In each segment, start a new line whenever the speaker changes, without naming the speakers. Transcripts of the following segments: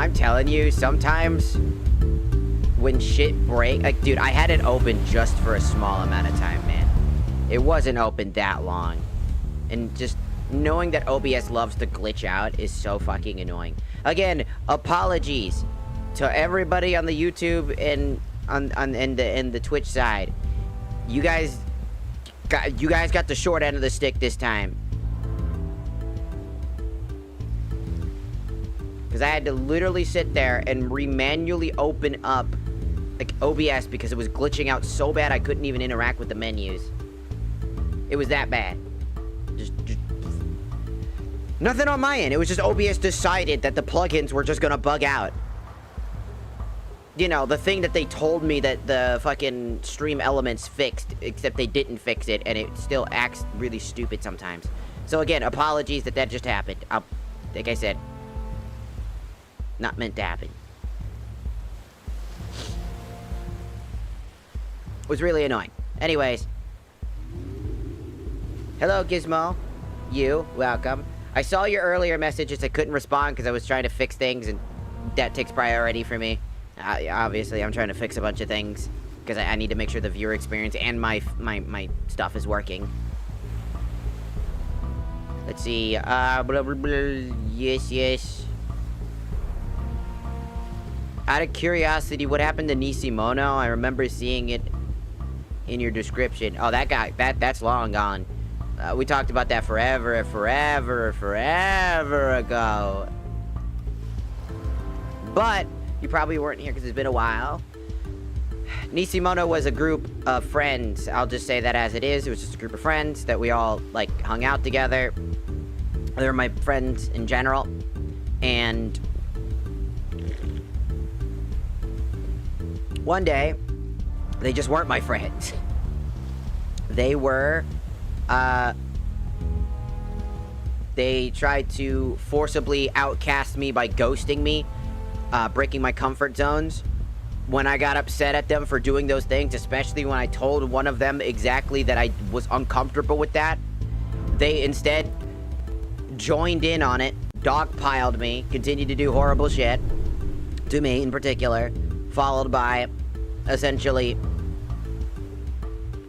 I'm telling you, sometimes when shit break, like, dude, I had it open just for a small amount of time, man. It wasn't open that long. And just knowing that OBS loves to glitch out is so fucking annoying. Again, apologies to everybody on the YouTube and in the Twitch side. You guys got the short end of the stick this time. Because I had to literally sit there and manually open up like OBS because it was glitching out so bad I couldn't even interact with the menus. It was that bad. Just nothing on my end. It was just OBS decided that the plugins were just gonna bug out. You know, the thing that they told me that the fucking stream elements fixed, except they didn't fix it, and it still acts really stupid sometimes. So again, apologies that just happened. Like I said, not meant to happen. It was really annoying. Anyways. Hello, Gizmo. You, welcome. I saw your earlier messages. I couldn't respond because I was trying to fix things, and that takes priority for me. Obviously, I'm trying to fix a bunch of things because I need to make sure the viewer experience and my stuff is working. Let's see. Blah, blah, blah. Yes. Out of curiosity, what happened to Nishimono? I remember seeing it in your description. Oh, that guy. That's long gone. We talked about that forever ago. But you probably weren't here because it's been a while. Nishimono was a group of friends. I'll just say that as it is. It was just a group of friends that we all, like, hung out together. They were my friends in general. And one day, they just weren't my friends. They were, they tried to forcibly outcast me by ghosting me, breaking my comfort zones. When I got upset at them for doing those things, especially when I told one of them exactly that I was uncomfortable with that, they instead joined in on it, dogpiled me, continued to do horrible shit to me in particular, followed by essentially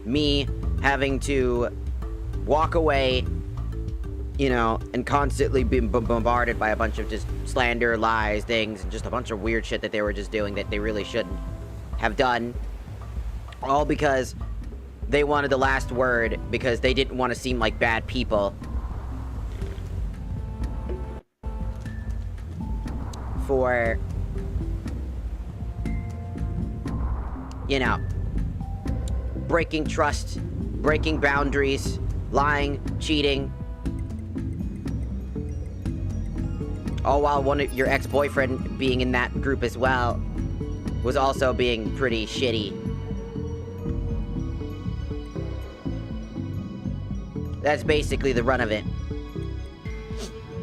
me having to walk away, you know, and constantly being bombarded by a bunch of just slander, lies, things, and just a bunch of weird shit that they were just doing that they really shouldn't have done. All because they wanted the last word, because they didn't want to seem like bad people. For, you know, breaking trust, breaking boundaries, lying, cheating. All while one of your ex-boyfriend being in that group as well was also being pretty shitty. That's basically the run of it.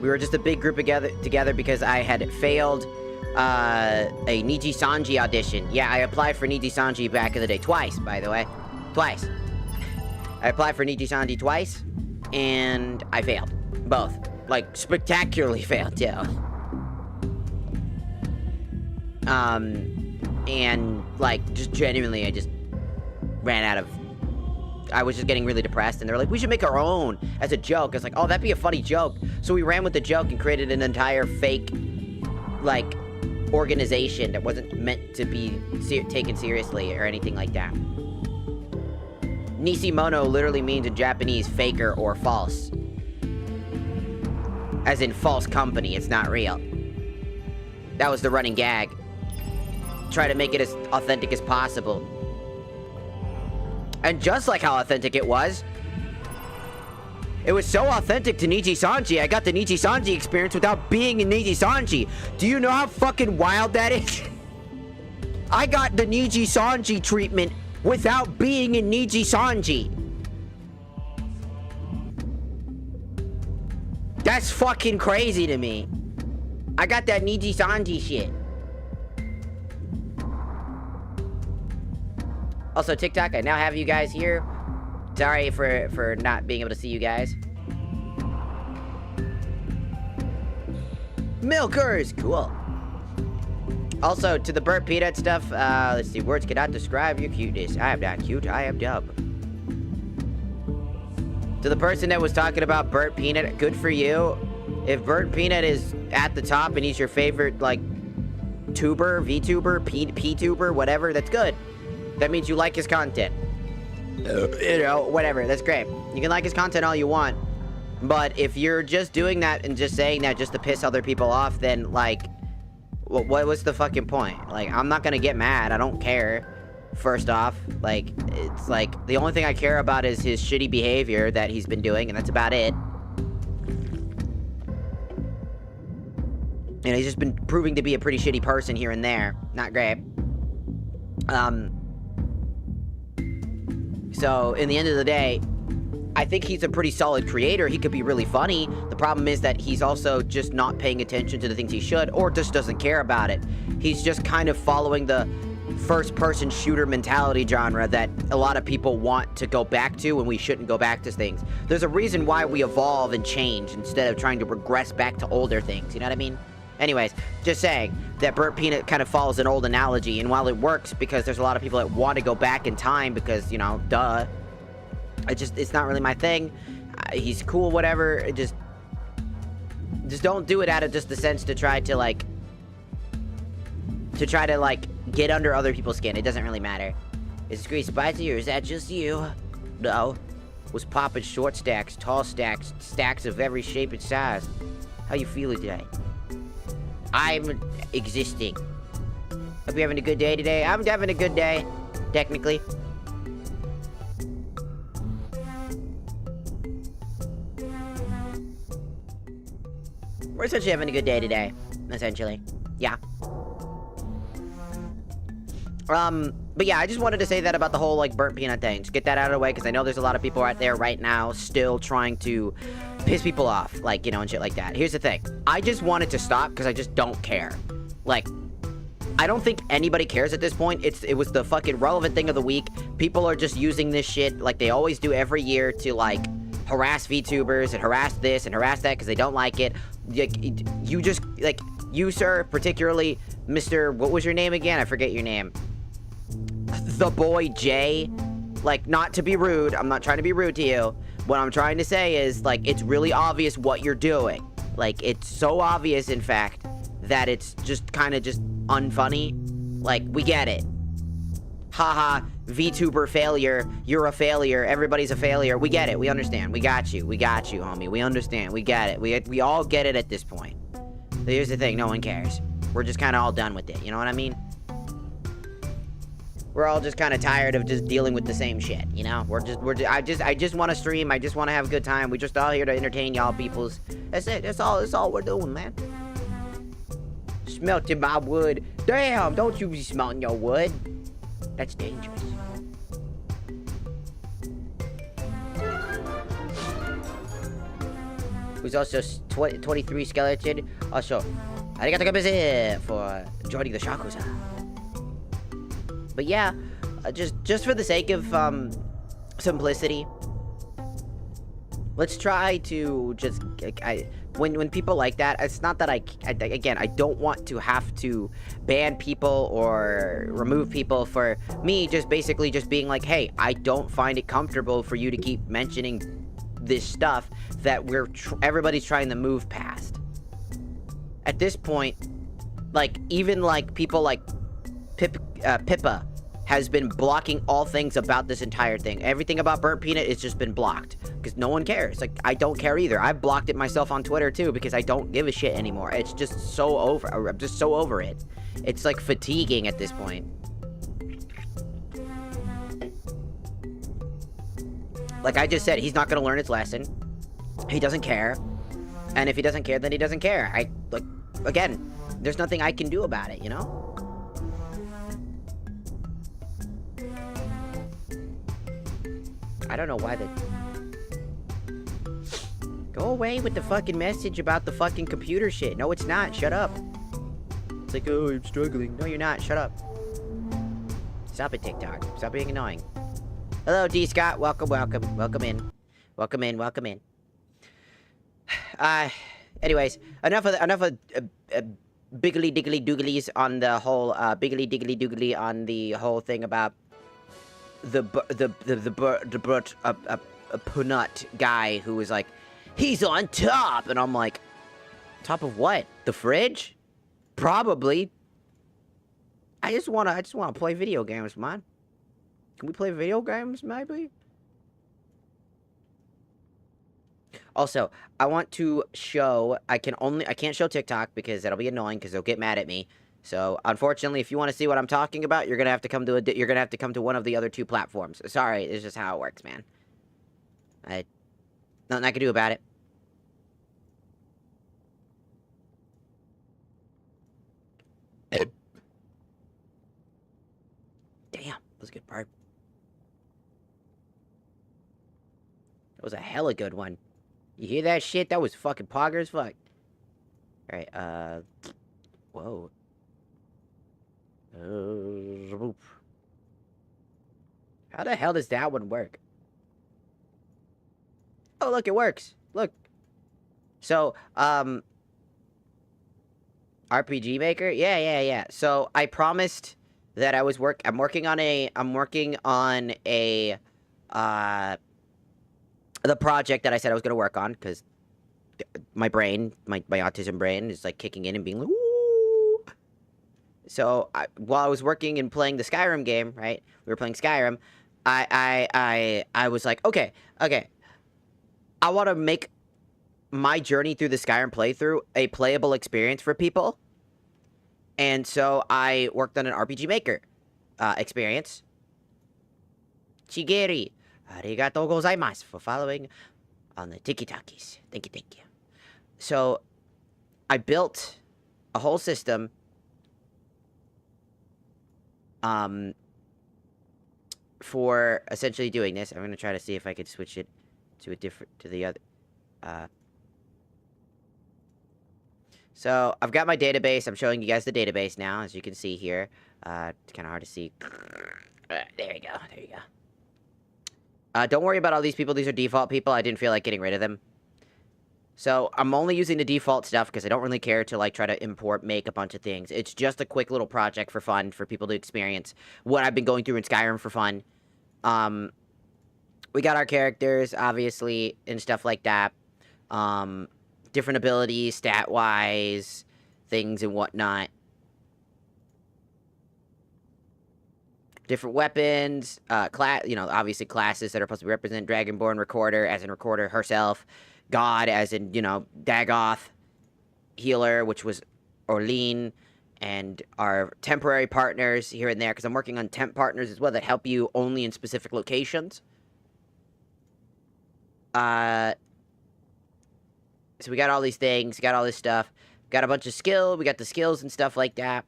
We were just a big group together because I had failed a Niji Sanji audition. Yeah, I applied for Niji Sanji back in the day. Twice, by the way. Twice. I applied for Niji Sanji twice, and I failed. Both. Like, spectacularly failed, too. And, like, just genuinely, I just ran out of... I was just getting really depressed, and they were like, we should make our own as a joke. I was like, oh, that'd be a funny joke. So we ran with the joke and created an entire fake, like, organization that wasn't meant to be taken seriously or anything like that. Nishimono literally means in Japanese faker or false. As in false company, it's not real. That was the running gag. Try to make it as authentic as possible. And just like how authentic it was so authentic to Niji Sanji, I got the Niji Sanji experience without being in Niji Sanji. Do you know how fucking wild that is? I got the Niji Sanji treatment without being in Niji Sanji. That's fucking crazy to me. I got that Niji Sanji shit. Also, TikTok, I now have you guys here. Sorry for not being able to see you guys. Milkers! Cool. Also, to the burnt peanut stuff, let's see. Words cannot describe your cuteness. I am not cute. I am dumb. To the person that was talking about burnt peanut, good for you. If burnt peanut is at the top and he's your favorite, like, tuber, VTuber, P-tuber, whatever, that's good. That means you like his content. You know, whatever. That's great. You can like his content all you want. But if you're just doing that and just saying that just to piss other people off, then, like, what was the fucking point? Like, I'm not gonna get mad. I don't care. First off, like, it's like, the only thing I care about is his shitty behavior that he's been doing, and that's about it. You know, he's just been proving to be a pretty shitty person here and there. Not great. So, in the end of the day, I think he's a pretty solid creator. He could be really funny. The problem is that he's also just not paying attention to the things he should, or just doesn't care about it. He's just kind of following the first-person shooter mentality genre that a lot of people want to go back to, and we shouldn't go back to things. There's a reason why we evolve and change instead of trying to regress back to older things, you know what I mean? Anyways, just saying that burnt peanut kind of follows an old analogy, and while it works because there's a lot of people that want to go back in time because, you know, duh, it's not really my thing. He's cool, whatever. Just don't do it out of just the sense to try to, like, get under other people's skin. It doesn't really matter. Is this great spicy, or is that just you? No. Was popping short stacks, tall stacks, stacks of every shape and size. How you feeling today? I'm existing. Hope you're having a good day today. I'm having a good day, technically. We're essentially having a good day today, essentially. Yeah. But yeah, I just wanted to say that about the whole, like, burnt peanut thing. Just get that out of the way, because I know there's a lot of people out there right now still trying to piss people off, like, you know, and shit like that. Here's the thing. I just want it to stop, because I just don't care. Like, I don't think anybody cares at this point. It was the fucking relevant thing of the week. People are just using this shit, like they always do every year, to, like, harass VTubers and harass this and harass that because they don't like it. You just, like, you, sir, particularly, Mr. What was your name again? I forget your name. The boy Jay. Like, not to be rude. I'm not trying to be rude to you. What I'm trying to say is, like, it's really obvious what you're doing. Like, it's so obvious, in fact, that it's just kind of just unfunny. Like, we get it. Haha, VTuber failure. You're a failure. Everybody's a failure. We get it. We understand. We got you. We got you, homie. We understand. We get it. We all get it at this point. But here's the thing. No one cares. We're just kind of all done with it. You know what I mean? We're all just kind of tired of just dealing with the same shit, you know? I just want to stream. I just want to have a good time. We just all here to entertain y'all peoples. That's it. That's all we're doing, man. Smelting my wood. Damn, don't you be smelting your wood. That's dangerous. Who's also 23 skeleton. Also, arigato gozaimashita for joining the Shakusa. But yeah, just for the sake of simplicity, let's try to just when people like that, it's not that again, I don't want to have to ban people or remove people for me just basically just being like, hey, I don't find it comfortable for you to keep mentioning this stuff that everybody's trying to move past. At this point, like, even like people like Pippa has been blocking all things about this entire thing. Everything about burnt peanut has just been blocked because no one cares. Like, I don't care either. I've blocked it myself on Twitter too because I don't give a shit anymore. It's just so over. I'm just so over it. It's like fatiguing at this point. Like I just said, he's not gonna learn his lesson. He doesn't care. And if he doesn't care, then he doesn't care. Like, again, there's nothing I can do about it, you know? I don't know why Go away with the fucking message about the fucking computer shit. No, it's not. Shut up. It's like, oh, I'm struggling. No, you're not. Shut up. Stop it, TikTok. Stop being annoying. Hello, D. Scott. Welcome, welcome. Welcome in. Welcome in. Welcome in. Anyways, enough of biggly diggly dooglies on the whole biggly diggly doogly on the whole thing about the punut guy who was like, he's on top, and I'm like, top of what? The fridge? Probably. I just wanna play video games, man. Can we play video games, maybe? Also, I want to show, I can't show TikTok because that'll be annoying because they'll get mad at me. So, unfortunately, if you want to see what I'm talking about, you're gonna have to come to one of the other 2 platforms. Sorry, it's just how it works, man. Nothing I can do about it. Damn, that was a good part. That was a hella good one. You hear that shit? That was fucking pogger as fuck. Alright, whoa. How the hell does that one work? Oh, look, it works. Look. So, RPG Maker? Yeah. So, I promised that I'm working on a, the project that I said I was going to work on, because my brain, my autism brain is, like, kicking in and being like, woo! So, while I was working and playing the Skyrim game, right? We were playing Skyrim, I was like, okay. I want to make my journey through the Skyrim playthrough a playable experience for people. And so, I worked on an RPG Maker, experience. Chigeri. Arigatou gozaimasu for following on the tiki-takis. Thank you. So, I built a whole system for essentially doing this. I'm going to try to see if I could switch it to the other. So, I've got my database. I'm showing you guys the database now, as you can see here. It's kind of hard to see. There you go. Don't worry about all these people. These are default people. I didn't feel like getting rid of them. So, I'm only using the default stuff because I don't really care to, like, try to make a bunch of things. It's just a quick little project for fun, for people to experience what I've been going through in Skyrim for fun. We got our characters, obviously, and stuff like that. Different abilities, stat-wise, things and whatnot. Different weapons, obviously classes that are supposed to represent Dragonborn Recorder, as in Recorder herself, God, as in, Dagoth, Healer, which was Orlean, and our temporary partners here and there, because I'm working on temp partners as well that help you only in specific locations. So we got all these things, got all this stuff, got a bunch of skill, we got the skills and stuff like that.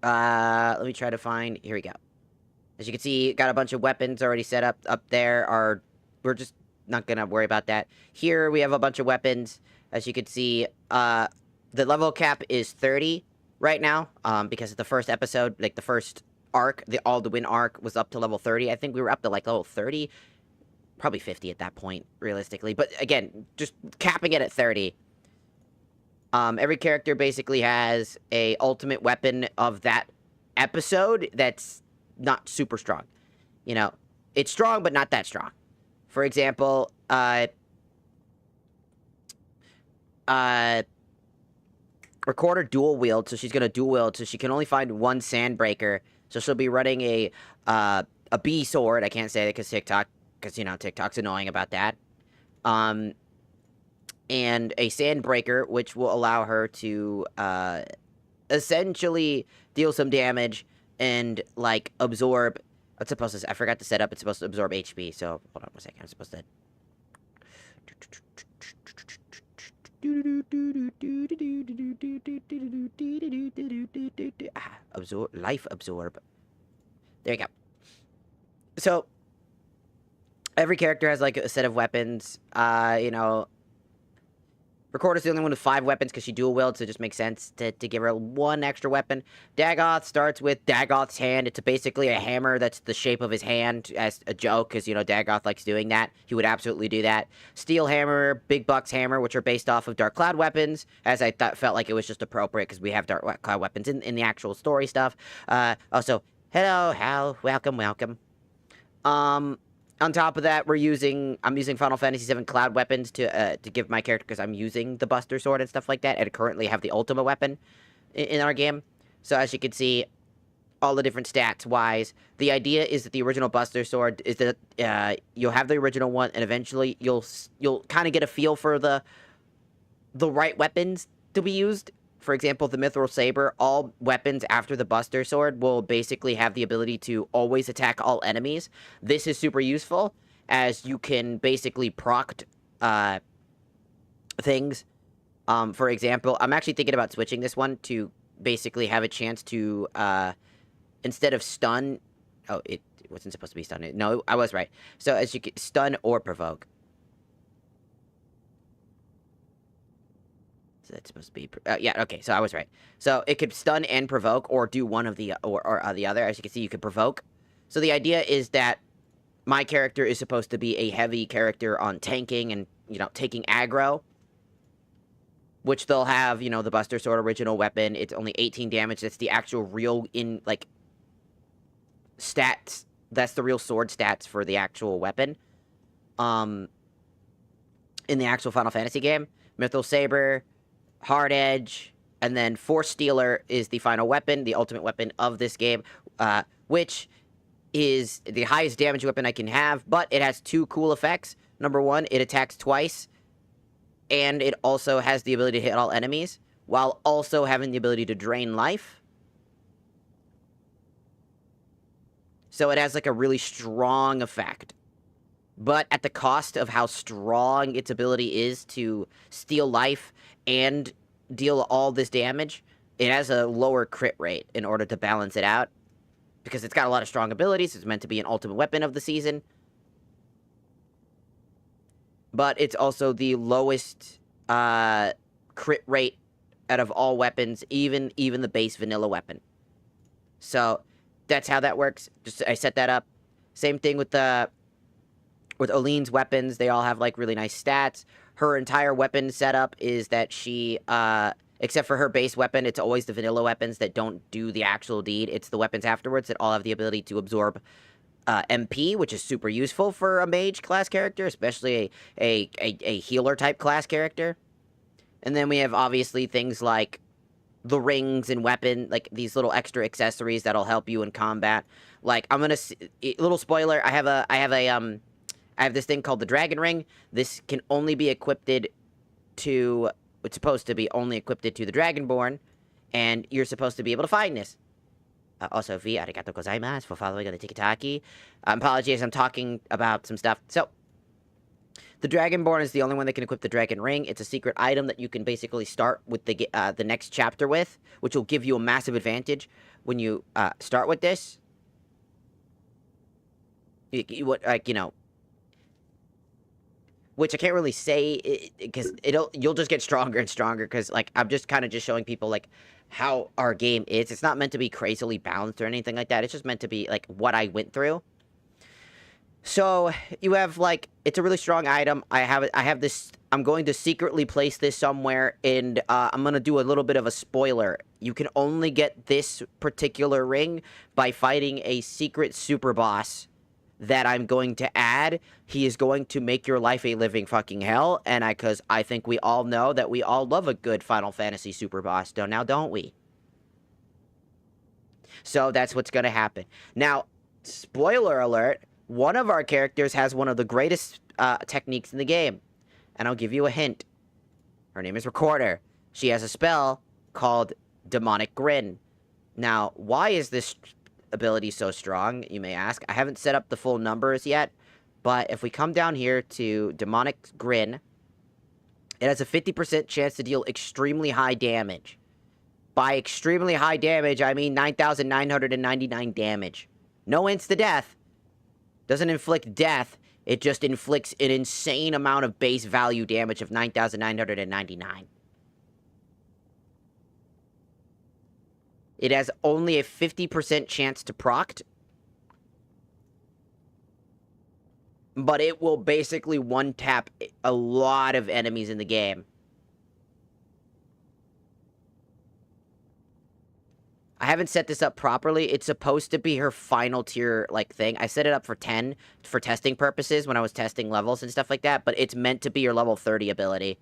Let me try to find, here we go. As you can see, got a bunch of weapons already set up there. We're just not gonna worry about that. Here we have a bunch of weapons. As you can see, the level cap is 30 right now, because of the first episode, like the first arc, the Alduin arc was up to level 30. I think we were up to like level 30, probably 50 at that point, realistically. But again, just capping it at 30. Every character basically has a ultimate weapon of that episode that's not super strong. It's strong, but not that strong. For example, Recorder dual wield, so she's gonna dual wield, so she can only find one Sandbreaker. So she'll be running a B sword. I can't say that because TikTok's annoying about that. And a Sandbreaker, which will allow her to essentially deal some damage and, like, absorb. I forgot to set up. It's supposed to absorb HP. So hold on one second. I'm supposed to. Life absorb. There you go. So every character has like a set of weapons. Recorder's the only one with 5 weapons because she dual-wields, so it just makes sense to give her 1 extra weapon. Dagoth starts with Dagoth's hand. It's basically a hammer that's the shape of his hand as a joke, because, you know, Dagoth likes doing that. He would absolutely do that. Steel hammer, Big Buck's hammer, which are based off of Dark Cloud weapons, as I felt like it was just appropriate because we have Dark Cloud weapons in the actual story stuff. Also, hello, Hal. Welcome, welcome. On top of that, I'm using Final Fantasy VII Cloud weapons to give my character, because I'm using the Buster Sword and stuff like that, and I currently have the Ultima weapon in our game. So as you can see, all the different stats-wise, the idea is that the original Buster Sword is that you'll have the original one, and eventually you'll kind of get a feel for the right weapons to be used. For example, the Mithril Saber, all weapons after the Buster Sword will basically have the ability to always attack all enemies. This is super useful, as you can basically proc things. For example, I'm actually thinking about switching this one to basically have a chance to, instead of stun... Oh, it wasn't supposed to be stun. No, I was right. So as you can stun or provoke. So that's supposed to be... yeah, okay, so I was right. So it could stun and provoke, or do one of the... or the other. As you can see, you could provoke. So the idea is that my character is supposed to be a heavy character on tanking and, you know, taking aggro. Which they'll have, you know, the Buster Sword original weapon. It's only 18 damage. That's the actual real, stats. That's the real sword stats for the actual weapon. In the actual Final Fantasy game. Mithril Saber... Hard Edge, and then Force Stealer is the final weapon, the ultimate weapon of this game, which is the highest damage weapon I can have, but it has 2 cool effects. Number 1, it attacks twice, and it also has the ability to hit all enemies, while also having the ability to drain life. So it has, like, a really strong effect. But at the cost of how strong its ability is to steal life and deal all this damage, it has a lower crit rate in order to balance it out. Because it's got a lot of strong abilities. It's meant to be an ultimate weapon of the season. But it's also the lowest crit rate out of all weapons, even the base vanilla weapon. So that's how that works. Just I set that up. Same thing with Olene's weapons. They all have, like, really nice stats. Her entire weapon setup is that she, except for her base weapon, it's always the vanilla weapons that don't do the actual deed. It's the weapons afterwards that all have the ability to absorb MP, which is super useful for a mage class character, especially a healer type class character. And then we have, obviously, things like the rings and weapon, like these little extra accessories that'll help you in combat. Like, I'm gonna... little spoiler, I have this thing called the Dragon Ring. This can only be equipped to... It's supposed to be only equipped to the Dragonborn, and you're supposed to be able to find this. Also, V, arigato gozaimasu for following on the Tiki-Taki. Apologies, I'm talking about some stuff. So, the Dragonborn is the only one that can equip the Dragon Ring. It's a secret item that you can basically start with the next chapter with, which will give you a massive advantage when you start with this. Which I can't really say, because you'll just get stronger and stronger, because, like, I'm just kind of just showing people, like, how our game is. It's not meant to be crazily balanced or anything like that. It's just meant to be, like, what I went through. So, you have, like, it's a really strong item. I have this, I'm going to secretly place this somewhere, and I'm going to do a little bit of a spoiler. You can only get this particular ring by fighting a secret super boss that I'm going to add. He is going to make your life a living fucking hell, and because I think we all know that we all love a good Final Fantasy super boss, don't we? So that's what's going to happen. Now, spoiler alert, one of our characters has one of the greatest techniques in the game, and I'll give you a hint. Her name is Recorder. She has a spell called Demonic Grin. Now, why is this ability so strong, you may ask? I haven't set up the full numbers yet, but if we come down here to Demonic Grin, it has a 50% chance to deal extremely high damage. By extremely high damage, I mean 9,999 damage. No insta-death. Doesn't inflict death. It just inflicts an insane amount of base value damage of 9,999. It has only a 50% chance to proc, but it will basically one-tap a lot of enemies in the game. I haven't set this up properly. It's supposed to be her final tier, like, thing. I set it up for 10 for testing purposes when I was testing levels and stuff like that, but it's meant to be your level 30 ability.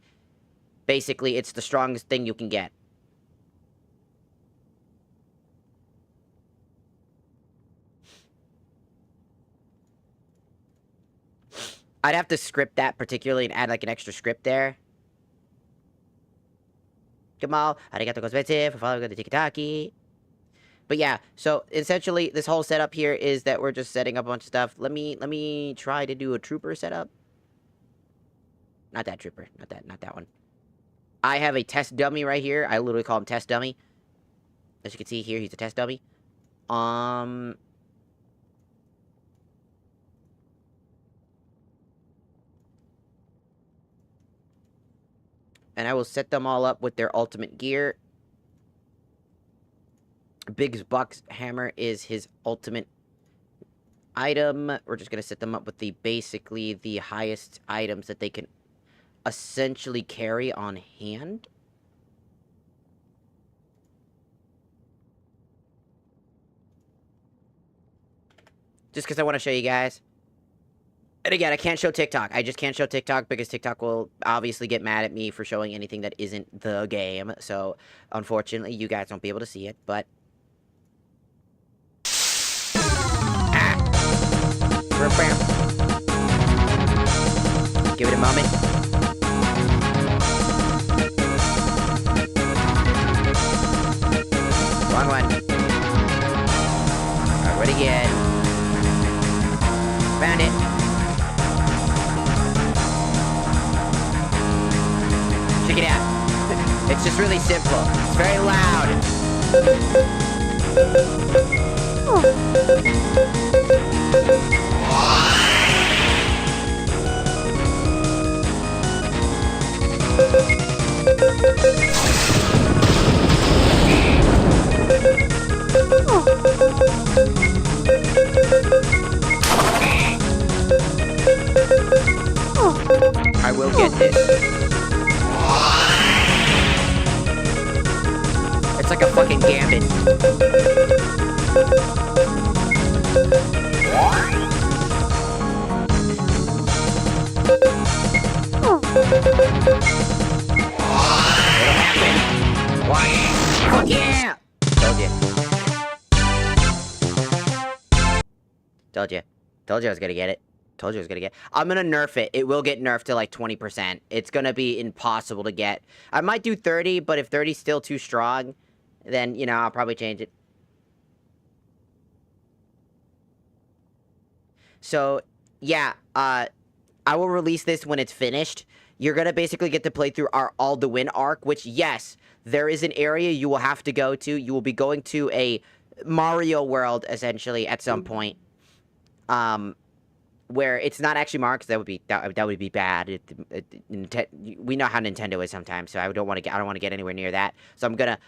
Basically, it's the strongest thing you can get. I'd have to script that particularly and add, like, an extra script there. Kamal, arigato gozaimasu for following the tiki-taki. But yeah, so essentially this whole setup here is that we're just setting up a bunch of stuff. Let me try to do a trooper setup. Not that trooper, not that one. I have a test dummy right here. I literally call him test dummy. As you can see here, he's a test dummy. And I will set them all up with their ultimate gear. Biggs Buck's hammer is his ultimate item. We're just going to set them up with basically the highest items that they can essentially carry on hand. Just because I want to show you guys. And again, I can't show TikTok. I just can't show TikTok because TikTok will obviously get mad at me for showing anything that isn't the game. So, unfortunately, you guys won't be able to see it, but... Give it a moment. Wrong one. Alright, again. Found it. Check it out. It's just really simple. It's very loud. I will get this. It's like a fucking gambit. It'll happen. Watch. Fuck yeah! Told you. Told you. Told you I was gonna get it. Told you I was gonna get it. I'm gonna nerf it. It will get nerfed to like 20%. It's gonna be impossible to get. I might do 30, but if 30's still too strong, then, you know, I'll probably change it. So, yeah, I will release this when it's finished. You're gonna basically get to play through our Alduin arc, which, yes, there is an area you will have to go to. You will be going to a Mario world, essentially, at some point. Where it's not actually Mario, because that would be bad. We know how Nintendo is sometimes, so I don't want to get anywhere near that. So I'm gonna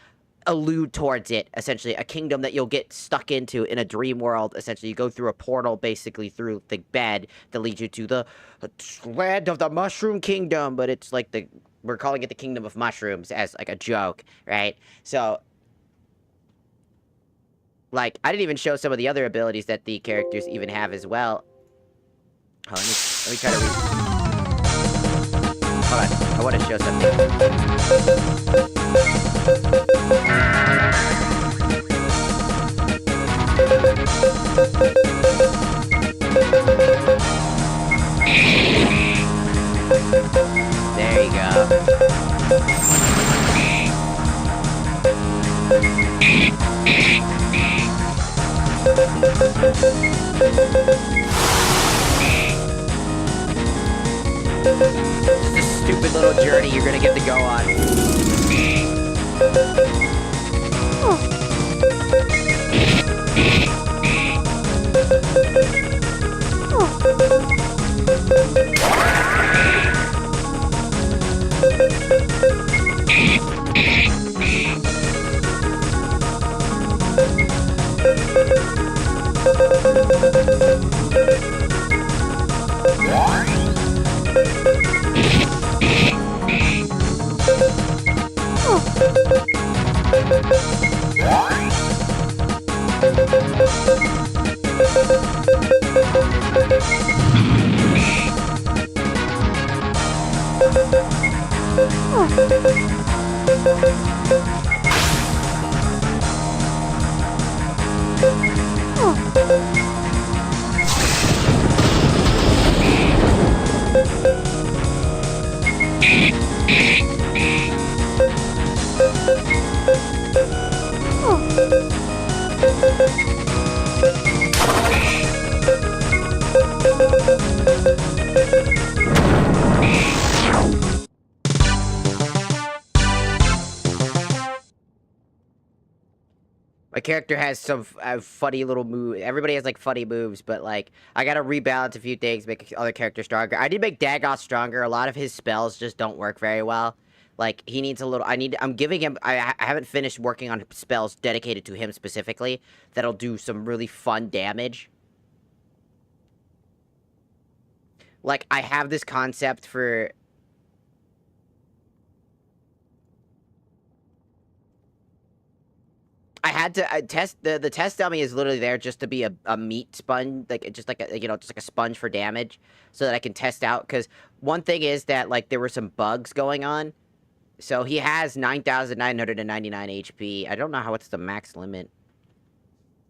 allude towards it, essentially, a kingdom that you'll get stuck into in a dream world. Essentially, you go through a portal, basically through the bed that leads you to the land of the Mushroom Kingdom, but it's like we're calling it the Kingdom of Mushrooms as like a joke, right? So, like, I didn't even show some of the other abilities that the characters even have as well. Oh, let me try to read. Hold on, I want to show something. There you go. It's a stupid little journey you're gonna get to go on. My character has some funny little move. Everybody has like funny moves, but like I gotta rebalance a few things, make other characters stronger. I did make Dagoth stronger. A lot of his spells just don't work very well. Like he needs a little. I'm giving him. I haven't finished working on spells dedicated to him specifically that'll do some really fun damage. Like I have this concept for. I had to test the test dummy is literally there just to be a meat sponge, like just like a, just like a sponge for damage, so that I can test out. Because one thing is that like there were some bugs going on, so he has 9,999 HP. I don't know what's the max limit.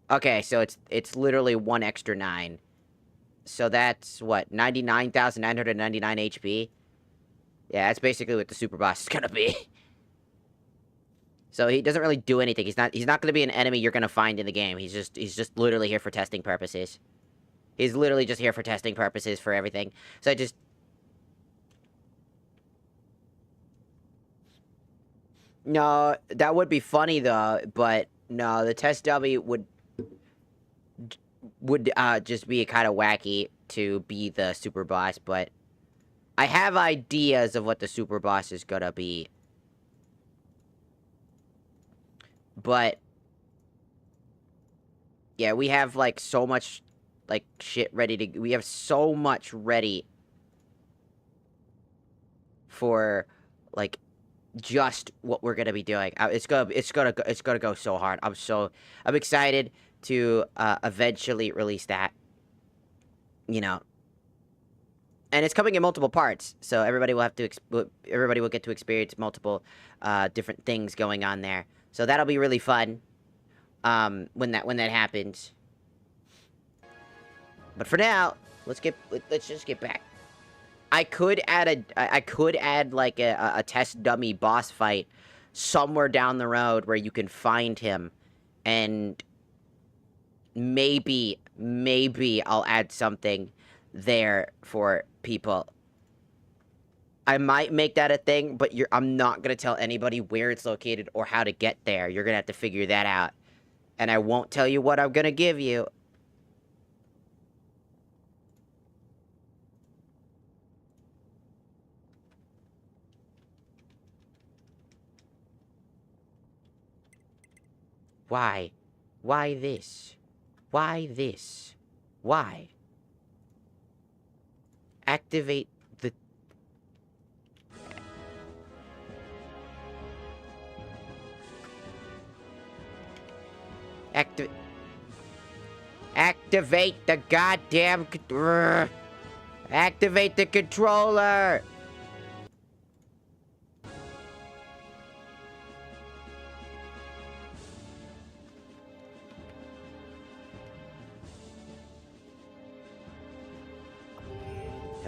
Okay, so it's literally 1 extra 9, so that's what 99,999 HP. Yeah, that's basically what the super boss is gonna be. So he doesn't really do anything. He's not going to be an enemy you're going to find in the game. He's just literally here for testing purposes. He's literally just here for testing purposes for everything. So I just... No, that would be funny though, but no, the test dummy would just be kind of wacky to be the super boss, but I have ideas of what the super boss is going to be. But yeah, we have like so much like shit ready to. We have so much ready for like just what we're gonna be doing. It's gonna go so hard. I'm excited to eventually release that. You know, and it's coming in multiple parts, so everybody will have to. Everybody will get to experience multiple different things going on there. So that'll be really fun, when that happens. But for now, let's just get back. I could add like a test dummy boss fight somewhere down the road where you can find him, and maybe I'll add something there for people. I might make that a thing, but I'm not going to tell anybody where it's located or how to get there. You're going to have to figure that out. And I won't tell you what I'm going to give you. Why? Why this? Why this? Why? Activate the... Activate the goddamn... Activate the controller!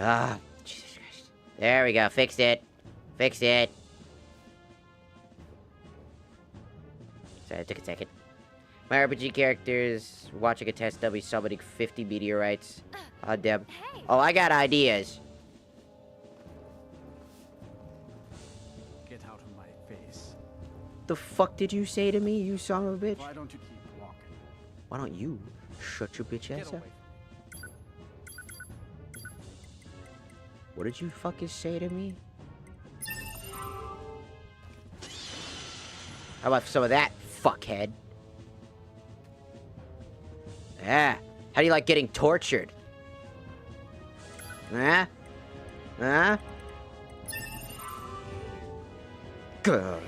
Ah, Jesus Christ. There we go. Fixed it. Fixed it. Sorry, it took a second. My RPG characters watching a test dummy summoning 50 meteorites. Oh, damn.
Hey.
Oh, I got ideas.
Get out of my face.
The fuck did you say to me, you son of a bitch?
Why don't you keep walking?
Why don't you shut your bitch
Get
ass
away
up?
from me.
What did you fucking say to me? How about some of that, fuckhead? Yeah. How do you like getting tortured? Huh? Huh? Good.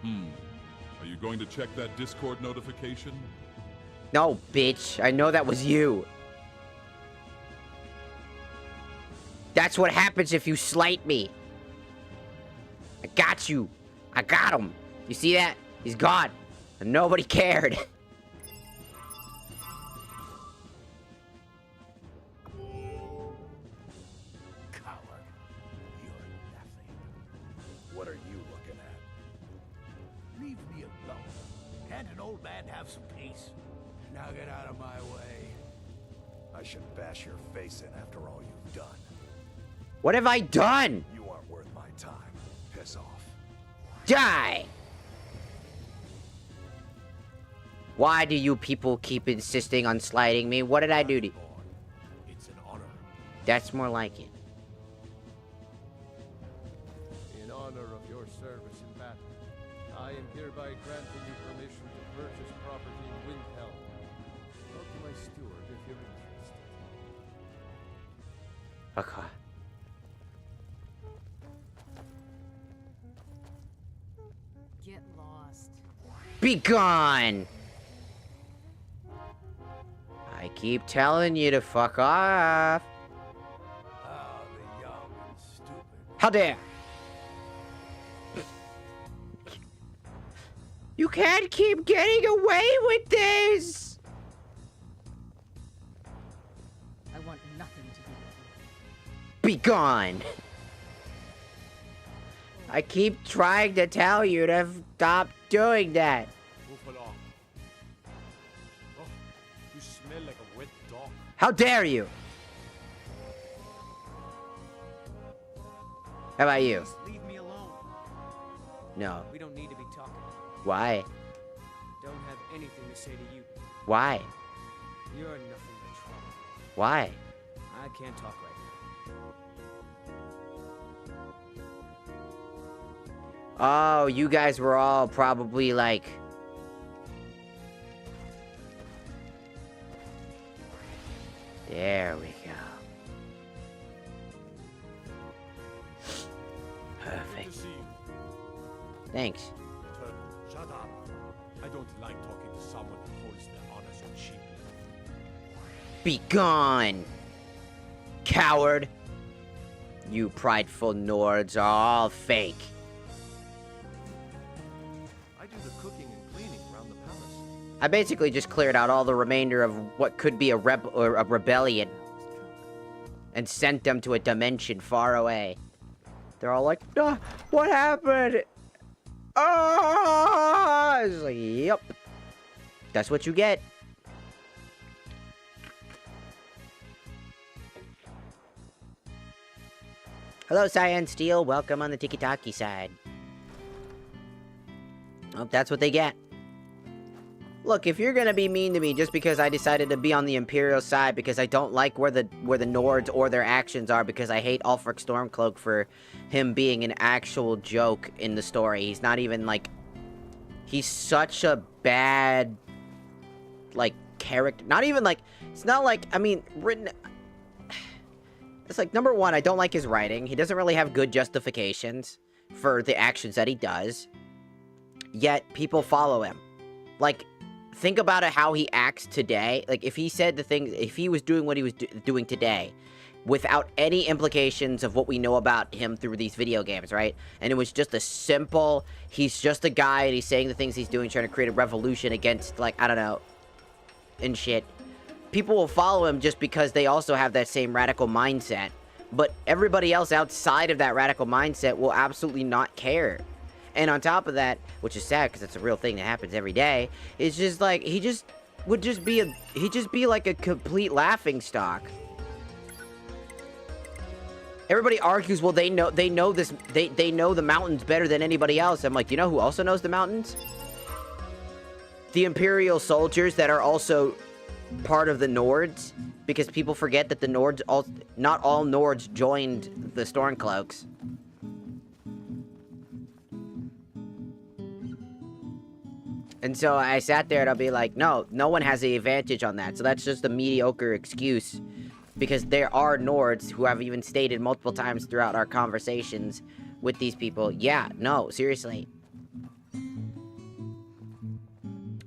Are you going to check that Discord notification?
No, bitch. I know that was you. That's what happens if you slight me. I got you. I got him. You see that? He's gone. And nobody cared.
Coward. You're nothing. What are you looking at? Leave me alone. Can't an old man have some peace? Now get out of my way. I should bash your face in after all you've done.
What have I done?
You aren't worth my time. Piss off.
Die! Why do you people keep insisting on sliding me? What did I do to you?
It's an honor.
That's more like it.
In honor of your service in battle, I am hereby granting you permission to purchase property in Windhelm. Talk to my steward if you're interested.
Okay.
Get lost.
Be gone! I keep telling you to fuck off.
Ah, the young and stupid.
How dare! You can't keep getting away with this!
I want nothing to do with you.
Be gone! I keep trying to tell you to stop doing that.
Move along. Oh, you smell like a wet dog.
How dare you? How about you?
Just leave me alone.
No.
We don't need to be talking.
Why?
Don't have anything to say to you.
Why?
You're nothing but trouble.
Why?
I can't talk right
Oh, you guys were all probably like... There we go.
Good
Perfect.
to see you.
Thanks.
Turtle, shut up. I don't like talking to someone who holds their honor so cheaply.
Be gone! Coward! You prideful Nords are all fake.
I do the cooking and cleaning around the palace.
I basically just cleared out all the remainder of what could be a rebellion and sent them to a dimension far away. They're all like, "Ah, what happened? Ah!" It's like, yep. That's what you get. Hello, Cyan Steel. Welcome on the Tiki-Taki side. Oh, that's what they get. Look, if you're gonna be mean to me just because I decided to be on the Imperial side because I don't like where the Nords or their actions are because I hate Ulfric Stormcloak for him being an actual joke in the story. He's not even like... He's such a bad... like, character. Not even like... It's not like... I mean, written... It's like, number one, I don't like his writing. He doesn't really have good justifications for the actions that he does. Yet, people follow him. Like, think about it, how he acts today. Like, if he said the things, if he was doing what he was doing today, without any implications of what we know about him through these video games, right? And it was just a simple, he's just a guy, and he's saying the things he's doing, trying to create a revolution against, like, I don't know, and shit. People will follow him just because they also have that same radical mindset. But everybody else outside of that radical mindset will absolutely not care. And on top of that, which is sad because it's a real thing that happens every day, it's just like, he just would just be a, he'd just be like a complete laughingstock. Everybody argues, well, they know this, they know the mountains better than anybody else. I'm like, you know who also knows the mountains? The Imperial soldiers that are also part of the Nords, because people forget that the Nords, not all Nords joined the Stormcloaks. And so I sat there and I'll be like, no one has the advantage on that. So that's just a mediocre excuse. Because there are Nords who have even stated multiple times throughout our conversations with these people, yeah, no, seriously.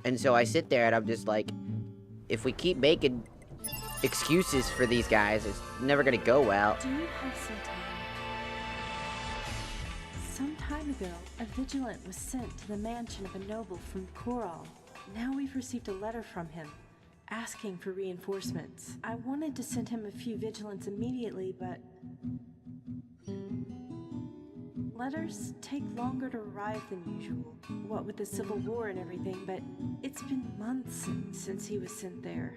And so I sit there and I'm just like, if we keep making excuses for these guys, it's never gonna go well.
Do you have some time? Some time ago, a Vigilant was sent to the mansion of a noble from Coral. Now we've received a letter from him, asking for reinforcements. I wanted to send him a few Vigilants immediately, but... letters take longer to arrive than usual, what with the Civil War and everything, but it's been months since he was sent there.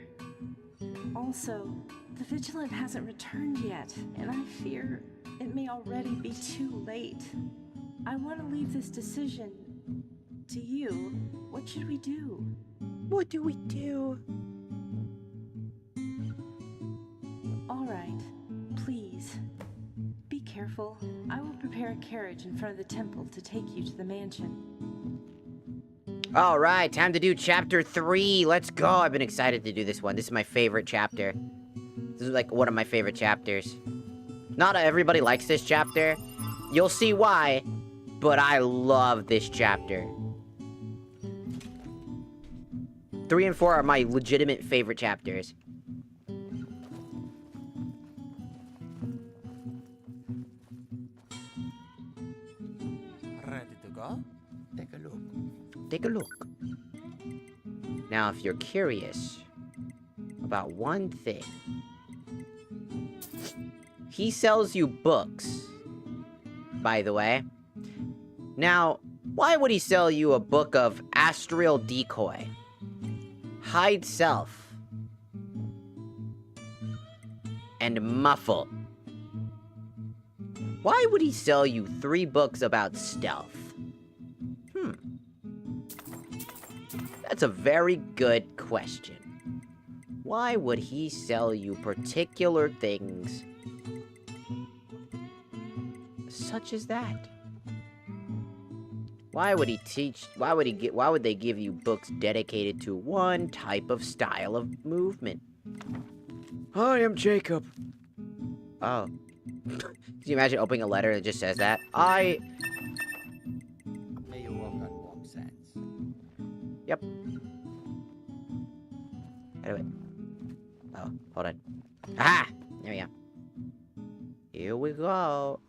Also, the Vigilant hasn't returned yet, and I fear it may already be too late. I want to leave this decision to you. What should we do?
What do we do?
All right. Please. Be careful. I will prepare a carriage in front of the temple to take you to the mansion.
All right, time to do chapter 3. Let's go. I've been excited to do this one. This is my favorite chapter. This is like one of my favorite chapters. Not everybody likes this chapter. You'll see why, but I love this chapter. 3 and 4 are my legitimate favorite chapters.
Ready to go? Take a look.
Take a look. Now, if you're curious about one thing, he sells you books, by the way. Now, why would he sell you a book of Astral Decoy, Hide Self, and Muffle? Why would he sell you 3 books about stealth? That's a very good question. Why would he sell you particular things such as that? Why would they give you books dedicated to one type of style of movement? I am Jacob. Oh. Can you imagine opening a letter that just says that?
May you walk on warm sands.
Yep. How do it? Oh, hold on. Aha! There we go. Here we go.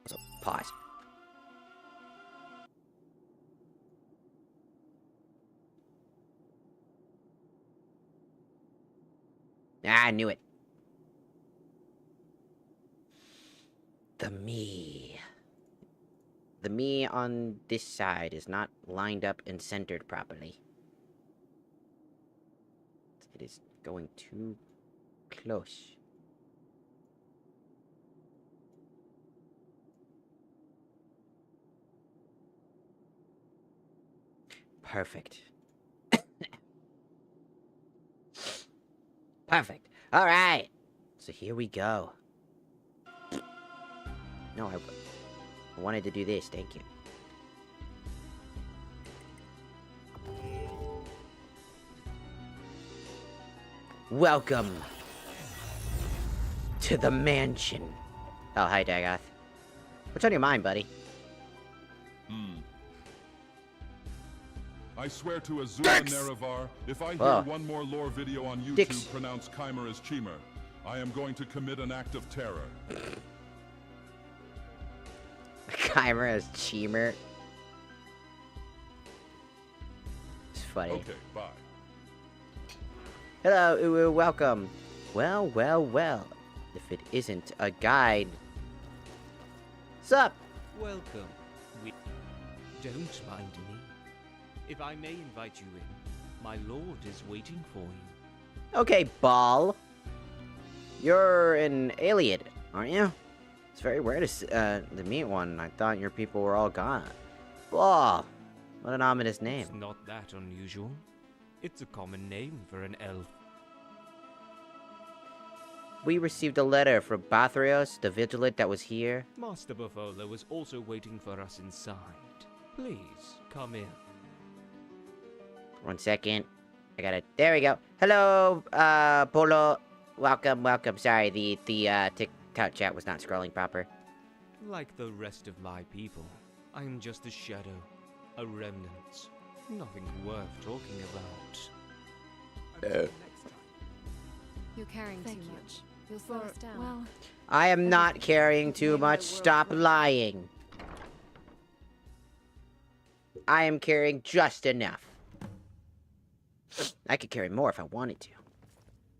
So, pause. I knew it. The me. The me on this side is not lined up and centered properly. It is going too close. Perfect. Perfect. All right. So here we go. No, I wanted to do this. Thank you. Welcome to the mansion. Oh, hi, Dagoth. What's on your mind, buddy?
I swear to Azura
Dex!
Nerevar, if I hear
Oh.
one more lore video on YouTube
Dix.
pronounce Chimer as Chimer, I am going to commit an act of terror.
Chimera is Cheemer. It's funny.
Okay, bye.
Hello, Uwu, welcome. Well, well, well. If it isn't a guide. Sup?
Welcome. Don't mind me. If I may invite you in, my lord is waiting for you.
Okay, Ball. You're an alien, aren't you? It's very rare to meet one. I thought your people were all gone. Ball. What an ominous name.
It's not that unusual. It's a common name for an elf.
We received a letter from Bathrios, the Vigilant that was here.
Master Buffalo was also waiting for us inside. Please, come in.
1 second. I got it. There we go. Hello, Polo. Welcome, welcome. Sorry, the TikTok chat was not scrolling proper.
Like the rest of my people, I am just a shadow, a remnant. Nothing worth talking about.
You're carrying too much. You'll slow us down. Well,
I am not carrying too much. Stop lying. I am carrying just enough. I could carry more if I wanted to.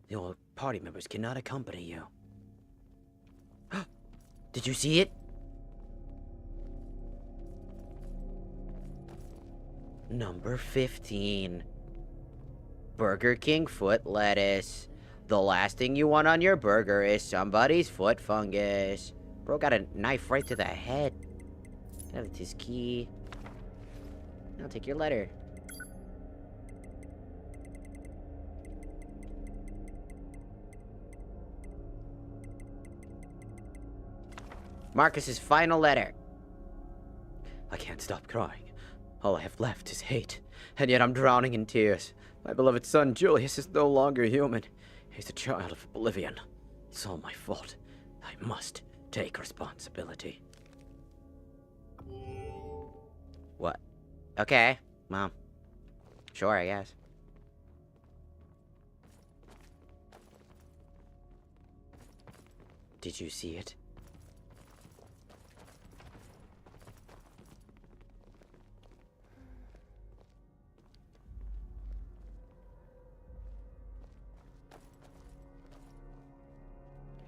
Your party members cannot accompany you. Did you see it? Number 15. Burger King foot lettuce. The last thing you want on your burger is somebody's foot fungus. Bro got a knife right to the head. Have his key. I'll take your letter. Marcus's final letter. I can't stop crying. All I have left is hate, and yet I'm drowning in tears. My beloved son, Julius, is no longer human. He's a child of oblivion. It's all my fault. I must take responsibility. What? Okay, Mom. Sure, I guess. Did you see it?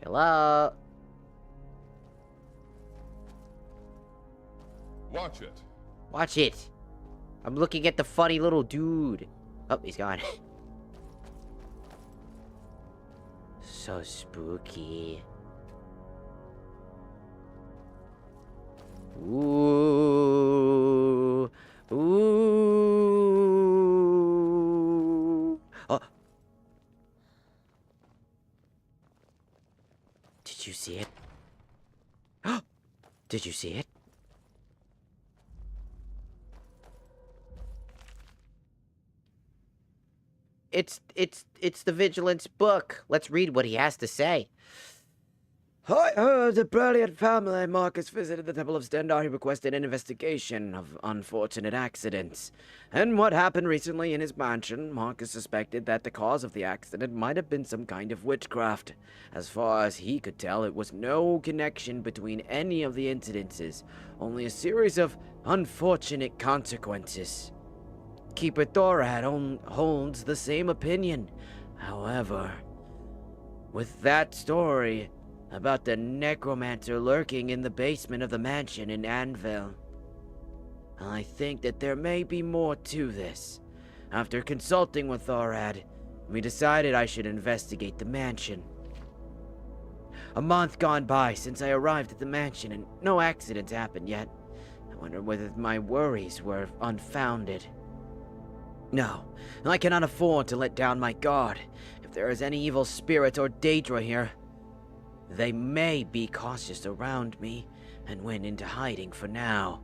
Hello?
Watch it.
Watch it. I'm looking at the funny little dude. Oh, he's gone. So spooky. Ooh. Ooh. Oh. Did you see it? Did you see it? It's the Vigilant's book. Let's read what he has to say. I heard the brilliant family Marcus visited the Temple of Stendar. He requested an investigation of unfortunate accidents. And what happened recently in his mansion, Marcus suspected that the cause of the accident might have been some kind of witchcraft. As far as he could tell, it was no connection between any of the incidences, only a series of unfortunate consequences. Keeper Thorad holds the same opinion. However, with that story about the necromancer lurking in the basement of the mansion in Anvil, I think that there may be more to this. After consulting with Thorad, we decided I should investigate the mansion. A month gone by since I arrived at the mansion and no accidents happened yet. I wonder whether my worries were unfounded. No, I cannot afford to let down my guard. If there is any evil spirit or Daedra here, they may be cautious around me and went into hiding for now.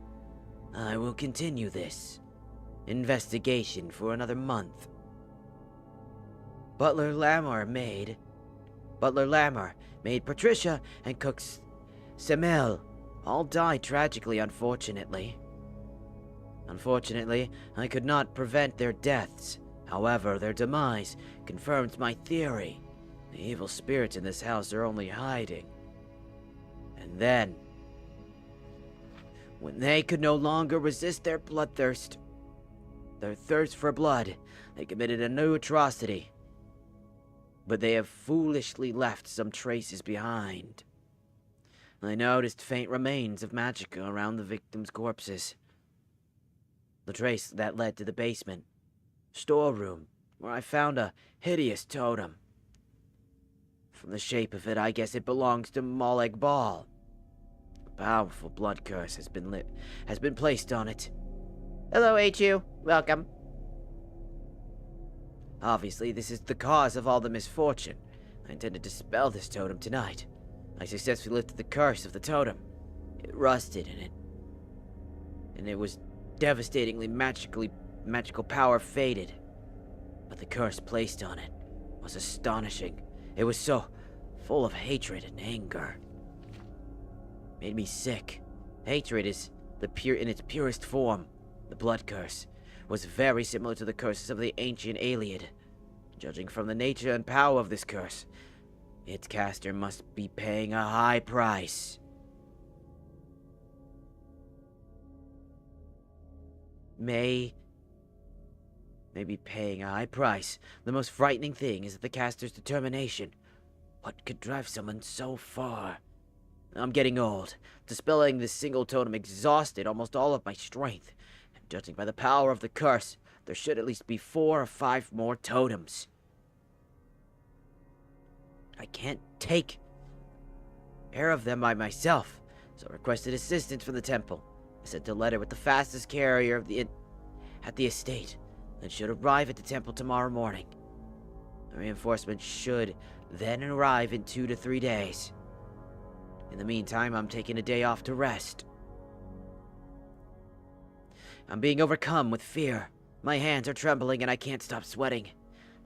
I will continue this investigation for another month. Butler Lammer, maid Patricia, and cook Semel all died tragically, unfortunately. Unfortunately, I could not prevent their deaths. However, their demise confirms my theory. The evil spirits in this house are only hiding. And then, when they could no longer resist their bloodthirst, their thirst for blood, they committed a new atrocity. But they have foolishly left some traces behind. I noticed faint remains of magicka around the victims' corpses. The trace that led to the basement storeroom, where I found a hideous totem. From the shape of it, I guess it belongs to Moleg Bal. A powerful blood curse has been placed on it. Hello, HU. Welcome. Obviously, this is the cause of all the misfortune. I intend to dispel this totem tonight. I successfully lifted the curse of the totem. It rusted and it was devastatingly magical power faded. But the curse placed on it was astonishing. It was so full of hatred and anger. Made me sick. Hatred is in its purest form. The blood curse was very similar to the curses of the ancient Iliad. Judging from the nature and power of this curse, its caster must be paying a high price. May be paying a high price. The most frightening thing is the caster's determination. What could drive someone so far? I'm getting old. Dispelling this single totem exhausted almost all of my strength. And judging by the power of the curse, there should at least be 4 or 5 more totems. I can't take care of them by myself, so I requested assistance from the temple. I sent a letter with the fastest carrier at the estate that should arrive at the temple tomorrow morning. The reinforcements should then arrive in 2 to 3 days. In the meantime, I'm taking a day off to rest. I'm being overcome with fear. My hands are trembling and I can't stop sweating.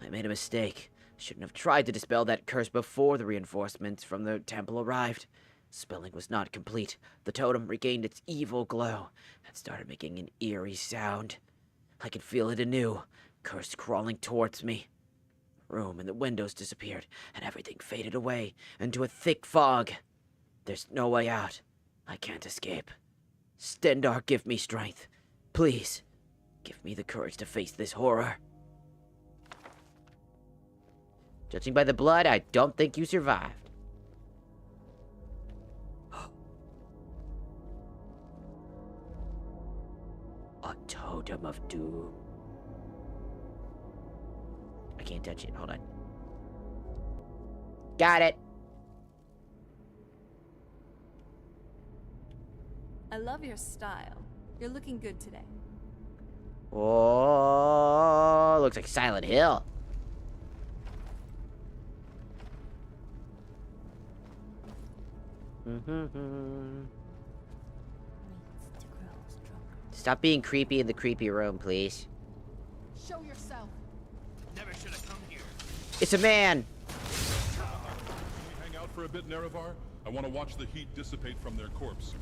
I made a mistake. Shouldn't have tried to dispel that curse before the reinforcements from the temple arrived. Spelling was not complete. The totem regained its evil glow and started making an eerie sound. I could feel it anew, curse crawling towards me. The room and the windows disappeared, and everything faded away into a thick fog. There's no way out. I can't escape. Stendarr, give me strength. Please, give me the courage to face this horror. Judging by the blood, I don't think you survived. A totem of doom. I can't touch it. Hold on. Got it.
I love your style. You're looking good today.
Oh, looks like Silent Hill. Stop being creepy in the creepy room, please.
Show yourself.
Never should have come here.
It's a man.
Can we hang out for a bit, Nerevar? I want to watch the heat dissipate from their corpse.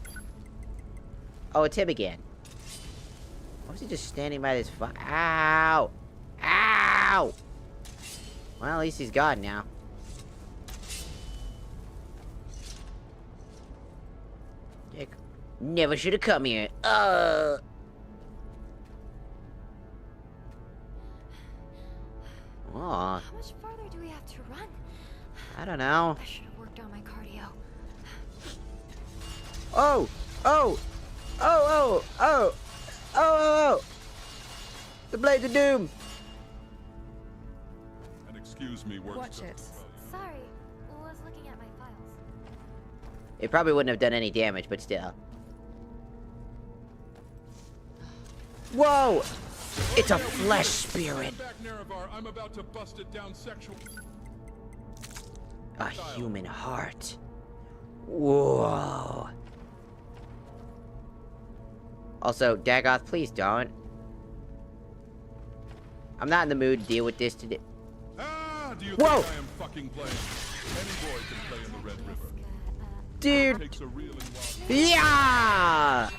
Oh, it's him again. Why was he just standing by this Ow! Ow! Well, at least he's gone now. Dick. Never should have come here. How
much farther do we have to run?
I don't know.
I should have worked on my cardio.
Oh! Oh! Oh! Oh! Oh! Oh! Oh! The Blades of Doom!
And excuse me, works.
Watch it.
Sorry, was looking at my files.
It probably wouldn't have done any damage, but still. Whoa! It's a flesh spirit.
Back, Nerevar. I'm about to bust it down sexual.
A human heart. Whoa. Also, Dagoth, please don't. I'm not in the mood to deal with this today.
Ah, do you
Whoa!
think I am fucking playing? Any boy can play in the Red River.
Dude.
It takes a real and wild.
Yeah!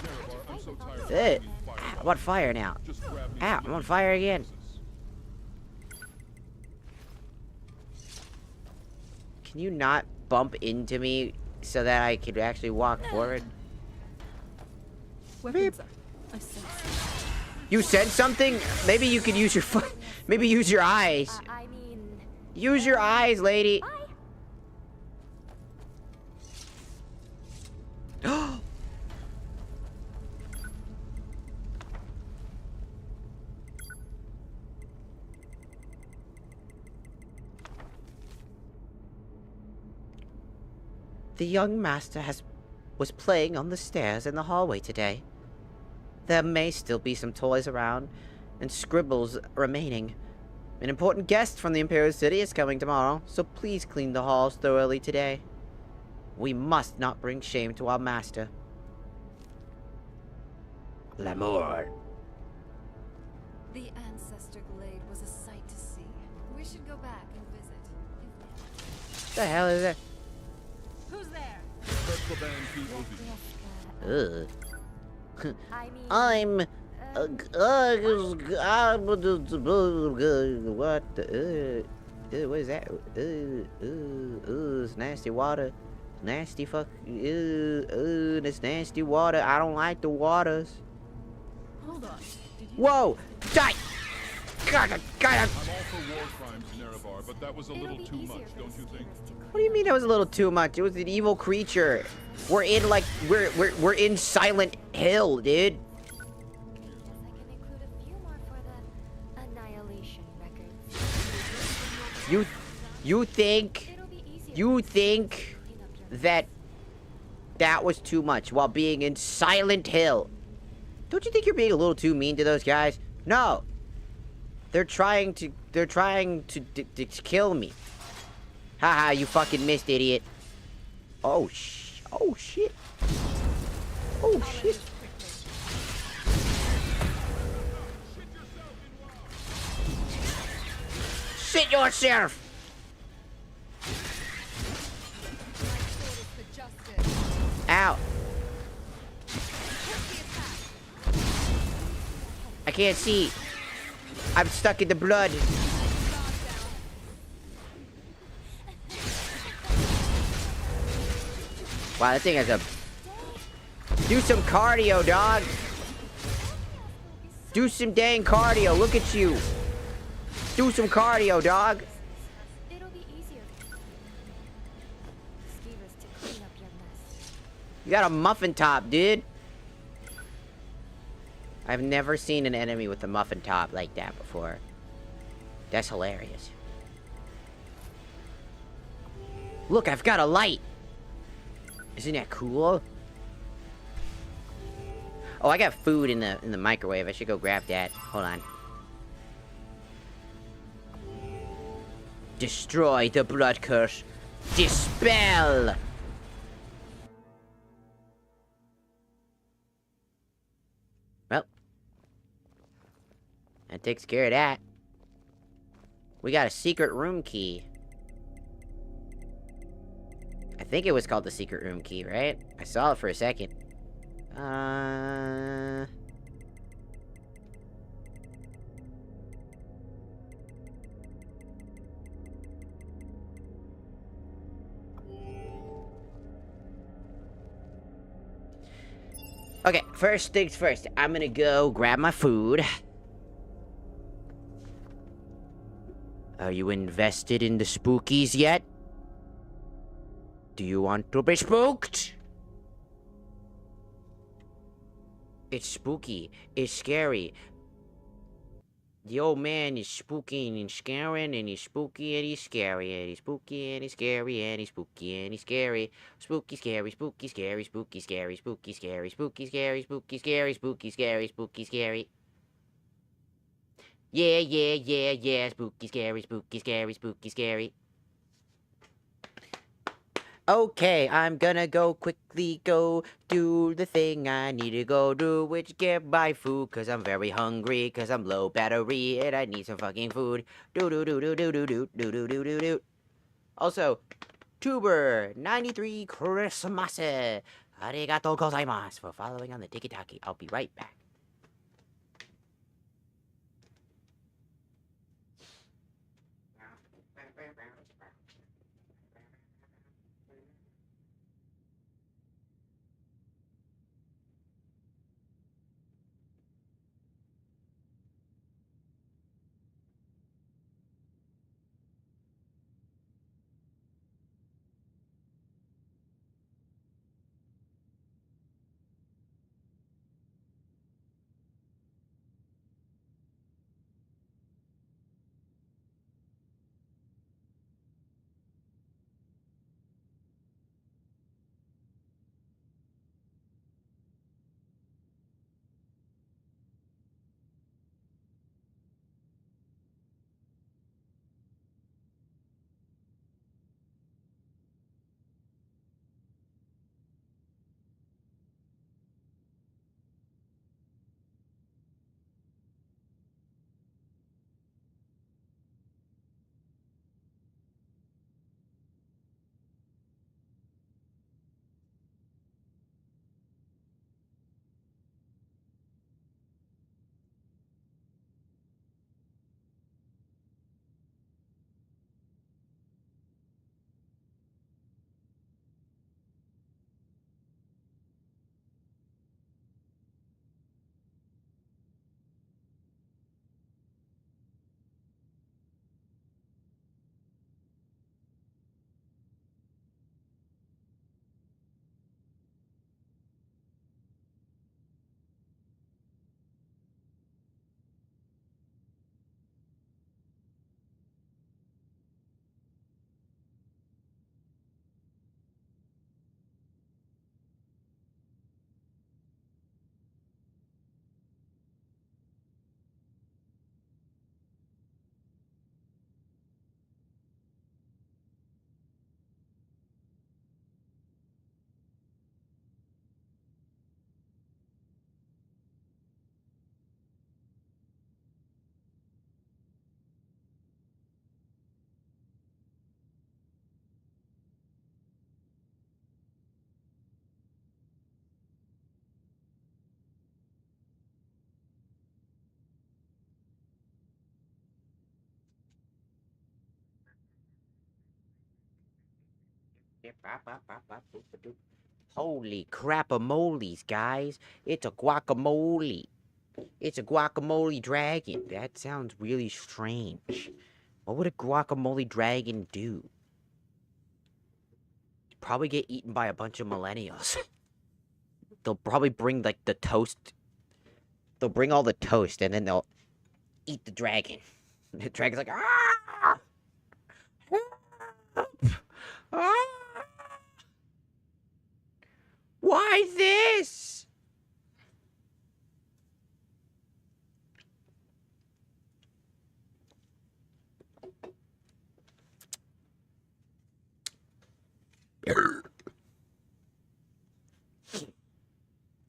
Nerevar, I'm so tired of
It.
being fired.
I'm on fire now.
Just grab me
Ow,
some
I'm on fire again.
Jesus.
Can you not bump into me so that I could actually walk forward?
Weapons up. I sense.
You said something? Maybe you could use your foot. Maybe use your eyes.
I mean...
Use your eyes, lady.
Bye.
The young master was playing on the stairs in the hallway today. There may still be some toys around and scribbles remaining. An important guest from the Imperial City is coming tomorrow, so please clean the halls thoroughly today. We must not bring shame to our master. L'amour.
The ancestor glade was a sight to see. We should go back and visit.
What the hell is that?
Who's there?
Ugh.
I mean...
I'm... what the... what is that? It's nasty water. Nasty fuck... it's nasty water. I don't like the waters.
Hold on. Did you...
Whoa! Die! God,
I'm all for war crimes, Nerevar, but that was a
It'll
little
be
too
easier
much,
for
don't
the
you think?
schemers to
what do you mean that was a little too much? It was an evil creature. We're in like we're in Silent Hill, dude.
Guess I can include a few more for the Annihilation records.
You think
It'll be easier
you
to
think
clean up your
that was too much while being in Silent Hill? Don't you think you're being a little too mean to those guys? No. They're trying to kill me. Haha, you fucking missed, idiot. Oh, oh, shit. Oh, shit. Sit yourself! Ow. I can't see. I'm stuck in the blood. Wow, that thing has a... Do some cardio, dog. Do some dang cardio. Look at you. Do some cardio, dog.
It'll be easier. Stevers to clean up your mess.
You got a muffin top, dude. I've never seen an enemy with a muffin top like that before. That's hilarious. Look, I've got a light. Isn't that cool? Oh, I got food in the microwave. I should go grab that. Hold on. Destroy the blood curse. Dispel! Well. That takes care of that. We got a secret room key. I think it was called the secret room key, right? I saw it for a second. Okay, first things first. I'm gonna go grab my food. Are you invested in the spookies yet? Do you want to be spooked? It's spooky. It's scary. The old man is spooking and scaring, and he's spooky and he's scary, and he's spooky and he's scary, and he's spooky and he's scary. Spooky, scary, spooky, scary, spooky, scary, spooky, scary, spooky, scary, spooky, scary, spooky, scary, spooky, scary. Yeah, yeah, yeah, yeah. Spooky, scary, spooky, scary, spooky, scary. Okay, I'm gonna go quickly go do the thing I need to go do, which get my food, cause I'm very hungry, cause I'm low battery, and I need some fucking food. Do do do do do do do do do do do do. Also, Tuber 93 Christmas. Arigatou gozaimasu for following on the tiki-taki. I'll be right back. Holy crap-a-moles, guys. It's a guacamole. It's a guacamole dragon. That sounds really strange. What would a guacamole dragon do? Probably get eaten by a bunch of millennials. They'll probably bring, like, the toast. They'll bring all the toast, and then they'll eat the dragon. The dragon's like, ah! Ah! Why this?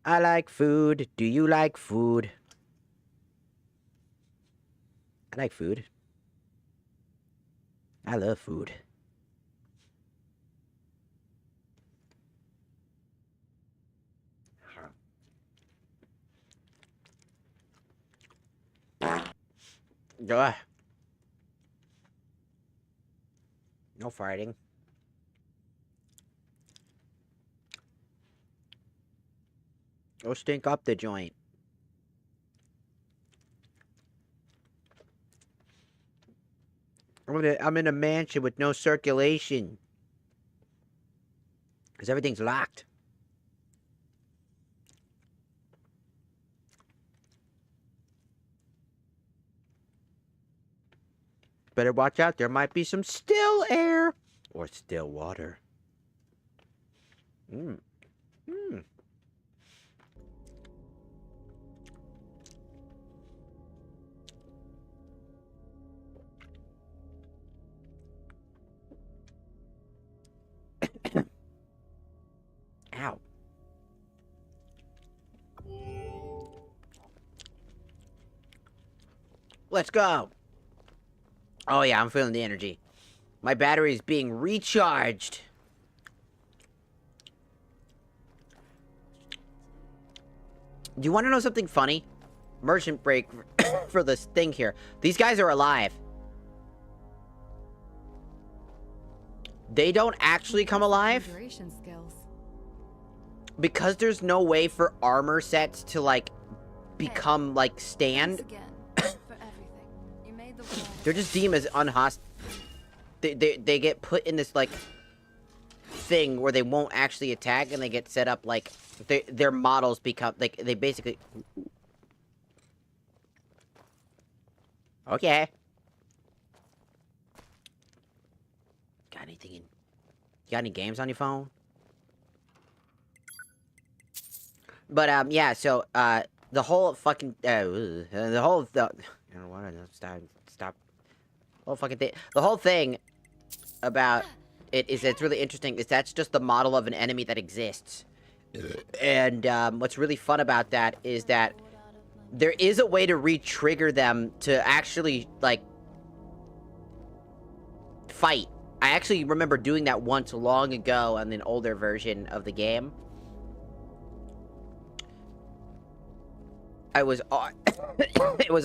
I like food. Do you like food? I like food. I love food. Ugh. No fighting. Go stink up the joint. I'm in a mansion with no circulation. Because everything's locked. Better watch out. There might be some still air. Or still water. Mmm. Mmm. Ow. Let's go. Oh yeah, I'm feeling the energy. My battery is being recharged. Do you want to know something funny? Merchant break for this thing here. These guys are alive. They don't actually come alive.
Skills.
Because there's no way for armor sets to, like, become, like, stand. They're just deemed as unhostile. They get put in this, like, thing where they won't actually attack, and they get set up, like, their models become, like, they basically... Okay. Got anything in... You got any games on your phone? But, yeah, so, the whole fucking, you know what, stop. Whole fucking thing, the whole thing about it is it's really interesting is that's just the model of an enemy that exists. And, what's really fun about that is that there is a way to re-trigger them to actually, like, fight. I actually remember doing that once long ago on an older version of the game. It was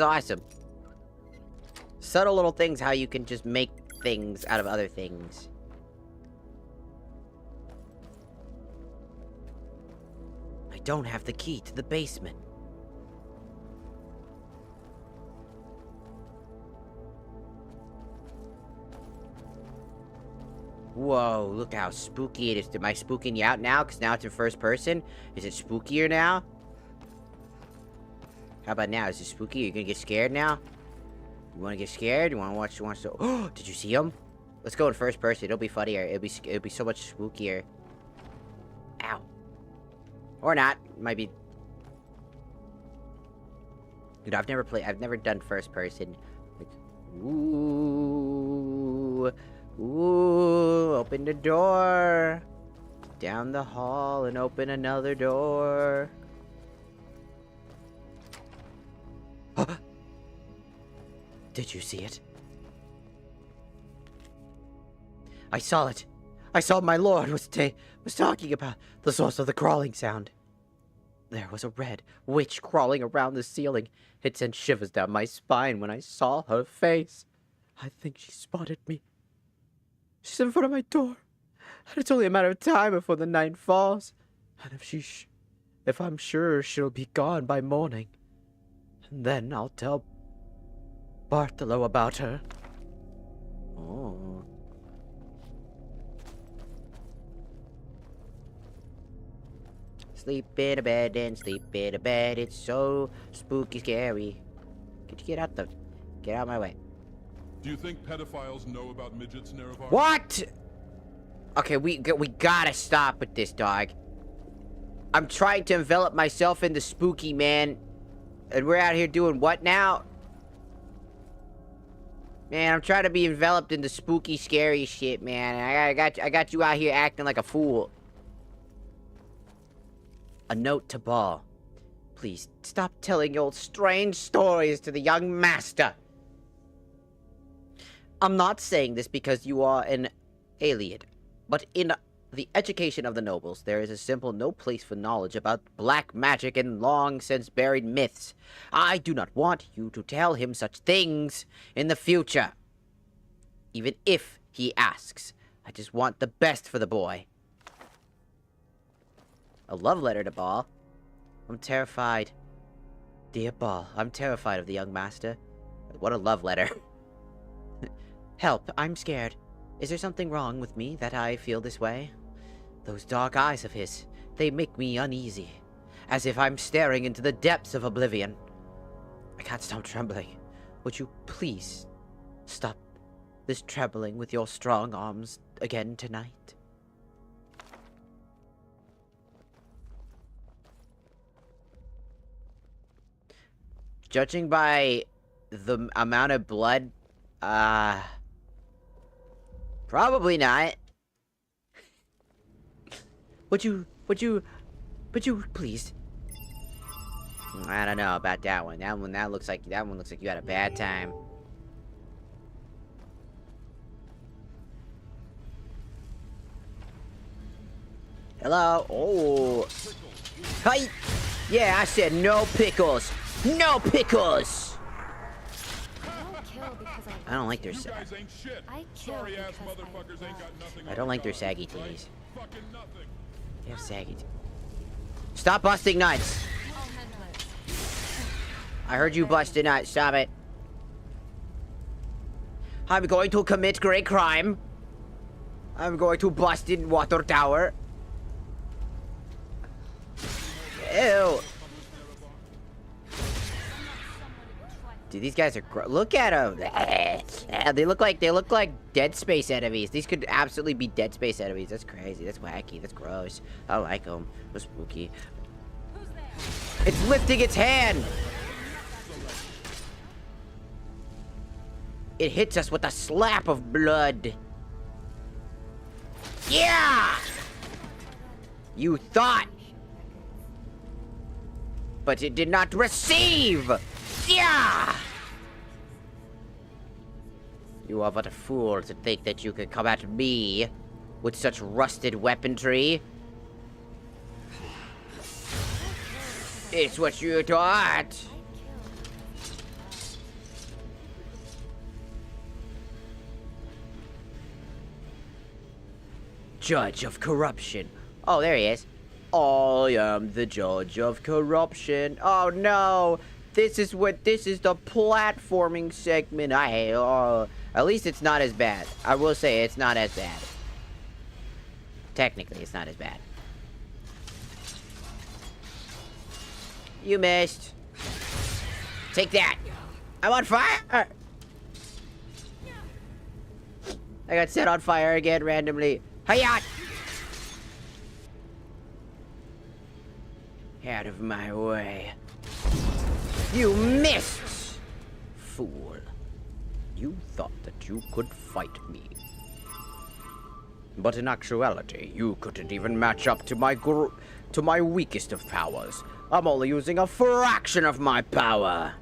awesome. Subtle little things, how you can just make things out of other things. I don't have the key to the basement. Whoa, look how spooky it is. Am I spooking you out now? Because now it's in first person? Is it spookier now? How about now? Is it spooky? Are you gonna get scared now? You wanna get scared? You wanna watch? Oh, did you see him? Let's go in first person. It'll be funnier. It'll be so much spookier. Ow. Or not. It might be. Dude, I've never done first person. Like, ooh, open the door. Down the hall and open another door. Did you see it? I saw it. I saw my lord was talking about the source of the crawling sound. There was a red witch crawling around the ceiling. It sent shivers down my spine when I saw her face. I think she spotted me. She's in front of my door. It's only a matter of time before the night falls. And if I'm sure she'll be gone by morning, and then I'll tell Bartholo about her. Oh. Sleep in a bed and sleep in a bed. It's so spooky scary. Could you get out of my way?
Do you think pedophiles know about midgets, Nerevar?
What? Okay, we gotta stop with this, dog. I'm trying to envelop myself in the spooky, man. And we're out here doing what now? Man, I'm trying to be enveloped in the spooky, scary shit, man. And I got you out here acting like a fool. A note to Ball. Please, stop telling your strange stories to the young master. I'm not saying this because you are an alien, but in the education of the nobles, there is a simple no place for knowledge about black magic and long since buried myths. I do not want you to tell him such things in the future. Even if he asks, I just want the best for the boy. A love letter to Ball. I'm terrified. Dear Ball, I'm terrified of the young master. What a love letter. Help, I'm scared. Is there something wrong with me that I feel this way? Those dark eyes of his, they make me uneasy. As if I'm staring into the depths of oblivion. I can't stop trembling. Would you please stop this trembling with your strong arms again tonight? Judging by the amount of blood, probably not. Would you please? I don't know about that one. That one looks like you had a bad time. Hello? Oh. Hi! Yeah, I said no pickles! No pickles! I don't like their I don't like their saggy titties. They have saggy titties. Stop busting nuts! I heard you bust a nut. Stop it. I'm going to commit great crime. I'm going to bust in water tower. Ew. Dude, these guys are look at them. They look like Dead Space enemies. These could absolutely be Dead Space enemies. That's crazy. That's wacky. That's gross. I like them. They're spooky. It's lifting its hand. It hits us with a slap of blood. Yeah! You thought. But it did not receive. Yeah! You are but a fool to think that you could come at me with such rusted weaponry. It's what you thought. Judge of corruption. Oh, there he is. I am the judge of corruption. Oh no! This is the platforming segment I hate. At least it's not as bad. I will say it's not as bad. Technically, it's not as bad. You missed. Take that. I'm on fire. I got set on fire again randomly. Hiya! Out of my way. You missed! Fool. You thought that you could fight me. But in actuality, you couldn't even match up to my weakest of powers. I'm only using a fraction of my power.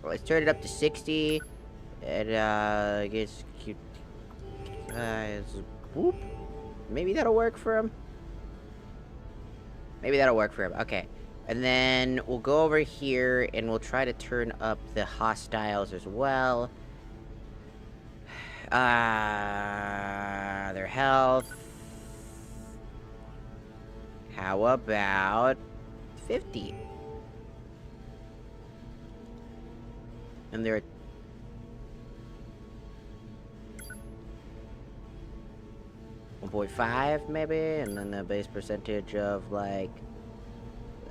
Let's turn it up to 60. And, I guess... whoop. Maybe that'll work for him. Maybe that'll work for him. Okay. And then we'll go over here and we'll try to turn up the hostiles as well. Their health. How about 50? And they're 1.5 maybe, and then the base percentage of like,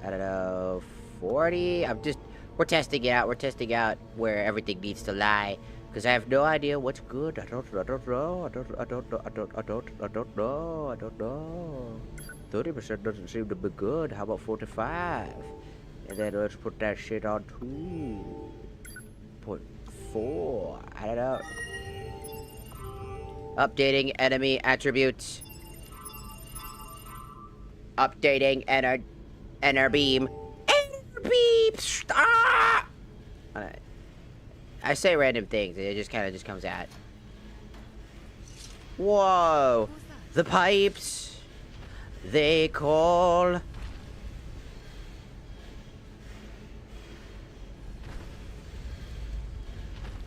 I don't know, 40. We're testing it out. We're testing out where everything needs to lie, because I have no idea what's good. I don't know. 30% doesn't seem to be good. How about 45? And then let's put that shit on 2.4. I don't know. Updating enemy attributes. Updating inner beam. Inner beam! Ah! I say random things. It just kind of just comes out. Whoa! The pipes. They call.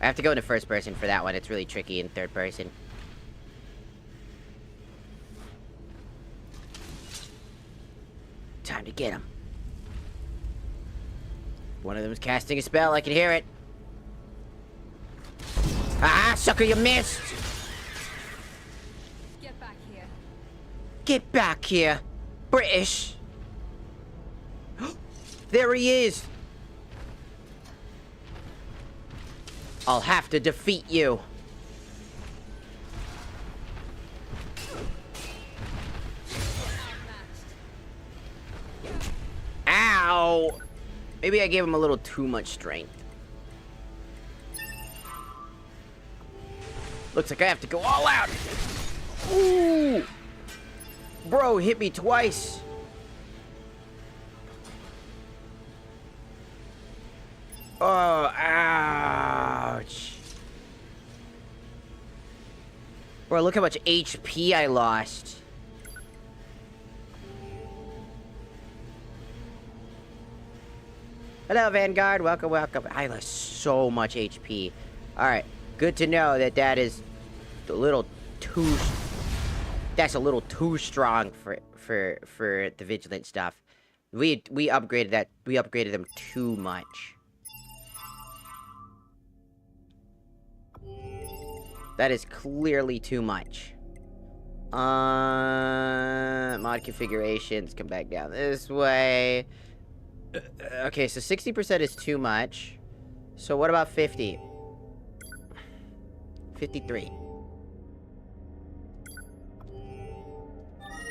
I have to go into first person for that one. It's really tricky in third person. Time to get him. One of them's casting a spell. I can hear it. Ah, sucker, you missed!
Get back here.
Get back here, British. There he is. I'll have to defeat you. Ow! Maybe I gave him a little too much strength. Looks like I have to go all out. Ooh! Bro, hit me twice. Oh, ouch. Bro, look how much HP I lost. Hello, Vanguard. Welcome, welcome. I lost so much HP. Alright, good to know that that is a little too... That's a little too strong for the Vigilant stuff. We upgraded that. We upgraded them too much. That is clearly too much. Mod configurations, come back down this way. Okay, so 60% is too much. So what about 50? 53.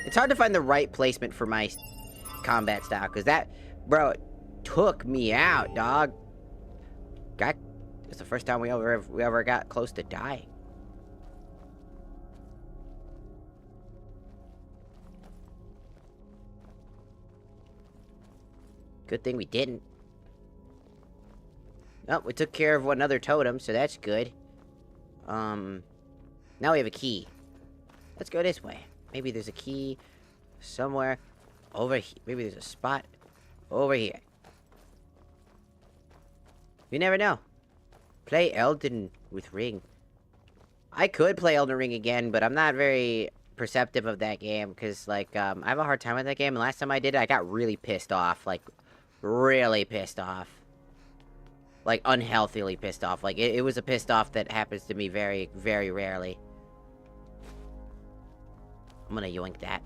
It's hard to find the right placement for my combat style, because that, bro, took me out, dog. It's the first time we ever got close to dying. Good thing we didn't. Oh, we took care of one other totem, so that's good. Now we have a key. Let's go this way. Maybe there's a key somewhere over here. Maybe there's a spot over here. You never know. Play Elden with Ring. I could play Elden Ring again, but I'm not very perceptive of that game, because, like, I have a hard time with that game, and last time I did it, I got really pissed off. Like, really pissed off. Like, unhealthily pissed off. Like, it was a pissed off that happens to me very, very rarely. I'm gonna yoink that.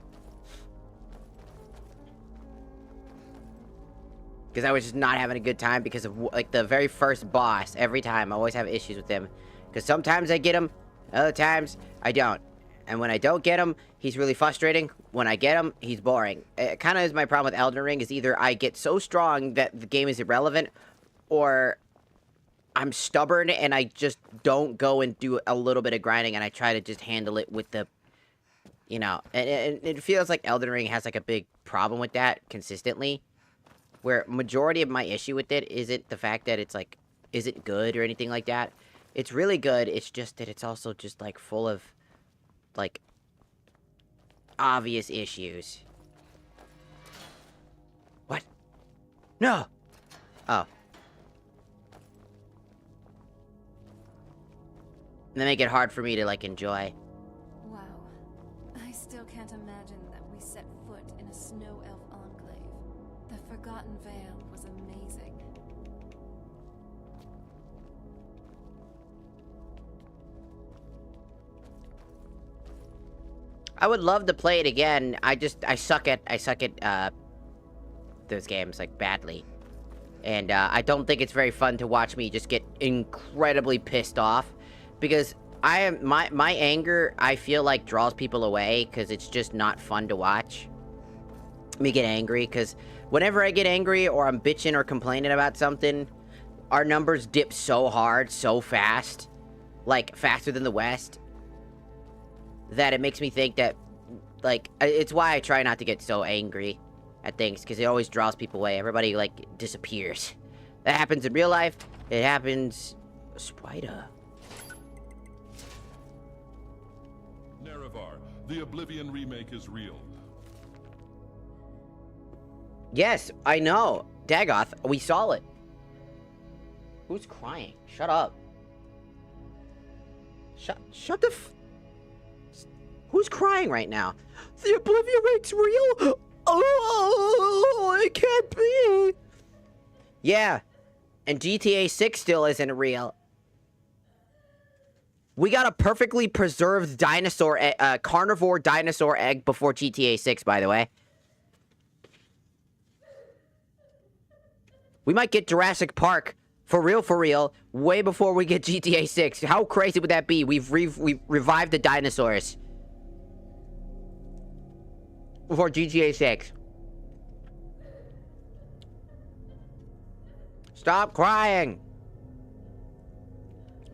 Because I was just not having a good time because of, like, the very first boss. Every time, I always have issues with him. Because sometimes I get him, other times I don't. And when I don't get him, he's really frustrating. When I get him, he's boring. It kind of is my problem with Elden Ring, is either I get so strong that the game is irrelevant, or I'm stubborn and I just don't go and do a little bit of grinding, and I try to just handle it with the, you know, and it feels like Elden Ring has, like, a big problem with that consistently, where majority of my issue with it isn't the fact that it's, like, isn't good or anything like that. It's really good, it's just that it's also just, like, full of, like, obvious issues. No! Oh. They make it hard for me to, like, enjoy.
Wow. I still can't imagine that we set foot in a snow elf enclave. The Forgotten Vale was amazing.
I would love to play it again. I suck at those games, like, badly. And, I don't think it's very fun to watch me just get incredibly pissed off. Because my anger, I feel like, draws people away, because it's just not fun to watch me get angry. Because whenever I get angry, or I'm bitching or complaining about something, our numbers dip so hard, so fast, like, faster than the West, that it makes me think that, like, it's why I try not to get so angry at things, because it always draws people away. Everybody, like, disappears. That happens in real life. It happens... Spider.
Nerevar, the Oblivion remake is real.
Yes, I know. Dagoth, we saw it. Who's crying? Shut up. Shut the Who's crying right now? The Oblivion remake's real? Oh, it can't be. Yeah, and GTA 6 still isn't real. We got a perfectly preserved dinosaur, carnivore dinosaur egg before GTA 6, by the way. We might get Jurassic Park, for real, way before we get GTA 6. How crazy would that be? We've revived the dinosaurs. Before GTA 6. Stop crying!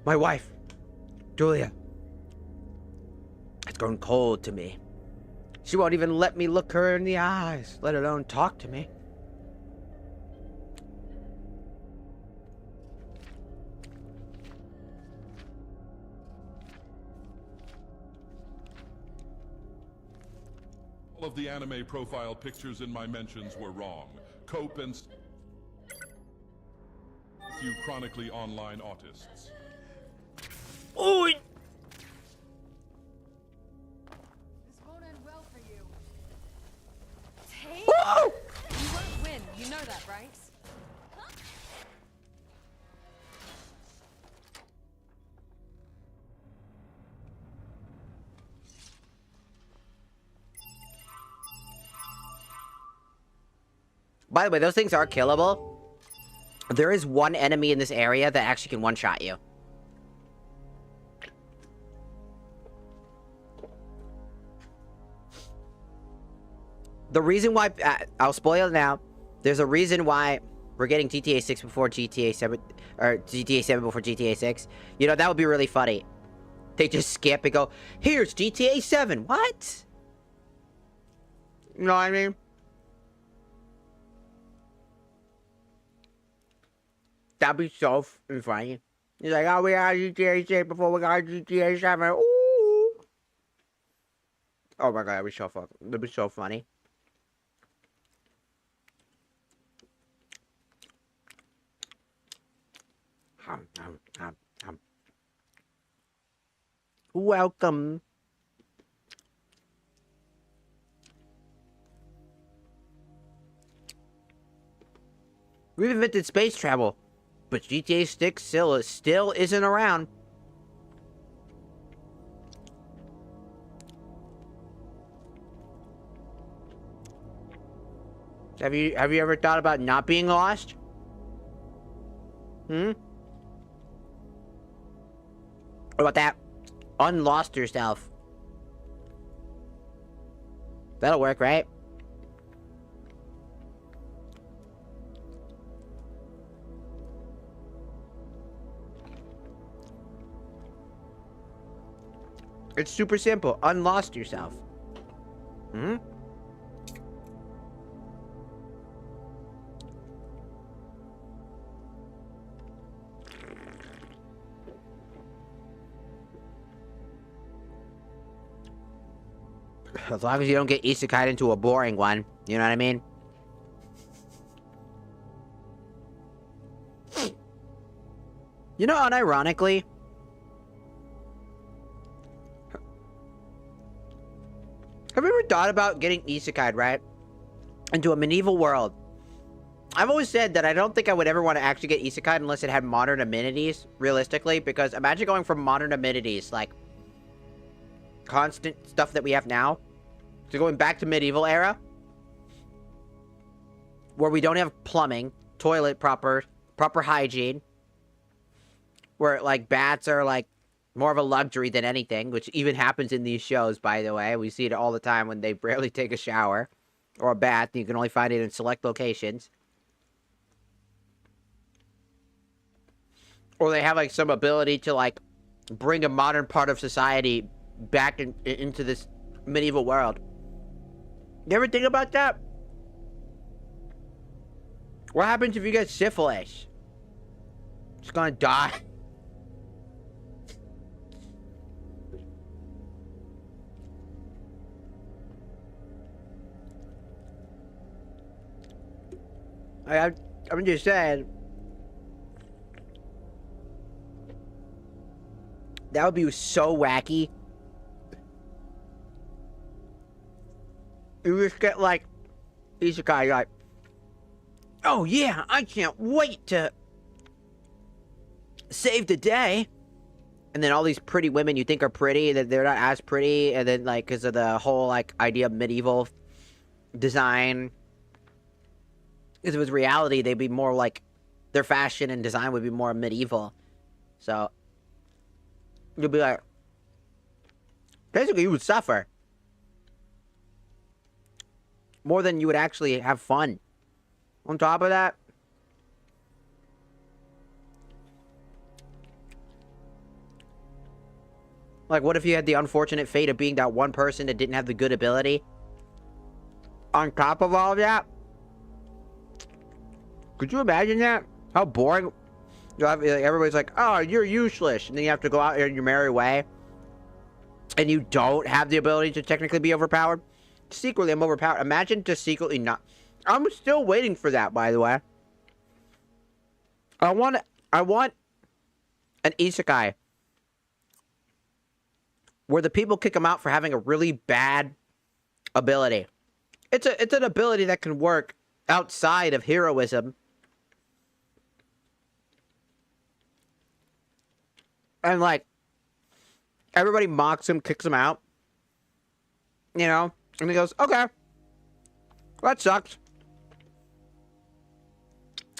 My wife, Julia, it's grown cold to me. She won't even let me look her in the eyes, let alone talk to me.
All of the anime profile pictures in my mentions were wrong. Cope and few chronically online autists.
Ooh!
This won't end well for you. Take?
Whoa!
You won't win. You know that, right?
By the way, those things are killable. There is one enemy in this area that actually can one-shot you. The reason why... I'll spoil it now. There's a reason why we're getting GTA 6 before GTA 7... Or GTA 7 before GTA 6. You know, that would be really funny. They just skip and go, here's GTA 7. What? You know what I mean? That'd be so funny. He's like, oh, we got GTA 6 before we got GTA 7. Ooh. Oh my god, that'd be so funny. Welcome. We've invented space travel. But GTA 6 still isn't around. Have you ever thought about not being lost? What about that? Unlost yourself. That'll work, right? It's super simple. Unlost yourself. As long as you don't get isekai'd into a boring one. You know what I mean? You know, unironically, have you ever thought about getting isekai'd, right? Into a medieval world? I've always said that I don't think I would ever want to actually get isekai'd unless it had modern amenities, realistically, because imagine going from modern amenities, like constant stuff that we have now, to going back to medieval era, where we don't have plumbing, toilet proper hygiene, where like baths are like more of a luxury than anything, which even happens in these shows, by the way. We see it all the time when they barely take a shower or a bath. You can only find it in select locations. Or they have like some ability to like bring a modern part of society back into this medieval world. You ever think about that? What happens if you get syphilis? It's gonna die. I'm just saying. That would be so wacky. You just get like isekai, like, oh yeah, I can't wait to save the day. And then all these pretty women you think are pretty, that they're not as pretty, and then like because of the whole like idea of medieval design. Because if it was reality, they'd be more like their fashion and design would be more medieval. So you'll be like, basically, you would suffer more than you would actually have fun. On top of that, like, what if you had the unfortunate fate of being that one person that didn't have the good ability? On top of all of that, could you imagine that? How boring. You have, like, everybody's like, oh, you're useless. And then you have to go out in your merry way. And you don't have the ability to technically be overpowered. Secretly, I'm overpowered. Imagine just secretly not. I'm still waiting for that, by the way. I want an isekai where the people kick him out for having a really bad ability. It's an ability that can work outside of heroism. And like, everybody mocks him, kicks him out. You know? And he goes, okay. Well, that sucks.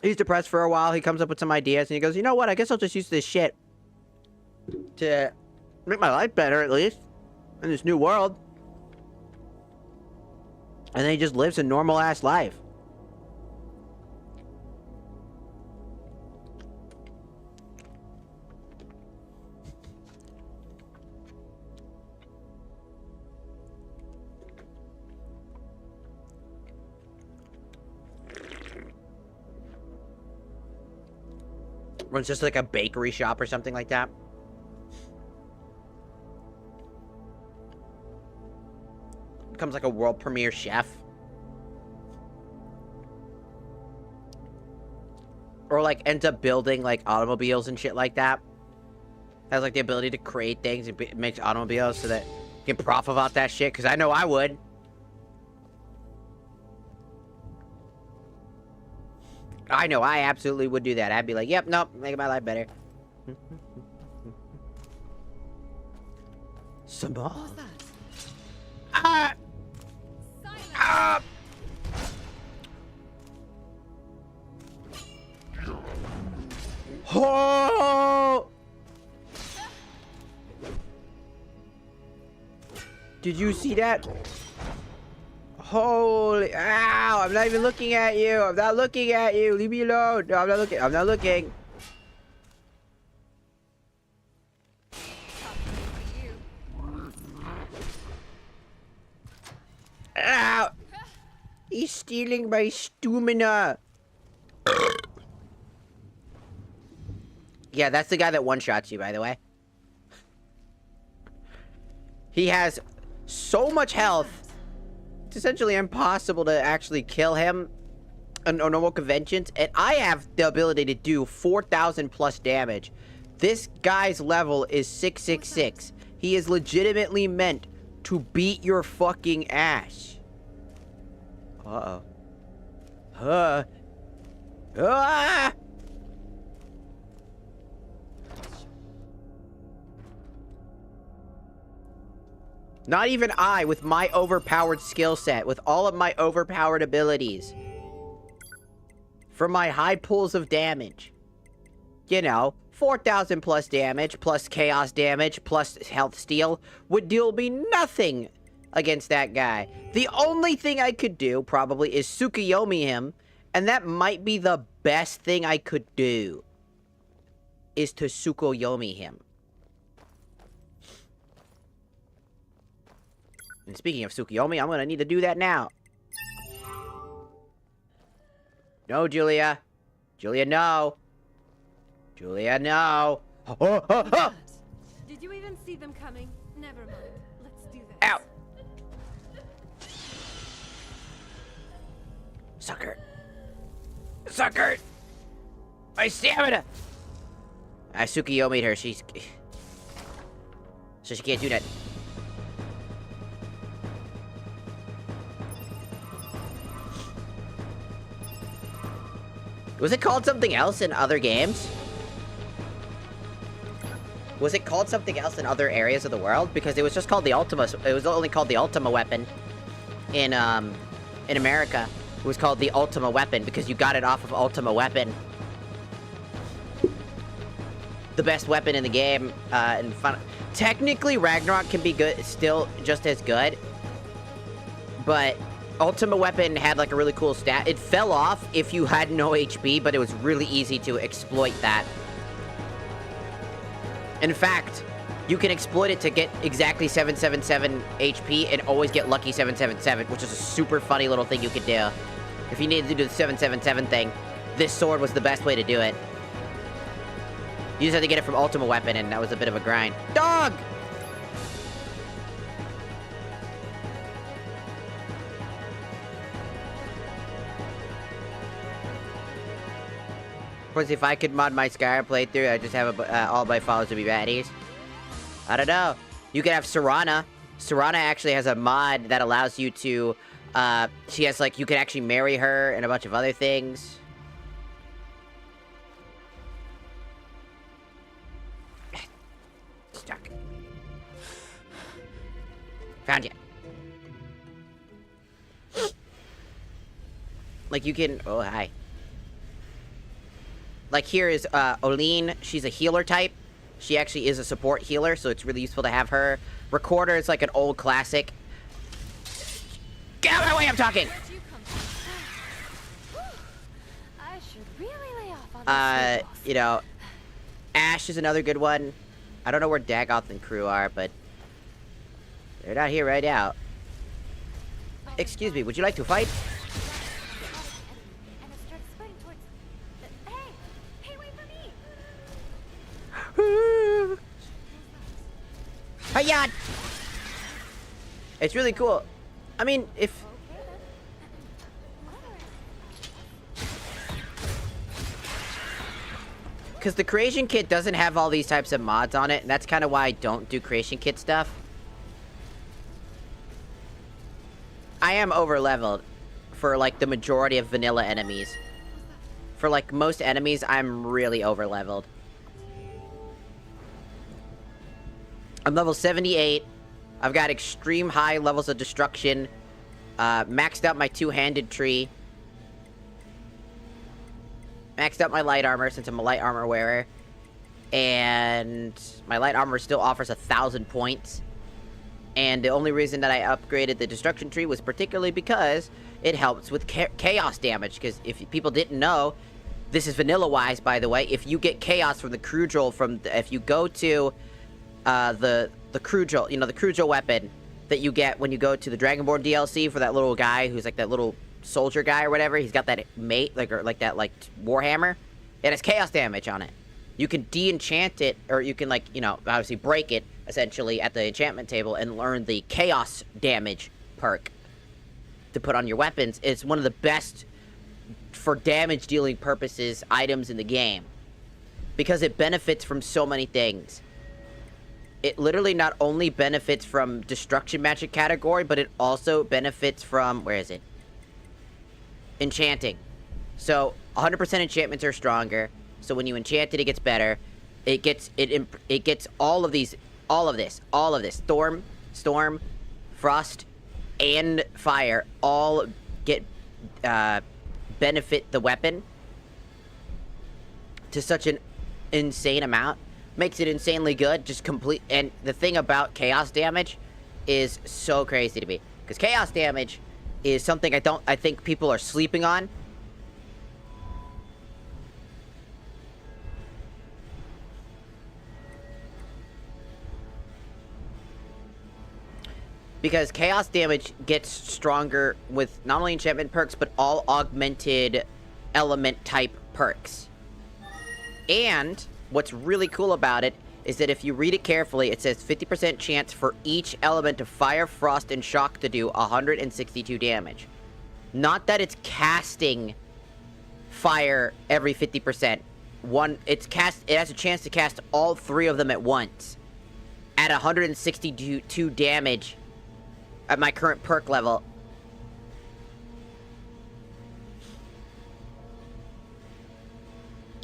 He's depressed for a while. He comes up with some ideas. And he goes, you know what? I guess I'll just use this shit to make my life better, at least. In this new world. And then he just lives a normal-ass life. Runs just like a bakery shop or something like that. Becomes like a world premiere chef. Or like ends up building like automobiles and shit like that. Has like the ability to create things and makes automobiles so that you can profit about that shit. Because I know I would. I know, I absolutely would do that. I'd be like, yep, nope, making my life better. Small.
What was that?
Ah! Ah! Oh! Did you see that? Holy, ow, I'm not even looking at you. I'm not looking at you. Leave me alone. No, I'm not looking. I'm not looking. Ow. He's stealing my stamina. Yeah, that's the guy that one-shots you, by the way. He has so much health. It's essentially impossible to actually kill him on normal conventions, and I have the ability to do 4,000 plus damage This guy's level is 666. He is legitimately meant to beat your fucking ass. Uh-oh. Ah! Not even I, with my overpowered skill set, with all of my overpowered abilities, for my high pulls of damage, you know, 4,000 plus damage, plus chaos damage, plus health steal, would deal me nothing against that guy. The only thing I could do, probably, is Tsukuyomi him, and that might be the best thing I could do, is to Tsukuyomi him. And speaking of Tsukuyomi, I'm gonna need to do that now. No, Julia. Julia, no. Julia, no. Oh.
Did you even see them coming? Never mind. Let's do this.
Ow. Sucker. Sucker. My stamina. I Tsukuyomi'd her. She's... So she can't do that. Was it called something else in other games? Was it called something else in other areas of the world? Because it was just called the Ultima. It was only called the Ultima weapon in America. It was called the Ultima weapon because you got it off of Ultima weapon. The best weapon in the game. And fun. Technically, Ragnarok can be good, still just as good. But Ultima weapon had like a really cool stat. It fell off if you had no HP, but it was really easy to exploit that. In fact, you can exploit it to get exactly 777 HP and always get lucky 777, which is a super funny little thing you could do. If you needed to do the 777 thing, this sword was the best way to do it. You just had to get it from Ultima weapon, and that was a bit of a grind. Dog! Of course, if I could mod my Skyrim playthrough, I'd just have all my followers would be baddies. I don't know. You could have Serana. Serana actually has a mod that allows you to, she has, like, you can actually marry her and a bunch of other things. Stuck. Found you. Like, you can, oh, hi. Like, here is, Oline. She's a healer type. She actually is a support healer, so it's really useful to have her. Recorder is like an old classic. Get out of my way, I'm talking!
I should really lay off on this
you know, Ash is another good one. I don't know where Dagoth and crew are, but they're not here right now. Excuse me, would you like to fight?
and it starts spinning towards... Hey, wait for me!
Hiya! It's really cool. I mean, if... Because the Creation Kit doesn't have all these types of mods on it, and that's kind of why I don't do Creation Kit stuff. I am over-leveled for, like, the majority of vanilla enemies. For, like, most enemies, I'm really over-leveled. I'm level 78. I've got extreme high levels of destruction. Maxed out my two-handed tree. Maxed out my light armor since I'm a light armor wearer. And my light armor still offers 1,000 points. And the only reason that I upgraded the destruction tree was particularly because it helps with chaos damage. Because if people didn't know, this is vanilla-wise, by the way. If you get chaos from the Crudril, if you go to the Crudril, you know, the Crudril weapon that you get when you go to the Dragonborn DLC for that little guy who's like that little soldier guy or whatever. He's got that mate, like that warhammer. It has chaos damage on it. You can de-enchant it, or you can, like, you know, obviously break it, essentially, at the enchantment table and learn the chaos damage perk to put on your weapons. It's one of the best, for damage dealing purposes, items in the game. because it benefits from so many things. It literally not only benefits from destruction magic category, but it also benefits from, where is it? Enchanting. So 100% enchantments are stronger. So when you enchant it, it gets better. It gets all of this, storm, frost, and fire all get benefit the weapon to such an insane amount. Makes it insanely good, just complete. And the thing about chaos damage is so crazy to me, because chaos damage is something I think people are sleeping on. Because chaos damage gets stronger with not only enchantment perks, but all augmented element type perks. And what's really cool about it is that if you read it carefully, it says 50% chance for each element of fire, frost, and shock to do 162 damage. Not that it's casting fire every 50%. It has a chance to cast all 3 of them at once at 162 damage at my current perk level.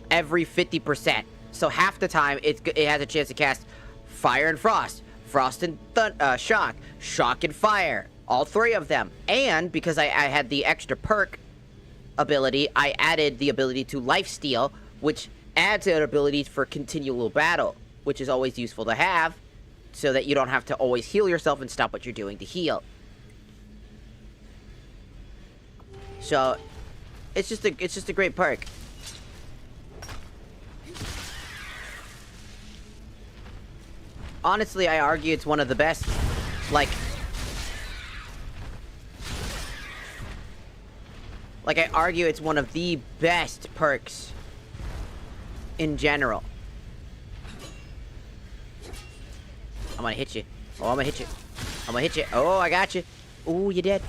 Every 50%. So half the time, it has a chance to cast fire and frost, frost and shock, shock and fire, all 3 of them. And because I had the extra perk ability, I added the ability to lifesteal, which adds an ability for continual battle, which is always useful to have, so that you don't have to always heal yourself and stop what you're doing to heal. So it's just a great perk. Honestly, I argue it's one of the best, like I argue it's one of the best perks in general. I'm gonna hit you. Oh, I'm gonna hit you. I'm gonna hit you. Oh, I got you. Ooh, you're dead.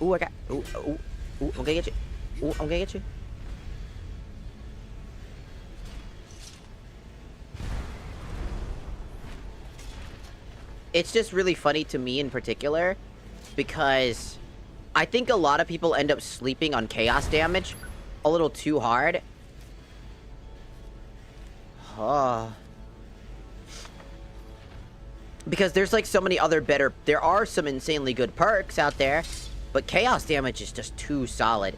Ooh, I got. Ooh, ooh, ooh, I'm gonna get you. Ooh, I'm gonna get you. It's just really funny to me in particular, because I think a lot of people end up sleeping on chaos damage a little too hard. Because there's like so many other better... There are some insanely good perks out there, but chaos damage is just too solid.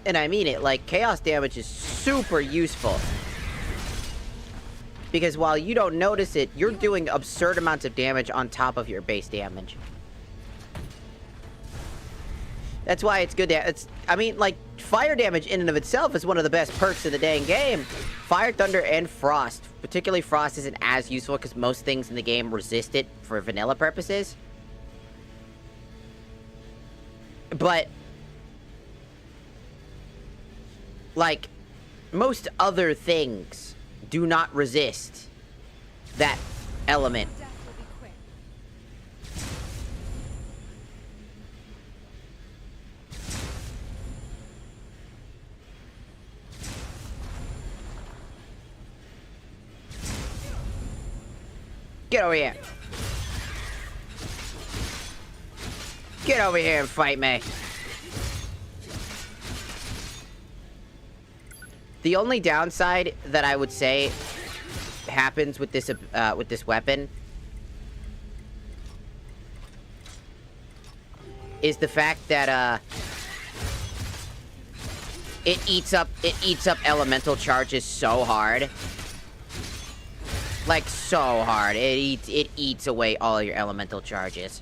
And I mean it, like, chaos damage is super useful. Because while you don't notice it, you're doing absurd amounts of damage on top of your base damage. That's why it's good to... I mean, like, fire damage in and of itself is one of the best perks in the dang game. Fire, thunder, and frost. Particularly frost isn't as useful because most things in the game resist it for vanilla purposes. But... like, most other things do not resist that element. Get over here. Get over here and fight me. The only downside that I would say happens with this weapon is the fact that it eats up elemental charges so hard. Like so hard. It eats away all your elemental charges.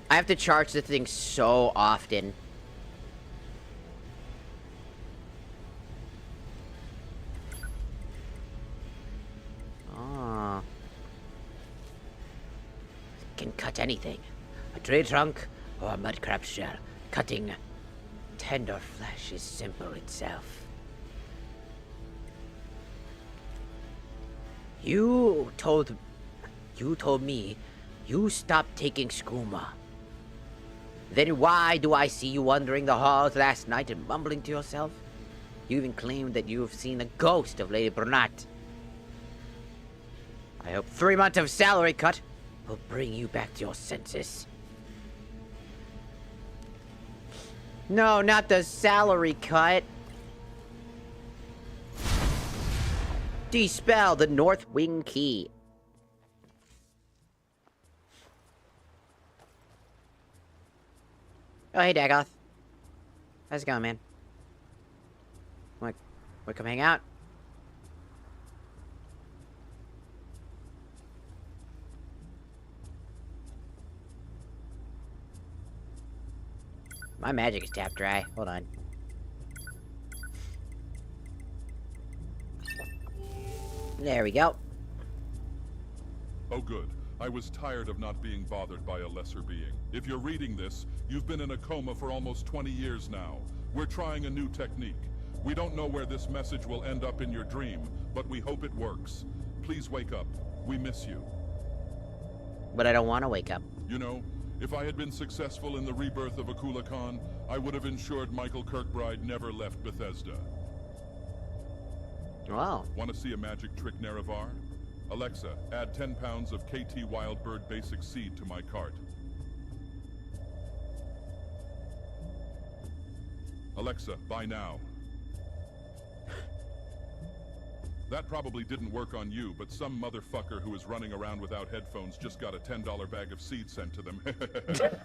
I have to charge the thing so often. Can cut anything. A tree trunk or a mudcrab shell. Cutting tender flesh is simple itself. You told You told me you stopped taking skooma. Then why do I see you wandering the halls last night and mumbling to yourself? You even claimed that you have seen the ghost of Lady Brunette. I hope 3 months of salary cut will bring you back to your senses. No, not the salary cut. Dispel the North Wing Key. Oh, hey, Dagoth. How's it going, man? Want to come hang out? My magic is tapped dry. Hold on. There we go.
Oh good. I was tired of not being bothered by a lesser being. If you're reading this, you've been in a coma for almost 20 years now. We're trying a new technique. We don't know where this message will end up in your dream, but we hope it works. Please wake up. We miss you.
But I don't want to wake up.
You know, if I had been successful in the rebirth of Akula Khan, I would have ensured Michael Kirkbride never left Bethesda.
Wow.
Want to see a magic trick, Nerevar? Alexa, add 10 pounds of KT Wildbird Basic Seed to my cart. Alexa, buy now. That probably didn't work on you, but some motherfucker who is running around without headphones just got a $10 bag of seed sent to them.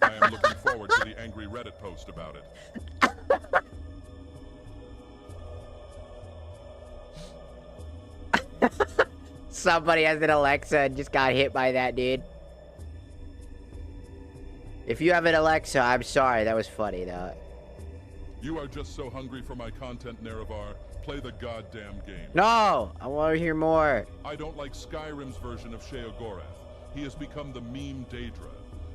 I am looking forward to the angry Reddit post about it.
Somebody has an Alexa and just got hit by that, dude. If you have an Alexa, I'm sorry. That was funny, though.
You are just so hungry for my content, Nerevar. Play the goddamn game.
No! I want to hear more.
I don't like Skyrim's version of Sheogorath. He has become the meme Daedra.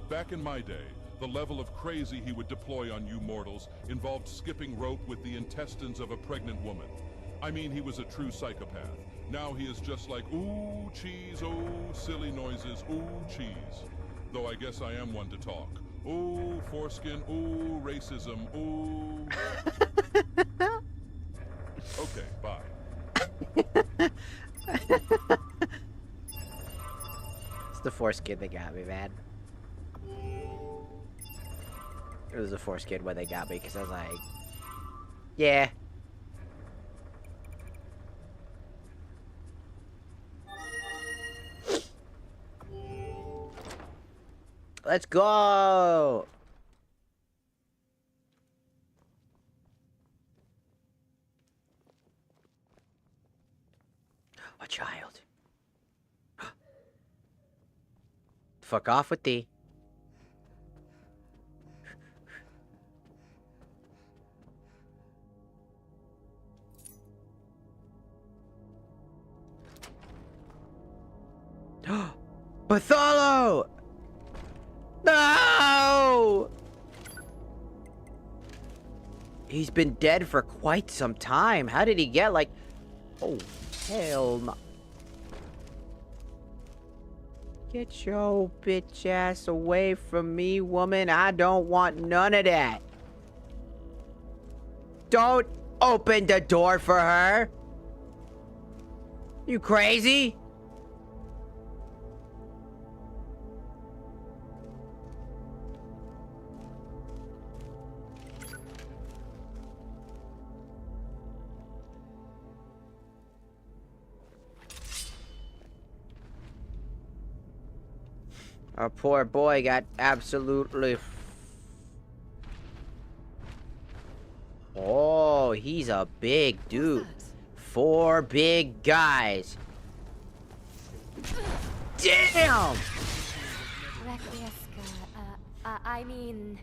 Back in my day, the level of crazy he would deploy on you mortals involved skipping rope with the intestines of a pregnant woman. I mean, he was a true psychopath. Now he is just like, ooh, cheese, ooh, silly noises, ooh, cheese. Though I guess I am one to talk. Ooh, foreskin, ooh, racism, ooh. Okay, bye.
It's the foreskin that got me, man. It was the foreskin when they got me, because I was like, yeah. Let's go! A child. Fuck off with thee. Bartholo! No! He's been dead for quite some time. How did he get, like... Oh, hell no. Get your bitch ass away from me, woman. I don't want none of that. Don't open the door for her. You crazy? Our poor boy got absolutely... Oh, he's a big dude. 4 big guys. Damn!
I mean...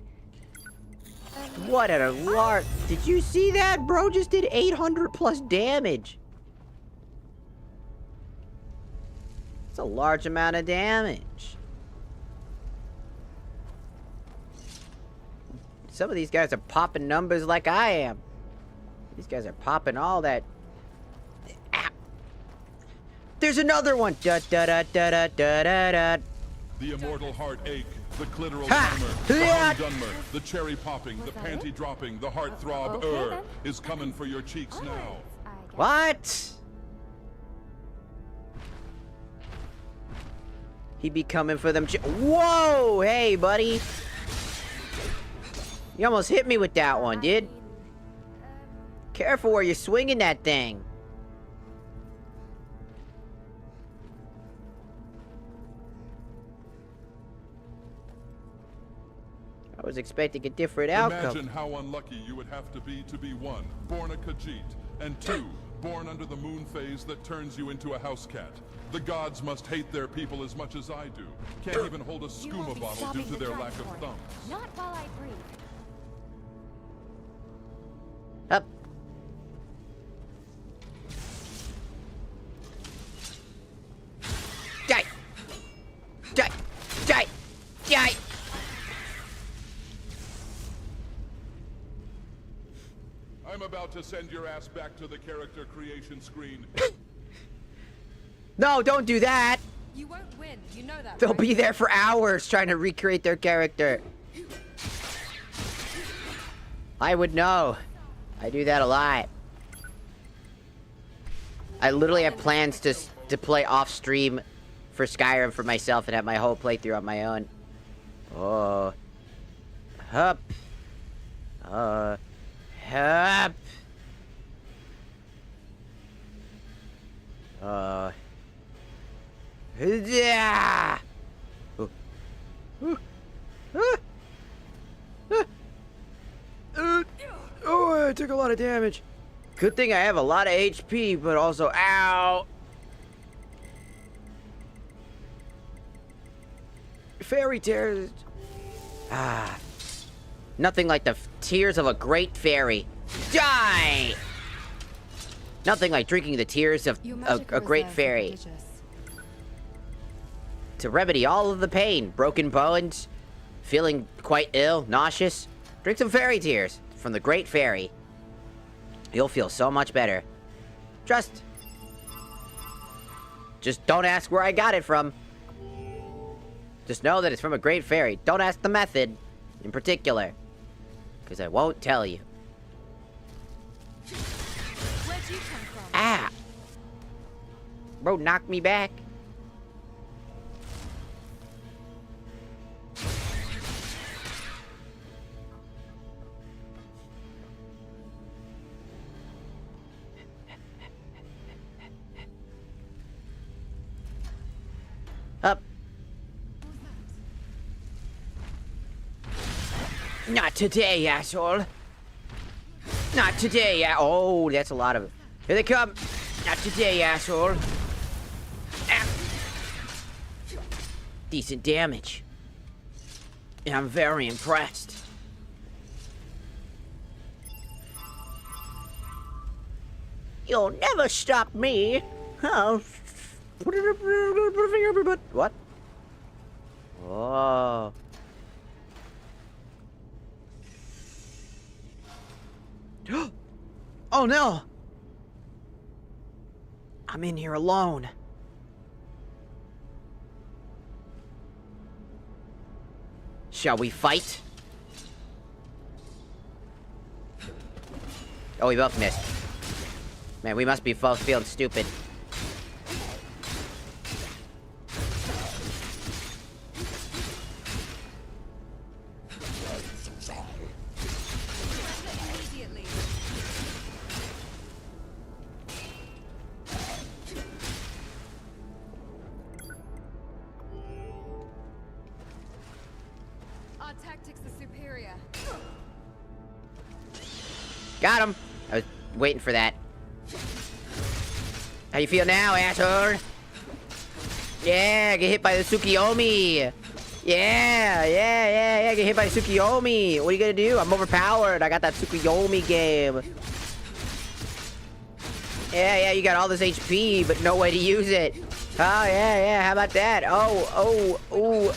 What a large... Did you see that? Bro just did 800 plus damage. It's a large amount of damage. Some of these guys are popping numbers like I am. These guys are popping all that... There's there's another one. Da da da da da da da da.
The immortal heartache, the clitoral
Ha!
timer, the
Yeah!
humdumber, the cherry popping, the panty dropping, the heart throb is coming for your cheeks now.
What? He be coming for them. Whoa! Hey, buddy. You almost hit me with that one, dude. Careful where you're swinging that thing. I was expecting a different outcome.
Imagine how unlucky you would have to be one, born a Khajiit, and two, born under the moon phase that turns you into a house cat. The gods must hate their people as much as I do. Can't even hold a skooma bottle due to their lack of thumbs.
Not while I breathe.
Up. Die. Die. Die. Die.
I'm about to send your ass back to the character creation screen.
No, don't do that.
You won't win. You know that,
They'll
right?
be there for hours trying to recreate their character. I would know. I do that a lot. I literally have plans to play off stream for Skyrim for myself and have my whole playthrough on my own. Oh. Hup. Hup. Yeah. Oh, I took a lot of damage. Good thing I have a lot of HP, but also, ow. Fairy tears. Ah. Nothing like the tears of a great fairy. Die! Nothing like drinking the tears of a great fairy. To remedy all of the pain, broken bones, feeling quite ill, nauseous, drink some fairy tears from the great fairy. You'll feel so much better. Just don't ask where I got it from. Just know that it's from a great fairy. Don't ask the method in particular, because I won't tell you.
Where'd you come from?
Ah! Bro, knocked me back. Up. Not today, asshole. Not today, oh, that's a lot of it. Here they come. Not today, asshole. Ah. Decent damage. And I'm very impressed. You'll never stop me. Oh. What? Oh. Oh no! I'm in here alone. Shall we fight? Oh, we both missed. Man, we must be both feeling stupid.
Immediately. Our tactics are superior.
Got him! I was waiting for that. How you feel now, asshole? Yeah, get hit by the Tsukiyomi! Yeah, get hit by the Tsukiyomi! What are you gonna do? I'm overpowered, I got that Tsukiyomi game. Yeah, you got all this HP, but no way to use it. Oh, yeah, how about that? Oh, ooh.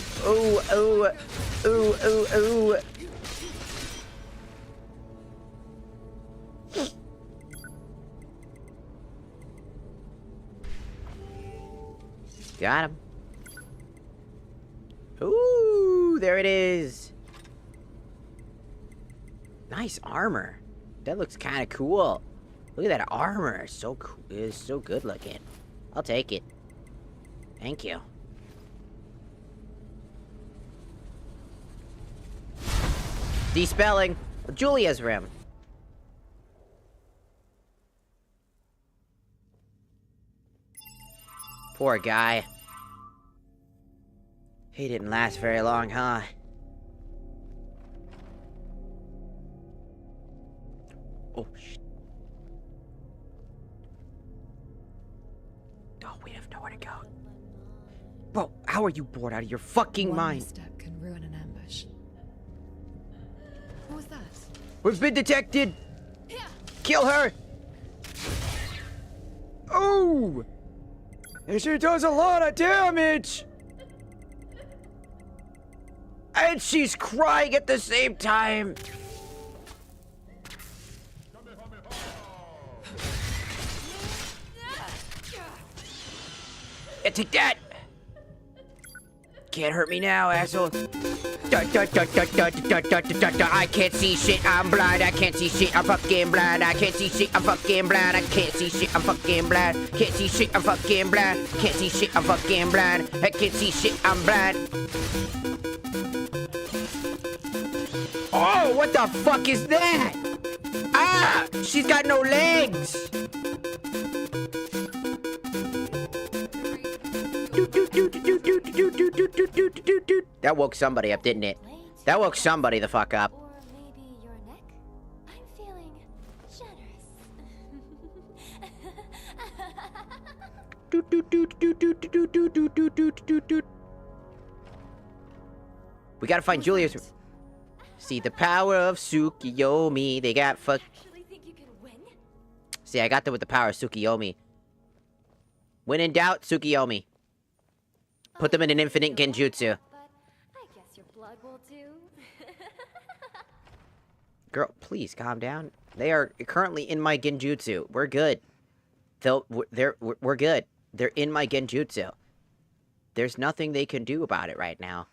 Got him. Ooh, there it is. Nice armor. That looks kind of cool. Look at that armor. It's so cool. It's so good looking. I'll take it. Thank you. Despelling. Julia's rim. Poor guy. He didn't last very long, huh? Oh, shit. Oh, we have nowhere to go. Bro, how are you bored out of your fucking
One
mind?
misstep can ruin an ambush. What was that?
We've been detected! Kill her! Oh! And she does a lot of damage! And she's crying at the same time! Yeah, take that! Can't hurt me now, asshole. I can't see shit, I'm blind. I can't see shit, I'm fucking blind. I can't see shit, I'm fucking blind. I can't see shit, I'm fucking blind. Can't see shit, I'm fucking blind. Can't see shit, I'm fucking blind. I can't see shit, I'm blind. Oh, what the fuck is that? Ah, she's got no legs. That woke somebody up, didn't it? That woke somebody the fuck up.
Or maybe your neck? I'm feeling generous.
We gotta find Julia's. See the power of Tsukiyomi. They got fuck.
Actually think you can win?
See, I got there with the power of Tsukiyomi. When in doubt, Tsukiyomi. Put them in an infinite genjutsu.
But I guess your blood will do.
Girl, please calm down. They are currently in my genjutsu. We're good. We're good. They're in my genjutsu. There's nothing they can do about it right now.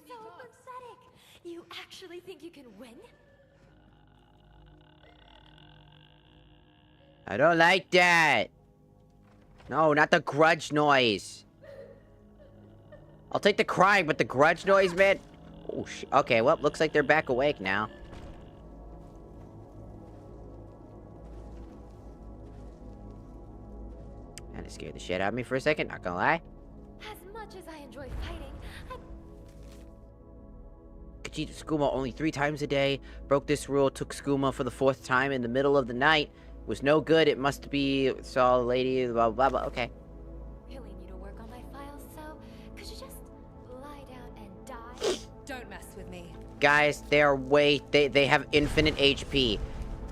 You're so pathetic. You actually think you can win?
I don't like that. No, not the grudge noise. I'll take the crying, but the grudge noise, man. Oh, shit. Okay, well, looks like they're back awake now. Kinda scared the shit out of me for a second, not gonna lie.
As much as I enjoy fighting,
Kajita Skooma only 3 times a day. Broke this rule, took Skooma for the 4th time in the middle of the night. Was no good, it must be... Saw a lady, blah, blah, blah, okay.
really need to work on my files, so could you just lie down and die?
Don't mess with me.
Guys, they are they have infinite HP.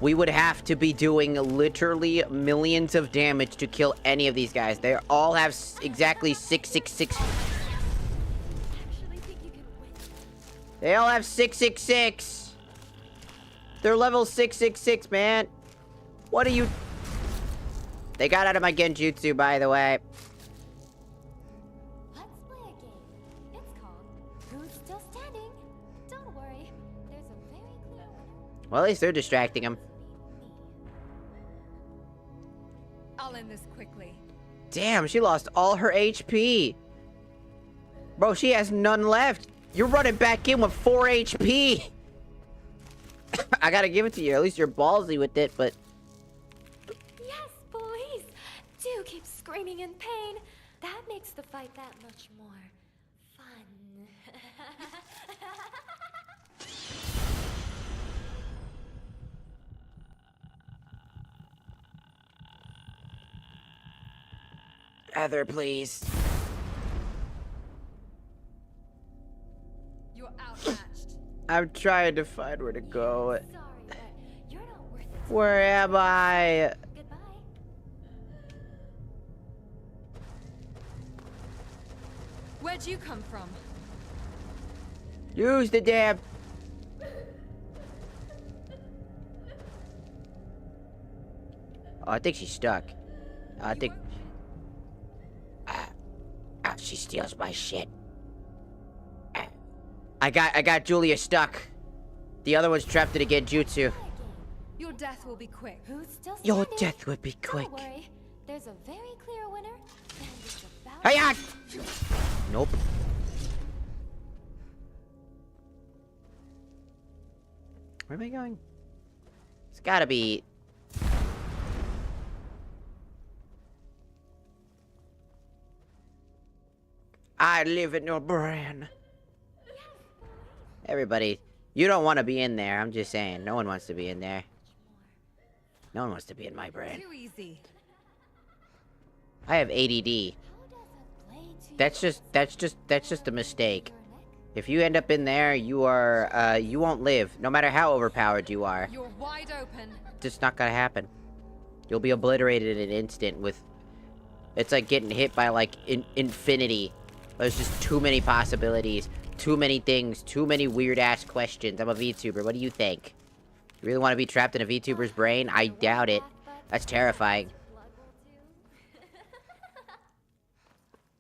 We would have to be doing literally millions of damage to kill any of these guys. They all have exactly 666.
Actually think you can win?
They all have 666. They're level 666, man. What are you... They got out of my genjutsu, by the way.
Let's play a game. It's called Who's Still Standing? Don't worry, there's a very clear winner.
Well, at least they're distracting him.
I'll end this quickly.
Damn, she lost all her HP. Bro, she has none left. You're running back in with 4 HP. I gotta give it to you. At least you're ballsy with it, but...
Yes, please! Do keep screaming in pain. That makes the fight that much more fun.
Heather, please.
You're outmatched.
I'm trying to find where to go.
Sorry, but you're not worth it.
Where am I?
Goodbye.
Where'd you come from?
Use the damn... Oh, I think she's stuck. I think... steals my shit. I got Julia stuck. The other one's trapped in a genjutsu.
Your death will be quick.
Who's still
Your
standing?
death would be quick.
Don't worry. There's a very clear winner, and it's about...
Hiya! Nope. Where am I going? It's gotta be... I live in your brain. Everybody, you don't want to be in there. I'm just saying. No one wants to be in there. No one wants to be in my brain.
Too easy.
I have ADD. That's just a mistake. If you end up in there, you won't live. No matter how overpowered you are.
You're wide open.
Just not gonna happen. You'll be obliterated in an instant with... It's like getting hit by, like, infinity. There's just too many possibilities. Too many things. Too many weird-ass questions. I'm a VTuber. What do you think? You really want to be trapped in a VTuber's brain? I doubt it. That's terrifying.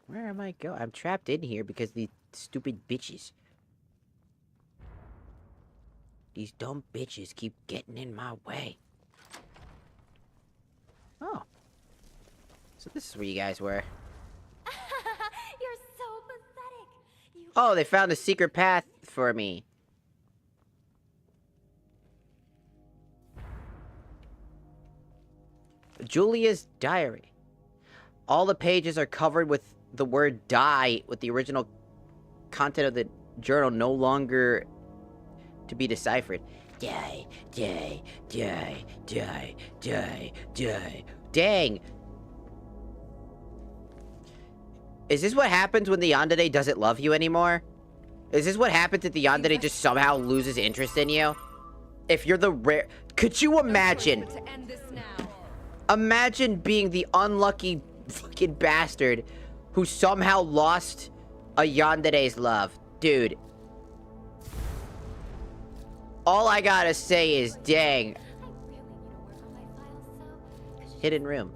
Where am I going? I'm trapped in here because these stupid bitches. These dumb bitches keep getting in my way. Oh. So this is where you guys were.
You're so pathetic.
Oh, they found a secret path for me. Julia's diary. All the pages are covered with the word die, with the original content of the journal no longer to be deciphered. Die, die, die, die, die, die. Dang. Is this what happens when the yandere doesn't love you anymore? Is this what happens if the yandere just somehow loses interest in you? If you're the rare... Could you imagine? Imagine being the unlucky fucking bastard who somehow lost a yandere's love. Dude. All I gotta say is, dang. Hidden room.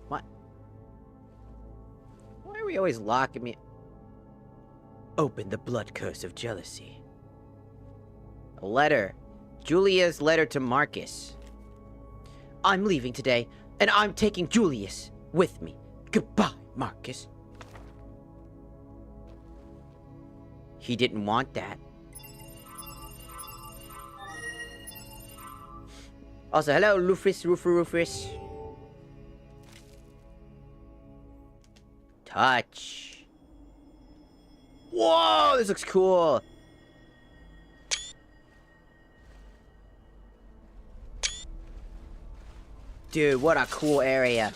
What? Why are we always locking me? Open the blood curse of jealousy. A letter. Julia's letter to Marcus. I'm leaving today, and I'm taking Julius with me. Goodbye, Marcus. He didn't want that. Also, hello, Rufus. Touch. Whoa, this looks cool. Dude, what a cool area.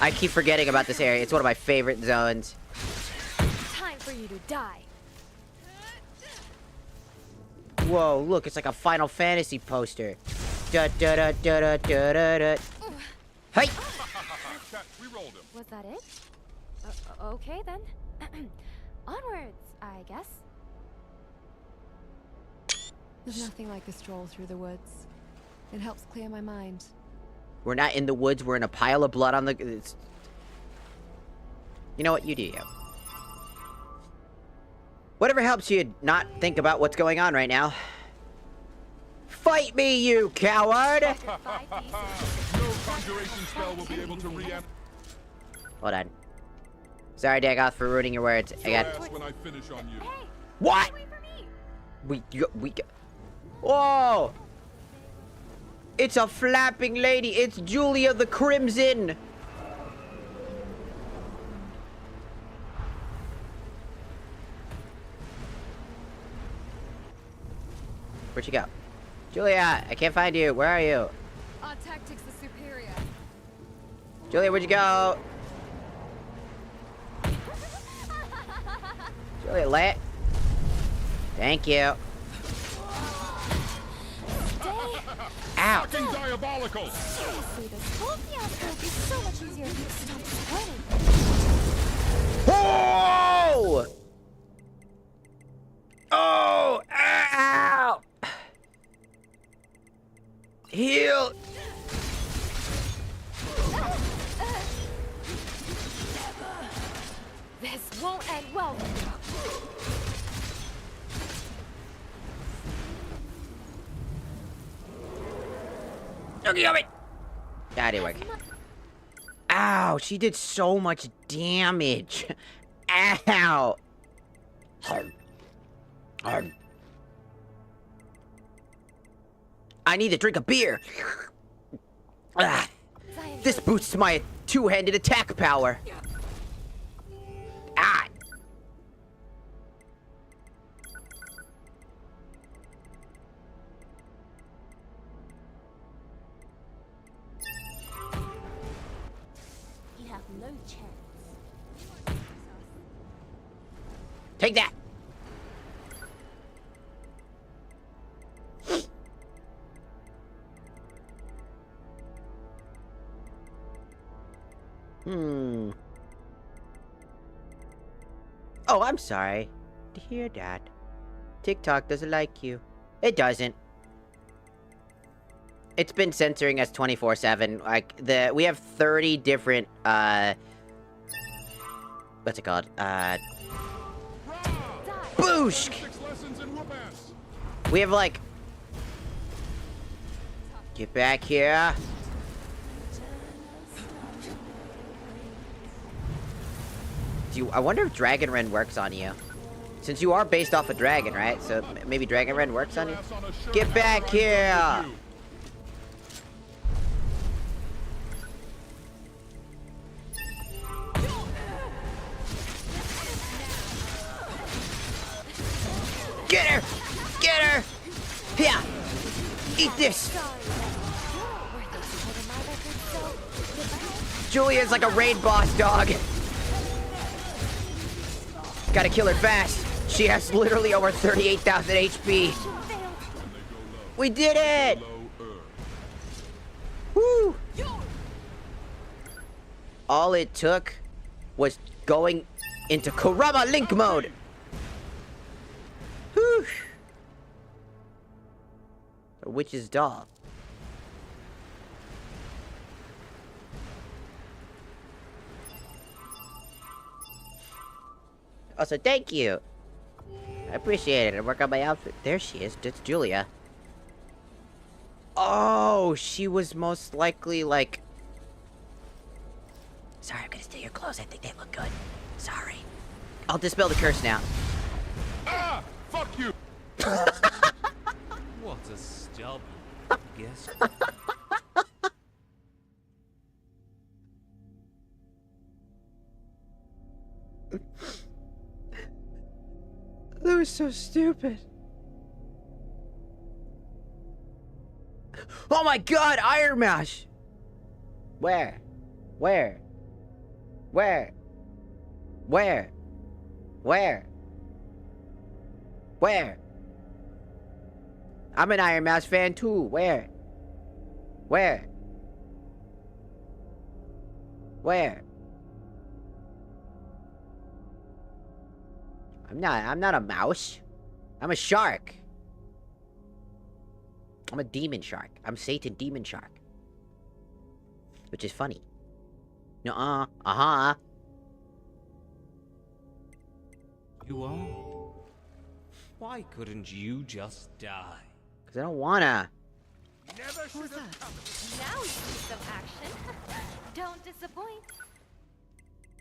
I keep forgetting about this area. It's one of my favorite zones.
Time for you to die.
Whoa, look, it's like a Final Fantasy poster. Da da da da da da da da. Hey!
Was that it? Okay then. Onwards, I guess.
There's nothing like a stroll through the woods. It helps clear my mind.
We're not in the woods, we're in a pile of blood on the... You know what? You do you. Whatever helps you not think about what's going on right now. Fight me, you coward!
No conjuration spell will be able to
Hold on. Sorry, Dagoth, for ruining your words. I got...
when I finish on you.
What? We... Whoa! It's a flapping lady. It's Julia the Crimson. Where'd you go? Julia, I can't find you. Where are you?
Our tactics are superior.
Julia, where'd you go? Julia, let. Thank you. Ow.
Fucking diabolical!
Seriously, this whole fiasco would be so much easier if you'd stop sweating.
Oh! Oh! Ow! Heal!
This won't end well.
Okay, that didn't work. Ow, she did so much damage. Ow. I need to drink a beer. Ah, this boosts my two-handed attack power. Ah.
You have no chance.
Take that. Oh, I'm sorry to hear that. TikTok doesn't like you. It doesn't. It's been censoring us 24/7. Like, we have 30 different, what's it called? Boosh! We have, like... Get back here. I wonder if Dragon Ren works on you. Since you are based off a dragon, right? So maybe Dragon Ren works on you? Get back here! Get her! Get her! Here! Eat this! Julia's like a raid boss dog. Gotta kill her fast. She has literally over 38,000 HP. We did it! Woo! All it took was going into Kurama Link mode. Whew. A witch's doll. Also, thank you. I appreciate it. I work on my outfit. There she is. That's Julia. Oh, she was most likely like... Sorry, I'm gonna steal your clothes. I think they look good. Sorry. I'll dispel the curse now.
Ah! Fuck you!
What a stubby guess.
That was so stupid. Oh my god, Iron Mash! Where? Where? Where? Where? Where? Where? I'm an Iron Mash fan too. Where? Where? Where? I'm not a mouse. I'm a shark. I'm a demon shark. I'm Satan demon shark. Which is funny. Nuh-uh. Uh-huh.
You are? Why couldn't you just die?
Because I don't wanna.
Never should have come. Now you see some action. Don't disappoint.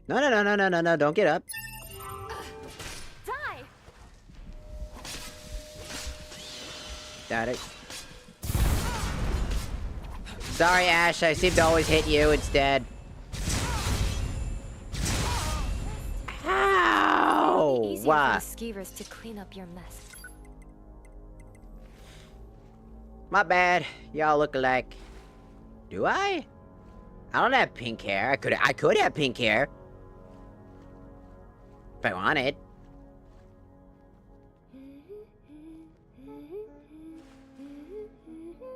No, don't get up.
Die!
Got it. Sorry, Ash. I seem to always hit you instead. Ow!
Easier for the
What?
skeevers to clean up your mess.
My bad. Y'all look alike. Do I? I don't have pink hair. I could have pink hair. If I wanted.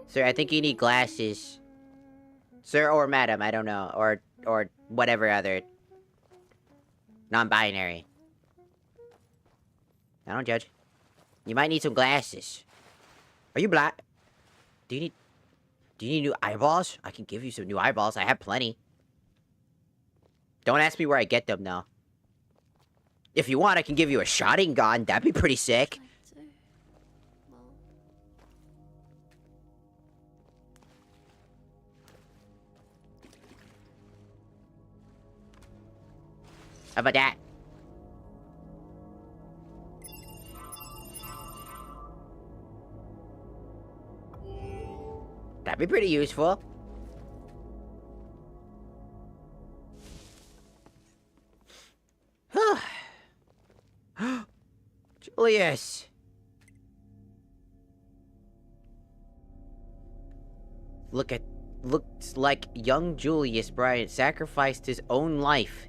Sir, I think you need glasses. Sir or madam, I don't know. Or whatever other non-binary. I don't judge. You might need some glasses. Are you black? Do you need... Do you need new eyeballs? I can give you some new eyeballs. I have plenty. Don't ask me where I get them, though. If you want, I can give you a shotting gun. That'd be pretty sick. How about that? That'd be pretty useful. Julius. Looks like young Julius Bryant sacrificed his own life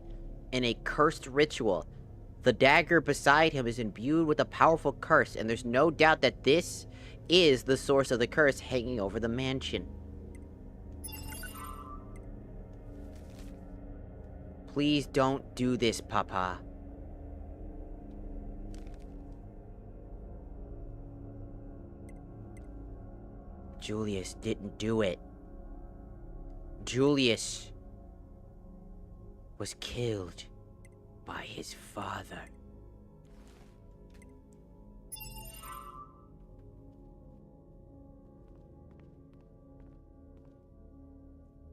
in a cursed ritual. The dagger beside him is imbued with a powerful curse, and there's no doubt that this is the source of the curse hanging over the mansion. Please don't do this, Papa. Julius didn't do it. Julius was killed by his father.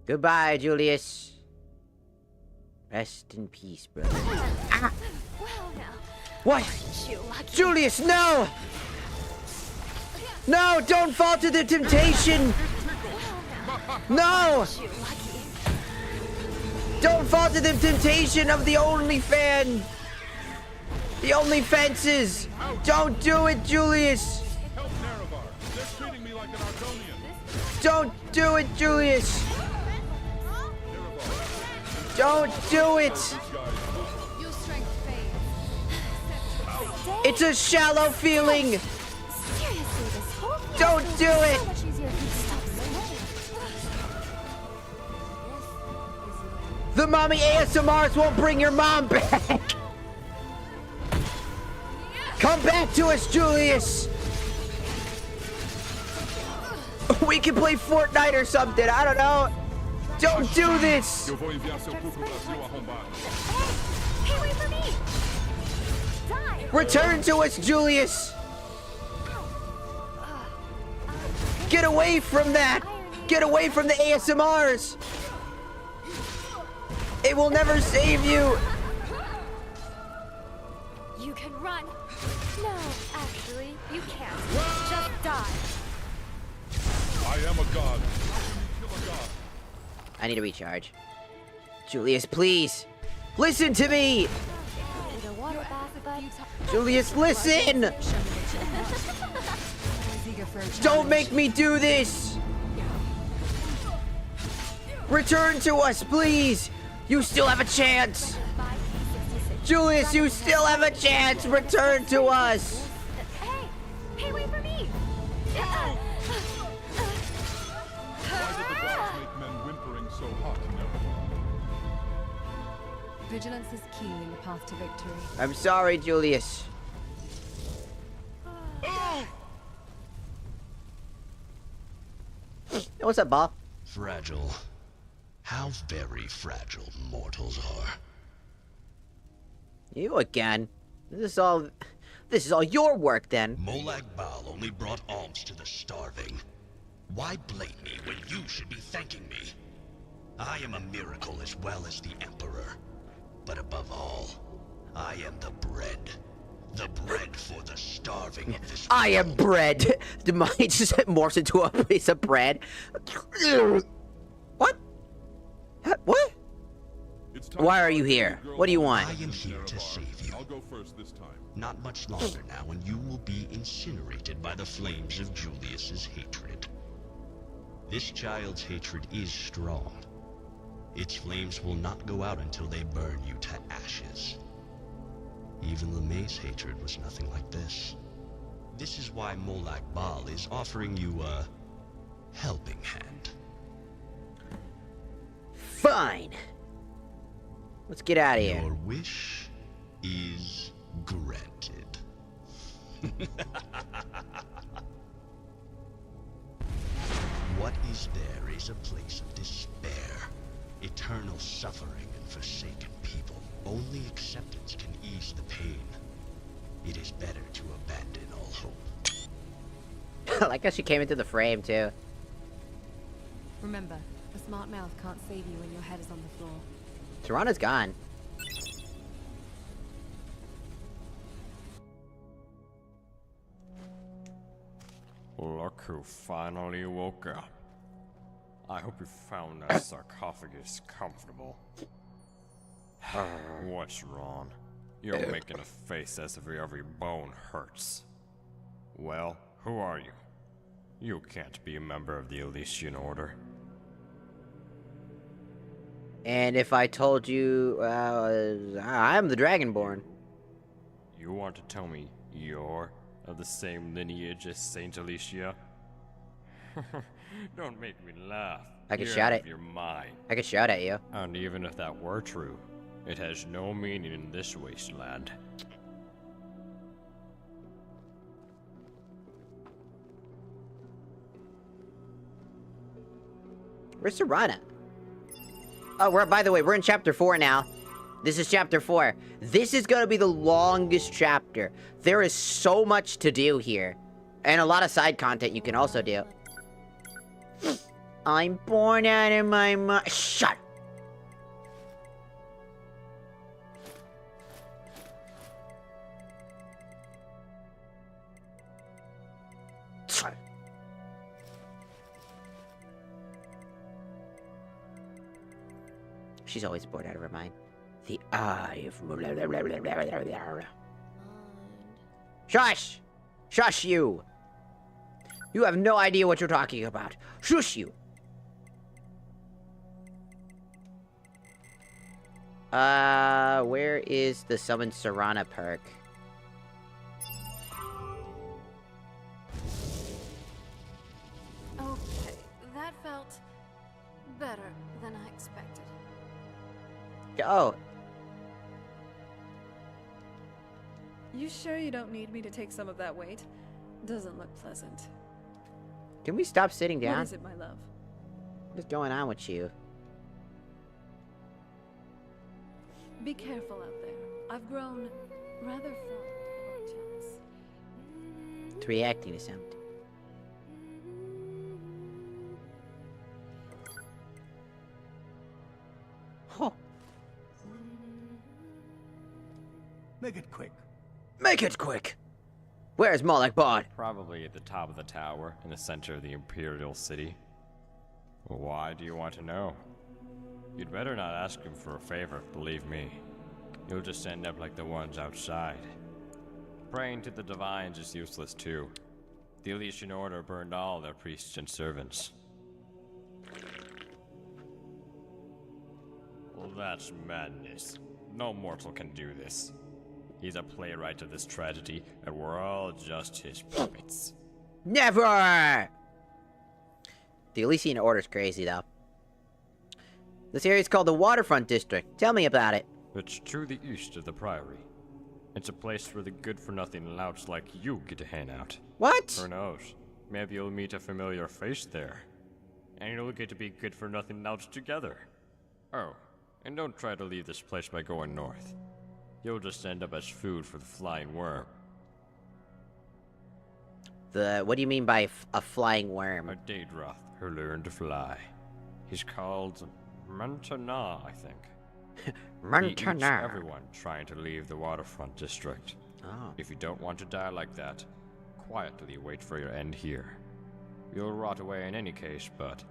Goodbye, Julius. Rest in peace, brother. Ah!
Well, now.
What? Julius, no! No, don't fall to the temptation! No! Don't fall to the temptation of the OnlyFan! The OnlyFences! Don't do it, Julius! Don't do it, Julius! Don't do it! It's a shallow feeling! Don't do it! The mommy ASMRs won't bring your mom back! Come back to us, Julius! We can play Fortnite or something, I don't know! Don't do this!
Hey, wait for me! Die!
Return to us, Julius! Get away from that! Get away from the ASMRs! It will never save you!
You can run. No, actually, you can't. Just die.
I am a god. Kill a god.
I need to recharge. Julius, please! Listen to me! Julius, listen! Don't make me do this! Return to us, please! You still have a chance! Julius, you still have a chance! Return to us!
Hey, wait for me!
Why did the gods make men whimpering so hot,
Vigilance is key in the path to victory.
I'm sorry, Julius. What's up, Bob?
Fragile. How very fragile mortals are.
You again? This is all your work, then.
Molag Bal only brought alms to the starving. Why blame me when you should be thanking me? I am a miracle as well as the Emperor. But above all, I am the bread. The bread for the starving of this world.
I am bread. The mind just morphs into a piece of bread. What? What? Why are you here? What do you want?
I am here to save you.
I'll go first this time.
Not much longer now, and you will be incinerated by the flames of Julius's hatred. This child's hatred is strong. Its flames will not go out until they burn you to ashes. Even LeMay's hatred was nothing like this. This is why Molag Bal is offering you a helping hand.
Fine. Let's get out of here.
Your wish is granted. What is
Because there is a place of despair, eternal suffering and forsaken people. Only acceptance can ease the pain. It is better to abandon all hope.
I like how she came into the frame, too.
Remember, a smart mouth can't save you when your head is on the floor.
Serana's gone.
Look who finally woke up. I hope you found that sarcophagus comfortable. What's wrong? You're making a face as if every bone hurts. Well, who are you? You can't be a member of the Elysian Order.
And if I told you, I'm the Dragonborn.
You want to tell me you're of the same lineage as Saint Alicia? Don't make me laugh.
I could
You're
shout
out
it.
of your mind.
I could shout at you.
And even if that were true, it has no meaning in this wasteland.
Where's Serana? Oh, by the way, we're in chapter 4 now. This is chapter 4. This is gonna be the longest chapter. There is so much to do here. And a lot of side content you can also do. I'm born out of my mind. Shut. She's always bored out of her mind. The eye of... Shush! Shush you! You have no idea what you're talking about. Shush you! Where is the Summon Serana perk?
Okay, that felt better than I expected.
Oh.
You sure you don't need me to take some of that weight? Doesn't look pleasant.
Can we stop sitting down?
What is it, my love?
What's going on with you?
Be careful out there. I've grown rather fond of our chance.
It's reacting to something. Oh.
Make it quick.
Make it quick! Where's Moloch Bod?
Probably at the top of the tower, in the center of the Imperial City. Why do you want to know? You'd better not ask him for a favor, believe me. You'll just end up like the ones outside. Praying to the Divines is useless too. The Elysian Order burned all their priests and servants. Well, that's madness. No mortal can do this. He's a playwright of this tragedy, and we're all just his puppets.
Never! The Elysian Order's crazy, though. This area's called the Waterfront District. Tell me about it.
It's to the east of the Priory. It's a place where the good-for-nothing louts like you get to hang out.
What?
Who knows? Maybe you'll meet a familiar face there. And you'll get to be good-for-nothing louts together. Oh, and don't try to leave this place by going north. You'll just end up as food for the flying worm.
What do you mean by a flying worm?
A Daedroth who learned to fly. He's called Montana, I think.
Montana.
He eats everyone trying to leave the waterfront district.
Oh.
If you don't want to die like that, quietly wait for your end here. You'll rot away in any case, but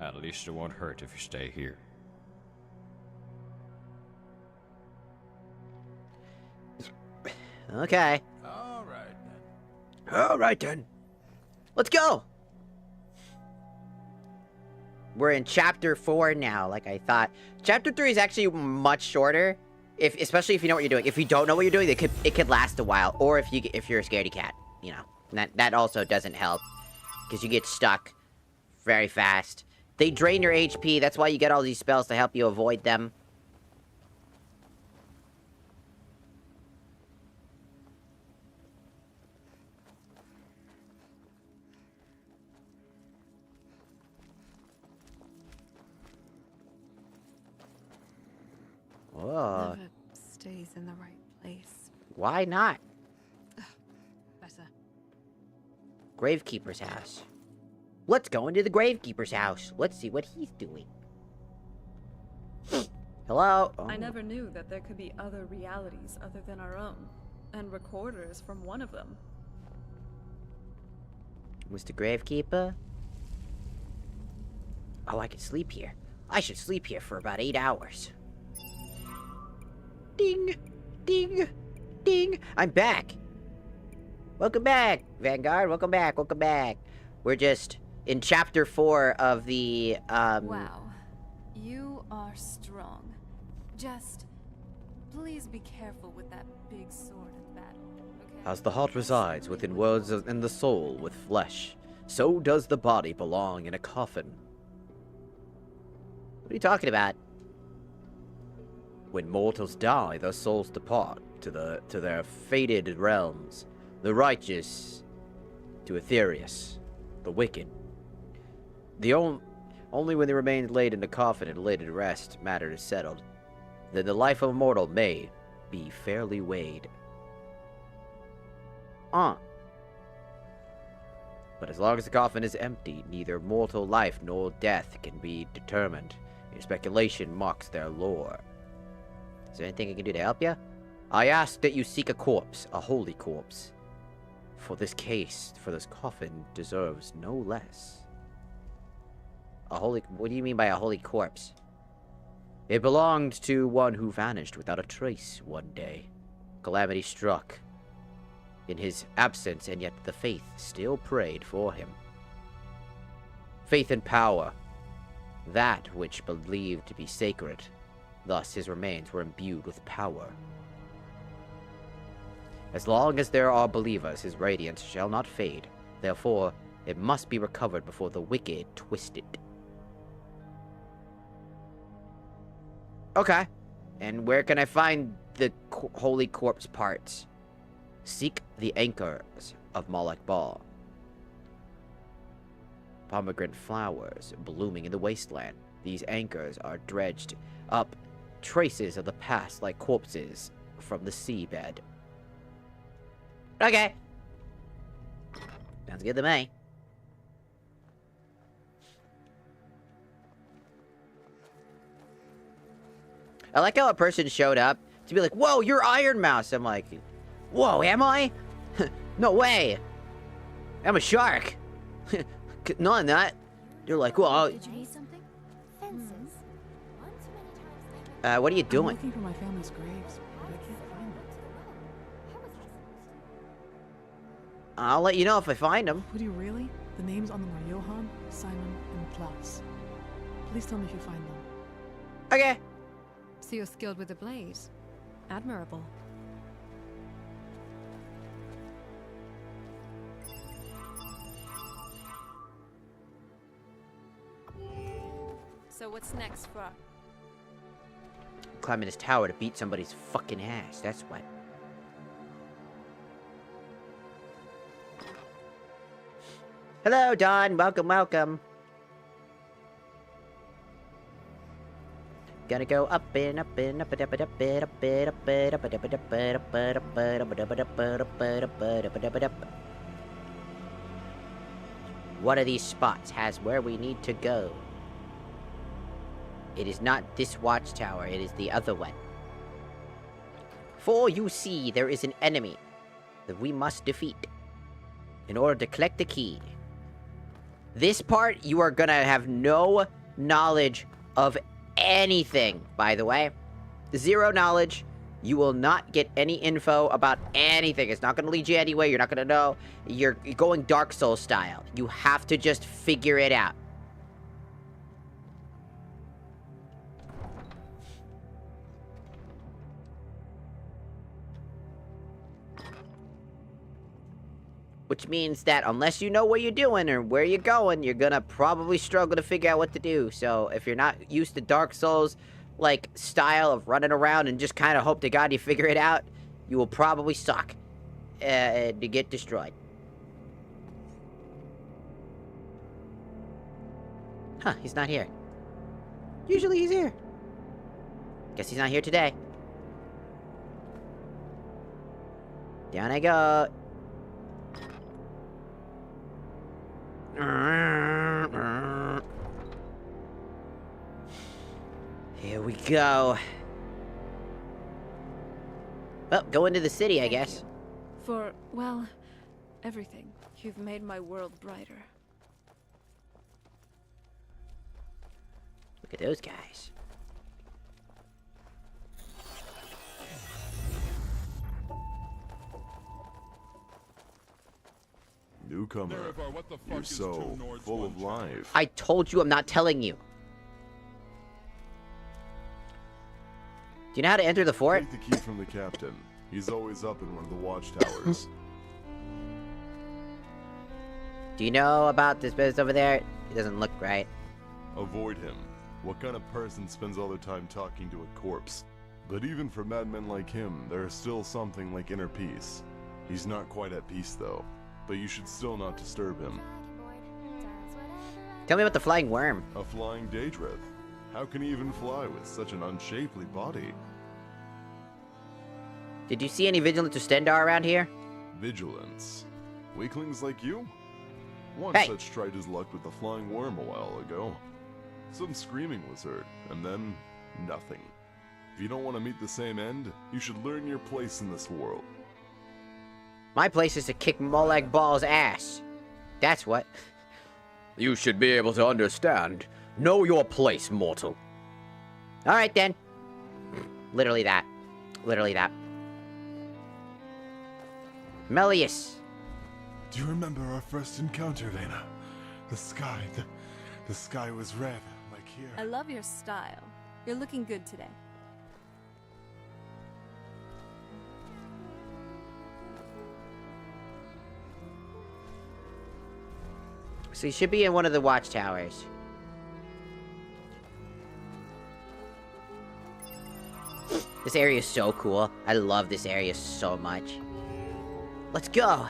at least it won't hurt if you stay here.
Okay.
All right then.
Alright then. Let's go! We're in chapter 4 now, like I thought. Chapter 3 is actually much shorter, especially if you know what you're doing. If you don't know what you're doing, it could last a while. Or if you're a scaredy cat, you know. That also doesn't help, because you get stuck very fast. They drain your HP, that's why you get all these spells to help you avoid them. Oh.
Never stays in the right place.
Why not?
Better.
Gravekeeper's house. Let's go into the Gravekeeper's house. Let's see what he's doing. Hello? Oh.
I never knew that there could be other realities other than our own, and recorders from one of them.
Mr. Gravekeeper? Oh, I can sleep here. I should sleep here for about 8 hours. Ding! Ding! Ding! I'm back! Welcome back, Vanguard. Welcome back. Welcome back. We're just in chapter 4 of the,
Wow. You are strong. Just please be careful with that big sword in battle, okay?
As the heart resides within worlds and the soul with flesh, so does the body belong in a coffin.
What are you talking about?
When mortals die, their souls depart to their fated realms. The righteous to Aetherius, the wicked. Only when they remain laid in the coffin and laid to rest, matter is settled. Then the life of a mortal may be fairly weighed. But as long as the coffin is empty, neither mortal life nor death can be determined. Your speculation mocks their lore. Is there anything I can do to help you? I ask that you seek a corpse, a holy corpse. For this case, for this coffin deserves no less. A holy... What do you mean by a holy corpse? It belonged to one who vanished without a trace one day. Calamity struck in his absence, and yet the faith still prayed for him. Faith and power. That which believed to be sacred. Thus his remains were imbued with power. As long as there are believers, his radiance shall not fade. Therefore, it must be recovered before the wicked twist it. Okay. And where can I find the holy corpse parts? Seek the anchors of Malak Bal. Pomegranate flowers blooming in the wasteland. These anchors are dredged up traces of the past like corpses from the seabed. Okay. Sounds good to me. I like how a person showed up to be like, whoa, you're Iron Mouse. I'm like, whoa, am I? No way. I'm a shark. No, I'm not. You're like, well,
Did you need something? Fences. One too many times they
what are you doing?
I'm looking for my family's graves, but I can't find them.
I'll let you know if I find them.
Would you really? The names on them are Johann, Simon, and Klaus. Please tell me if you find them.
Okay.
So you're skilled with the blade. Admirable.
So what's next for...
Climbing this tower to beat somebody's fucking ass. That's what. Hello, Don. Welcome, welcome. Gonna go up and up and up and up and up and up and up and up and up and up and up and up and up and up and up and up and up and up. One of these spots has where we need to go. It is not this watchtower, it is the other one. For you see, there is an enemy that we must defeat in order to collect the key. This part, you are gonna have no knowledge of anything, by the way. Zero knowledge. You will not get any info about anything. It's not gonna lead you anywhere. You're not gonna know. You're going Dark Souls style. You have to just figure it out. Which means that unless you know what you're doing or where you're going, you're gonna probably struggle to figure out what to do. So if you're not used to Dark Souls, like, style of running around and just kind of hope to God you figure it out, you will probably suck to get destroyed. Huh, he's not here. Usually he's here. Guess he's not here today. Down I go. Here we go. Well, go into the city, I guess.
For, well, everything. You've made my world brighter.
Look at those guys.
Newcomer,
Nerevar, what the fuck
you're
is
so
two Nords,
full
one
of
Chaos?
life.
I told you I'm not telling you. Do you know how to enter the fort?
Take the key from the captain. He's always up in one of the watchtowers.
Do you know about this business over there? It doesn't look right.
Avoid him. What kind of person spends all their time talking to a corpse? But even for madmen like him, there is still something like inner peace. He's not quite at peace though, but you should still not disturb him.
Tell me about the flying worm.
A flying Daedrith. How can he even fly with such an unshapely body?
Did you see any Vigilant or Stendar around here?
Vigilance. Weaklings like you? One
Hey.
such tried his luck with the flying worm a while ago. Some screaming was heard, and then nothing. If you don't want to meet the same end, you should learn your place in this world.
My place is to kick Molag Ball's ass. That's what.
You should be able to understand. Know your place, mortal.
Alright then. Literally that. Literally that. Melius.
Do you remember our first encounter, Lena? The sky was red, like here.
I love your style. You're looking good today.
So you should be in one of the watchtowers. This area is so cool. I love this area so much. Let's go.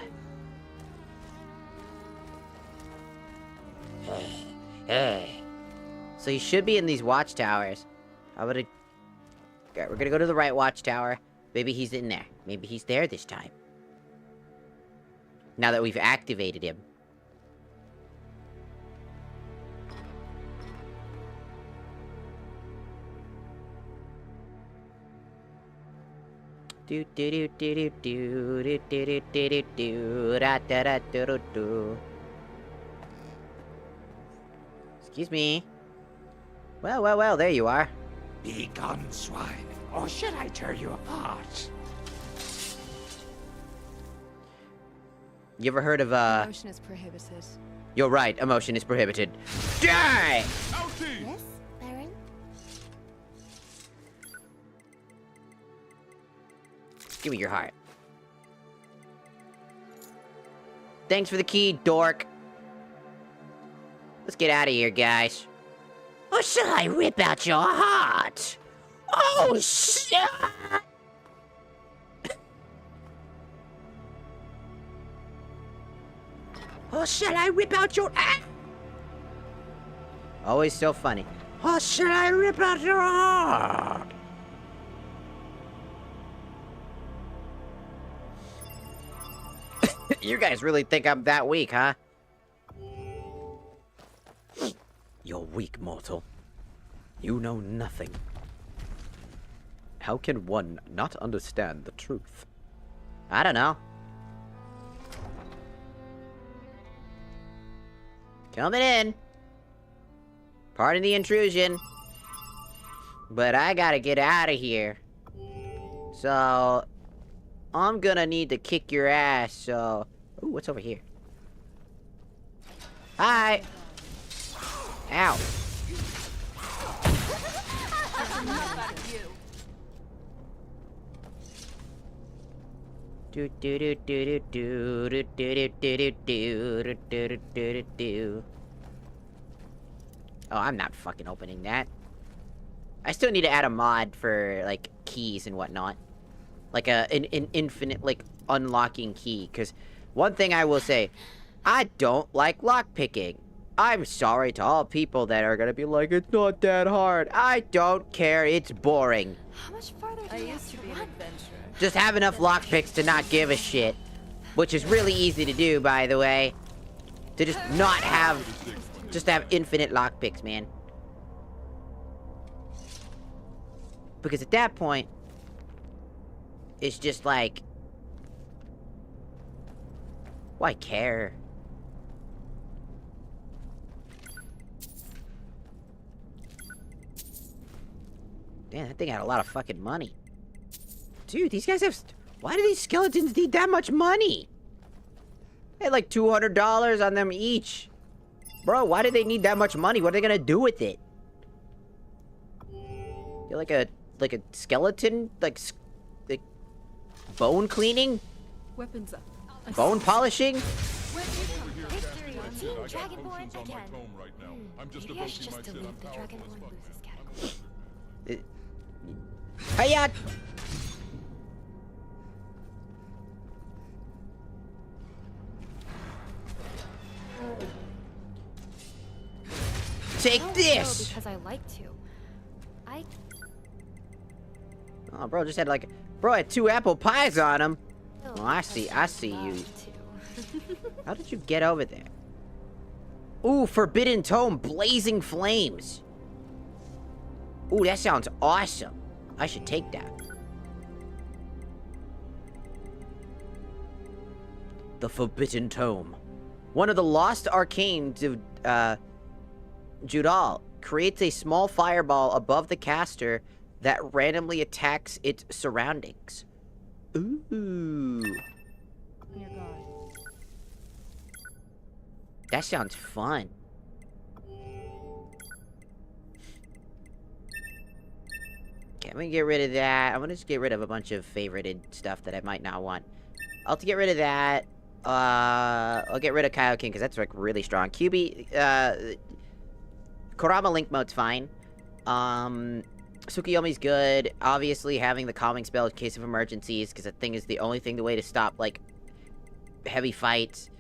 So you should be in these watchtowers. Okay, we're gonna go to the right watchtower. Maybe he's in there. Maybe he's there this time. Now that we've activated him. Do do do do do do do do do do do da da da do do do. Excuse me. Well, well, well, there you are.
Be gone, swine, or should I tear you apart?
You ever heard of,
Emotion is prohibited.
You're right, emotion is prohibited. Die!
Yes, Baron?
Give me your heart. Thanks for the key, dork. Let's get out of here, guys. Or shall I rip out your heart? Oh, shit! Or shall I rip out your... Always so funny. Or shall I rip out your heart? You guys really think I'm that weak, huh?
You're weak, mortal. You know nothing. How can one not understand the truth?
I don't know. Coming in. Pardon the intrusion. But I gotta get out of here. So... I'm gonna need to kick your ass, so... Ooh, what's over here? Hi! Ow. Do do do do do do do do do do do do do do. Oh, I'm not fucking opening that. I still need to add a mod for like keys and whatnot, like an infinite like unlocking key. Because one thing I will say, I don't like lockpicking.
I'm sorry to all people that are gonna be like, it's not that hard. I don't care, it's boring.
How much farther do we have to run?
Just have enough lockpicks to not give a shit. Which is really easy to do, by the way. To just not have... Just have infinite lockpicks, man. Because at that point... It's just like... Why care? Damn, that thing had a lot of fucking money. Dude, these guys have... Why do these skeletons need that much money? They had like $200 on them each. Bro, why do they need that much money? What are they gonna do with it? You're like a skeleton? Like bone cleaning?
Weapons up.
Bone polishing?
Victory, Team Dragonborn again. Maybe I should just delete the Dragonborn loses category.
Hiya! Take this!
Because I like to.
Oh, bro, just had like... Bro, had 2 apple pies on him. Oh, I see you. How did you get over there? Ooh, Forbidden Tome, Blazing Flames. Ooh, that sounds awesome. I should take that. The Forbidden Tome. One of the lost arcanes of, Judal creates a small fireball above the caster that randomly attacks its surroundings. Ooh. That sounds fun. Okay, I'm gonna get rid of that. I'm gonna just get rid of a bunch of favorited stuff that I might not want. I'll have to get rid of that. I'll get rid of Kaioken because that's like really strong. QB, Kurama Link mode's fine. Tsukuyomi's good. Obviously, having the calming spell in case of emergencies, because that thing is the only way to stop, like, heavy fights.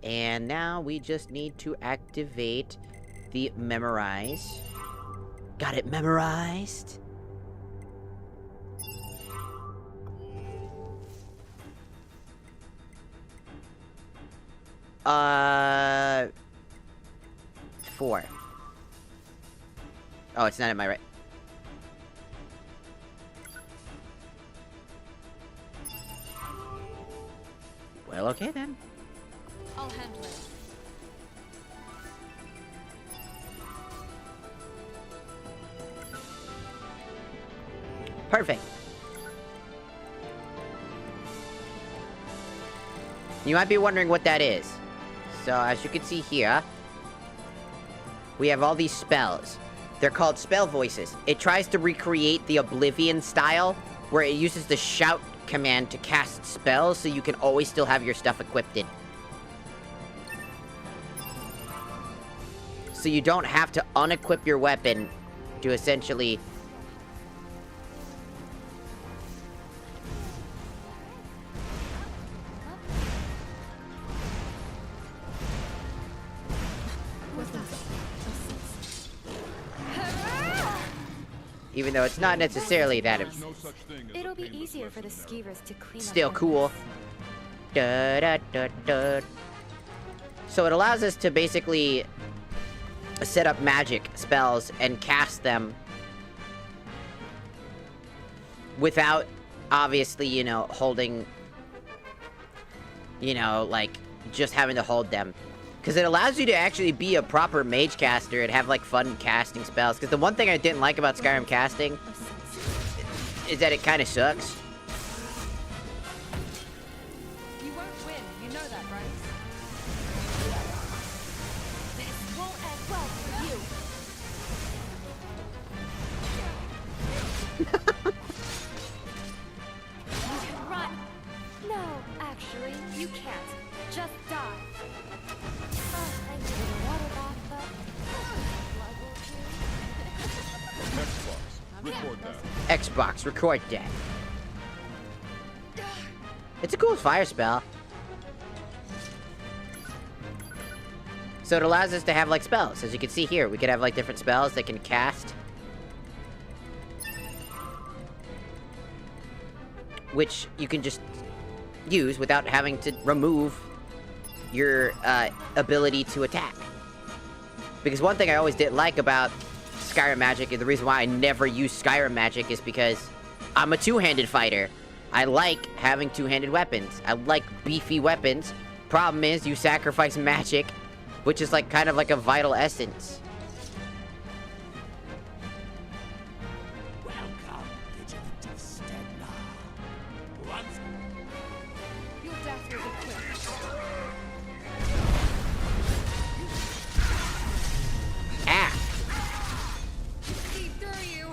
And now we just need to activate the Memorize. Got it memorized? Four. Oh, it's not at my right. Well, okay then.
I'll handle it.
Perfect. You might be wondering what that is. So, as you can see here, we have all these spells. They're called spell voices. It tries to recreate the Oblivion style, where it uses the shout command to cast spells, so you can always still have your stuff equipped in. So you don't have to unequip your weapon to essentially... Even though it's not necessarily that...
It'll be easier for the skeevers to clean
Still
up
cool. Da, da, da, da. So it allows us to basically set up magic spells and cast them without, obviously, you know, holding, you know, like, just having to hold them. Because it allows you to actually be a proper mage caster and have, like, fun casting spells. Because the one thing I didn't like about Skyrim casting is that it kind of sucks.
You won't win, you know that, right?
This won't end well for you. You can run. No, actually, you can't. Just die. I needed a water bath, but
Xbox, record that.
Xbox, record that. It's a cool fire spell. So it allows us to have, like, spells. As you can see here, we could have, like, different spells that can cast. Which you can just use without having to remove your ability to attack. Because one thing I always didn't like about Skyrim magic, and the reason why I never use Skyrim magic, is because I'm a two-handed fighter. I like having two-handed weapons. I like beefy weapons. Problem is, you sacrifice magic, which is like kind of like a vital essence.
Welcome, Vigilant of Stednar. Once
Your death will be quick.
Ah!
See through you.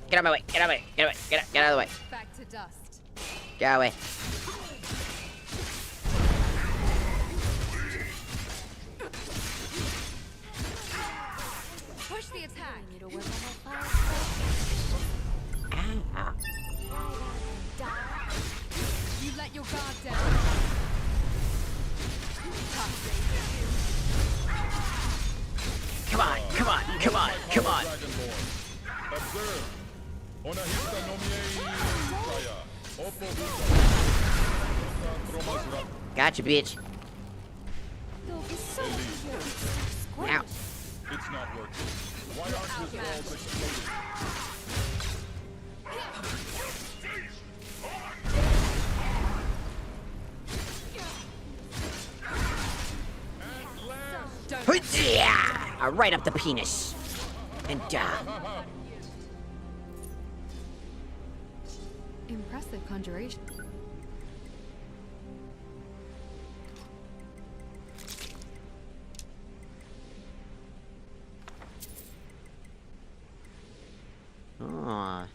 Get out of my way! Get out of my way! Get out of my way! Get out of the way!
Back to dust.
Get out of the way!
Push the attack.
Need to work on my
Ah!
You let your guard down.
Come on! Come on! Come on! Come on!
Observe. Onahista nomiei Kaya. Oppo
Gotcha, bitch!
There'll be so much more.
Ow!
It's not working. Why aren't his walls exploding?
Yeah! Right up the penis. And
Impressive conjuration.
Aw.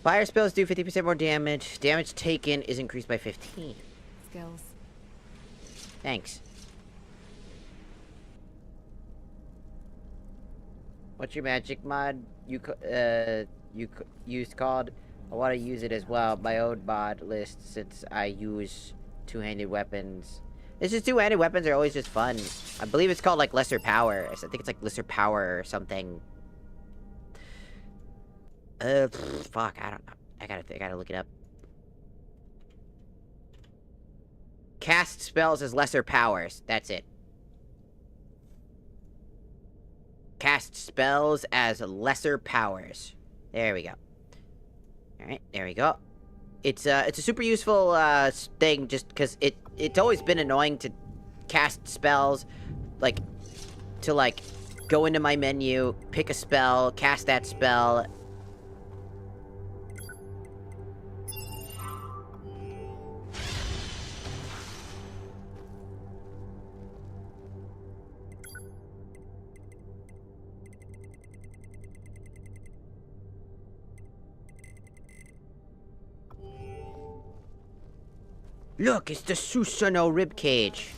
Fire spells do 50% more damage. Damage taken is increased by 15.
Skills.
Thanks. What's your magic mod you used called? I want to use it as well. My own mod list, since I use two-handed weapons. It's just two-handed weapons are always just fun. I believe it's called like lesser power. I think it's like lesser power or something. Fuck, I don't know. I gotta look it up. Cast spells as lesser powers. That's it. Cast spells as lesser powers. There we go. Alright, there we go. It's a super useful, thing, just because it's always been annoying to cast spells, like, to, like, go into my menu, pick a spell, cast that spell. Look, it's the Susanoo ribcage.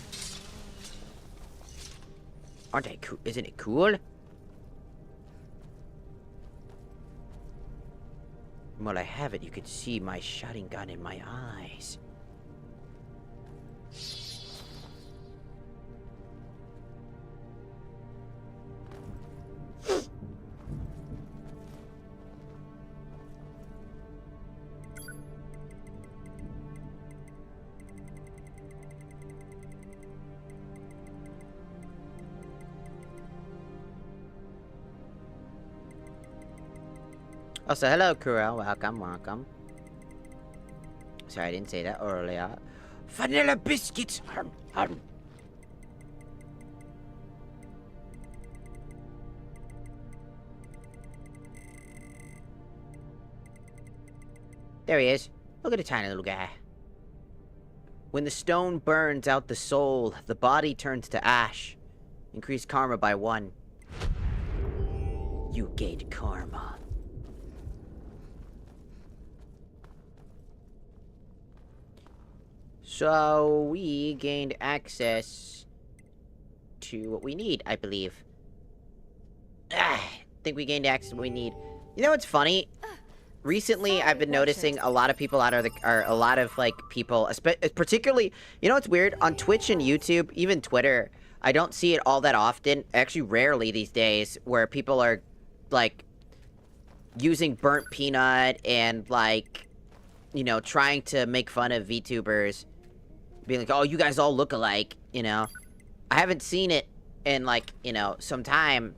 Aren't they cool? Isn't it cool? While I have it, you can see my shotting gun in my eyes. Also, hello, Kurel. Welcome, welcome. Sorry, I didn't say that earlier. Vanilla biscuits! There he is. Look at the tiny little guy. When the stone burns out the soul, the body turns to ash. Increase karma by 1. You gained karma. So, we gained access to what we need, I believe.
think we gained access we need. You know what's funny? Recently, I've been noticing a lot of people a lot of, like, people, particularly, you know what's weird? On Twitch and YouTube, even Twitter, I don't see it all that often, actually rarely these days, where people are, like, using burnt peanut and, like, you know, trying to make fun of VTubers. Being like, oh, you guys all look alike, you know? I haven't seen it in, like, you know, some time.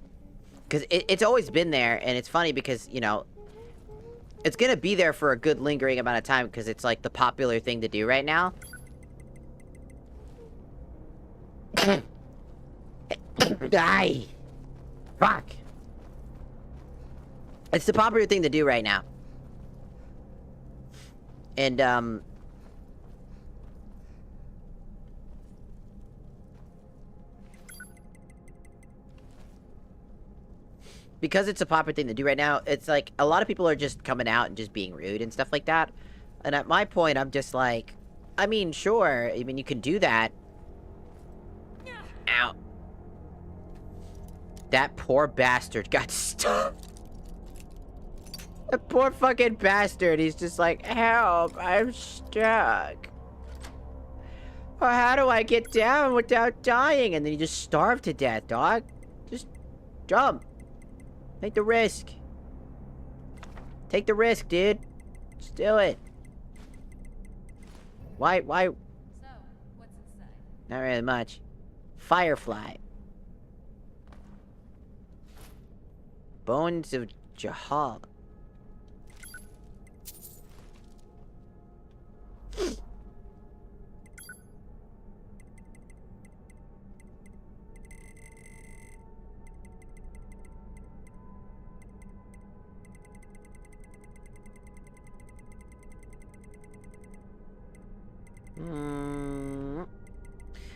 Because it's always been there, and it's funny because, you know, it's gonna be there for a good lingering amount of time because it's, like, the popular thing to do right now. Die! Fuck! It's the popular thing to do right now. And, because it's a popular thing to do right now, it's like, a lot of people are just coming out and just being rude and stuff like that. And at my point, I'm just like, I mean, sure, I mean, you can do that. Ow. That poor bastard got stuck. That poor fucking bastard, he's just like, help, I'm stuck. Well, how do I get down without dying? And then you just starve to death, dog. Just jump. Take the risk. Take the risk, dude. Just do it. Why?
So, what's inside?
Not really much. Firefly. Bones of Jahal.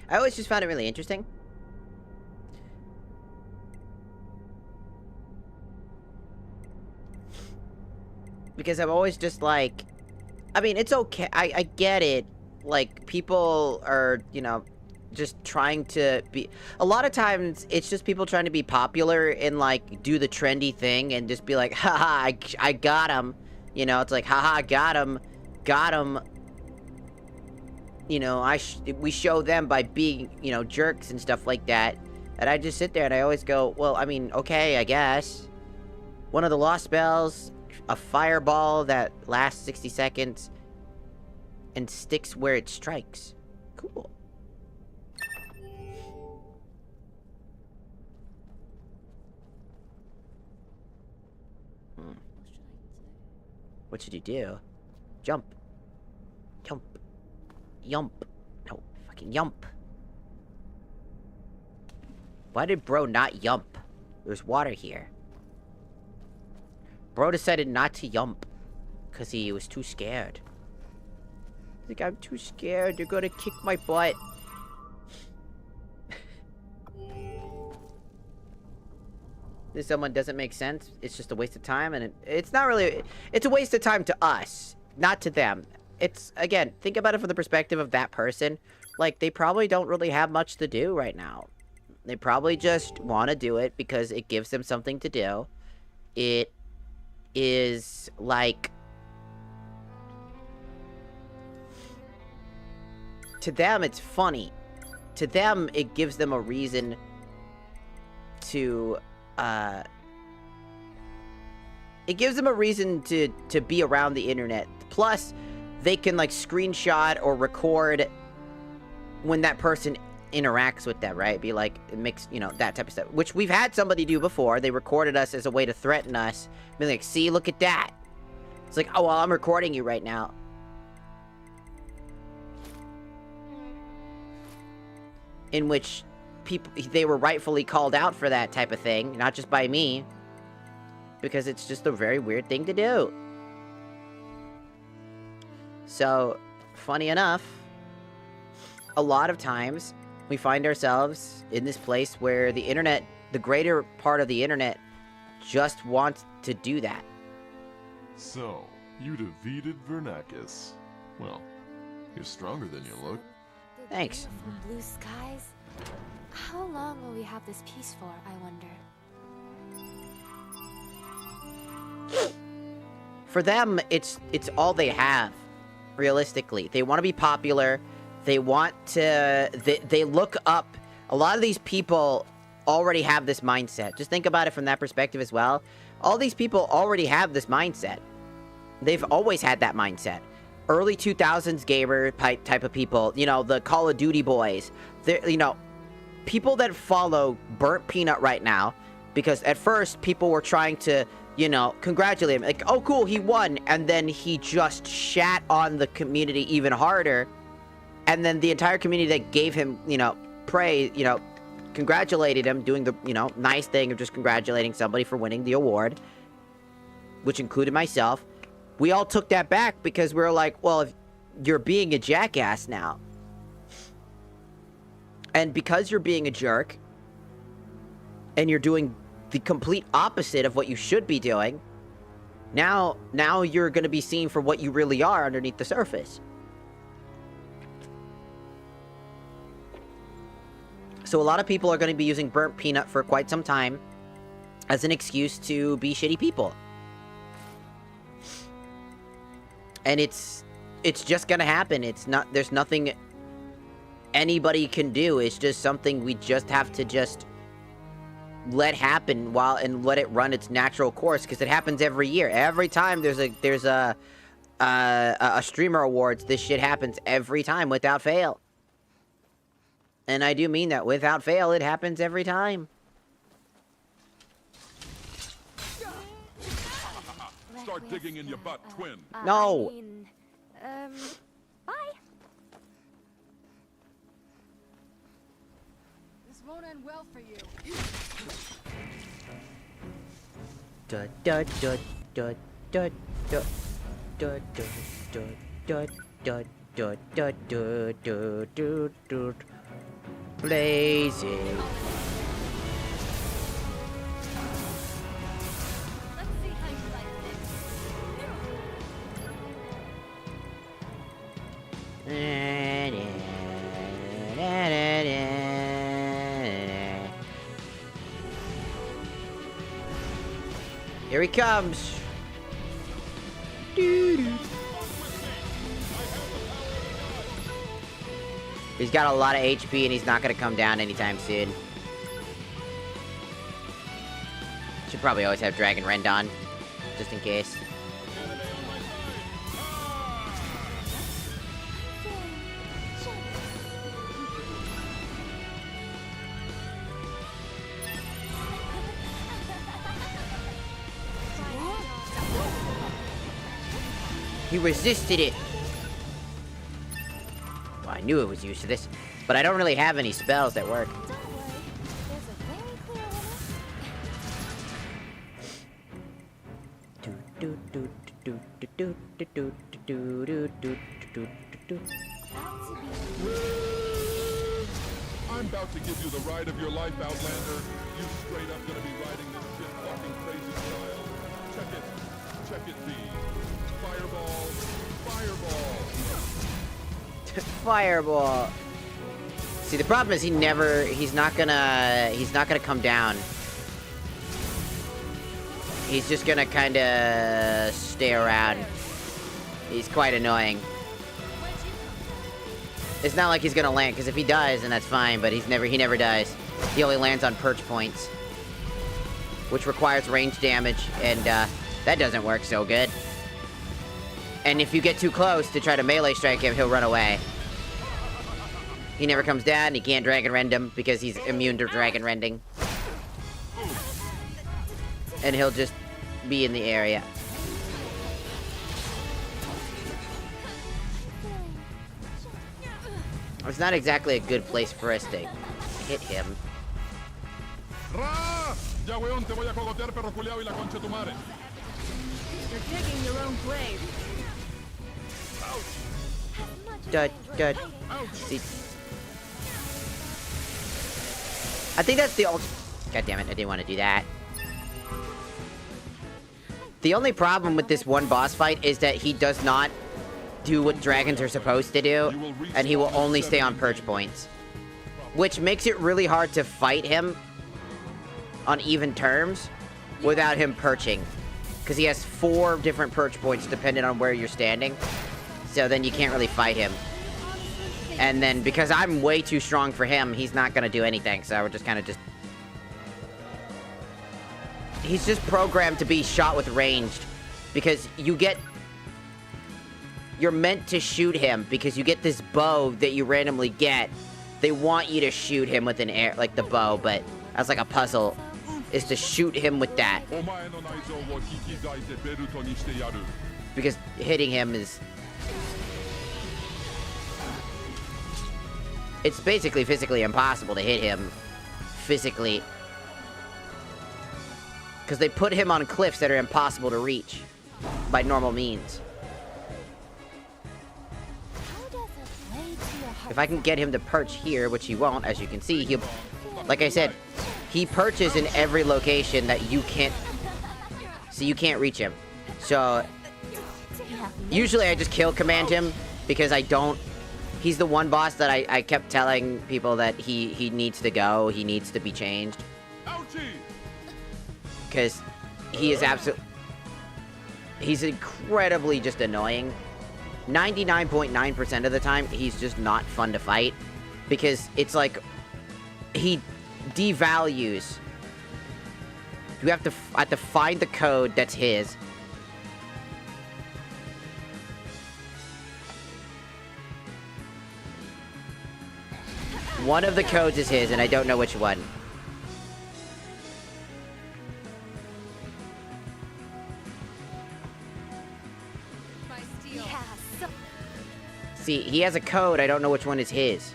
I always just found it really interesting. Because I'm always just like, I mean, it's okay. I get it. Like, people are, you know, just trying to be, a lot of times it's just people trying to be popular and, like, do the trendy thing and just be like, haha, I got him. You know, it's like, haha, got him. You know, we show them by being, you know, jerks and stuff like that. And I just sit there and I always go, well, I mean, okay, I guess. One of the lost spells, a fireball that lasts 60 seconds and sticks where it strikes. Cool. What should you do? Jump. Jump. Yump. No, fucking yump. Why did bro not yump? There's water here. Bro decided not to yump. Because he was too scared. I think I'm too scared. They're gonna kick my butt. This someone doesn't make sense. It's just a waste of time. And it's not really... It's a waste of time to us. Not to them. It's, again, think about it from the perspective of that person. Like, they probably don't really have much to do right now. They probably just want to do it because it gives them something to do. It is, like... To them, it's funny. To them, it gives them a reason to, It gives them a reason to be around the internet. Plus... They can, like, screenshot or record when that person interacts with them, right? Be like, it makes, you know, that type of stuff. Which we've had somebody do before. They recorded us as a way to threaten us. Be like, see, look at that. It's like, oh, well, I'm recording you right now. In which people, they were rightfully called out for that type of thing. Not just by me. Because it's just a very weird thing to do. So, funny enough, a lot of times we find ourselves in this place where the internet, the greater part of the internet, just wants to do that.
So, you defeated Vernacus. Well, you're stronger than you look.
Thanks.
From blue skies. How long will we have this peace for, I wonder?
for them, it's all they have, realistically. They want to be popular. They want to... They look up... A lot of these people already have this mindset. Just think about it from that perspective as well. All these people already have this mindset. They've always had that mindset. Early 2000s gamer type of people, you know, the Call of Duty boys. You know, people that follow Burnt Peanut right now, because at first people were trying to, you know, congratulate him. Like, oh, cool, he won. And then he just shat on the community even harder. And then the entire community that gave him, you know, praise, you know, congratulated him, doing the, you know, nice thing of just congratulating somebody for winning the award, which included myself. We all took that back because we were like, well, if you're being a jackass now. And because you're being a jerk, and you're doing the complete opposite of what you should be doing, now you're going to be seen for what you really are underneath the surface. So a lot of people are going to be using Burnt Peanut for quite some time as an excuse to be shitty people. And it's just going to happen. There's nothing anybody can do. It's just something we just have to just let happen and let it run its natural course, because it happens every year. Every time there's a streamer awards, this shit happens every time without fail. And I do mean that. Without fail, it happens every time.
Start digging in your butt, twin.
No.
Bye.
This won't end well for you.
Da da da da da da da da da da da da. Lazy.
Let's see how you like
Here he comes. He's got a lot of HP and he's not going to come down anytime soon. Should probably always have Dragon Rend on, just in case. He resisted it. Well, I knew it was used to this, but I don't really have any spells that work.
I'm about to give you the ride of your life, Outlander. You straight up gonna be riding this shit fucking crazy style. Check it, V. Fireball.
Fireball. See, the problem is he's not gonna come down. He's just gonna kinda stay around. He's quite annoying. It's not like he's gonna land, because if he dies, then that's fine, but he never dies. He only lands on perch points, which requires range damage, and that doesn't work so good. And if you get too close to try to melee strike him, he'll run away. He never comes down, he can't Dragon Rend him, because he's immune to Dragon Rending. And he'll just be in the area. It's not exactly a good place for us to hit him.
Ya weón, te voy a cogotear, perro culiao, y la concha tu madre.
You're digging your own grave.
See. I think that's the God damn it, I didn't want to do that. The only problem with this one boss fight is that he does not do what dragons are supposed to do, and he will only stay on perch points. Which makes it really hard to fight him on even terms without him perching.
Because he has 4 different perch points depending on where you're standing. So then you can't really fight him. And then because I'm way too strong for him, he's not going to do anything. So we're just kind of just... He's just programmed to be shot with ranged. Because you get... You're meant to shoot him because you get this bow that you randomly get. They want you to shoot him with an air, like the bow, but that's like a puzzle, is to shoot him with that. Because hitting him is... It's basically physically impossible to hit him physically. Because they put him on cliffs that are impossible to reach by normal means. If I can get him to perch here, which he won't, as you can see, he'll... Like I said, he perches in every location that you can't... So you can't reach him. So... Usually I just kill command him, because I don't... He's the one boss that I kept telling people that he needs to go, he needs to be changed. Because he is absolutely... He's incredibly just annoying. 99.9% of the time, he's just not fun to fight. Because it's like... He devalues. You have to... I have to find the code that's his. One of the codes is his, and I don't know which one. See, he has a code, I don't know which one is his.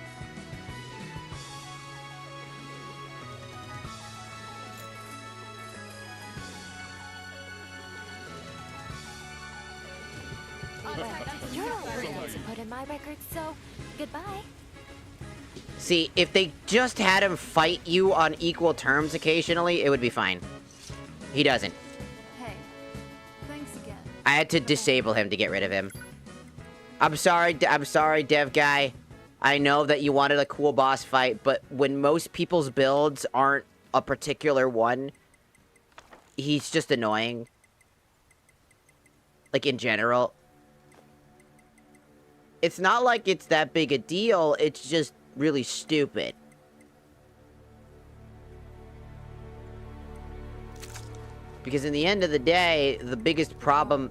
You're not worth it to put in my record, so goodbye.
See, if they just had him fight you on equal terms occasionally, it would be fine. He doesn't.
Hey, thanks again.
I had to disable him to get rid of him. I'm sorry, dev guy. I know that you wanted a cool boss fight, but when most people's builds aren't a particular one, he's just annoying. Like, in general. It's not like it's that big a deal, it's just really stupid. Because in the end of the day, the biggest problem...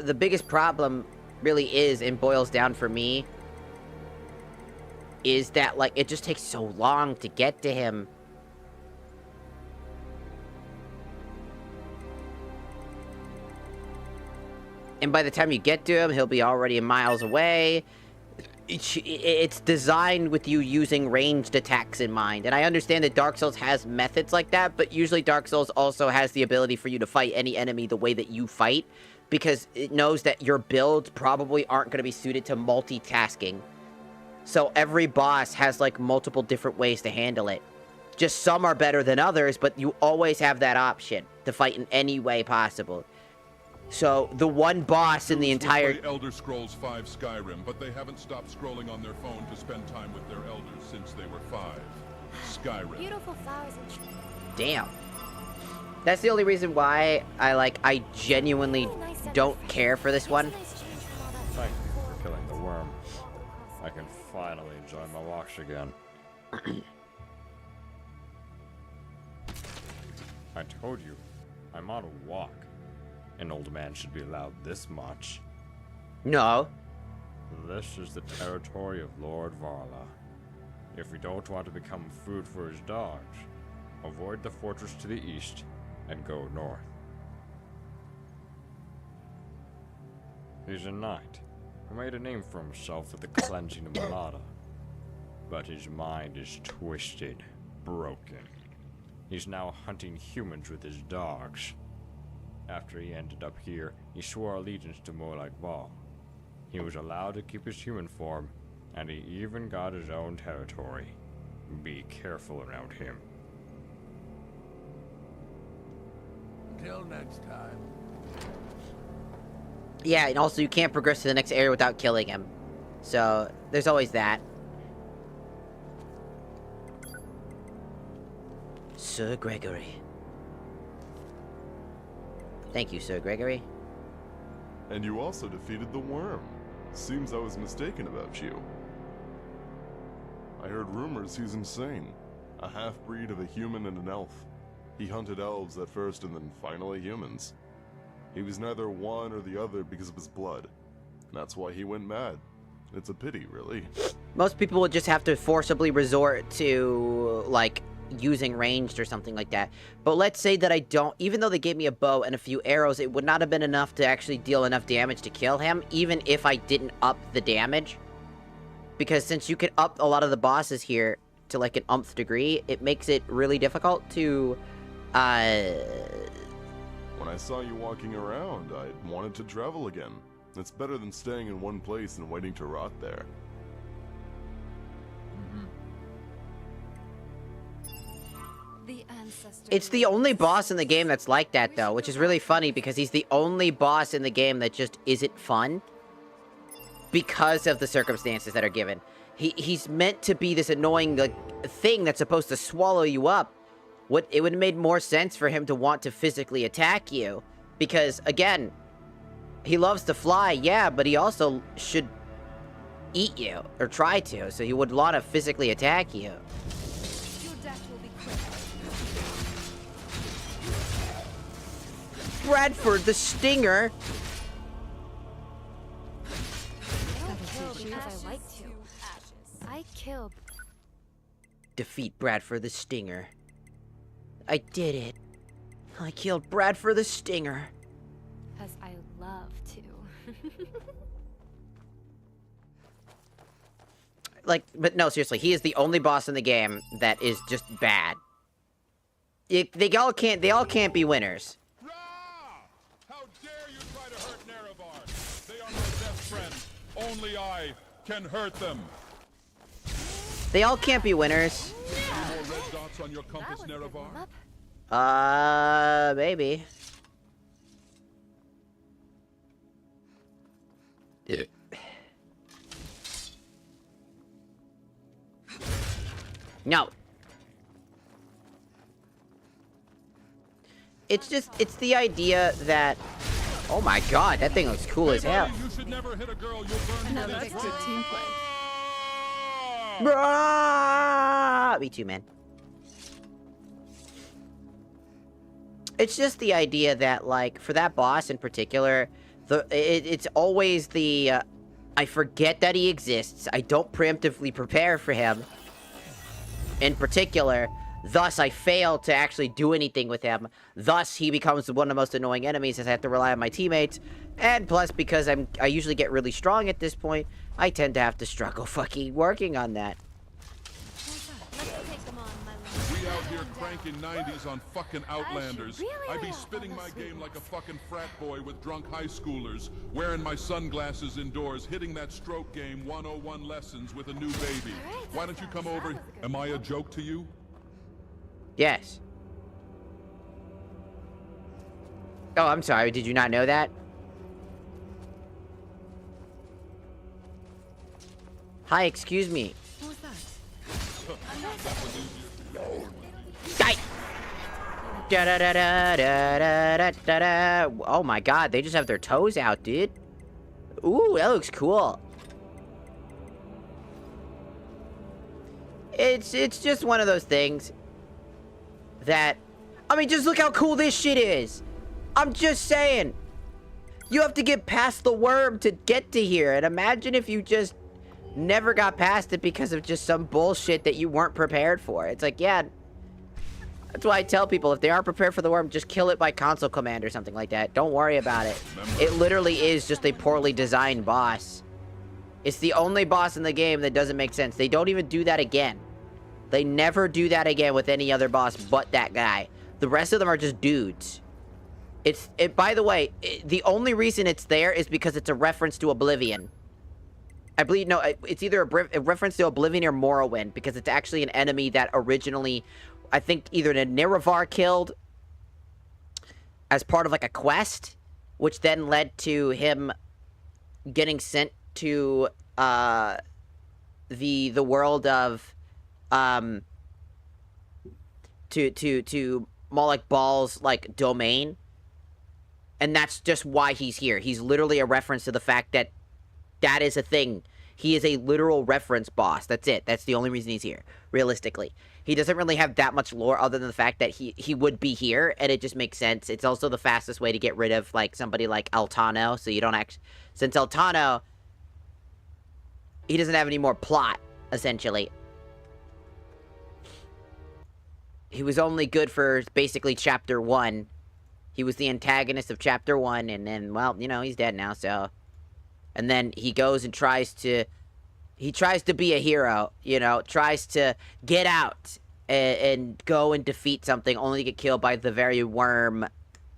The biggest problem really is, and boils down for me, is that, like, it just takes so long to get to him. And by the time you get to him, he'll be already miles away. It's designed with you using ranged attacks in mind. And I understand that Dark Souls has methods like that, but usually Dark Souls also has the ability for you to fight any enemy the way that you fight, because it knows that your builds probably aren't going to be suited to multitasking. So every boss has, like, multiple different ways to handle it. Just some are better than others, but you always have that option to fight in any way possible. So, the one boss in the entire...
Play Elder Scrolls V Skyrim, but they haven't stopped scrolling on their phone to spend time with their elders since they were 5. Skyrim.
Beautiful flowers and trees.
Damn. That's the only reason why I genuinely don't care for this one.
Thank you for killing the worm. I can finally enjoy my walks again. I told you, I'm on a walk. An old man should be allowed this much.
No.
This is the territory of Lord Varla. If we don't want to become food for his dogs, avoid the fortress to the east and go north. He's a knight who made a name for himself with the cleansing of Malada. But his mind is twisted, broken. He's now hunting humans with his dogs. After he ended up here, he swore allegiance to Molag Bal. He was allowed to keep his human form, and he even got his own territory. Be careful around him.
Until next time.
Yeah, and also you can't progress to the next area without killing him. So, there's always that. Sir Gregory,
Thank you, Sir Gregory.
And you also defeated the worm. Seems I was mistaken about you. I heard rumors he's insane. A half-breed of a human and an elf. He hunted elves at first and then finally humans. He was neither one or the other because of his blood. That's why he went mad. It's a pity, really.
Most people would just have to forcibly resort to, like, using ranged or something like that. But let's say that I don't, even though they gave me a bow and a few arrows, it would not have been enough to actually deal enough damage to kill him, even if I didn't up the damage. Because since you can up a lot of the bosses here to, like, an umph degree, it makes it really difficult to,
When I saw you walking around, I wanted to travel again. It's better than staying in one place and waiting to rot there.
It's the only boss in the game that's like that, though, which is really funny because he's the only boss in the game that just isn't fun because of the circumstances that are given. He's meant to be this annoying, like, thing that's supposed to swallow you up. It would have made more sense for him to want to physically attack you because, again, he loves to fly, yeah, but he also should eat you, or try to, so he would want to physically attack you.
Your death will be quick.
Bradford the Stinger!
I killed.
Defeat Bradford the Stinger. I did it. I killed Bradford the Stinger.
Because I love to.
Like, but no, seriously, he is the only boss in the game that is just bad. They all can't be winners.
How dare you try to hurt Nerevar? They are my best friend. Only I can hurt them.
They all can't be winners.
Any more red dots on your compass, Nerevar?
Maybe. No. It's the idea that, oh my god, that thing looks cool as hell.
You should never hit a girl, you'll burn
Now that's good team play.
Bruh! Me too, man. It's just the idea that, like, for that boss in particular, it's always the, I forget that he exists, I don't preemptively prepare for him, in particular, thus I fail to actually do anything with him, thus he becomes one of the most annoying enemies as I have to rely on my teammates, and plus because I usually get really strong at this point, I tend to have to struggle fucking working on that.
We out here cranking 90s on fucking Outlanders. I be spitting my game like a fucking frat boy with drunk high schoolers, wearing my sunglasses indoors, hitting that stroke game 101 lessons with a new baby. Why don't you come over? Am I a joke to you?
Yes. Oh, I'm sorry, did you not know that? Hi, excuse me.
What was that?
Die! Da da da da da da da da. Oh my god, they just have their toes out, dude. Ooh, that looks cool. It's just one of those things that, I mean, just look how cool this shit is. I'm just saying. You have to get past the worm to get to here, and imagine if you just never got past it because of just some bullshit that you weren't prepared for. It's like, yeah, that's why I tell people, if they aren't prepared for the worm, just kill it by console command or something like that. Don't worry about it. It literally is just a poorly designed boss. It's the only boss in the game that doesn't make sense. They don't even do that again. They never do that again with any other boss but that guy. The rest of them are just dudes. By the way, the only reason it's there is because it's a reference to Oblivion. I believe, no, it's either a reference to Oblivion or Morrowind, because it's actually an enemy that originally, I think, either Nerevar killed as part of, like, a quest, which then led to him getting sent to, the world of, to Moloch Baal's, like, domain,
And that's just why he's here. He's literally a reference to the fact that that is a thing. He is a literal reference boss. That's it. That's the only reason he's here, realistically. He doesn't really have that much lore other than the fact that he would be here, and it just makes sense. It's also the fastest way to get rid of, like, somebody like Altano, so you don't actually... Since Altano, he doesn't have any more plot, essentially. He was only good for, basically, Chapter 1. He was the antagonist of Chapter 1, and then, well, you know, he's dead now, so... And then he goes and tries to be a hero, you know, tries to get out and go and defeat something only to get killed by the very worm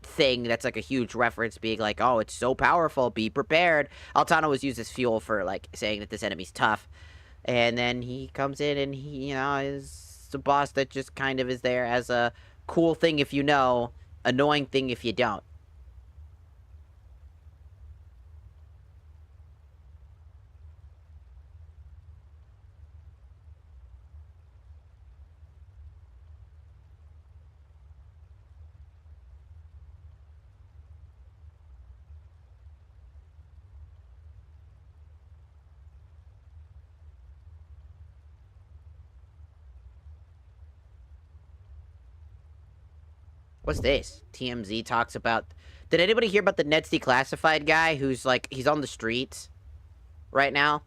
thing that's like a huge reference being like, oh, it's so powerful, be prepared. Altano was used as fuel for, like, saying that this enemy's tough. And then he comes in and he, you know, is a boss that just kind of is there as a cool thing if you know, annoying thing if you don't. What's this? TMZ talks about... Did anybody hear about the Ned's Declassified guy who's, like, he's on the streets right now?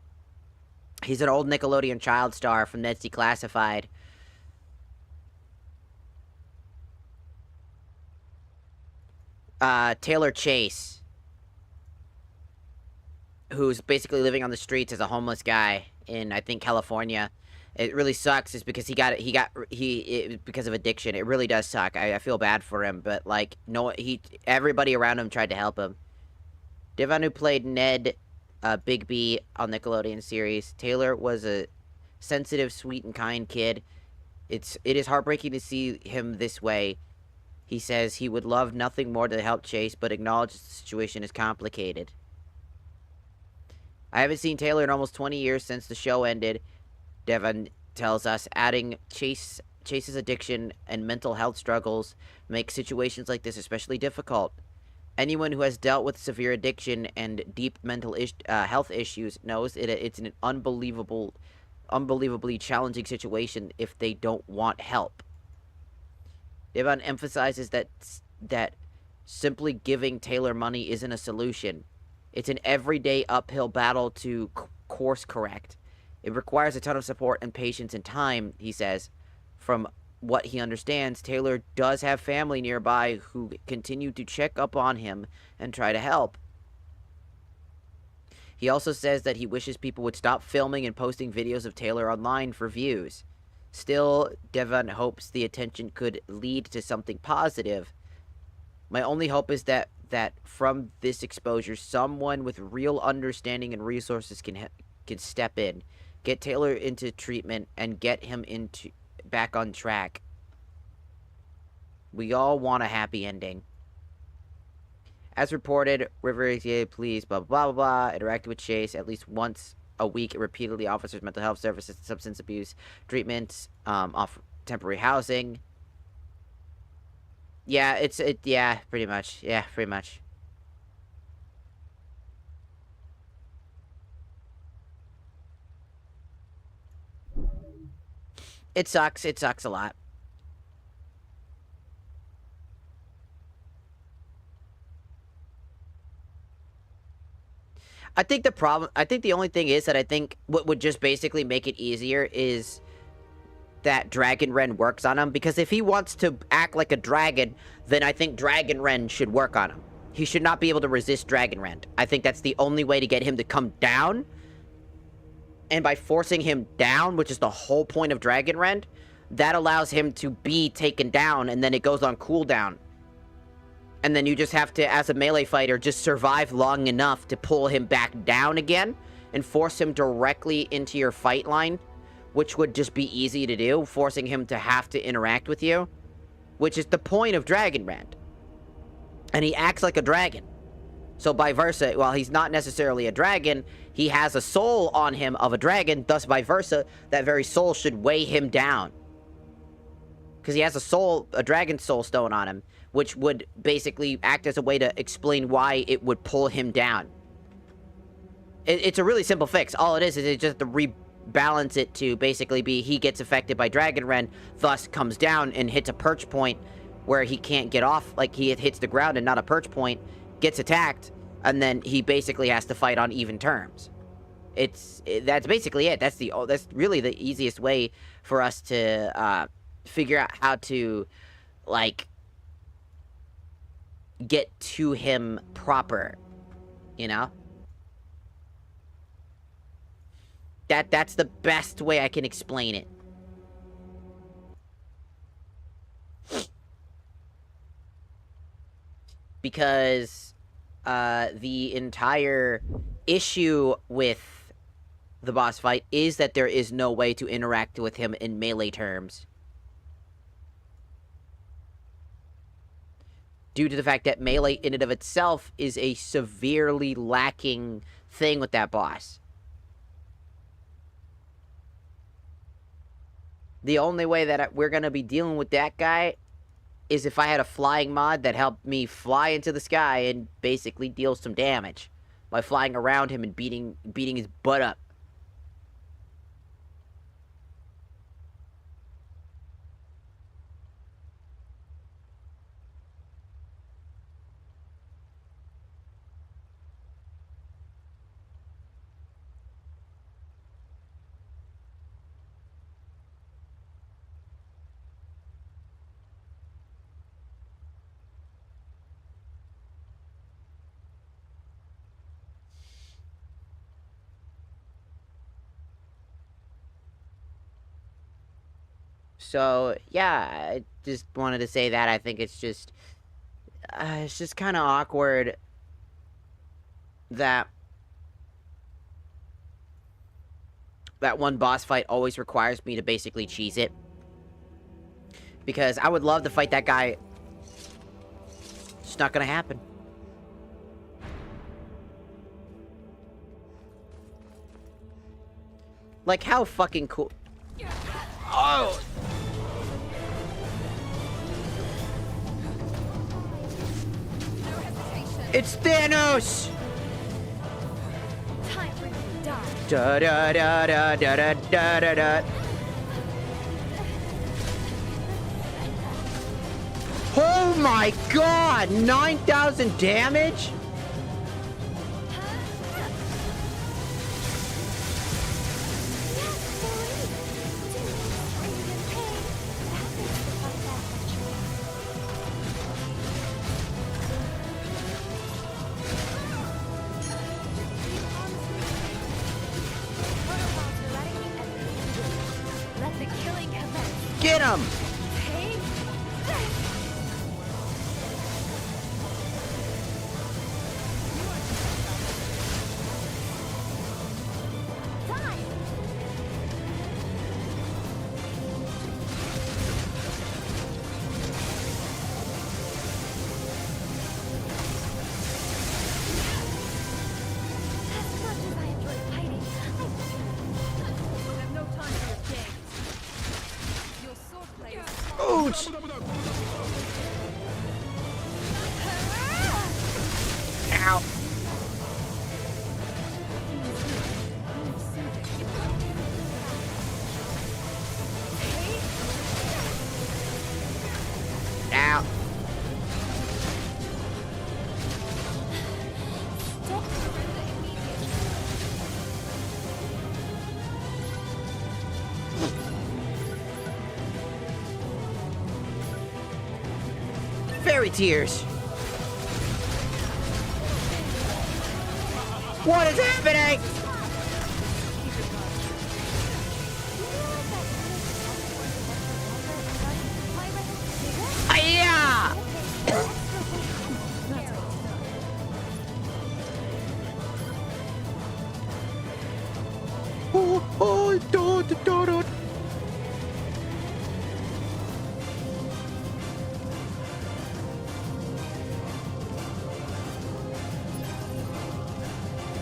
He's an old Nickelodeon child star from Ned's Declassified. Taylor Chase, who's basically living on the streets as a homeless guy in, I think, California. It really sucks is because because of addiction. It really does suck. I feel bad for him, but, like, no, everybody around him tried to help him. Devon, who played Ned, Big B on Nickelodeon series. Taylor was a sensitive, sweet, and kind kid. It is heartbreaking to see him this way. He says he would love nothing more to help Chase, but acknowledges the situation is complicated. I haven't seen Taylor in almost 20 years since the show ended. Devon tells us adding Chase's addiction and mental health struggles make situations like this especially difficult. Anyone who has dealt with severe addiction and deep mental health issues knows it's an unbelievably challenging situation if they don't want help. Devon emphasizes that simply giving Taylor money isn't a solution. It's an everyday uphill battle to course correct. It requires a ton of support and patience and time, he says. From what he understands, Taylor does have family nearby who continue to check up on him and try to help. He also says that he wishes people would stop filming and posting videos of Taylor online for views. Still, Devon hopes the attention could lead to something positive. My only hope is that from this exposure, someone with real understanding and resources can step in, get Taylor into treatment, and get him back on track. We all want a happy ending. As reported, River police, blah, blah, blah, blah, interacted with Chase at least once a week. It repeatedly offers mental health services, substance abuse treatments, off temporary housing. Yeah, yeah, pretty much. Yeah, pretty much. It sucks. It sucks a lot. I think the only thing is that I think what would just basically make it easier is that Dragon Ren works on him. Because if he wants to act like a dragon, then I think Dragon Ren should work on him. He should not be able to resist Dragon Ren. I think that's the only way to get him to come down. And by forcing him down, which is the whole point of Dragon Rend, that allows him to be taken down, and then it goes on cooldown. And then you just have to, as a melee fighter, just survive long enough to pull him back down again, and force him directly into your fight line, which would just be easy to do, forcing him to have to interact with you, which is the point of Dragon Rend. And he acts like a dragon. So by versa, while he's not necessarily a dragon, he has a soul on him of a dragon, thus by versa, that very soul should weigh him down. Because he has a dragon soul stone on him, which would basically act as a way to explain why it would pull him down. It's a really simple fix. All it is it just to rebalance it to basically be he gets affected by Dragon Ren, thus comes down and hits a perch point where he can't get off, like he hits the ground and not a perch point, gets attacked, and then he basically has to fight on even terms. That's basically it. That's really the easiest way for us to figure out how to, like, get to him proper, you know? That's the best way I can explain it. Because the entire issue with the boss fight is that there is no way to interact with him in melee terms. Due to the fact that melee in and of itself is a severely lacking thing with that boss. The only way that we're going to be dealing with that guy is if I had a flying mod that helped me fly into the sky and basically deal some damage by flying around him and beating his butt up. So, yeah, I just wanted to say that. I think it's just kind of awkward that one boss fight always requires me to basically cheese it. Because I would love to fight that guy. It's not gonna happen. Like, how fucking cool. Oh! It's Thanos!
Time for you to die.
Da da da da da da da da da. Oh my god! 9,000 damage? Get him! Ouch! Ow! Ow! Fairy tears. What is happening? Hiya!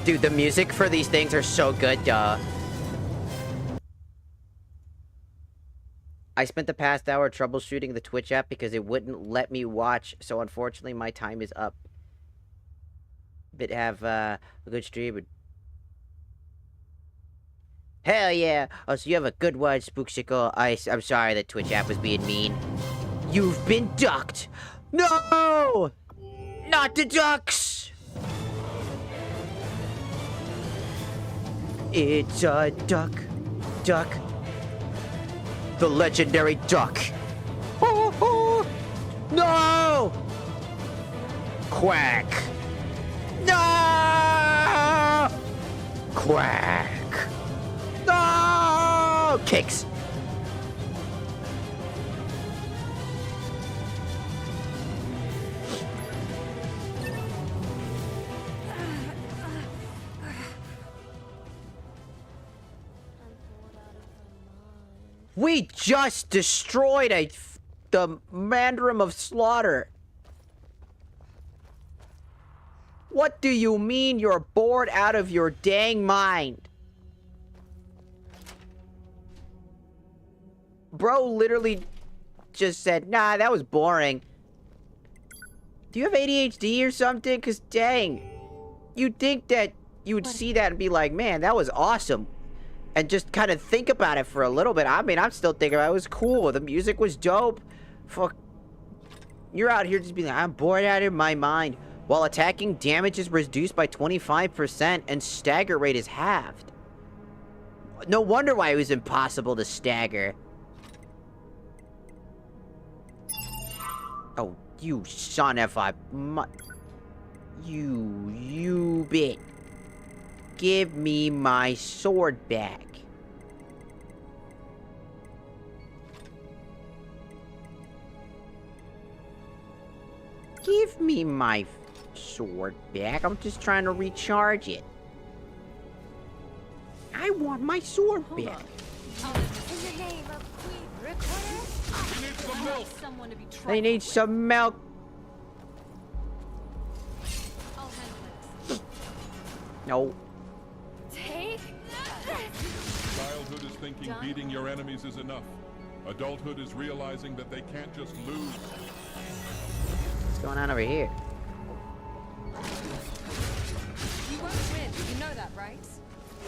Dude, the music for these things are so good,
I spent the past hour troubleshooting the Twitch app because it wouldn't let me watch, so unfortunately my time is up. But have a good stream. Hell yeah! Oh, so you have a good one, Spooksicle. I'm sorry the Twitch app was being mean. You've been ducked! No! Not the ducks! It's a duck. Duck. The legendary duck. Oh, oh. No! Quack. No! Quack. No! Kicks. We just destroyed the Mandarin of Slaughter. What do you mean you're bored out of your dang mind? Bro literally just said, nah, that was boring. Do you have ADHD or something? Because dang, you'd think that you would see that and be like, man, that was awesome. And just kind of think about it for a little bit. I mean, I'm still thinking about it. It was cool. The music was dope. Fuck. You're out here just being like, I'm bored out of my mind. While attacking damage is reduced by 25% and stagger rate is halved. No wonder why it was impossible to stagger. Oh, you son of a... You bit. Give me my sword back. Give me my sword back. I'm just trying to recharge it. I want my sword back.
In the name of Queen Recorder,
We need some milk.
someone to be
I need some milk.
I'll handle this.
No.
Take this.
Childhood is thinking beating your enemies is enough. Adulthood is realizing that they can't just lose.
What's going on over here?
You won't win. You know that, right?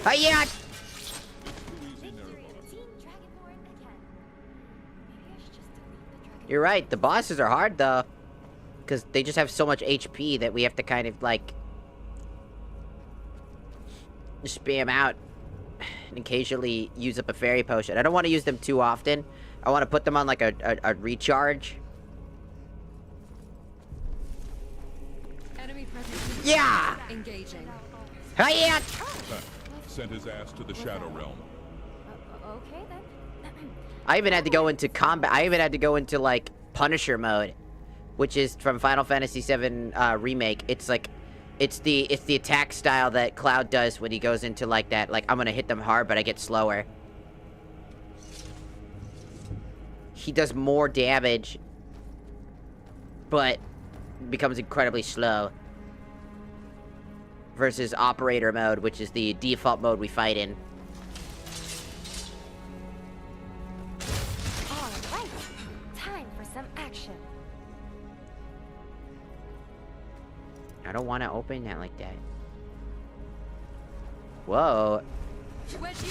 Hiya!
It's too easy, Nerobot.
Team Dragonborn again. Maybe I should just delete the dragon.
You're right. The bosses are hard, though. Because they just have so much HP that we have to kind of, like... spam out. And occasionally use up a fairy potion. I don't want to use them too often. I want to put them on, like, a recharge.
Enemy presence.
Yeah!
Engaging.
Hiya!
Sent his ass to the Shadow Realm.
Okay then.
I even had to go into combat. I even had to go into, like, Punisher mode. Which is from Final Fantasy VII Remake. It's like... It's the attack style that Cloud does when he goes into, like, that. Like, I'm gonna hit them hard, but I get slower. He does more damage. But... becomes incredibly slow. Versus Operator mode, which is the default mode we fight in.
Alright. Time for some action.
I don't want to open that like that. Whoa.
R.I.P.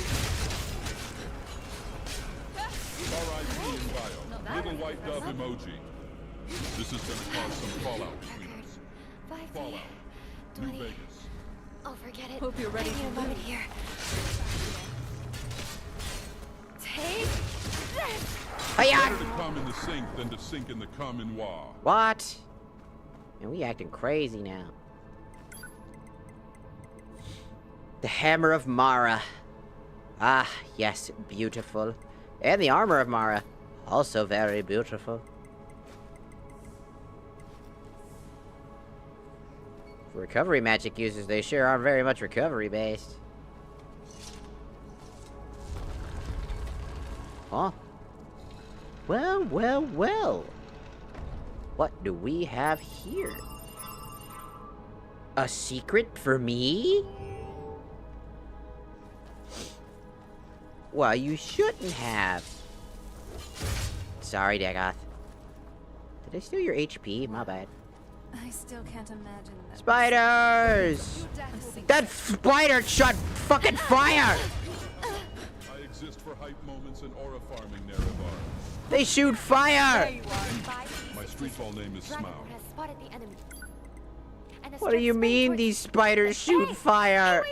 in bio. Little white dove emoji. This is gonna cause some fallout between us.
5,
Fallout.
20.
New Vegas.
Oh, forget it.
Hope you're ready
I need a
to
moment here. Take this.
Better to come in the sink than to sink in the common noir.
What? Man, we acting crazy now. The Hammer of Mara. Ah, yes, beautiful. And the Armor of Mara. Also very beautiful. For recovery magic users, they sure are very much recovery based. Huh? Well, well, well. What do we have here? A secret for me? Well, you shouldn't have. Sorry, Dagoth. Did I steal your HP? My bad.
I still can't imagine that.
Spiders! That spider shot fucking fire!
I exist for hype moments and aura farming, Nerevar.
They shoot fire!
My streetball name is Smaug.
What do you mean these spiders shoot fire?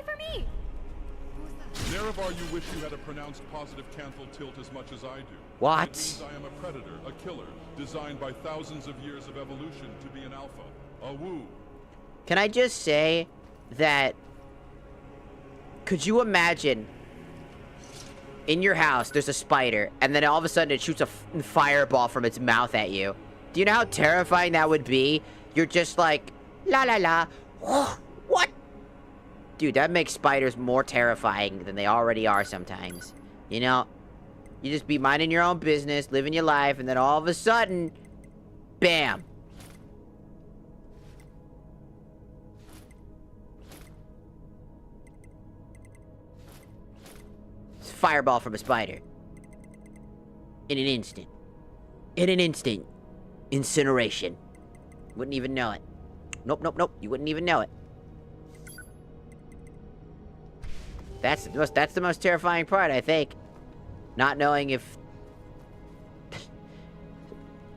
Nerevar, you wish you had a pronounced positive canthal tilt as much as I do.
What?
It means I am a predator, a killer, designed by thousands of years of evolution to be an alpha. A woo.
Can I just say that... Could you imagine... In your house, there's a spider, and then all of a sudden it shoots a fireball from its mouth at you. Do you know how terrifying that would be? You're just like, la la la. What? Dude, that makes spiders more terrifying than they already are sometimes. You know? You just be minding your own business, living your life, and then all of a sudden, bam. It's a fireball from a spider. In an instant. In an instant. Incineration. Wouldn't even know it. Nope, nope, nope. You wouldn't even know it. That's the most terrifying part, I think. Not knowing if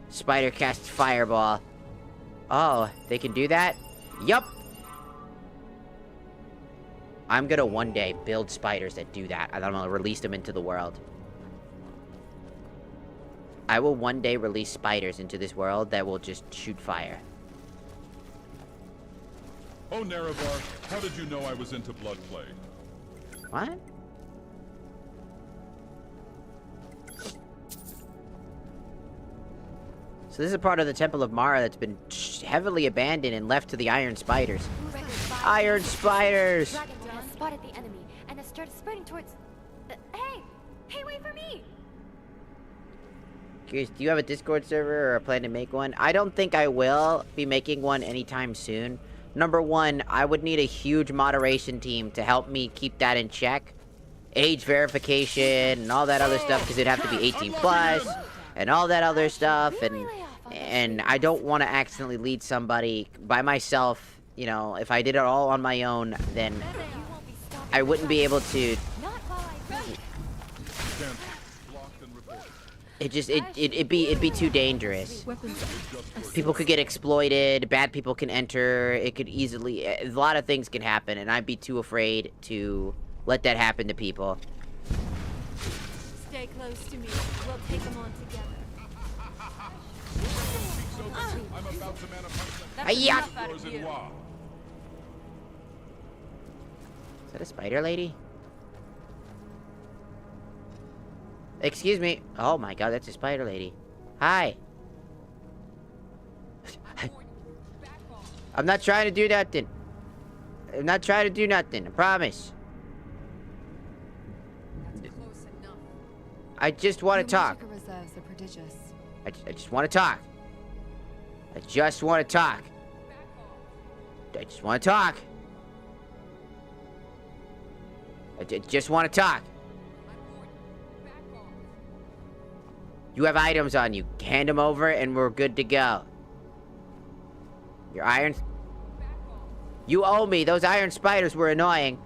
spider casts fireball. Oh, they can do that? Yup. I'm gonna one day build spiders that do that, and I'm gonna release them into the world. I will one day release spiders into this world that will just shoot fire.
Oh, Nerevar, how did you know I was into blood plague?
What? So this is a part of the Temple of Mara that's been heavily abandoned and left to the Iron Spiders. Iron Spiders!
Dragon has spotted the enemy and has started spreading towards... hey! Hey, wait for me!
Curious, do you have a Discord server or a plan to make one? I don't think I will be making one anytime soon. Number one, I would need a huge moderation team to help me keep that in check. Age verification and all that other stuff, because it'd have to be 18 plus and all that other stuff. And I don't want to accidentally lead somebody by myself. You know, if I did it all on my own, then I wouldn't be able to. It'd be too dangerous. People could get exploited, bad people can enter, it could easily, a lot of things can happen, and I'd be too afraid to let that happen to people.
Stay close to me. We'll take them on together.
I'm about to
Hi-ya!
manifest
Is that a spider lady? Excuse me. Oh my god, that's a spider lady. Hi. I'm not trying to do nothing. I'm not trying to do nothing, I promise. I just want to talk.
Reserves are prodigious.
I just want to talk. I just want to talk. I just want to talk. I just want to talk. You have items on you. Hand them over and we're good to go. Your iron... You owe me. Those iron spiders were annoying.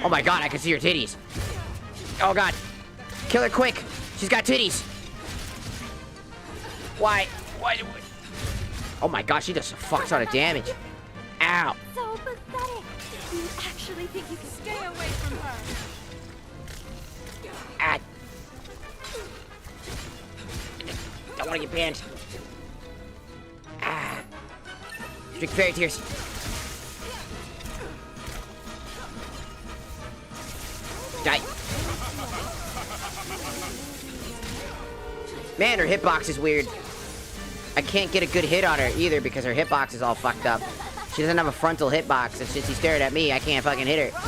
Oh my god, I can see her titties. Oh god. Kill her quick. She's got titties. Why? Why? Oh my gosh, she does a fuck ton of damage. Ow.
So pathetic! You actually think you can stay away from her?
Ah. Don't want to get banned. Ah. Drink fairy tears. Die. Man, her hitbox is weird. I can't get a good hit on her either because her hitbox is all fucked up. She doesn't have a frontal hitbox, and since he stared at me, I can't fucking hit her.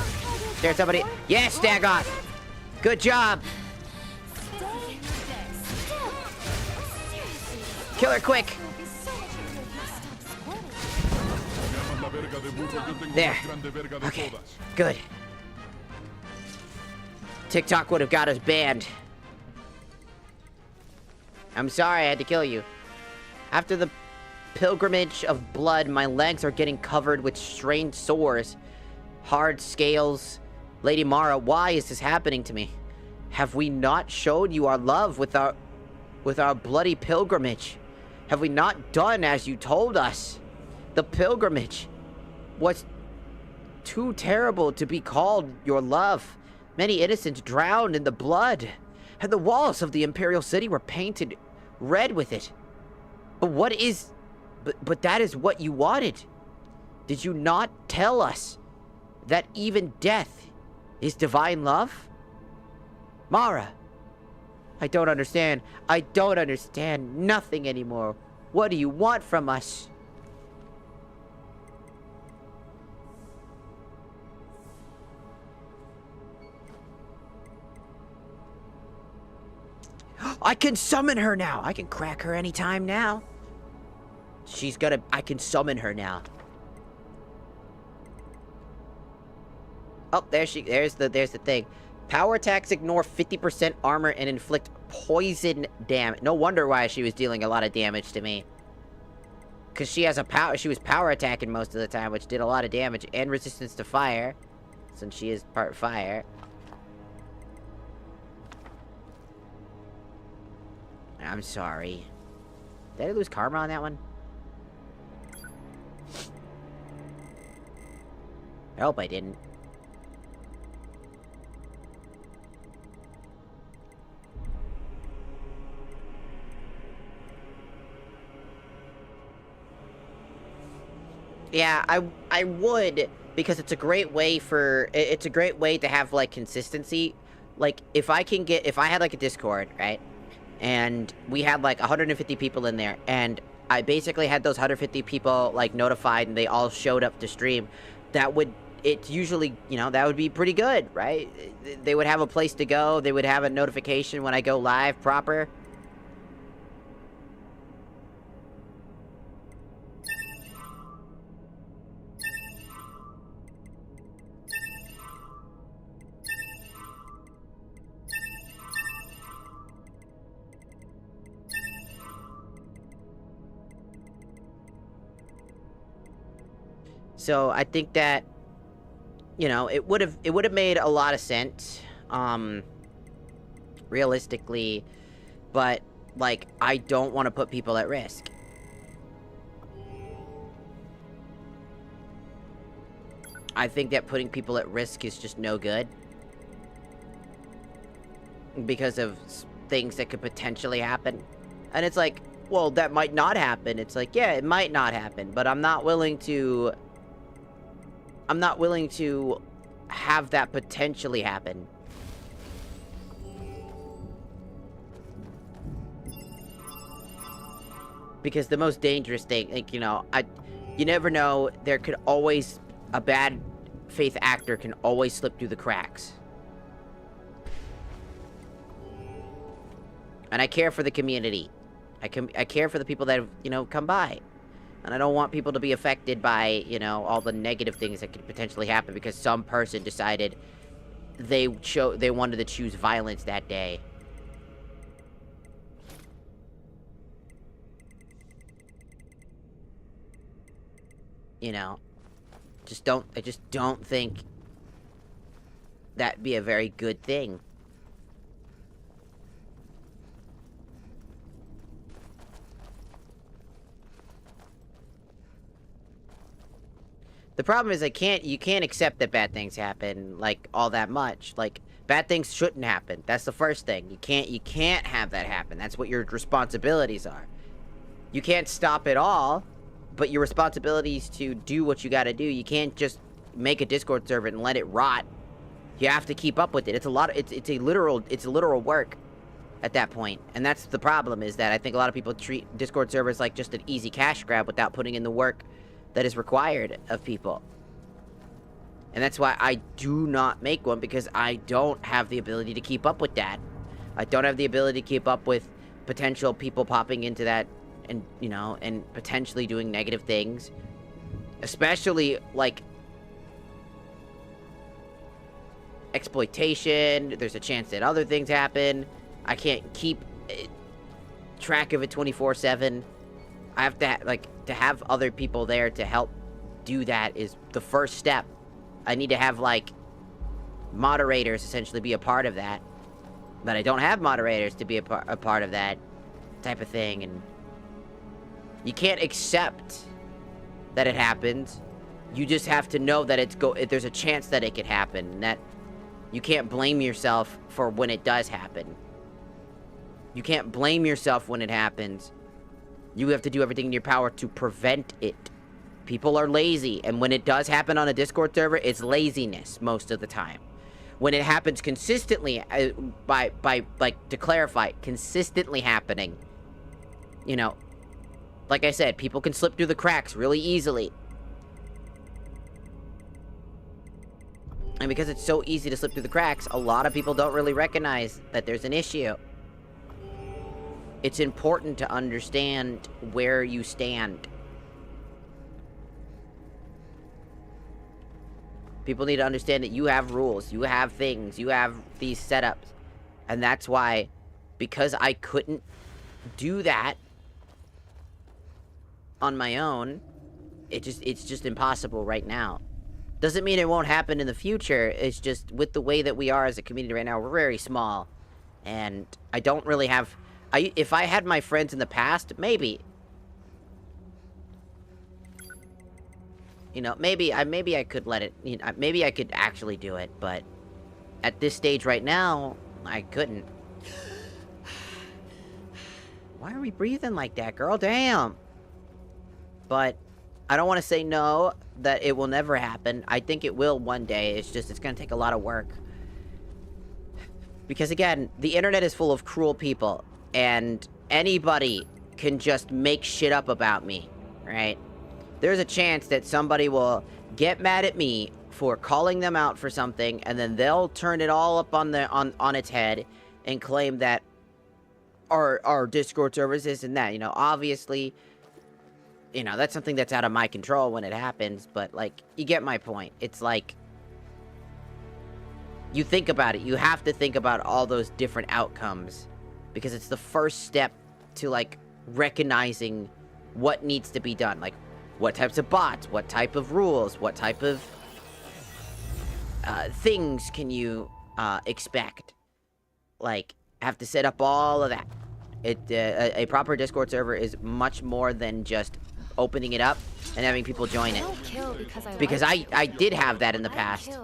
Stare at somebody. Yes, Dagoth! Good job! Kill her quick!
There. Okay, good. TikTok would have got us banned. I'm sorry I had to kill you. After the pilgrimage of blood, my legs are getting covered with strange sores. Hard scales. Lady Mara, why is this happening to me? Have we not showed you our love with our bloody pilgrimage? Have we not done as you told us? The pilgrimage was too terrible to be called your love. Many innocents drowned in the blood, and the walls of the Imperial City were painted red with it. But that is what you wanted. Did you not tell us that even death is divine love? Mara, I don't understand. I don't understand nothing anymore. What do you want from us? I can summon her now. I can crack her anytime now. I can summon her now. Oh, there's the thing. Power attacks ignore 50% armor and inflict poison damage. No wonder why she was dealing a lot of damage to me. Cause she was power attacking most of the time, which did a lot of damage, and resistance to fire, since she is part fire. I'm sorry. Did I lose karma on that one? I hope I didn't. Yeah, I would, because it's a great way to have, like, consistency. Like, if I had, like, a Discord, right? And we had, like, 150 people in there, and I basically had those 150 people, like, notified, and they all showed up to stream. It's usually, you know, that would be pretty good, right? They would have a place to go, they would have a notification when I go live proper. So I think that, you know, it would have made a lot of sense, realistically, but, like, I don't want to put people at risk. I think that putting people at risk is just no good. Because of things that could potentially happen. And it's like, well, that might not happen. It's like, yeah, it might not happen, but I'm not willing to have that potentially happen. Because the most dangerous thing, like, you know, you never know, a bad faith actor can always slip through the cracks. And I care for the community. I care for the people that have, you know, come by. And I don't want people to be affected by, you know, all the negative things that could potentially happen because some person decided they wanted to choose violence that day. You know, I just don't think that'd be a very good thing. The problem is you can't accept that bad things happen, like, all that much. Like, bad things shouldn't happen. That's the first thing. You can't have that happen. That's what your responsibilities are. You can't stop it all, but your responsibility is to do what you gotta do. You can't just make a Discord server and let it rot. You have to keep up with it. It's a literal work at that point. And that's the problem, is that I think a lot of people treat Discord servers like just an easy cash grab without putting in the work that is required of people. And that's why I do not make one, because I don't have the ability to keep up with that. I don't have the ability to keep up with potential people popping into that and, you know, and potentially doing negative things.
Especially, like, exploitation. There's a chance that other things happen. I can't keep track of it 24/7. I have to, to have other people there to help do that is the first step. I need to have, like, moderators essentially be a part of that. But I don't have moderators to be a part of that type of thing, and you can't accept that it happens. You just have to know that there's a chance that it could happen, and that you can't blame yourself for when it does happen. You can't blame yourself when it happens. You have to do everything in your power to prevent it. People are lazy, and when it does happen on a Discord server, it's laziness most of the time. When it happens consistently, to clarify, consistently happening, you know, like I said, people can slip through the cracks really easily. And because it's so easy to slip through the cracks, a lot of people don't really recognize that there's an issue. It's important to understand where you stand. People need to understand that you have rules, you have things, you have these setups. And that's why, because I couldn't do that on my own, it's just impossible right now. Doesn't mean it won't happen in the future. It's just with the way that we are as a community right now, we're very small. And I don't really have... if I had my friends in the past, maybe. You know, maybe I could let it... You know, maybe I could actually do it, but... At this stage right now, I couldn't. Why are we breathing like that, girl? Damn! But... I don't want to say no, that it will never happen. I think it will one day. It's just, it's going to take a lot of work. Because again, the internet is full of cruel people. And anybody can just make shit up about me, right? There's a chance that somebody will get mad at me for calling them out for something, and then they'll turn it all up on its head and claim that our Discord server is this and that. You know, obviously... You know, that's something that's out of my control when it happens, but, like, you get my point. It's like, you think about it. You have to think about all those different outcomes, because it's the first step to, like, recognizing what needs to be done. Like, what types of bots, what type of rules, what type of things can you expect. Like, have to set up all of that. A proper Discord server is much more than just opening it up and having people join it. Because I did have that in the past.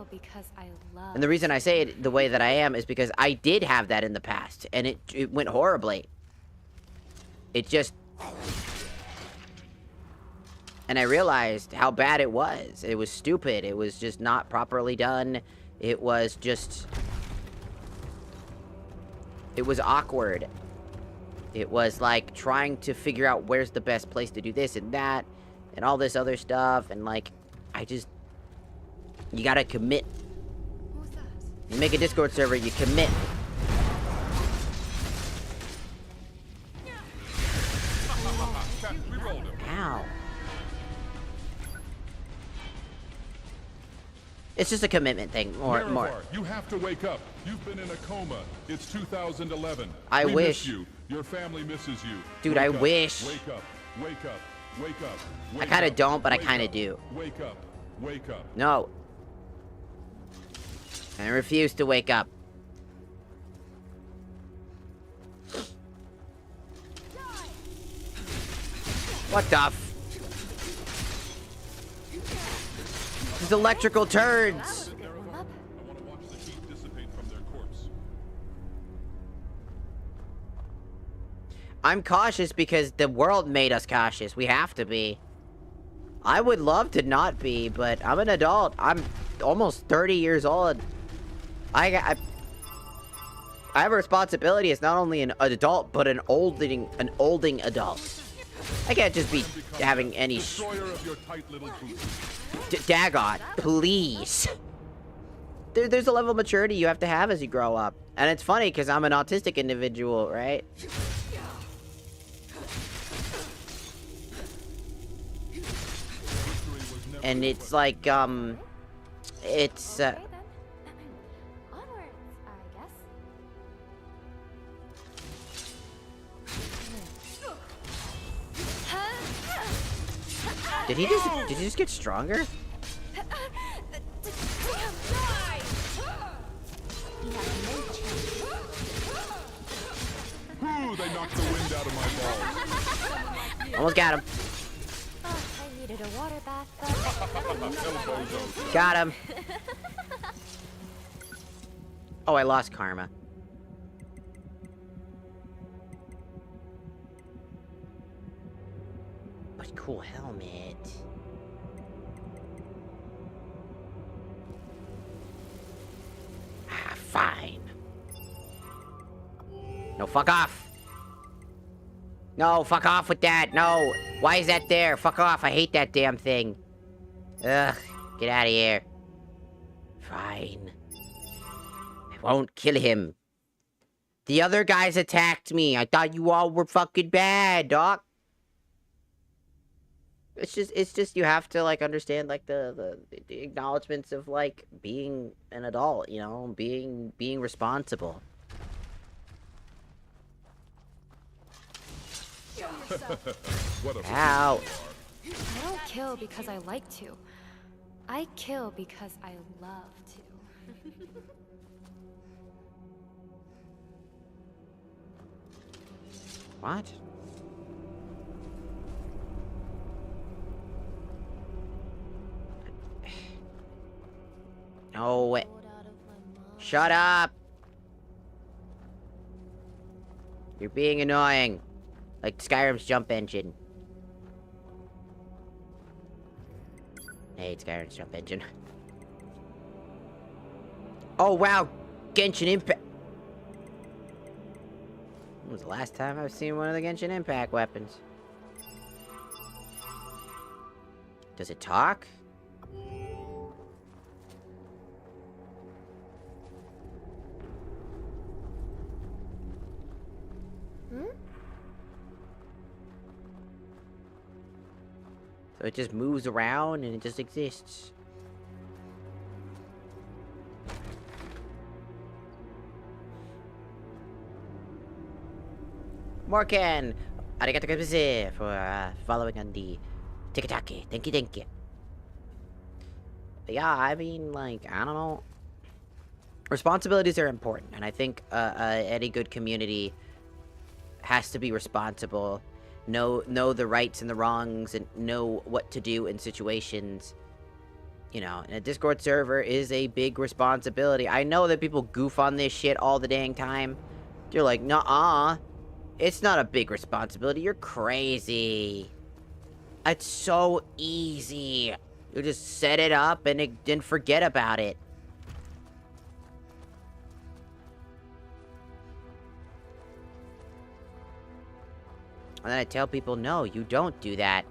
And the reason I say it the way that I am is because I did have that in the past, and it went horribly. It just... And I realized how bad it was. It was stupid. It was just not properly done. It was just... It was awkward. It was like trying to figure out where's the best place to do this and that and all this other stuff, and like, you gotta commit. You make a Discord server, you commit. Ow. It's just a commitment thing, more.
You have to wake up. You've been in a coma. It's 2011.
I
we
wish.
Miss you. Your family misses you.
Dude,
wake
I
up.
wish.
Wake up. Wake up. Wake up. Wake
I kind of
up.
don't, but I
Wake
kind of
up.
do.
Wake up. Wake up.
No. I refuse to wake up. What the f... These electrical turds! I'm cautious because the world made us cautious. We have to be. I would love to not be, but I'm an adult. I'm almost 30 years old. I have a responsibility as not only an adult, but an olding adult. I can't just be having any Dagot, please. There's a level of maturity you have to have as you grow up. And it's funny because I'm an autistic individual, right?
And it's like, it's,
Okay, then. Onwards, I guess.
did he just get stronger?
Damn, die! You have no chance.
Whew, they knocked the wind out of my balls.
Almost got him.
Oh, I needed a water bath, but...
Got him. Oh, I lost karma. But cool helmet. Ah, fine. No, fuck off. No, fuck off with that. No. Why is that there? Fuck off. I hate that damn thing. Ugh. Get out of here. Fine. I won't kill him. The other guys attacked me. I thought you all were fucking bad, doc. It's just you have to like understand like the acknowledgments of like being an adult, you know, being responsible.
What a
Ow.
I don't kill because I like to. I kill because I love to.
What? No. Shut up. You're being annoying. Like Skyrim's jump engine. I hate Skyrim's jump engine. Oh wow, Genshin Impact. When was the last time I've seen one of the Genshin Impact weapons? Does it talk? So it just moves around and it just exists. Morgan! Arigato gozaimashita for following on the tiki-taki. Thank you, thank you. But yeah, I mean, like, I don't know. Responsibilities are important, and I think any good community has to be responsible. Know the rights and the wrongs, and know what to do in situations. You know, and a Discord server is a big responsibility. I know that people goof on this shit all the dang time. You're like, nuh-uh. It's not a big responsibility. You're crazy. It's so easy. You just set it up and then forget about it. And then I tell people, no, you don't do that.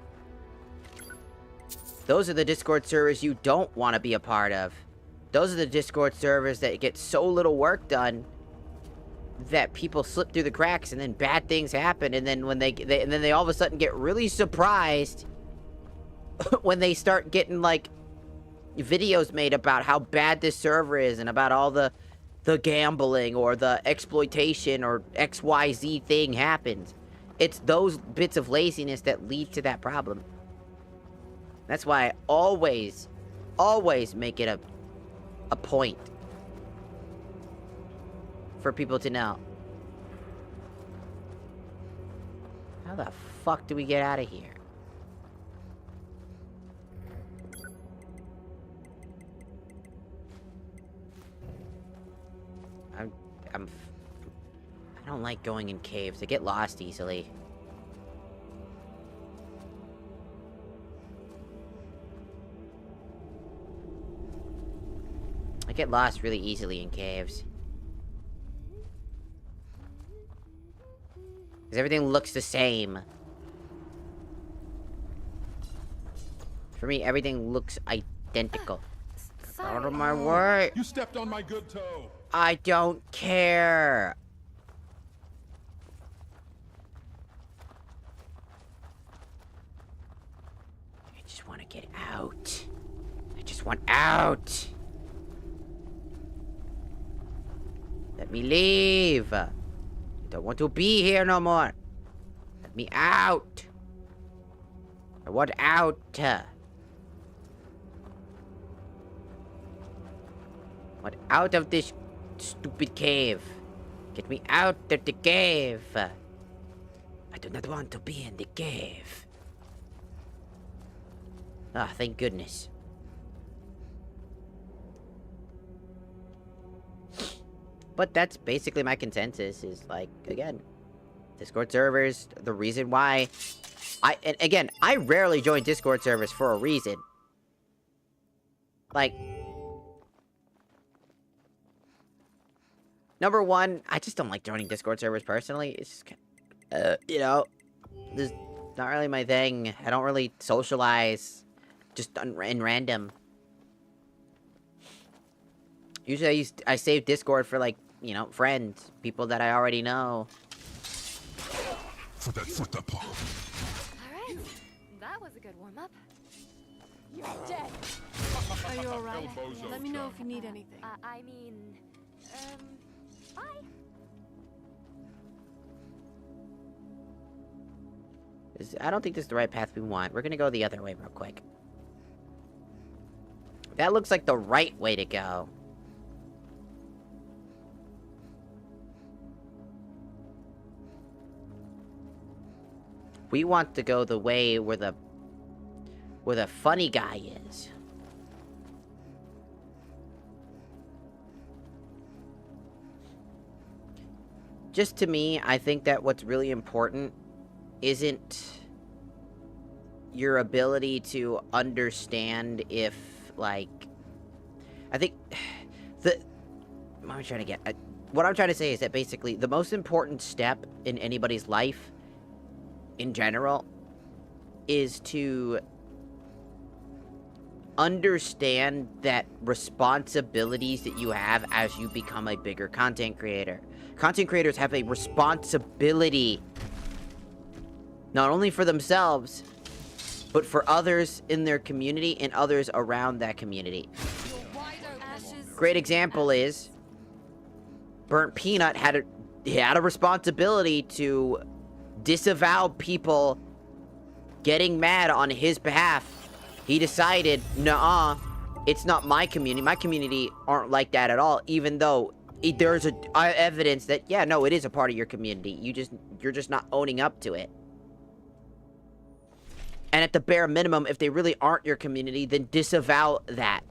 Those are the Discord servers you don't want to be a part of. Those are the Discord servers that get so little work done that people slip through the cracks, and then bad things happen, and then when they all of a sudden get really surprised when they start getting like videos made about how bad this server is and about all the gambling or the exploitation or XYZ thing happens. It's those bits of laziness that lead to that problem. That's why I always make it a point for people to know. How the fuck do we get out of here? I don't like going in caves. I get lost easily. I get lost really easily in caves. Because everything looks the same. For me, everything looks identical. Out of my way!
You stepped on my good toe!
I don't care! I just want to get out. I just want out. Let me leave. I don't want to be here no more. Let me out. I want out. I want out of this stupid cave. Get me out of the cave. I do not want to be in the cave. Ah, thank goodness. But that's basically my consensus is like, again, Discord servers, the reason why and again, I rarely join Discord servers for a reason. Like, number one, I just don't like joining Discord servers personally. It's just kind of, you know, this is not really my thing. I don't really socialize just in random. Usually I save Discord for, like, you know, friends, people that I already know.
Alright, that was a good warm-up. You're dead.
Are you alright? Let me know if you need anything.
I mean, bye.
I don't think this is the right path we want. We're gonna go the other way real quick. That looks like the right way to go. We want to go the way where the funny guy is. Just to me, I think that what's really important isn't your ability to understand if, like, I think what I'm trying to get, what I'm trying to say is that basically the most important step in anybody's life in general is to understand that responsibilities that you have as you become a bigger content creator. Content creators have a responsibility not only for themselves, but for others in their community and others around that community. Great example is Burnt Peanut had a responsibility to disavow people getting mad on his behalf. He decided, nah, it's not my community. My community aren't like that at all, even though there's evidence that, yeah, no, it is a part of your community. You're just not owning up to it. And at the bare minimum, if they really aren't your community, then disavow that.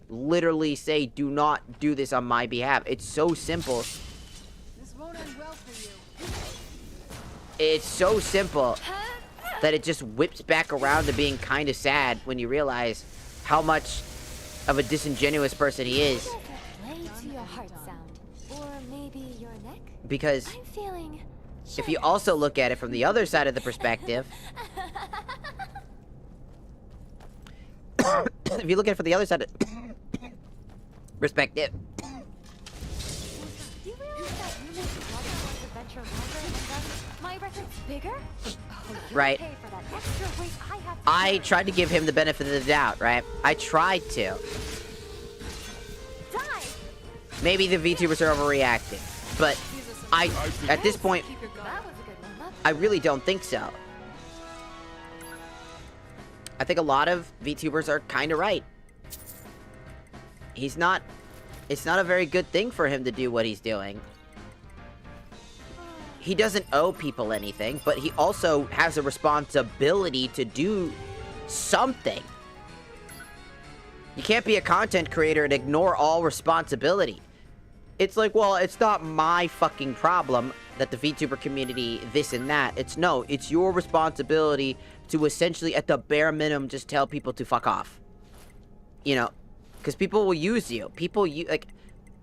Literally say, do not do this on my behalf. It's so simple.
This won't end well for you.
It's so simple that it just whips back around to being kind of sad when you realize how much of a disingenuous person he is.
Play to your heart sound, or maybe your neck.
Because
I'm feeling.
if you also look at it from the other side of the perspective, if you look at it from the other side of perspective,
Do you realize that you make the Bloodborne adventure longer and thus my record's bigger? Oh,
right?
Pay for that extra weight I have to
I
carry.
tried to give him the benefit of the doubt, right? I tried to.
Die.
Maybe the VTubers are overreacting, but at this point,
That was a good warm-up.
I really don't think so. I think a lot of VTubers are kind of right. It's not a very good thing for him to do what he's doing. He doesn't owe people anything, but he also has a responsibility to do something. You can't be a content creator and ignore all responsibility. It's like, well, it's not my fucking problem that the VTuber community this and that. It's your responsibility to essentially, at the bare minimum, just tell people to fuck off. You know, because people will use you. Like,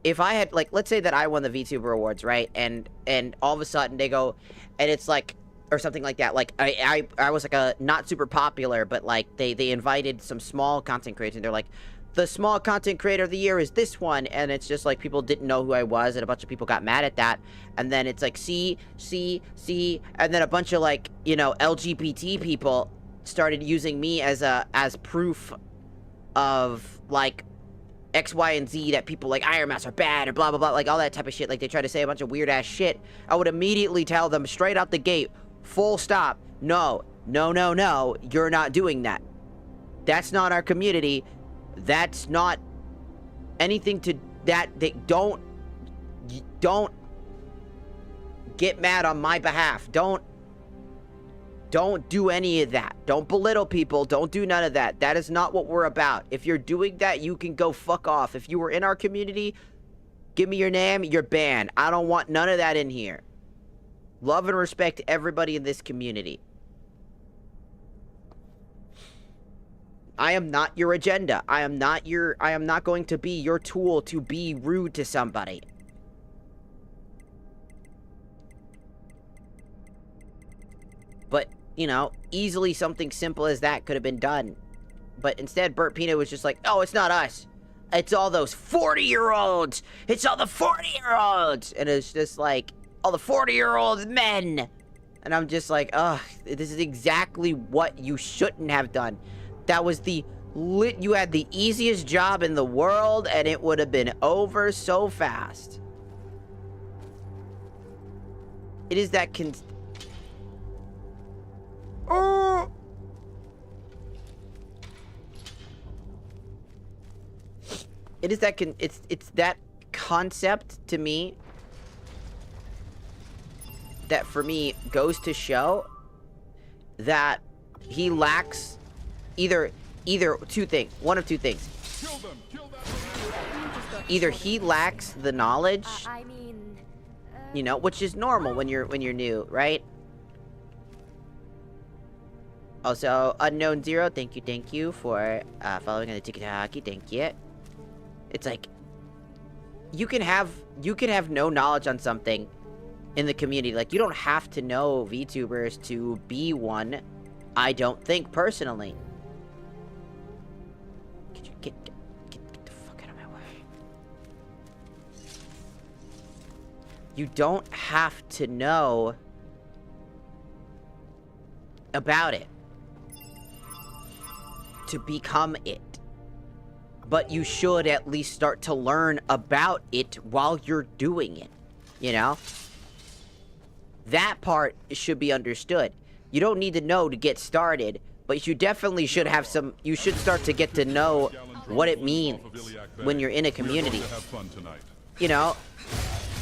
if I had, like, let's say that I won the VTuber Awards, right? And all of a sudden they go, and it's like, or something like that. Like, I was like a not super popular, but like they invited some small content creators, and they're like, the small content creator of the year is this one, and it's just like people didn't know who I was, and a bunch of people got mad at that, and then it's like, see, and then a bunch of, like, you know, LGBT people started using me as proof of, like, X, Y, and Z, that people like Iron Mouse are bad or blah, blah, blah, like all that type of shit, like they try to say a bunch of weird ass shit, I would immediately tell them straight out the gate, full stop, no, no, no, no, you're not doing that. That's not our community. That's not anything to that. They don't get mad on my behalf. Don't do any of that. Don't belittle people. Don't do none of that. That is not what we're about. If you're doing that, you can go fuck off. If you were in our community, give me your name, you're banned. I don't want none of that in here. Love and respect everybody in this community. I am not your agenda. I am not going to be your tool to be rude to somebody. But, you know, easily something simple as that could have been done. But instead, Burt Peanut was just like, oh, it's not us. It's all those 40-year-olds. It's all the 40-year-olds. And it's just like, all the 40-year-old men. And I'm just like, ugh, this is exactly what you shouldn't have done. That was you had the easiest job in the world, and it would have been over so fast. It is that oh! It is that it's that concept to me that for me goes to show that he lacks either two things, one of two things. Either he lacks the knowledge, you know, which is normal when you're new, right? Also, Unknown Zero, thank you for following on the TikTok. Thank you. It's like you can have no knowledge on something in the community. Like, you don't have to know VTubers to be one. I don't think personally. Could you get the fuck out of my way? You don't have to know about it to become it. But you should at least start to learn about it while you're doing it. You know? That part should be understood. You don't need to know to get started, but you definitely should have some... You should start to get to know what it means when you're in a community. You know?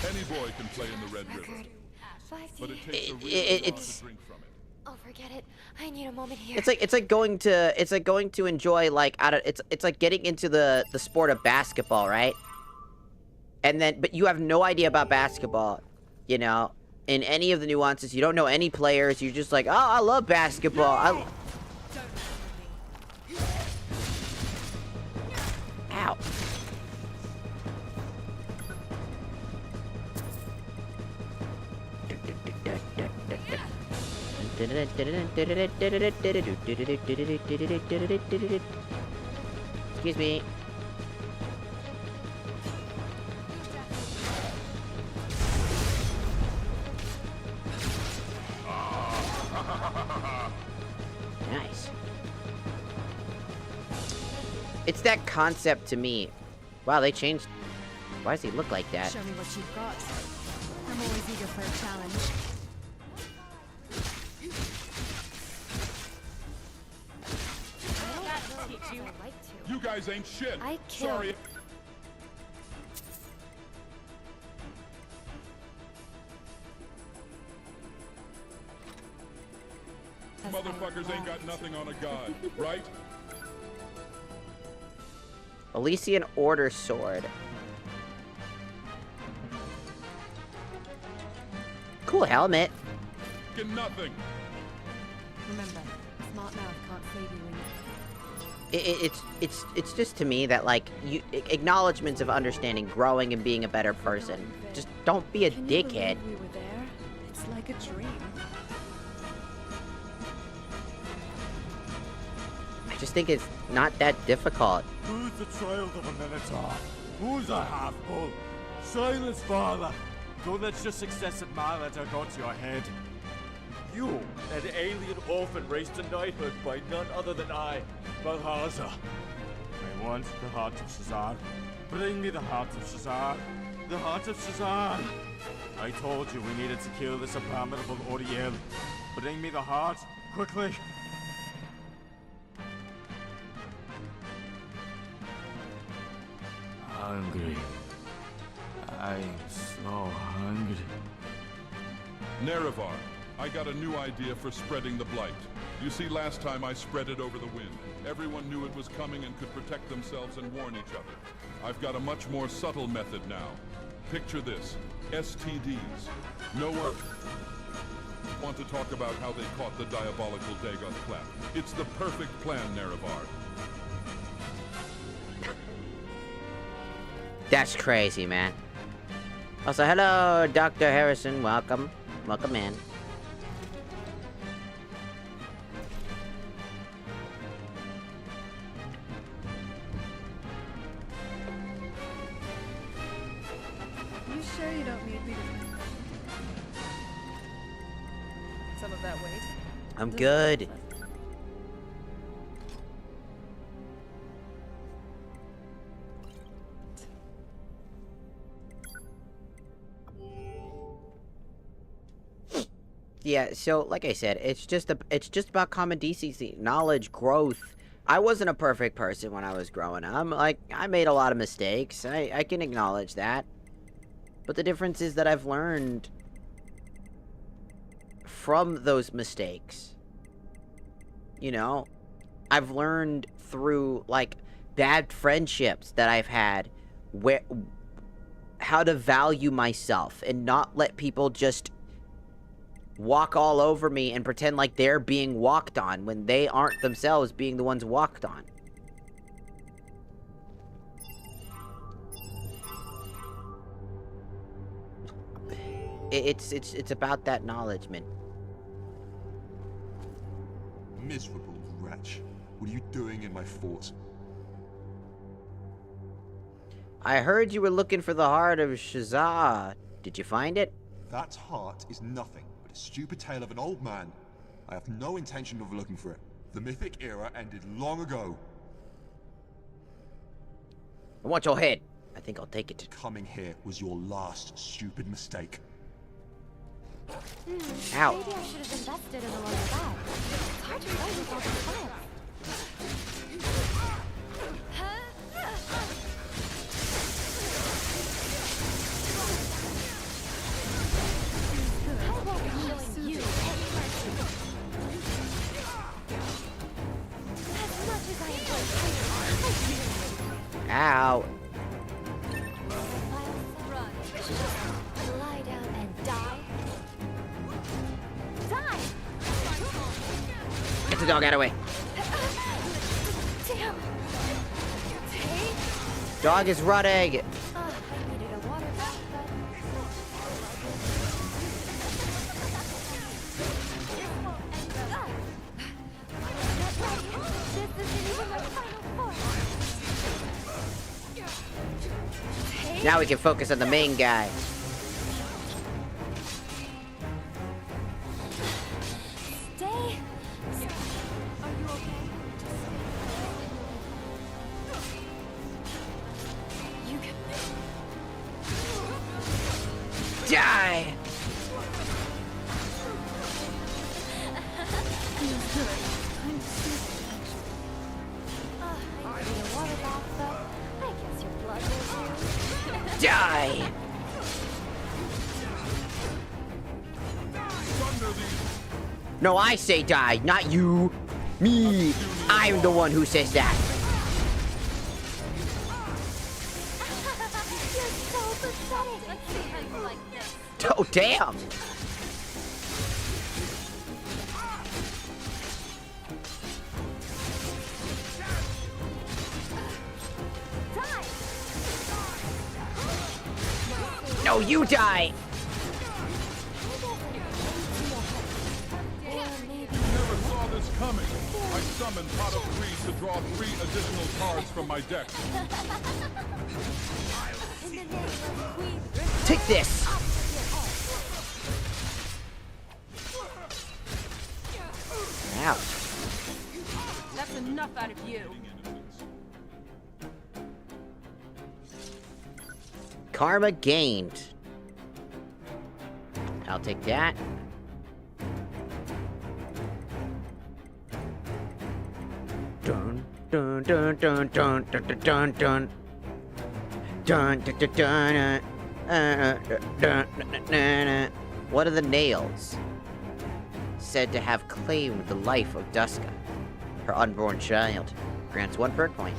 Any boy can play in the Red River. But it takes a real
it's...
to drink from it.
Oh, forget it. I need a moment here.
It's like going to enjoy, like, it's like getting into the sport of basketball, right? And then, but you have no idea about basketball, you know, in any of the nuances. You don't know any players. You're just like, oh, I love basketball. Ow. Excuse me. Nice. It's that concept to me. Wow, they changed. Why does he look like that?
Show me what you've got. I'm always eager for a challenge.
You guys ain't shit.
I killed.
Sorry. Motherfuckers ain't got nothing on a god, right?
Elysian Order Sword. Cool helmet.
Get nothing.
Remember, a smart mouth can't save you when
It's just to me that, like, acknowledgements of understanding, growing, and being a better person. Just don't be a dickhead.
We were there. It's like a dream.
I just think it's not that difficult.
Who's the child of a Minotaur? Who's a half-bull? Silence, father! Don't let your success at Mallet go to your head. You, an alien orphan raised to knighthood by none other than I, Balhaza. I want the heart of Shazar. Bring me the heart of Shazar. The heart of Shazar. I told you we needed to kill this abominable Oriel. Bring me the heart, quickly. Hungry. I'm so hungry.
Nerevar, I got a new idea for spreading the blight. You see, last time I spread it over the wind. Everyone knew it was coming and could protect themselves and warn each other. I've got a much more subtle method now. Picture this. STDs. No one want to talk about how they caught the diabolical Dagon Clef. It's the perfect plan, Nerevar.
That's crazy, man. Also, hello, Dr. Harrison. Welcome. Welcome in.
You sure you don't need me to some of that weight?
I'm good. Yeah, so like I said, it's just about common decency, knowledge, growth. I wasn't a perfect person when I was growing up. Like, I made a lot of mistakes. I can acknowledge that. But the difference is that I've learned from those mistakes. You know, I've learned through, like, bad friendships that I've had how to value myself and not let people just walk all over me and pretend like they're being walked on when they aren't themselves being the ones walked on. It's about that knowledge, man.
Miserable wretch. What are you doing in my fort?
I heard you were looking for the heart of Shazar. Did you find it?
That heart is nothing but a stupid tale of an old man. I have no intention of looking for it. The mythic era ended long ago.
I want your head. I think I'll take it.
Coming here was your last stupid mistake.
Ow.
Maybe I should have invested in a lower bag. It's hard to fight with all the files. I won't be showing you any mercy. As much as I enjoy fighting,
Ow.
just lie down and die. Die!
Get the dog out of the way.
Damn!
Dog is running.
I needed a water bath, but... This isn't even my final form.
Now we can focus on the main guy.
Stay. Are you okay? You can
Die!
Feels good. I'm stupid, actually. I need a water bath, but I guess your blood will do.
Die! No, I say die, not you. Me. I'm the one who says that.
You're so pathetic. Let's see how you like this.
Oh, damn. No, you die.
Never saw this coming. I summoned Pot of Greed to draw 3 additional cards from my deck.
Take this.
enough out of you.
Karma gained. I'll take that. Dun dun dun dun dun dun dun dun dun dun dun dun dun. What are the nails? Said to have claimed the life of Duska, her unborn child. Grants 1 perk point.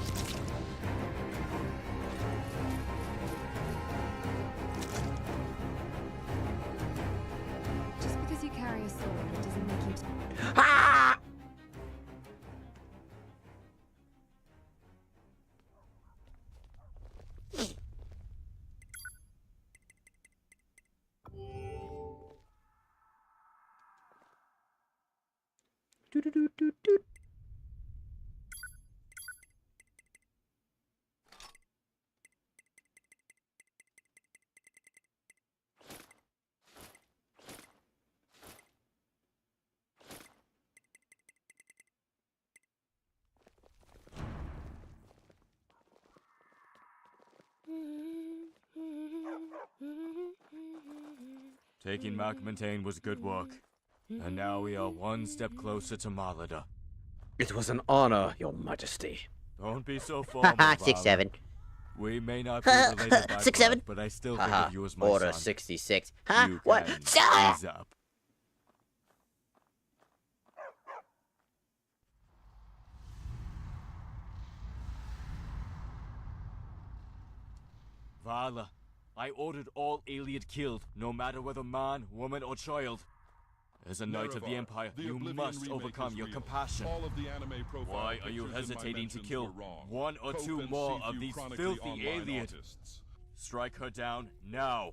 Just because you carry a sword, it doesn't make you.
Ah!
Taking Macmontane was good work. And now we are one step closer to Malada.
It was an honor, Your Majesty.
Don't be so formal,
6-7.
We may not be related by
6-7.
blood, but I still think of you as my
Order
son.
66. Huh?
You
What?
can ease up. Vala, I ordered all Iliad killed, no matter whether man, woman, or child. As a knight of the Empire, you must overcome your compassion.
All of the anime profile
Why are you
pictures in my
hesitating to
mentions
kill
were wrong.
one or
Cope
two
and
more
CG
of these
chronically
filthy
online
Iliad?
autists.
Strike her down now.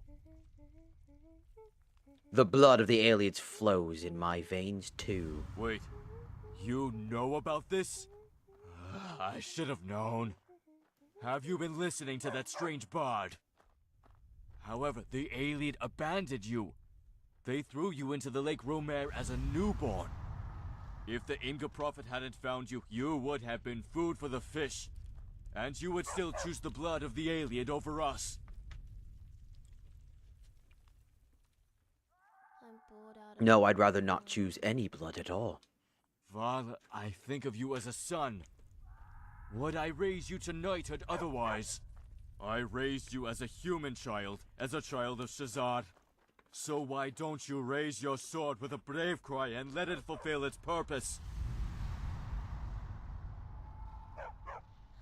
The blood of the aliens flows in my veins too.
Wait, you know about this? I should have known. Have you been listening to that strange bard? However, the Iliad abandoned you. They threw you into the Lake Romer as a newborn. If the Inga Prophet hadn't found you, you would have been food for the fish. And you would still choose the blood of the Iliad over us.
No, I'd rather not choose any blood at all.
Vala, I think of you as a son. Would I raise you to knighthood otherwise? I raised you as a human child, as a child of Shazad. So why don't you raise your sword with a brave cry and let it fulfill its purpose?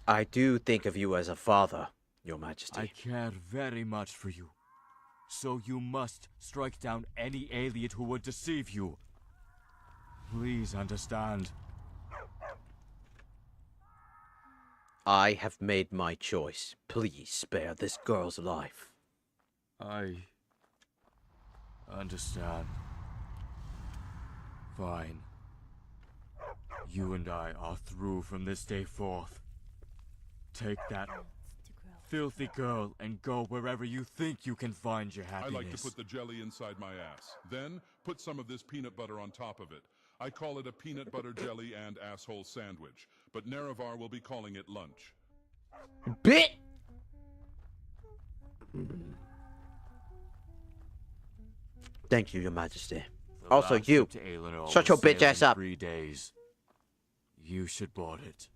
I do think of you as a father, Your Majesty.
I care very much for you. So you must strike down any Iliad who would deceive you. Please understand.
I have made my choice. Please spare this girl's life.
I understand. Fine. You and I are through from this day forth. Take that filthy girl and go wherever you think you can find your happiness.
I like to put the jelly inside my ass. Then, put some of this peanut butter on top of it. I call it a peanut butter jelly and asshole sandwich, but Nerevar will be calling it lunch.
Bit! Thank you, Your Majesty.
The
Also,
last
you.
trip to Aelinor
Shut your
will
bitch
sail
ass
in
up.
3 days. You should board it.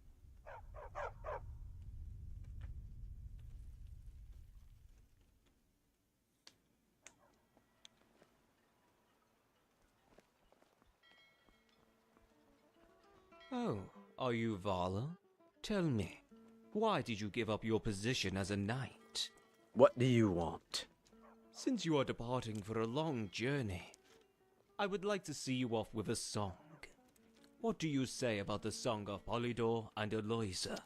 Oh, are you Vala? Tell me, why did you give up your position as a knight?
What do you want?
Since you are departing for a long journey, I would like to see you off with a song. What do you say about the song of Polydor and Eloisa?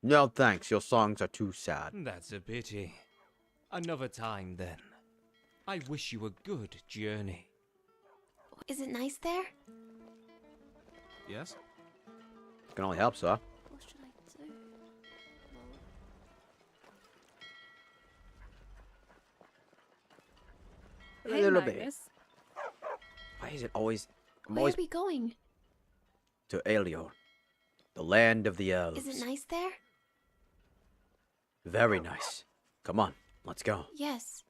No thanks, your songs are too sad.
That's a pity. Another time then. I wish you a good journey.
Is it nice there?
Yes?
Can only help, sir.
What should I do?
A
Hey,
little
Magnus.
Why is it always... I'm
Where
always
are we going?
to Aelior. The land of the elves.
Is it nice there?
Very nice. Come on, let's go.
Yes.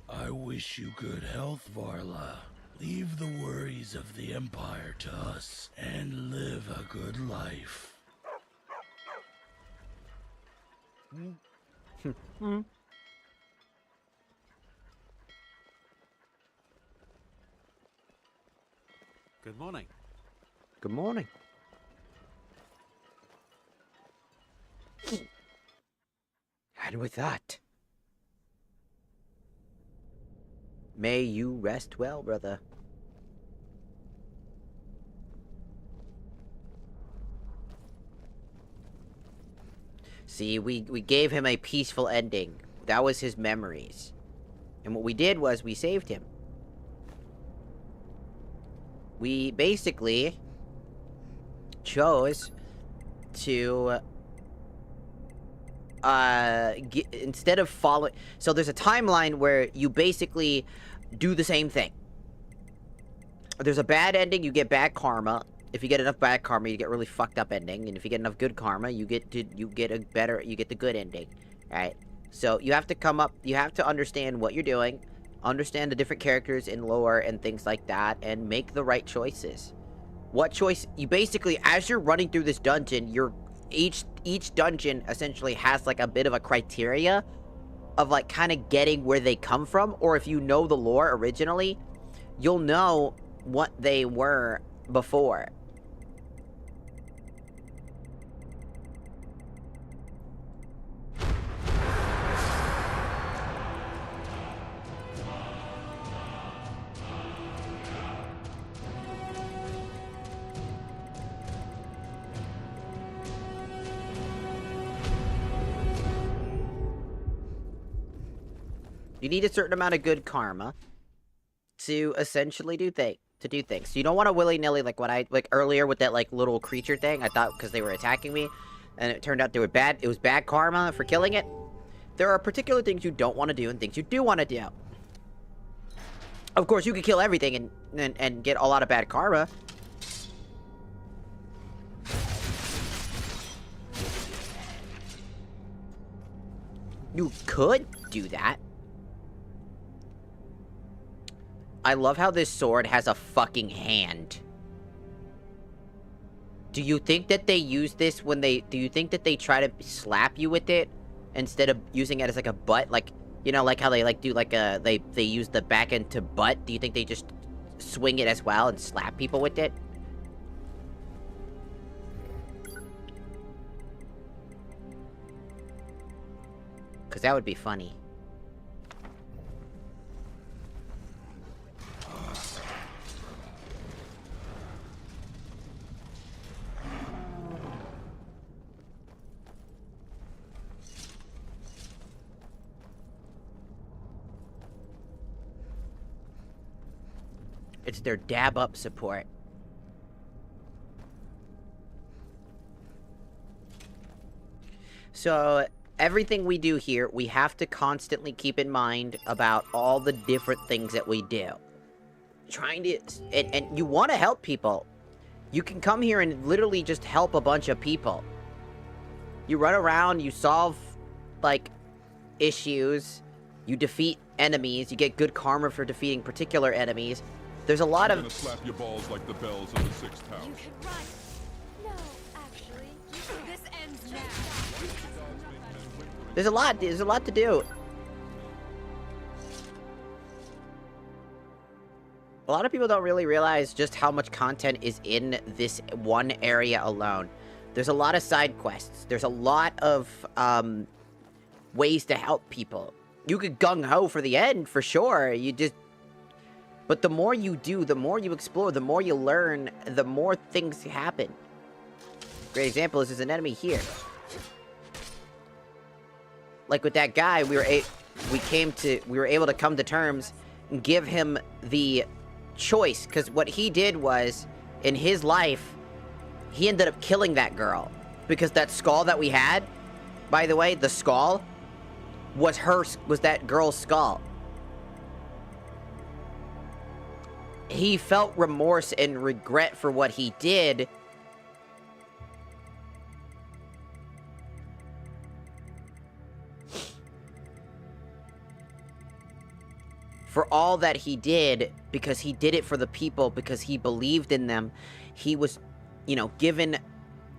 I wish you good health, Varla. Leave the worries of the Empire to us and live a good life.
Good morning.
Good morning. And with that, may you rest well, brother. See, we gave him a peaceful ending. That was his memories. And what we did was we saved him. We basically chose to instead of following, so there's a timeline where you basically do the same thing. There's a bad ending, you get bad karma. If you get enough bad karma, you get really fucked up ending, and if you get enough good karma, you get the good ending. Right? So you have to understand what you're doing, understand the different characters in lore and things like that, and make the right choices. What choice you basically, as you're running through this dungeon, each dungeon essentially has like a bit of a criteria of like kind of getting where they come from, or if you know the lore originally, you'll know what they were before. You need a certain amount of good karma to essentially do things. So you don't want to willy-nilly, like what I, like earlier with that like little creature thing, I thought because they were attacking me, and it turned out it was bad karma for killing it. There are particular things you don't want to do and things you do want to do. Of course, you could kill everything and get a lot of bad karma. You could do that. I love how this sword has a fucking hand. Do you think that they use this when do you think that they try to slap you with it instead of using it as like a butt? Like, you know, like how they like do like they use the back end to butt? Do you think they just swing it as well and slap people with it? Because that would be funny. It's their dab up support. So everything we do here, we have to constantly keep in mind about all the different things that we do. Trying to, and you want to help people. You can come here and literally just help a bunch of people. You run around, you solve, like, issues. You defeat enemies. You get good karma for defeating particular enemies. There's a lot
I'm
of...
gonna slap your balls like the bells of the sixth house.
You can run. No, actually, this ends now.
There's a lot to do. A lot of people don't really realize just how much content is in this one area alone. There's a lot of side quests. There's a lot of ways to help people. You could gung-ho for the end, for sure. But the more you do, the more you explore, the more you learn, the more things happen. Great example is there's an enemy here. Like with that guy, we were able to come to terms and give him the choice, because what he did was, in his life, he ended up killing that girl, because that skull that we had, by the way, the skull was that girl's skull. he felt remorse and regret for what he did. For all that he did, because he did it for the people, because he believed in them. He was, you know,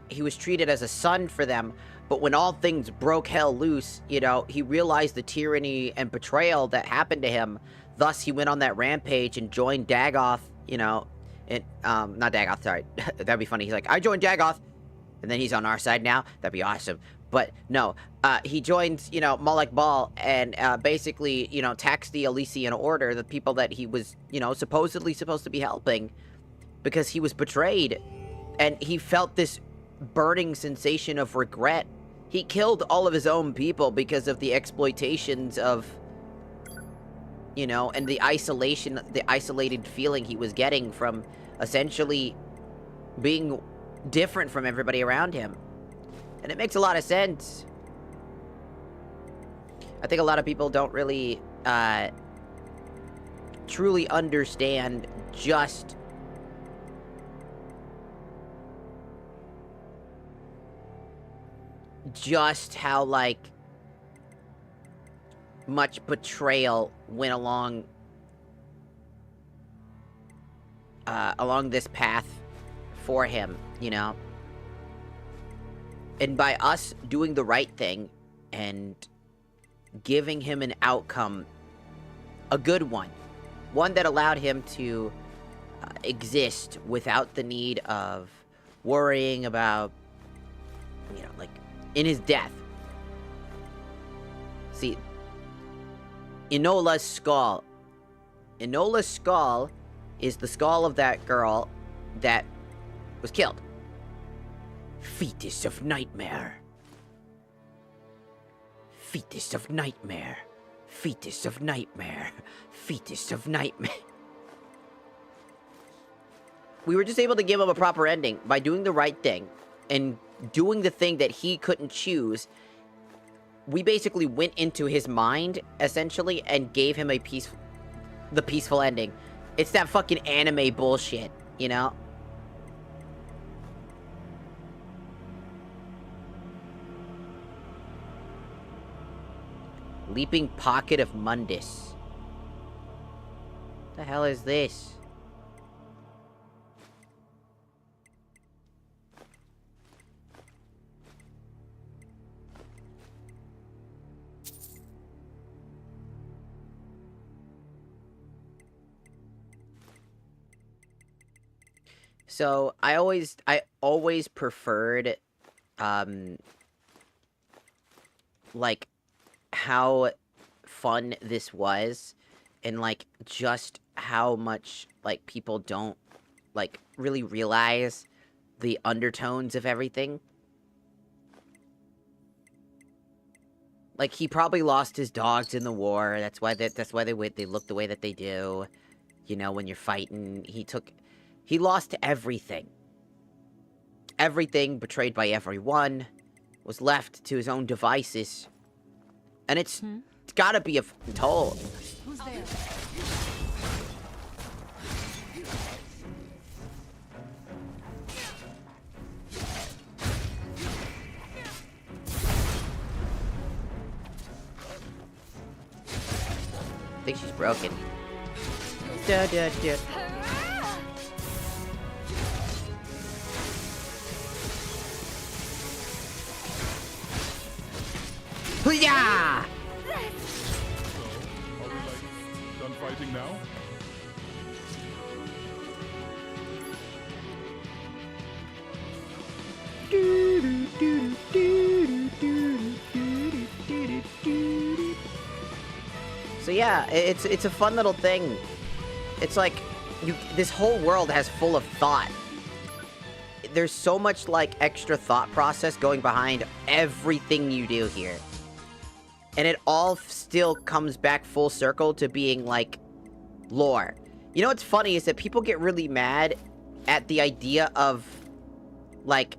he was treated as a son for them. But when all things broke hell loose, you know, he realized the tyranny and betrayal that happened to him. Thus, he went on that rampage and joined Dagoth, you know, and, not Dagoth, sorry. That'd be funny. He's like, I joined Dagoth, and then he's on our side now. That'd be awesome. But no, he joins, you know, Malek Bal and basically, you know, taxed the Elysian Order, the people that he was, you know, supposedly supposed to be helping, because he was betrayed. And he felt this burning sensation of regret. He killed all of his own people because of the exploitations of, you know, and the isolation, the isolated feeling he was getting from essentially being different from everybody around him. And it makes a lot of sense. I think a lot of people don't really, truly understand just how, like, much betrayal went along this path for him, you know? And by us doing the right thing and giving him an outcome, a good one that allowed him to exist without the need of worrying about, you know, like, in his death. See, Enola's skull. Enola's skull is the skull of that girl that was killed. Fetus of nightmare. Fetus of nightmare. Fetus of nightmare. Fetus of nightmare. We were just able to give him a proper ending by doing the right thing and doing the thing that he couldn't choose. We basically went into his mind, essentially, and gave him the peaceful ending. It's that fucking anime bullshit, you know? Leaping Pocket of Mundus. What the hell is this? So I always preferred like how fun this was, and like just how much like people don't like really realize the undertones of everything. Like, he probably lost his dogs in the war. That's why they look the way that they do. You know, when you're fighting, he lost everything. Everything, betrayed by everyone, was left to his own devices. And it's gotta be a fucking toll.
Who's there?
I think she's broken. Da, da, da. Hoo-yah!
So, are we, like, done fighting now?
So yeah, it's a fun little thing. It's like, this whole world has full of thought. There's so much, like, extra thought process going behind everything you do here. And it all still comes back full circle to being, like, lore. You know what's funny is that people get really mad at the idea of, like,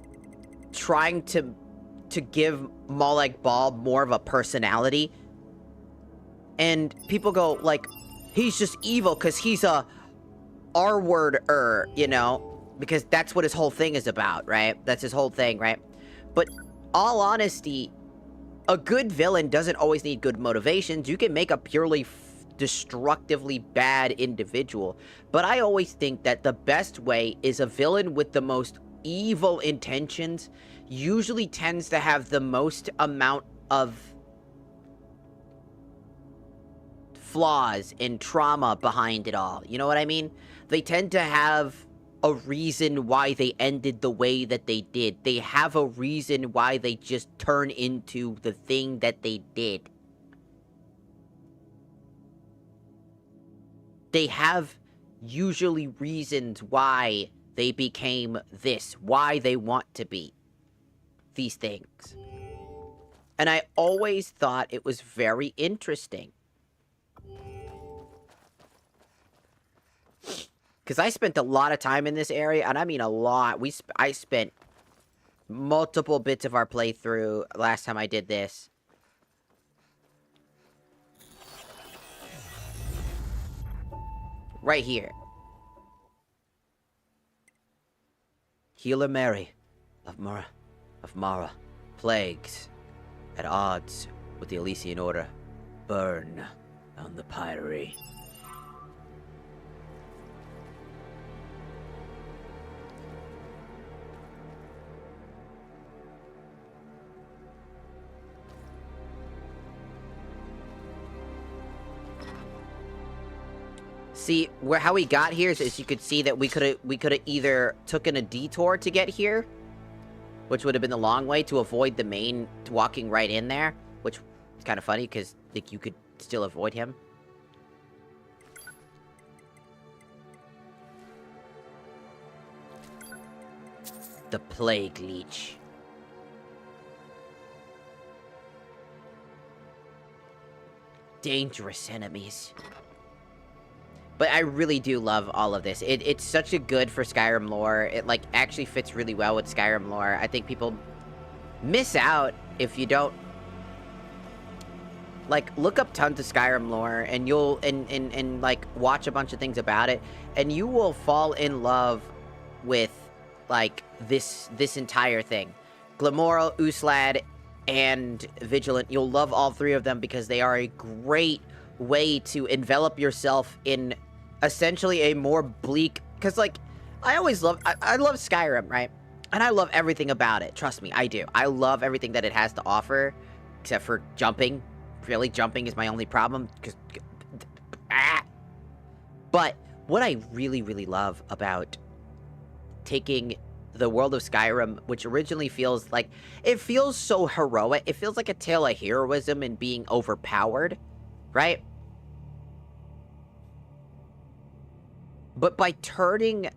trying to give Malek Bal more of a personality. And people go, like, he's just evil because he's a R-word-er, you know, because that's what his whole thing is about, right? That's his whole thing, right? But all honesty, a good villain doesn't always need good motivations. You can make a purely destructively bad individual. But I always think that the best way is a villain with the most evil intentions usually tends to have the most amount of flaws and trauma behind it all. You know what I mean? They tend to have a reason why they ended the way that they did. They have a reason why they just turn into the thing that they did. They have usually reasons why they became this, why they want to be these things. And I always thought it was very interesting. Because I spent a lot of time in this area, and I mean a lot. I spent multiple bits of our playthrough last time I did this. Right here. Healer Mary of Mara, plagues at odds with the Elysian Order, burn on the pyre. See, how we got here is you could see that we could have either taken a detour to get here, which would have been the long way to avoid the main walking right in there, which is kind of funny because like you could still avoid him. The Plague Leech. Dangerous enemies. But I really do love all of this. It's such a good for Skyrim lore. It, like, actually fits really well with Skyrim lore. I think people miss out if you don't... Like, look up tons of Skyrim lore, and you'll... And like, watch a bunch of things about it, and you will fall in love with, like, this entire thing. Glamorel, Uslad, and Vigilant. You'll love all three of them because they are a great way to envelop yourself in essentially a more bleak, because like I love Skyrim, right? And I love everything about it. Trust me, I do. I love everything that it has to offer, except for jumping. Really, jumping is my only problem. But what I really, really love about taking the world of Skyrim, which originally feels like, it feels so heroic. It feels like a tale of heroism and being overpowered, right? But by turning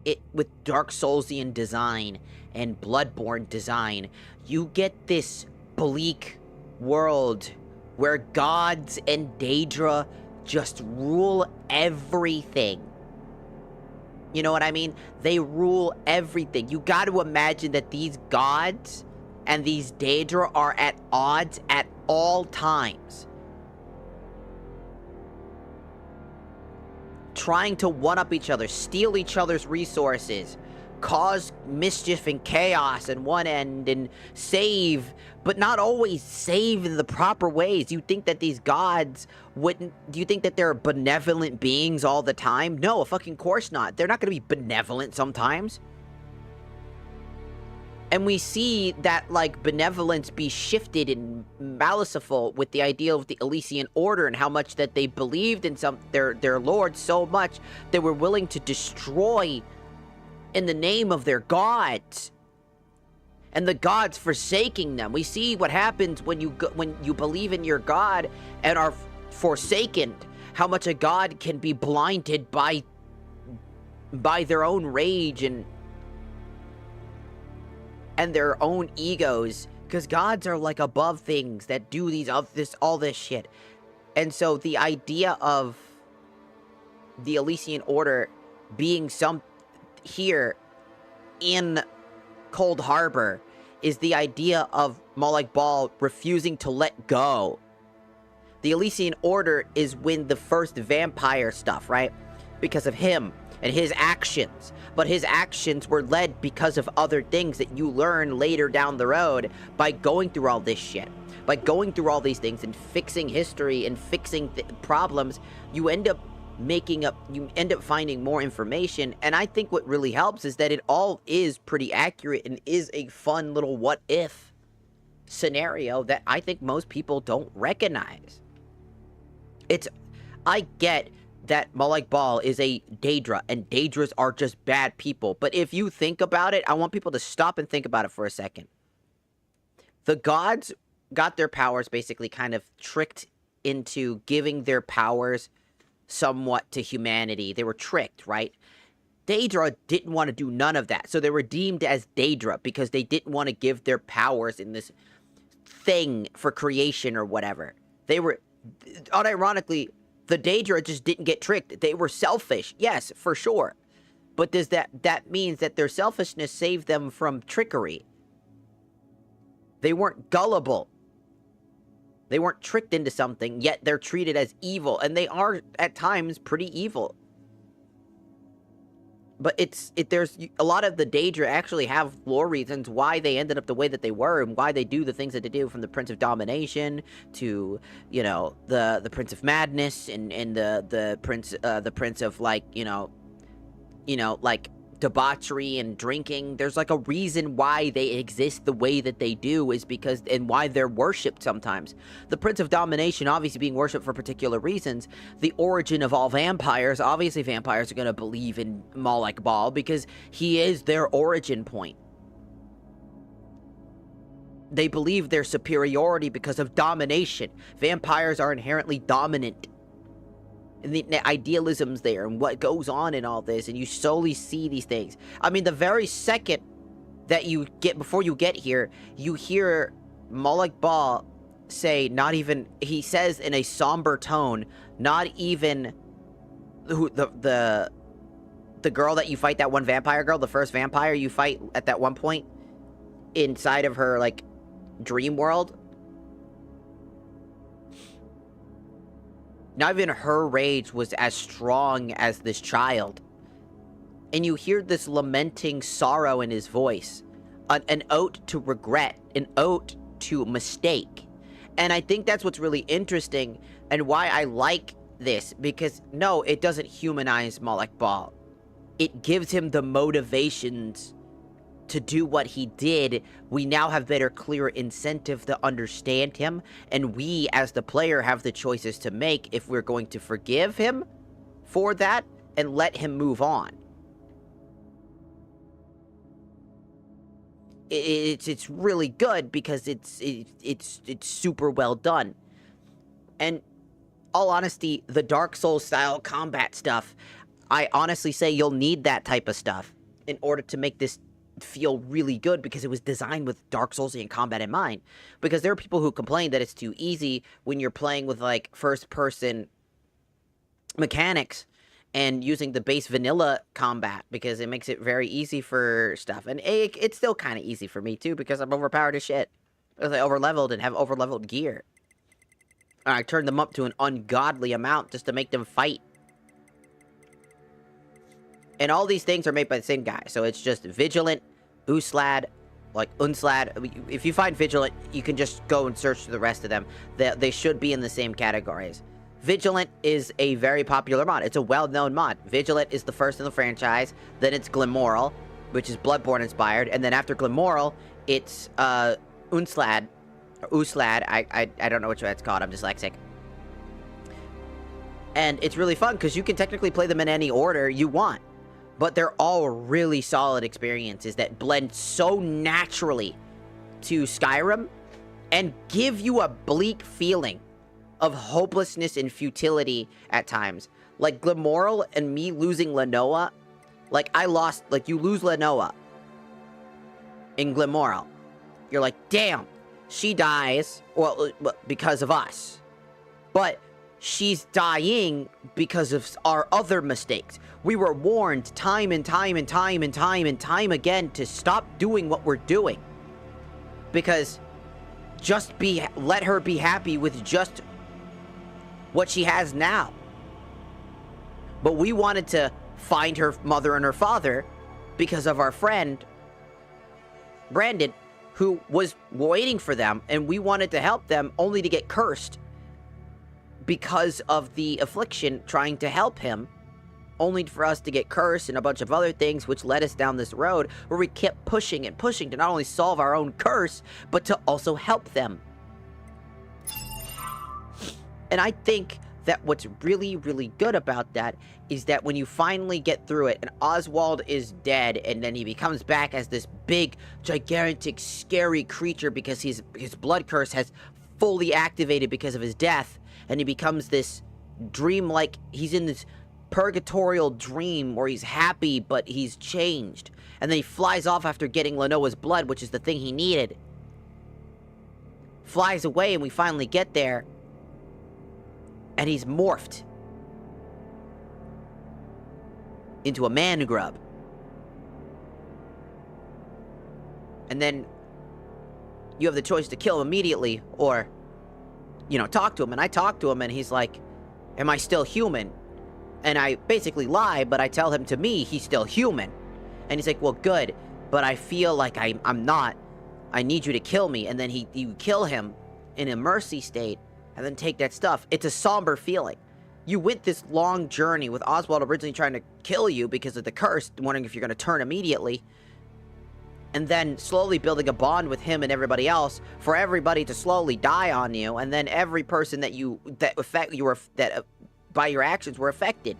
it with Dark Soulsian design and Bloodborne design, you get this bleak world where gods and Daedra just rule everything. You know what I mean? They rule everything. You got to imagine that these gods and these Daedra are at odds at all times. Trying to one-up each other, steal each other's resources, cause mischief and chaos in one end, and save, but not always save in the proper ways. You think that these gods wouldn't... Do you think that they're benevolent beings all the time? No, fucking course not. They're not gonna be benevolent sometimes. And we see that, like, benevolence be shifted and maliceful with the idea of the Elysian Order and how much that they believed in their lord so much they were willing to destroy in the name of their gods. And the gods forsaking them. We see what happens when you believe in your god and are forsaken. How much a god can be blinded by their own rage and their own egos, because gods are like above things that do all this shit. And so the idea of the Elysian Order being here in Cold Harbor is the idea of Molag Bal refusing to let go. The Elysian Order is when the first vampire stuff, right? because of him and his actions. But his actions were led because of other things that you learn later down the road by going through all this shit. By going through all these things and fixing history and fixing problems, you end up finding more information. And I think what really helps is that it all is pretty accurate and is a fun little what if scenario that I think most people don't recognize. I get that Malak Bal is a Daedra, and Daedras are just bad people. But if you think about it, I want people to stop and think about it for a second. The gods got their powers basically kind of tricked into giving their powers somewhat to humanity. They were tricked, right? Daedra didn't want to do none of that. So they were deemed as Daedra because they didn't want to give their powers in this thing for creation or whatever. They were, unironically, the Daedra just didn't get tricked. They were selfish, yes, for sure. But does that means that their selfishness saved them from trickery? They weren't gullible. They weren't tricked into something, yet they're treated as evil, and they are at times pretty evil. But there's a lot of the Daedra actually have lore reasons why they ended up the way that they were and why they do the things that they do, from the Prince of Domination to, you know, the Prince of Madness and the Prince of, like, you know, like debauchery and drinking. There's like a reason why they exist the way that they do, is because, and why they're worshipped sometimes. The Prince of Domination obviously being worshipped for particular reasons. The origin of all vampires, obviously vampires are going to believe in Malak Bal because he is their origin point. They believe their superiority because of domination. Vampires are inherently dominant. And the idealism's there, and what goes on in all this, and you slowly see these things. I mean, the very second that you get, before you get here, you hear Malak Bal say, not even, he says in a somber tone, not even the girl that you fight, that one vampire girl, the first vampire you fight at that one point, inside of her, like, dream world. Not even her rage was as strong as this child. And you hear this lamenting sorrow in his voice. An ode to regret. An ode to mistake. And I think that's what's really interesting and why I like this. Because, no, it doesn't humanize Malak Bal. It gives him the motivations to do what he did. We now have better, clearer incentive to understand him, and we as the player have the choices to make if we're going to forgive him for that and let him move on. It's really good because it's super well done. And all honesty, the Dark Souls style combat stuff, I honestly say you'll need that type of stuff in order to make this feel really good, because it was designed with Dark Soulsian combat in mind. Because there are people who complain that it's too easy when you're playing with, like, first-person mechanics and using the base vanilla combat, because it makes it very easy for stuff. And it's still kind of easy for me, too, because I'm overpowered as shit. Because I overleveled and have overleveled gear. And I turned them up to an ungodly amount just to make them fight. And all these things are made by the same guy. So it's just Vigilant, Uslad, like Unslad. If you find Vigilant, you can just go and search for the rest of them. They should be in the same categories. Vigilant is a very popular mod. It's a well-known mod. Vigilant is the first in the franchise. Then it's Glimmoral, which is Bloodborne inspired. And then after Glimmoral, it's Unslad, or Uslad. I don't know which way it's called. I'm dyslexic. And it's really fun because you can technically play them in any order you want. But they're all really solid experiences that blend so naturally to Skyrim and give you a bleak feeling of hopelessness and futility at times. Like Glimmoral and me losing Lenoa. Like, you lose Lenoa in Glimmoral. You're like, damn, she dies, well, because of us. But she's dying because of our other mistakes. We were warned time and time and time and time and time again to stop doing what we're doing. Because let her be happy with just what she has now. But we wanted to find her mother and her father because of our friend, Brandon, who was waiting for them, and we wanted to help them only to get cursed because of the affliction trying to help him, only for us to get cursed and a bunch of other things, which led us down this road where we kept pushing and pushing to not only solve our own curse, but to also help them. And I think that what's really, really good about that is that when you finally get through it and Oswald is dead and then he becomes back as this big, gigantic, scary creature because his blood curse has fully activated because of his death, and he becomes this dream-like, he's in this purgatorial dream where he's happy but he's changed, and then he flies off after getting Lenoa's blood, which is the thing he needed. Flies away and we finally get there and he's morphed into a man grub. And then you have the choice to kill him immediately or, you know, talk to him. And I talk to him and he's like, am I still human? And I basically lie, but I tell him, to me, he's still human. And he's like, well, good, but I feel like I'm not. I need you to kill me. And then you kill him in a mercy state and then take that stuff. It's a somber feeling. You went this long journey with Oswald originally trying to kill you because of the curse, wondering if you're going to turn immediately, and then slowly building a bond with him and everybody else for everybody to slowly die on you, and then every person by your actions were affected,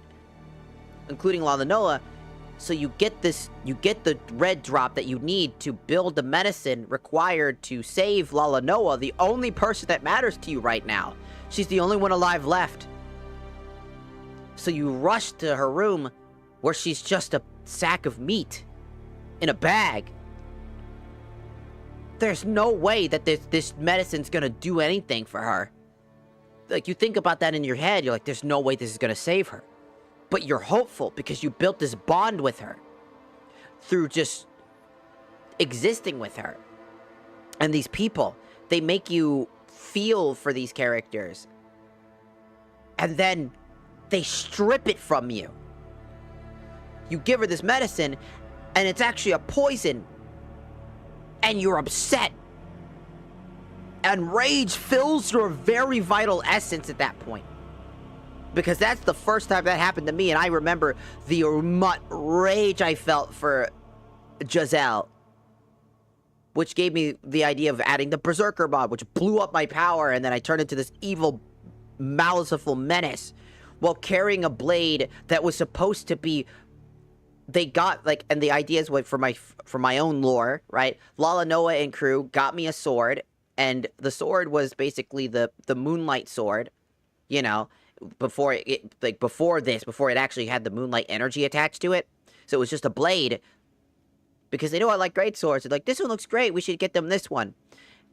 including Lanoa. So you get the red drop that you need to build the medicine required to save Lanoa, the only person that matters to you right now. She's the only one alive left. So you rush to her room where she's just a sack of meat in a bag. There's no way that this medicine's gonna do anything for her. Like, you think about that in your head, you're like, there's no way this is gonna save her. But you're hopeful because you built this bond with her through just existing with her. And these people, they make you feel for these characters. And then they strip it from you. You give her this medicine, and it's actually a poison. And you're upset. And rage fills your very vital essence at that point. Because that's the first time that happened to me, and I remember the rage I felt for Giselle, which gave me the idea of adding the Berserker mod, which blew up my power, and then I turned into this evil, maliceful menace, while carrying a blade that was supposed to be... They got, like, and the ideas went for my own lore, right? Lanoa and crew got me a sword, and the sword was basically the Moonlight Sword, you know, before it actually had the Moonlight energy attached to it. So it was just a blade. Because they know I like great swords. They're like, this one looks great, we should get them this one.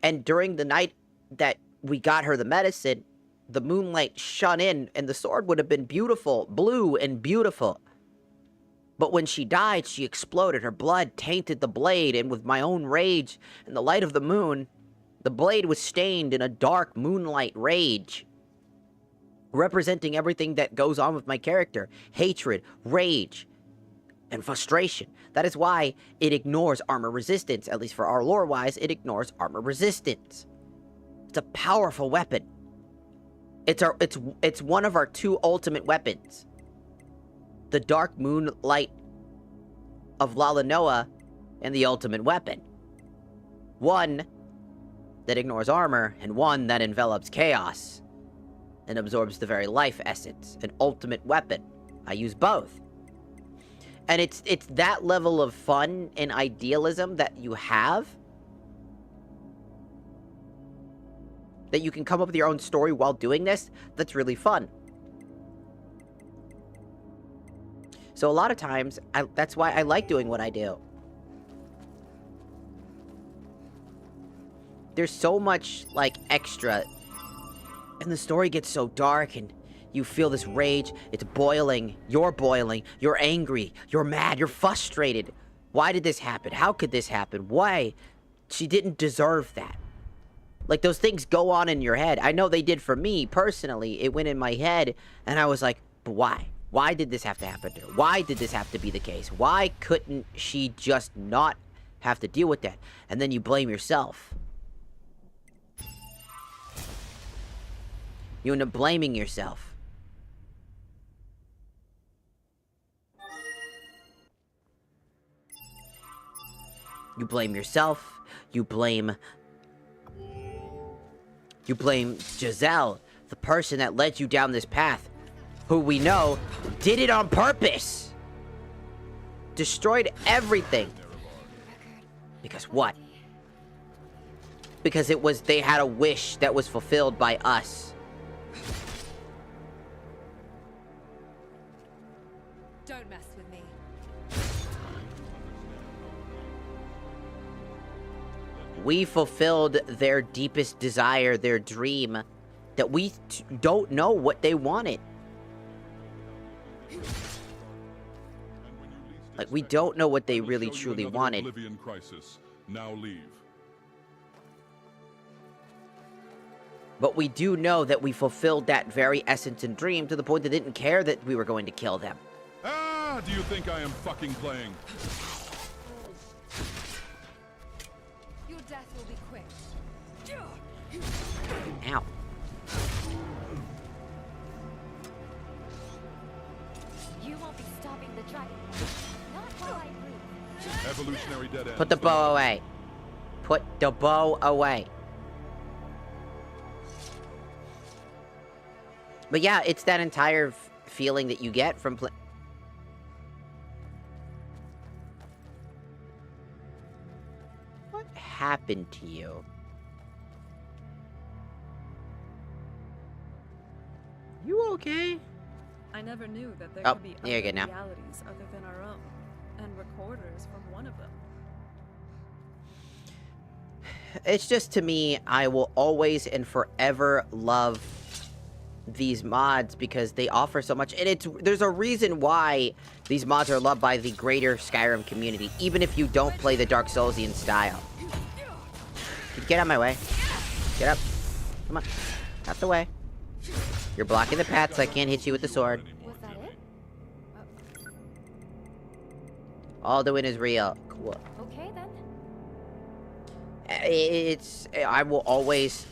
And during the night that we got her the medicine, the moonlight shone in, and the sword would have been beautiful, blue and beautiful. But when she died, she exploded. Her blood tainted the blade, and with my own rage and the light of the moon, the blade was stained in a dark moonlight rage, representing everything that goes on with my character. Hatred, rage, and frustration. That is why it ignores armor resistance. At least for our lore-wise, it ignores armor resistance. It's a powerful weapon. It's one of our two ultimate weapons. The dark moonlight of Lanoa and the ultimate weapon. One that ignores armor, and one that envelops chaos and absorbs the very life essence. An ultimate weapon. I use both. And it's that level of fun and idealism that you have, that you can come up with your own story while doing this, that's really fun. So a lot of times, that's why I like doing what I do. There's so much, like, extra, and the story gets so dark, and you feel this rage, it's boiling, you're angry, you're mad, you're frustrated. Why did this happen? How could this happen? Why? She didn't deserve that. Like, those things go on in your head. I know they did for me, personally. It went in my head, and I was like, but why? Why did this have to happen to her? Why did this have to be the case? Why couldn't she just not have to deal with that? And then you blame yourself. You end up blaming yourself. You blame yourself. You blame Giselle, the person that led you down this path, who we know did it on purpose. Destroyed everything. Because what? Because they had a wish that was fulfilled by us.
Don't mess with me.
We fulfilled their deepest desire, their dream, that we don't know what they wanted. Like, we don't know what they really truly wanted.
Oblivion crisis. Now leave.
But we do know that we fulfilled that very essence and dream to the point that they didn't care that we were going to kill them.
Ah, do you think I am fucking playing?
Your death will be quick.
Ow.
You won't be stopping the dragon. Not while I breathe.
Evolutionary dead end.
Put the bow away. Put the bow away. But yeah, it's that entire feeling that you get from What happened to you? You okay?
I never knew that there
Oh,
could be
you're
other
good now.
realities other than our own, and recorders from one of them.
It's just, to me, I will always and forever love these mods because they offer so much, and there's a reason why these mods are loved by the greater Skyrim community, even if you don't play the Dark Soulsian style. Get out of my way. Get up. Come on. Out the way. You're blocking the path, so I can't hit you with the sword.
Was that it?
Alduin is real. Cool.
Okay then.
I will always...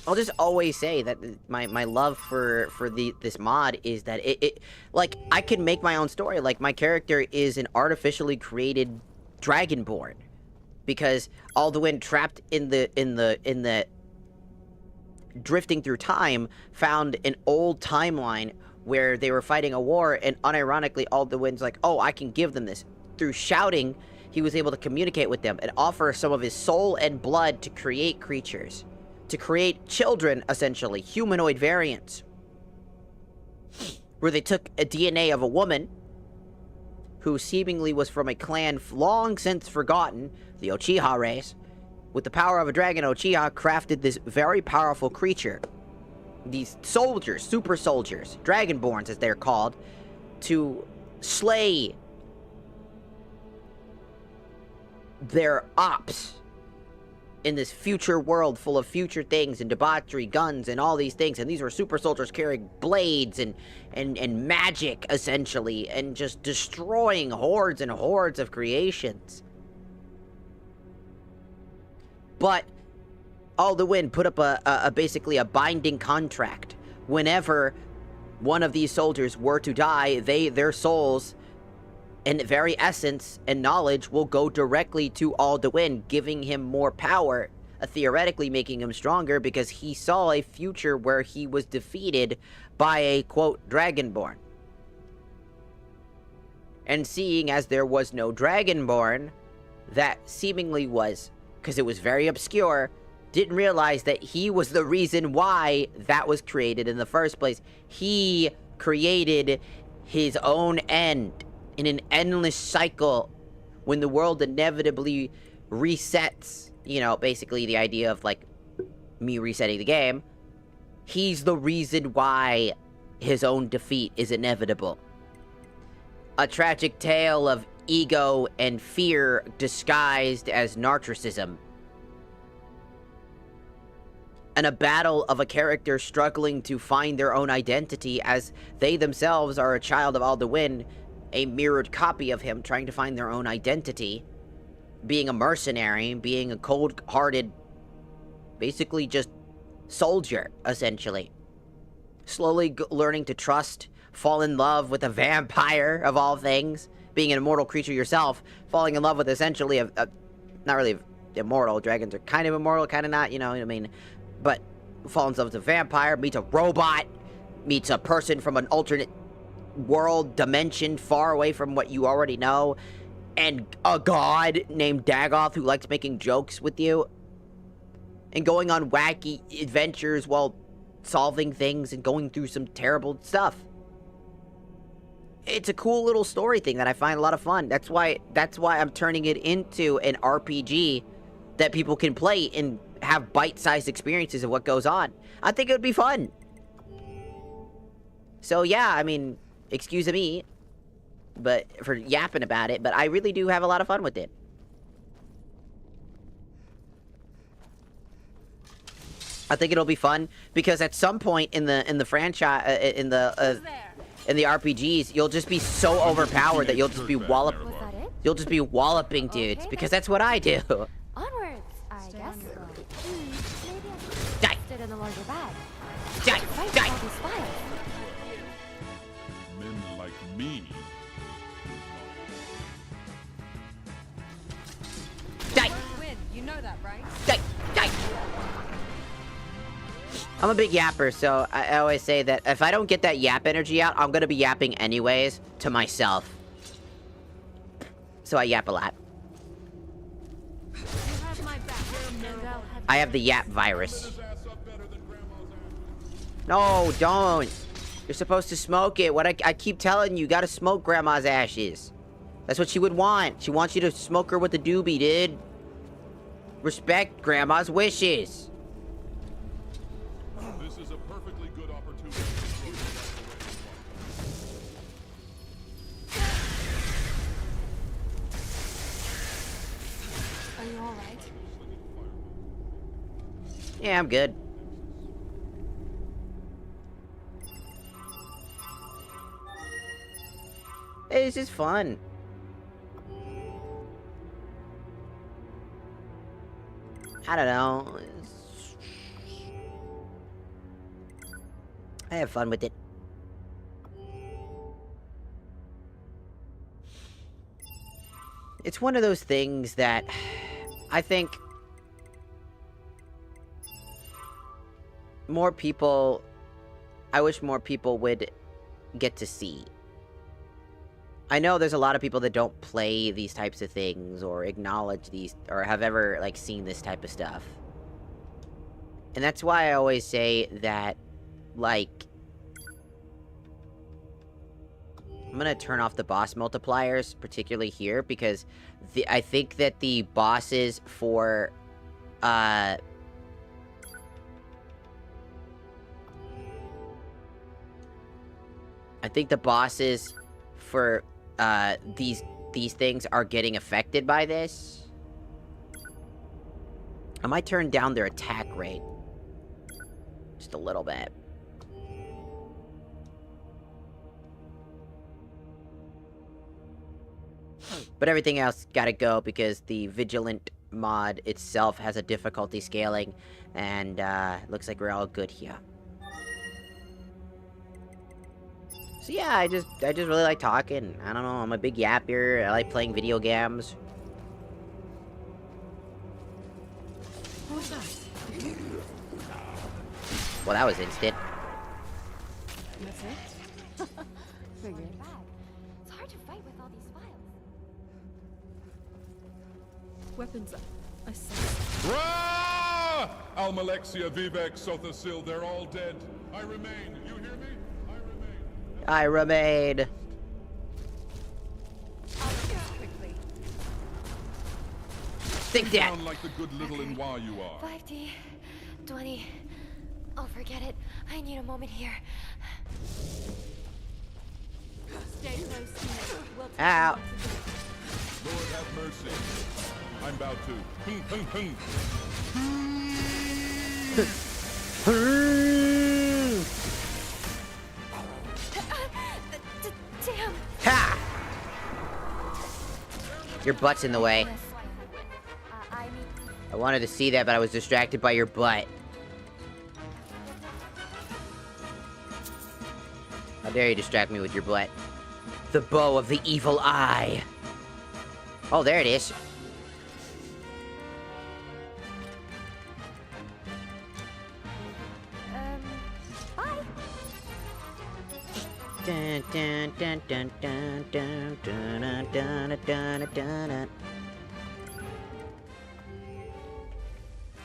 I'll just always say that my love for this mod is that like, I can make my own story. Like, my character is an artificially created dragonborn, because Alduin, trapped in the drifting through time, found an old timeline where they were fighting a war, and unironically Alduin's like, oh, I can give them this. Through shouting, he was able to communicate with them and offer some of his soul and blood to create creatures. To create children, essentially, humanoid variants. Where they took a DNA of a woman who seemingly was from a clan long since forgotten, the Uchiha race. With the power of a dragon, Uchiha crafted this very powerful creature. These soldiers, super soldiers, dragonborns as they're called, to slay their ops in this future world full of future things and debauchery, guns, and all these things. And these were super soldiers carrying blades and magic, essentially, and just destroying hordes and hordes of creations. But Alduin put up basically a binding contract. Whenever one of these soldiers were to die, their souls and very essence and knowledge will go directly to Alduin, giving him more power, theoretically making him stronger, because he saw a future where he was defeated by a, quote, dragonborn. And seeing as there was no dragonborn, that seemingly was, because it was very obscure, didn't realize that he was the reason why that was created in the first place. He created his own end in an endless cycle when the world inevitably resets. You know, basically the idea of, like, me resetting the game. He's the reason why his own defeat is inevitable. A tragic tale of ego and fear disguised as narcissism. and a battle of a character struggling to find their own identity as they themselves are a child of Alduin, a mirrored copy of him trying to find their own identity, being a mercenary, being a cold-hearted, basically just soldier, essentially. Slowly learning to trust, fall in love with a vampire, of all things, being an immortal creature yourself, falling in love with essentially not really immortal, dragons are kind of immortal, kind of not, you know what I mean, but falls in love with a vampire, meets a robot, meets a person from an alternate world, dimension, far away from what you already know, and a god named Dagoth who likes making jokes with you, and going on wacky adventures while solving things and going through some terrible stuff. It's a cool little story thing that I find a lot of fun. That's why I'm turning it into an RPG that people can play and have bite-sized experiences of what goes on. I think it would be fun. So yeah, I mean, excuse me, but for yapping about it, but I really do have a lot of fun with it. I think it'll be fun because at some point in the franchise, in the RPGs, you'll just be so overpowered that you'll just be walloping dudes because that's what I do.
Onwards, I guess. Maybe I
Die.
stood in the larger bag.
Die.
Fight
Die.
all these files.
Men like me.
Die.
Win. You know that, right?
Die. Die. I'm a big yapper, so I always say that if I don't get that yap energy out, I'm gonna be yapping anyways to myself. So I yap a lot. I have the yap virus. No, don't. You're supposed to smoke it. What I keep telling you, you gotta smoke Grandma's ashes. That's what she would want. She wants you to smoke her with a doobie, dude. Respect Grandma's wishes.
This is a perfectly good opportunity.
Are you alright?
Yeah, I'm good. It's just fun. I don't know. I have fun with it. It's one of those things that I think more people, I wish more people would get to see. I know there's a lot of people that don't play these types of things or acknowledge these or have ever like seen this type of stuff. And that's why I always say that, like, I'm gonna turn off the boss multipliers, particularly here, because I think that the bosses for, I think the bosses for, these things are getting affected by this. I might turn down their attack rate. Just a little bit. But everything else gotta go because the Vigilant mod itself has a difficulty scaling, and looks like we're all good here. So yeah, I just really like talking. I don't know, I'm a big yapper. I like playing video games.
What was that?
Well, that was instant.
That's it? Figured.
It's hard to fight with all these files.
Weapons up. I sense.
Rah! Almalexia, Vivek, Sothasil, they're all dead. I remain. You hear me?
I remain. Think that.
Sound like the good little Inwa you are.
5D, 20. Oh, forget it. I need a moment here.
Stay close to me. We'll take
Ow.
Lord have mercy. I'm about to.
Damn.
Ha! Your butt's in the way. I wanted to see that, but I was distracted by your butt. How dare you distract me with your butt? The bow of the evil eye. Oh, there it is.
Bye.
Dun, dun, dun, dun, dun, dun, dun, dun, dun, dun, dun.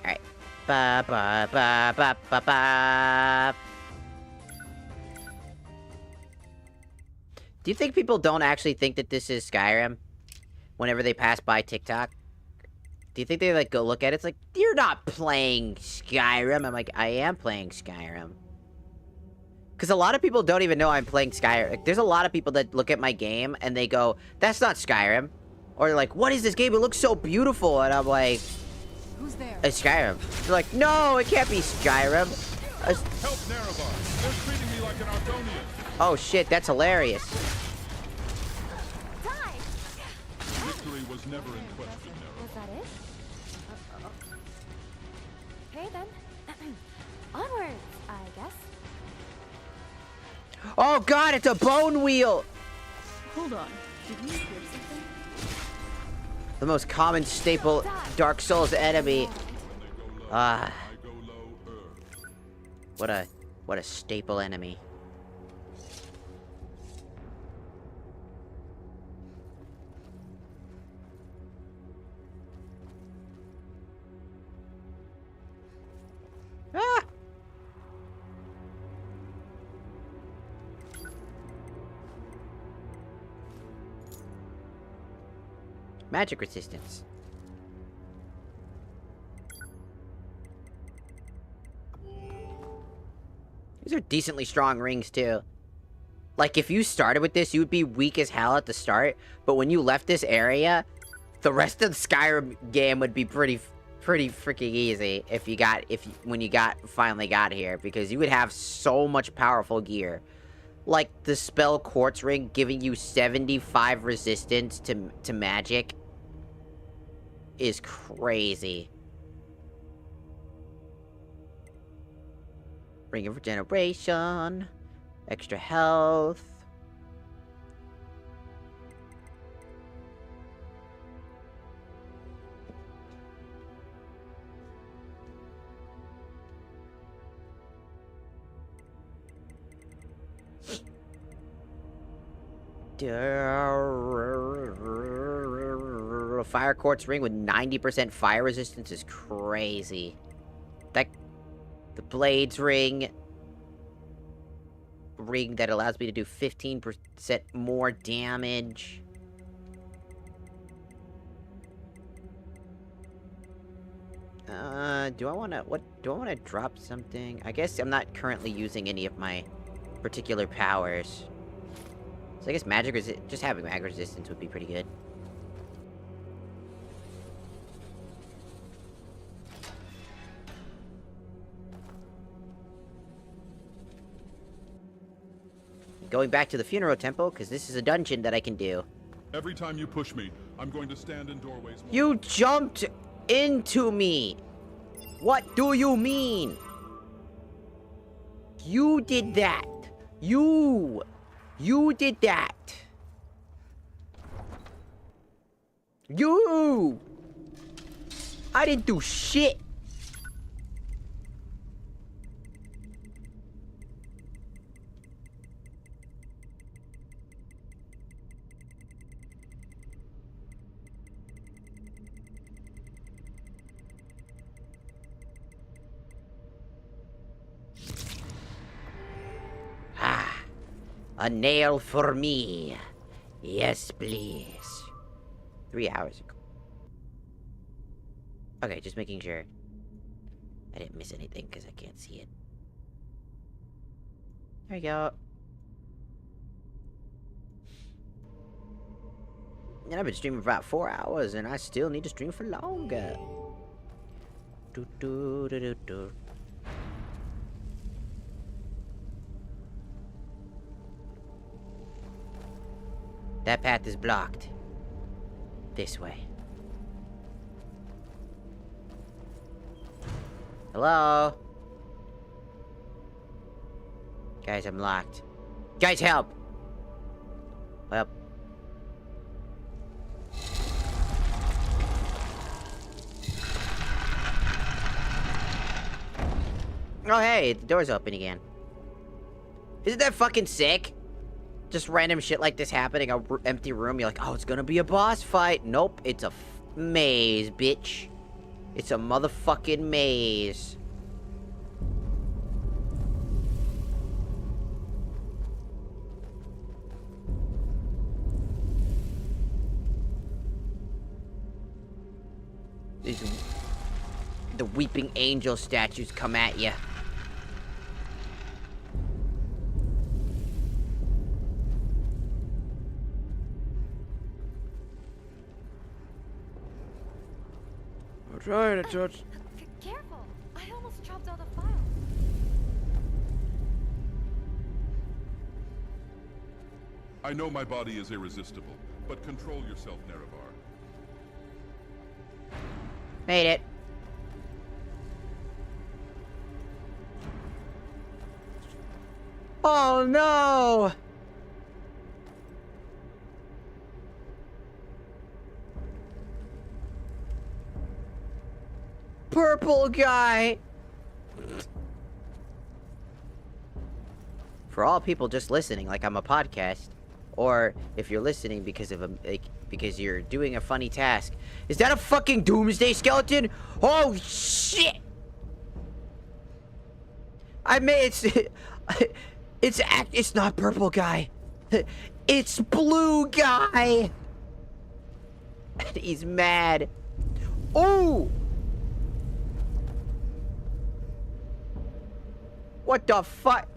Alright. Ba ba ba ba ba ba. Do you think people don't actually think that this is Skyrim? Whenever they pass by TikTok? Do you think they, like, go look at it? It's like, you're not playing Skyrim. I'm like, I am playing Skyrim. Because a lot of people don't even know I'm playing Skyrim. Like, there's a lot of people that look at my game and they go, that's not Skyrim. Or they're like, what is this game? It looks so beautiful. And I'm like,
who's there?
It's Skyrim. They're like, no, it can't be Skyrim.
Help Nerevar. They're treating me like an Argonian.
Oh shit, that's hilarious.
Victory was never in question, Nerevar.
Was that it? Okay then. Onwards, I guess.
Oh god, it's a bone wheel!
Hold on. Did you hear something?
The most common staple Dark Souls enemy. Ah. What a staple enemy. Ah! Magic resistance. These are decently strong rings, too. Like, if you started with this, you would be weak as hell at the start, but when you left this area, the rest of the Skyrim game would be pretty freaking easy when you finally got here, because you would have so much powerful gear. Like, the spell Quartz Ring giving you 75 resistance to magic is crazy. Ring of Regeneration. Extra health. Fire Quartz Ring with 90% fire resistance is crazy. The Blades Ring that allows me to do 15% more damage. Do I want to drop something? I guess I'm not currently using any of my particular powers. So I guess just having magic resistance would be pretty good. Going back to the funeral temple, because this is a dungeon that I can do.
Every time you push me, I'm going to stand in doorways.
You jumped into me! What do you mean? You did that! You did that! I didn't do shit! A nail for me. Yes, please. 3 hours ago. Okay, just making sure I didn't miss anything because I can't see it. There we go. And I've been streaming for about 4 hours, and I still need to stream for longer.
That path is blocked. This way. Hello? Guys, I'm locked. Guys, help! Help. Oh, hey, the door's open again. Isn't that fucking sick? Just random shit like this happening, a empty room, you're like, oh, it's gonna be a boss fight. Nope, it's a maze, bitch. It's a motherfucking maze. The weeping angel statues come at you.
I'm trying to touch.
Careful! I almost dropped all the files.
I know my body is irresistible, but control yourself, Nerevar.
Made it. Oh no! Purple guy! For all people just listening, like I'm a podcast, or if you're listening because of because you're doing a funny task, is that a fucking doomsday skeleton? Oh shit! I made it's not purple guy. It's blue guy. He's mad. Oh! What the fuck?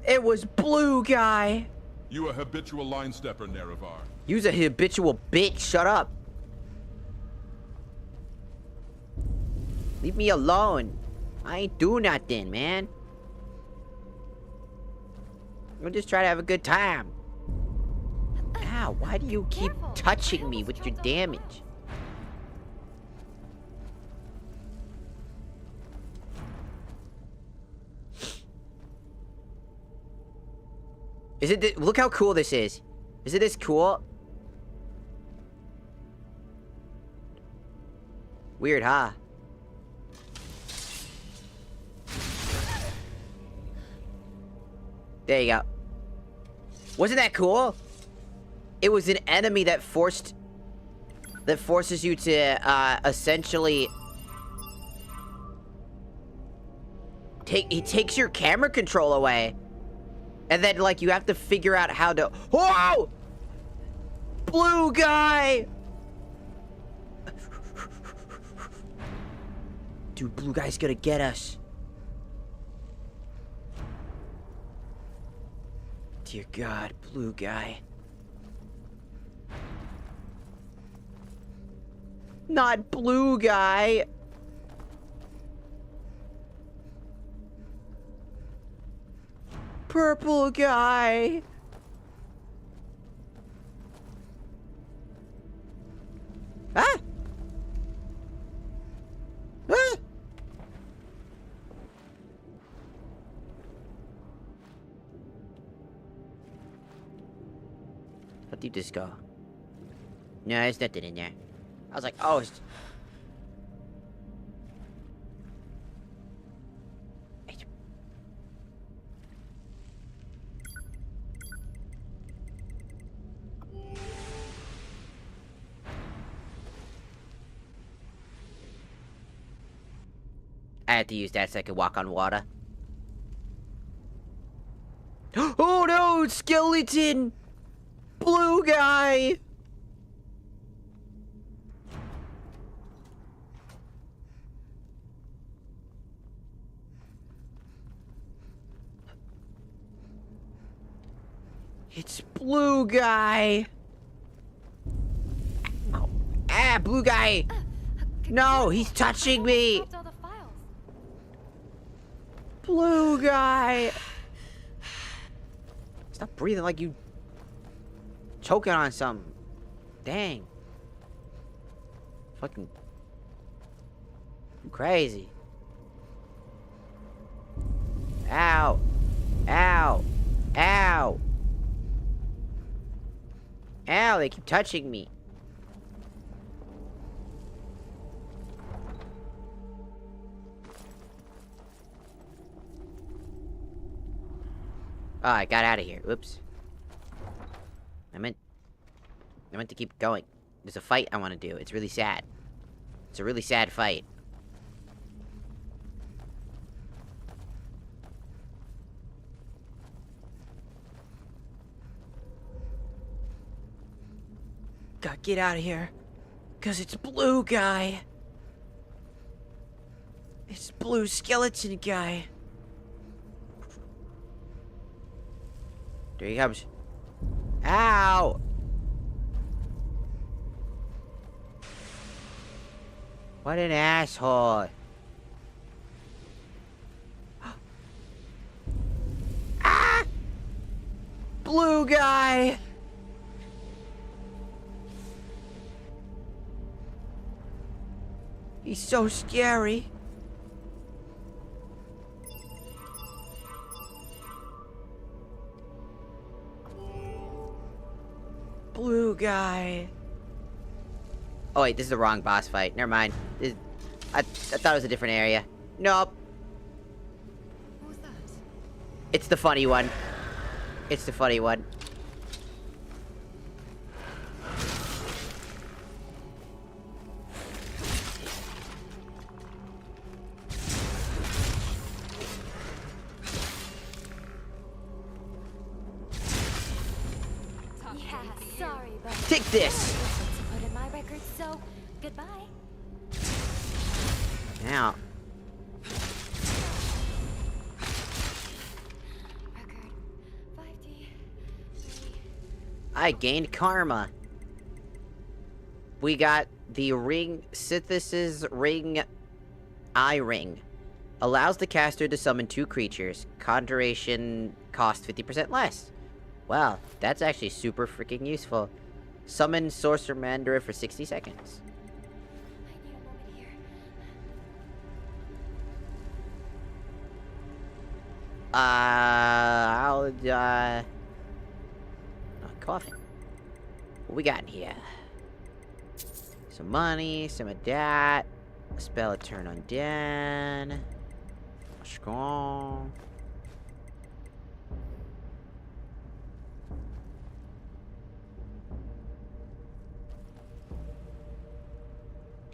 It was blue guy.
You a habitual line stepper, Nerevar.
You's a habitual bitch. Shut up. Leave me alone. I ain't do nothing, man. I'm just trying to have a good time. Ow, why do you keep touching me with your damage? Look how cool this is. Isn't this cool? Weird, huh? There you go. Wasn't that cool? It was an enemy that forces you to essentially he takes your camera control away. And then, like, you have to figure out how to... Whoa! Blue guy! Dude, blue guy's gonna get us. Dear God, blue guy. Not blue guy! Purple guy. Ah! Ah! How deep does this go? No, there's nothing in there. I was like, oh, it's... I had to use that so I could walk on water. Oh no, skeleton! Blue guy! It's blue guy! Oh. Ah, blue guy! No, he's touching me! Blue guy! Stop breathing like you
choking on something. Dang. Fucking crazy. Ow. Ow. Ow. Ow, they keep touching me. Oh, I got out of here. Oops. I meant to keep going. There's a fight I want to do. It's really sad. It's a really sad fight. Gotta get out of here. 'Cause it's Blue Guy. It's Blue Skeleton Guy. There he comes. Ow! What an asshole. Ah! Blue Guy! He's so scary. Blue Guy. Oh wait, this is the wrong boss fight. Never mind. I thought it was a different area. Nope.
What was that?
It's the funny one. It's the funny one.
Yeah, sorry, but
Take this!
put in my record, so goodbye.
Now.
Record 5D.
I gained karma. We got the ring, Sithis' ring, eye ring. Allows the caster to summon 2 creatures. Conjuration cost 50% less. Wow, that's actually super freaking useful. Summon Sorcerer Mandarin for 60 seconds.
I need a moment here.
Coffin. What we got in here? Some money, some of that. A spell a turn on Dan. Strong.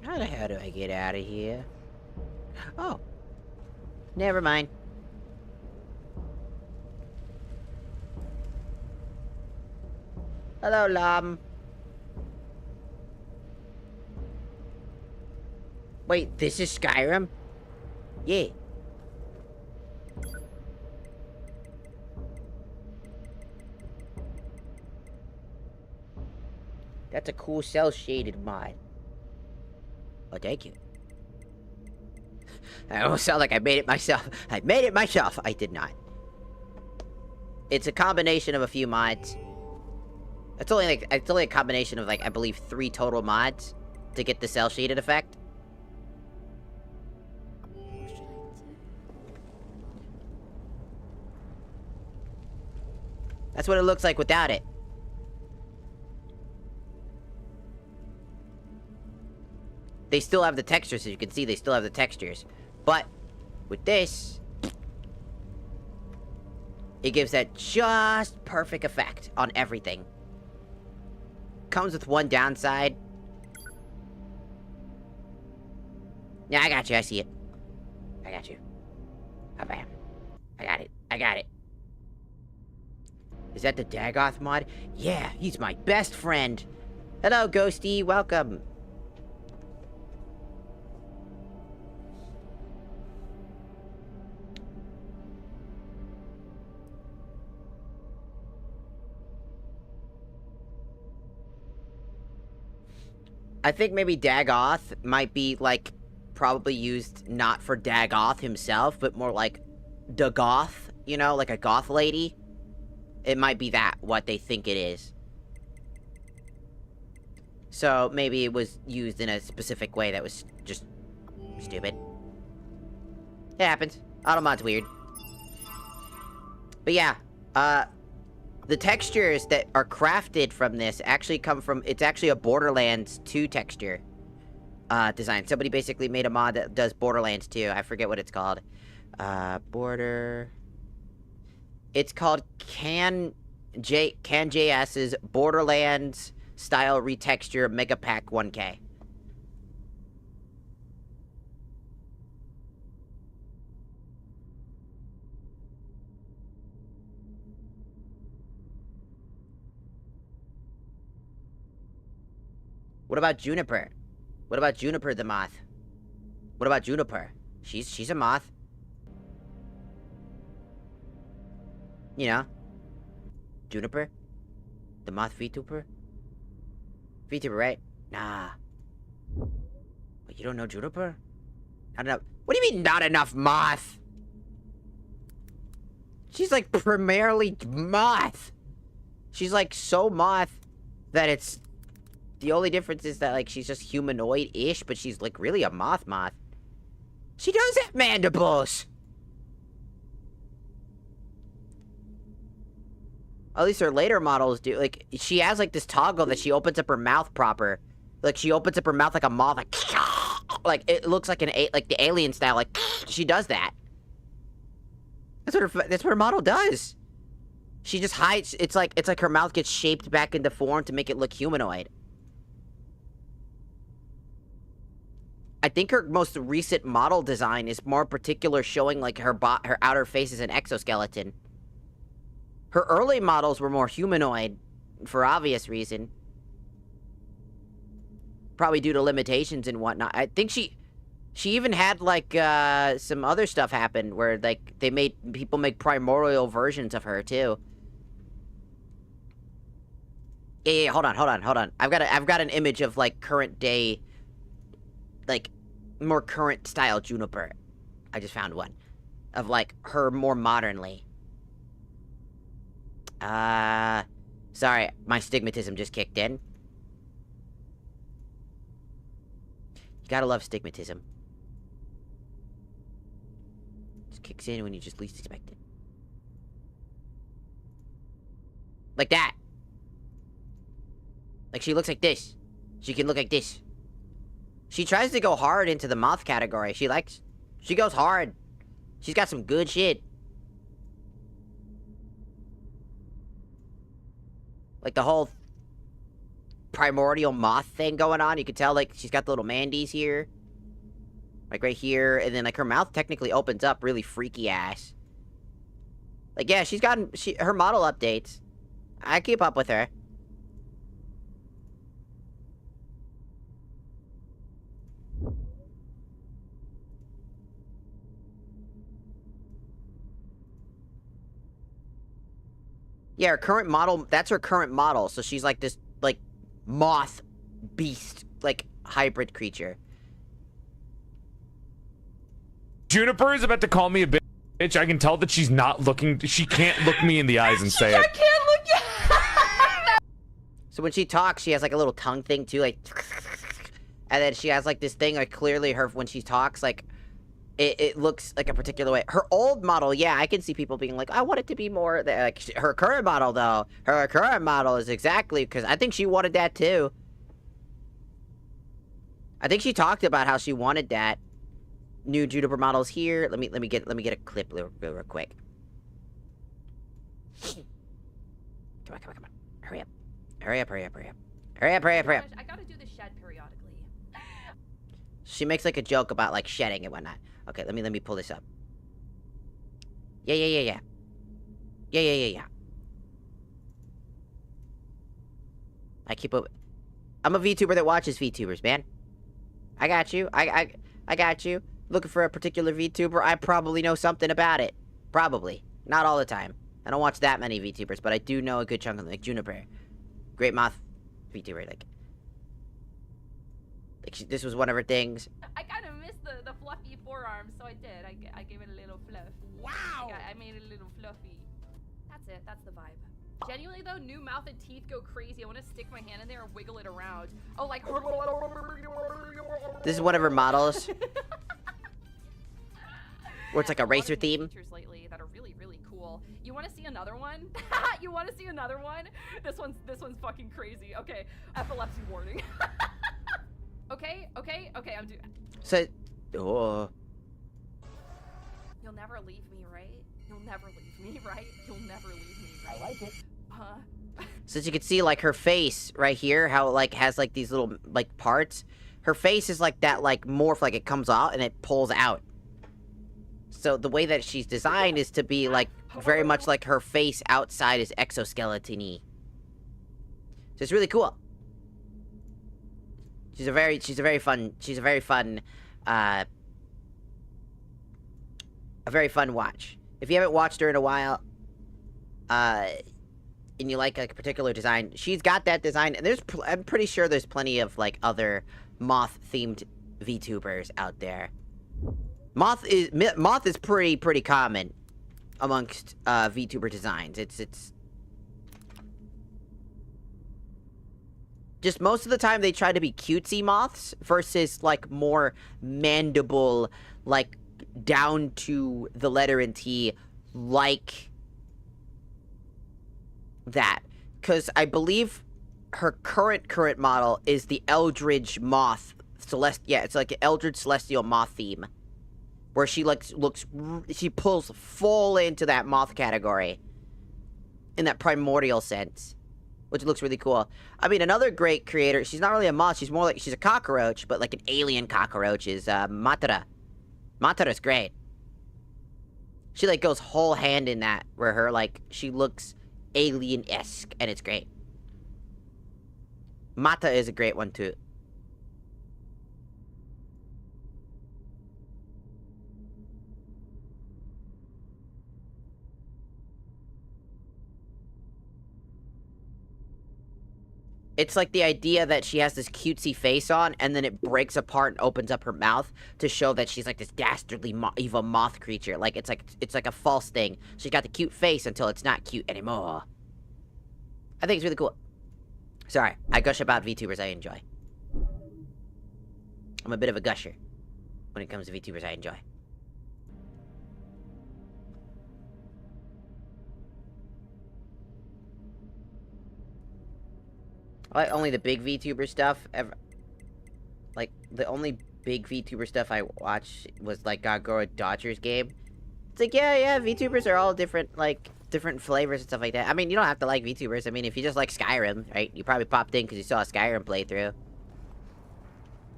How the hell do I get out of here? Oh. Never mind. Hello, Lam. Wait, this is Skyrim? Yeah. That's a cool cel-shaded mod. Oh, thank you. I almost sound like I made it myself. I made it myself. I did not. It's a combination of a few mods. It's only a combination of, like, I believe 3 total mods to get the cel-shaded effect. That's what it looks like without it. They still have the textures, as you can see, they still have the textures. But, with this, it gives that just perfect effect on everything. Comes with one downside. Yeah, I got you, I see it. I got you. Bam. I got it. I got it. Is that the Dagoth mod? Yeah, he's my best friend. Hello, Ghosty. Welcome. I think maybe Dagoth might be, like, probably used not for Dagoth himself, but more like Dagoth, you know, like a goth lady. It might be that, what they think it is. So maybe it was used in a specific way that was just stupid. It happens. Automod's weird. But yeah, the textures that are crafted from this actually come from, it's actually a Borderlands 2 texture design. Somebody basically made a mod that does Borderlands 2. I forget what it's called. It's called CanJS's Borderlands style retexture Mega Pack 1K. What about Juniper? What about Juniper the moth? What about Juniper? She's a moth. You know? Juniper? The moth VTuber? VTuber, right? Nah. What, you don't know Juniper? Not enough. What do you mean, not enough moth? She's like primarily moth. She's like so moth that it's... The only difference is that, like, she's just humanoid-ish, but she's, like, really a moth. She does have mandibles! At least her later models do. Like, she has, like, this toggle that she opens up her mouth proper. Like, she opens up her mouth like a moth, like it looks like like the alien style, like, she does that. That's what her model does. She just hides, it's like her mouth gets shaped back into form to make it look humanoid. I think her most recent model design is more particular, showing like her outer face is an exoskeleton. Her early models were more humanoid, for obvious reason. Probably due to limitations and whatnot. I think she even had like some other stuff happen where like people make primordial versions of her too. Yeah, hold on. I've got an image of like current day, like more current style Juniper. I just found one of like her more modernly. Sorry, my stigmatism just kicked in. You gotta love stigmatism. Just kicks in when you just least expect it. Like that. Like she looks like this. She can look like this. She tries to go hard into the moth category. She goes hard. She's got some good shit. Like the whole primordial moth thing going on. You can tell, like, she's got the little mandies here. Like, right here. And then, like, her mouth technically opens up really freaky ass. Like, yeah, she's gotten... her model updates. I keep up with her. Yeah, her current model... That's her current model. So she's, like, this, like... moth beast, like, hybrid creature.
Juniper is about to call me a bitch. I can tell that she's not looking. She can't look me in the eyes and say it.
I can't look.
So when she talks, she has like a little tongue thing too, like, and then she has like this thing, like clearly her when she talks, like, it looks like a particular way. Her old model, yeah, I can see people being like, I want it to be more. Like her current model, though, her current model is exactly because I think she wanted that too. I think she talked about how she wanted that. New Juniper models here. Let me get a clip real quick. Come on. Hurry up. I gotta do the shed periodically. She makes like a joke about like shedding and whatnot. Okay, let me pull this up. Yeah. I keep up. I'm a VTuber that watches VTubers, man. I got you. I got you. Looking for a particular VTuber, I probably know something about it. Probably. Not all the time. I don't watch that many VTubers, but I do know a good chunk of them, like Juniper. Great moth VTuber, like this was one of her things.
I kind of missed the fluffy forearm, so I did. I gave it a little fluff. Wow! I made it a little fluffy. That's it. That's the vibe.
Genuinely though, new mouth and teeth go crazy. I want to stick my hand in there and wiggle it around. Oh, like.
This is one of her models. Where it's like a racer theme.
Features lately that are really, really cool. You want to see another one? You want to see another one? This one's fucking crazy. Okay, epilepsy warning. Okay, I'm doing.
So, oh.
You'll never leave me, right? You'll never leave me, right? You'll never leave me. Right? I like it. Huh?
Since you can see like her face right here, how it like has like these little like parts. Her face is like that, like morph, like it comes out and it pulls out. So the way that she's designed is to be like very much like her face outside is exoskeleton-y. So it's really cool. She's a very fun watch. If you haven't watched her in a while, and you like a particular design, she's got that design, and I'm pretty sure there's plenty of like other moth-themed VTubers out there. Moth is pretty common amongst VTuber designs. It's just most of the time they try to be cutesy moths versus like more mandible, like down to the letter and T, like that. Because I believe her current model is the Eldritch Moth yeah, it's like an Eldritch Celestial Moth theme, where she like she pulls full into that moth category in that primordial sense, which looks really cool. I mean, another great creator, she's not really a moth, she's more like, she's a cockroach, but like an alien cockroach, is Matara. Matara's great. She like goes whole hand in that, where her like, she looks alien-esque, and it's great. Mata is a great one too. It's like the idea that she has this cutesy face on, and then it breaks apart and opens up her mouth to show that she's like this dastardly evil moth creature. Like it's like a false thing. She's got the cute face until it's not cute anymore. I think it's really cool. Sorry, I gush about VTubers I enjoy. I'm a bit of a gusher when it comes to VTubers I enjoy. I like only the big VTuber stuff ever. Like, the only big VTuber stuff I watched was, like, Gagoro Dodgers game. It's like, yeah, VTubers are all different, like, different flavors and stuff like that. I mean, you don't have to like VTubers. I mean, if you just like Skyrim, right? You probably popped in because you saw a Skyrim playthrough.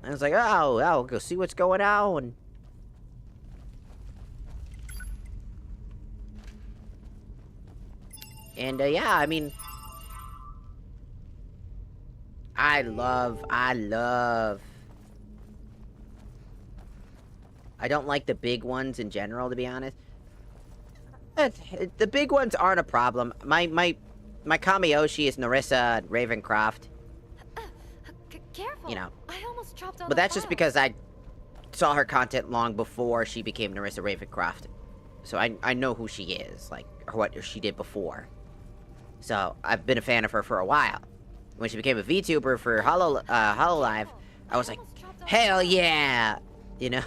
And I was like, oh, go see what's going on. And, yeah, I mean... I love. I don't like the big ones in general, to be honest. The big ones aren't a problem. My Kamiyoshi is Narissa and Ravencroft.
Careful.
You know.
I almost dropped all
But
the
that's just
files.
because I saw her content long before she became Narissa Ravencroft. So I know who she is, like, or what she did before. So I've been a fan of her for a while. When she became a VTuber for Hololive, I was like, hell yeah! You know?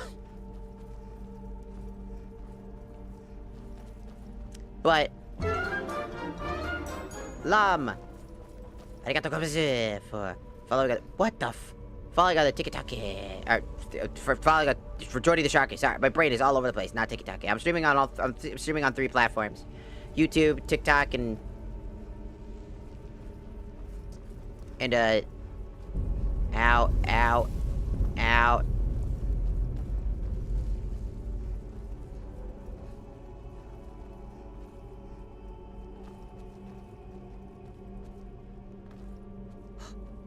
But... Lam! Arigato gozaimashita for following... What the f... Following on the tiki-taki... For joining the Sharky. Sorry, my brain is all over the place, not tiki-taki. I'm streaming on I'm streaming on 3 platforms. YouTube, TikTok, and... Ow.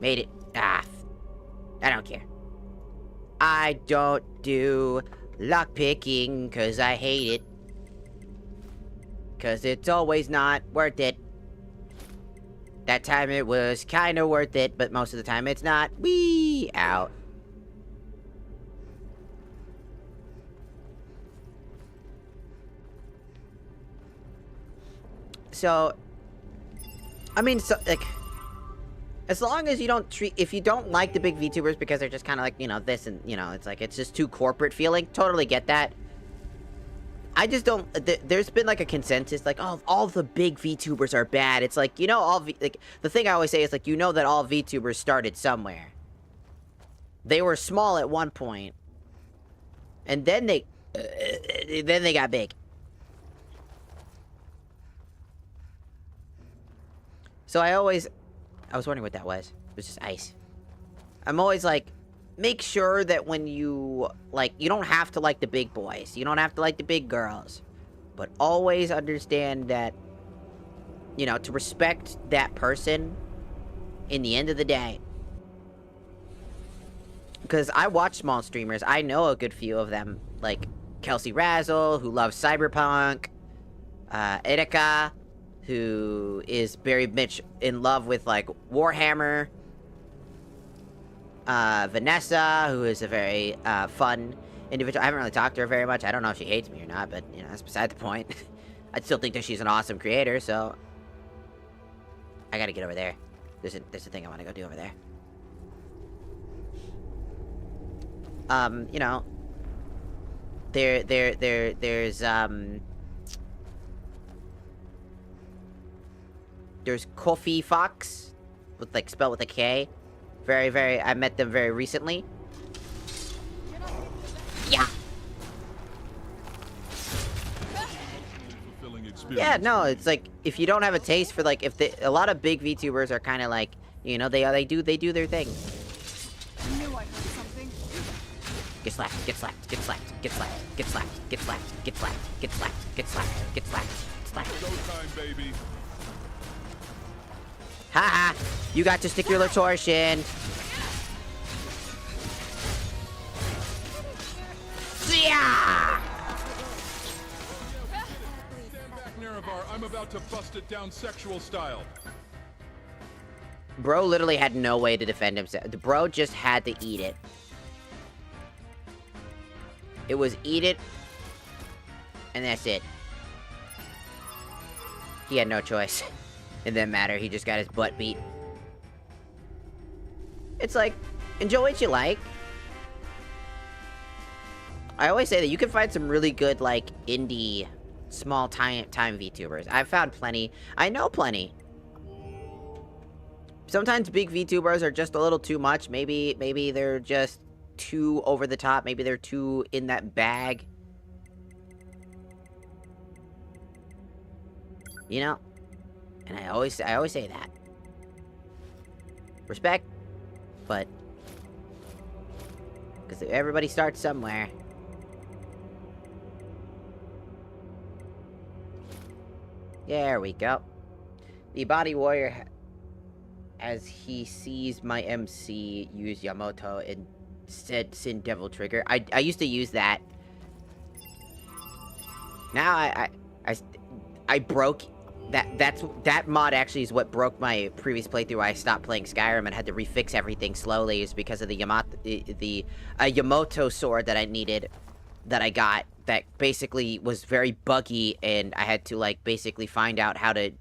Made it. I don't care. I don't do lockpicking, cause I hate it. Cause it's always not worth it. That time it was kinda worth it, but most of the time it's not. Wee! Out. So, I mean, so, like, as long as you don't if you don't like the big VTubers because they're just kind of like, you know, this and, you know, it's like, it's just too corporate feeling, totally get that. I just don't, there's been like a consensus, like, oh, all the big VTubers are bad. It's like, you know, like, the thing I always say is like, you know that all VTubers started somewhere. They were small at one point, and then they got big. So I was wondering what that was. It was just ice. I'm always like, make sure that when you, like, you don't have to like the big boys. You don't have to like the big girls. But always understand that, you know, to respect that person in the end of the day. Because I watch small streamers. I know a good few of them. Like, Kelsey Razzle, who loves Cyberpunk. Erika, who is very much in love with, like, Warhammer. Vanessa, who is a very, fun individual. I haven't really talked to her very much. I don't know if she hates me or not, but, you know, that's beside the point. I still think that she's an awesome creator, so... I gotta get over there. There's a thing I want to go do over there. You know... There's Coffee Fox, with, like, spelled with a K. I met them very recently. Yeah! Yeah, no, it's like, if you don't have a taste for, like, a lot of big VTubers are kind of like, you know, they do their thing.
I knew I heard something.
Get slapped, get slapped, get slapped, get slapped, get slapped, get slapped, get slapped, get slapped, get slapped, get slapped, slapped.
Showtime, baby.
Haha! You got testicular torsion! Yeah!
I'm about to bust it down sexual style.
Bro literally had no way to defend himself. The bro just had to eat it. It was eat it, and that's it. He had no choice. It didn't matter, he just got his butt beat. It's like, enjoy what you like. I always say that you can find some really good, like, indie, small time VTubers. I've found plenty. I know plenty. Sometimes big VTubers are just a little too much. Maybe they're just too over the top. Maybe they're too in that bag. You know? And I always say that. Respect, but because everybody starts somewhere. There we go. The body warrior, as he sees my MC use Yamato and said Sin Devil Trigger. I used to use that. Now I broke that mod actually is what broke my previous playthrough. I stopped playing Skyrim and had to refix everything slowly. Is because of the Yamato sword that I needed, that I got, that basically was very buggy, and I had to, like, basically find out how to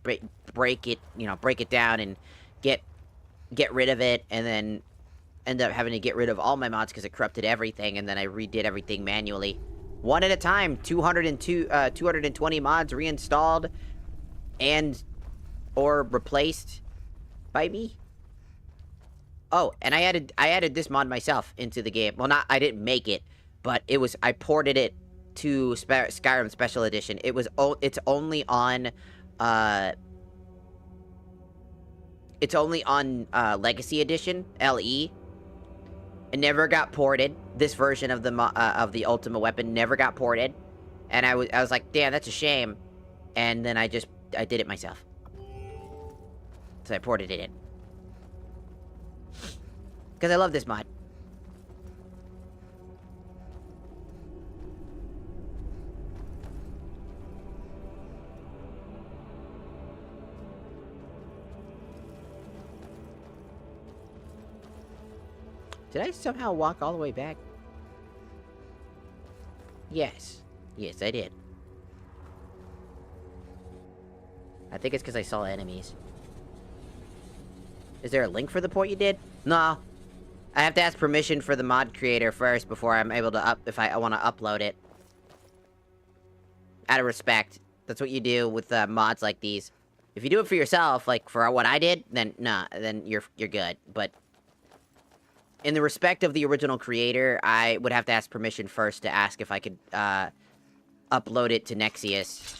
break it, you know, break it down and get rid of it, and then end up having to get rid of all my mods because it corrupted everything, and then I redid everything manually. One at a time, 220 mods reinstalled and or replaced by me. Oh, and I added this mod myself into the game. Well, I didn't make it, but I ported it to Skyrim Special Edition. It's only on Legacy Edition, LE. It never got ported. This version of the Ultimate Weapon never got ported, and I was like, damn, that's a shame. And then I did it myself. So I ported it in. Because I love this mod. Did I somehow walk all the way back? Yes. Yes, I did. I think it's because I saw enemies. Is there a link for the port you did? No. I have to ask permission for the mod creator first before I'm able to if I want to upload it. Out of respect. That's what you do with mods like these. If you do it for yourself, like for what I did, then nah, then you're good. But in the respect of the original creator, I would have to ask permission first to ask if I could upload it to Nexius.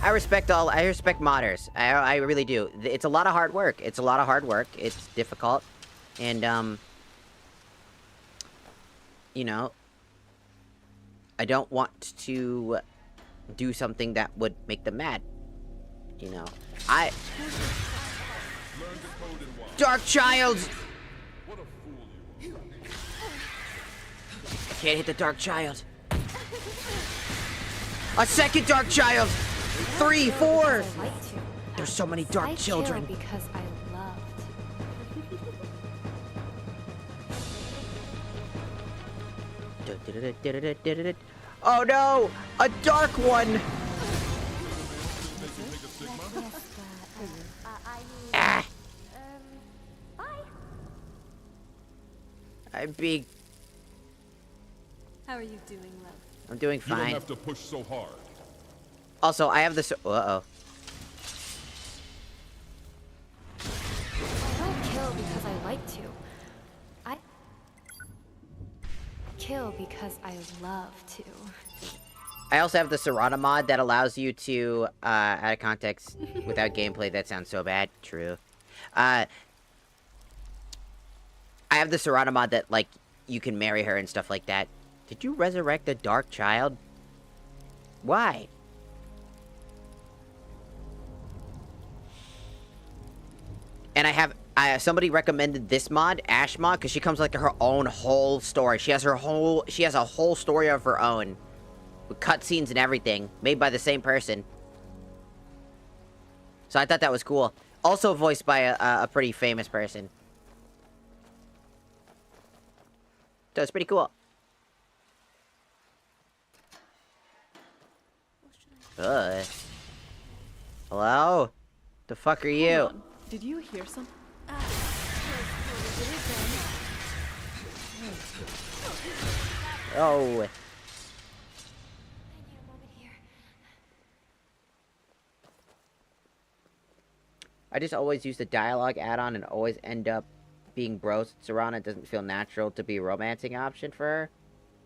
I respect modders. I really do. It's a lot of hard work. It's a lot of hard work. It's difficult. And, you know, I don't want to do something that would make them mad. You know, Dark Child! I can't hit the Dark Child. A second Dark Child! 3, 4! There's so many dark children.
Because I loved.
Oh no! A dark one! Ah! I'm being...
How are you doing, love?
I'm doing
You don't
fine.
have to push so hard.
Also, I have this... Uh-oh.
I don't kill because I like to. I kill because I love to.
I also have the Serrana mod that allows you to, out of context, without gameplay, that sounds so bad. True. I have the Serrana mod that, like, you can marry her and stuff like that. Did you resurrect a Dark Child? Why? And somebody recommended this mod, Ash mod, because she comes like her own whole story. She has a whole story of her own. With cutscenes and everything, made by the same person. So I thought that was cool. Also voiced by a pretty famous person. So it's pretty cool. Hello? The fuck are you?
Hold on. Did you hear something?
Oh. I just always use the dialogue add-on and always end up being bros with Serrana. It doesn't feel natural to be a romancing option for her.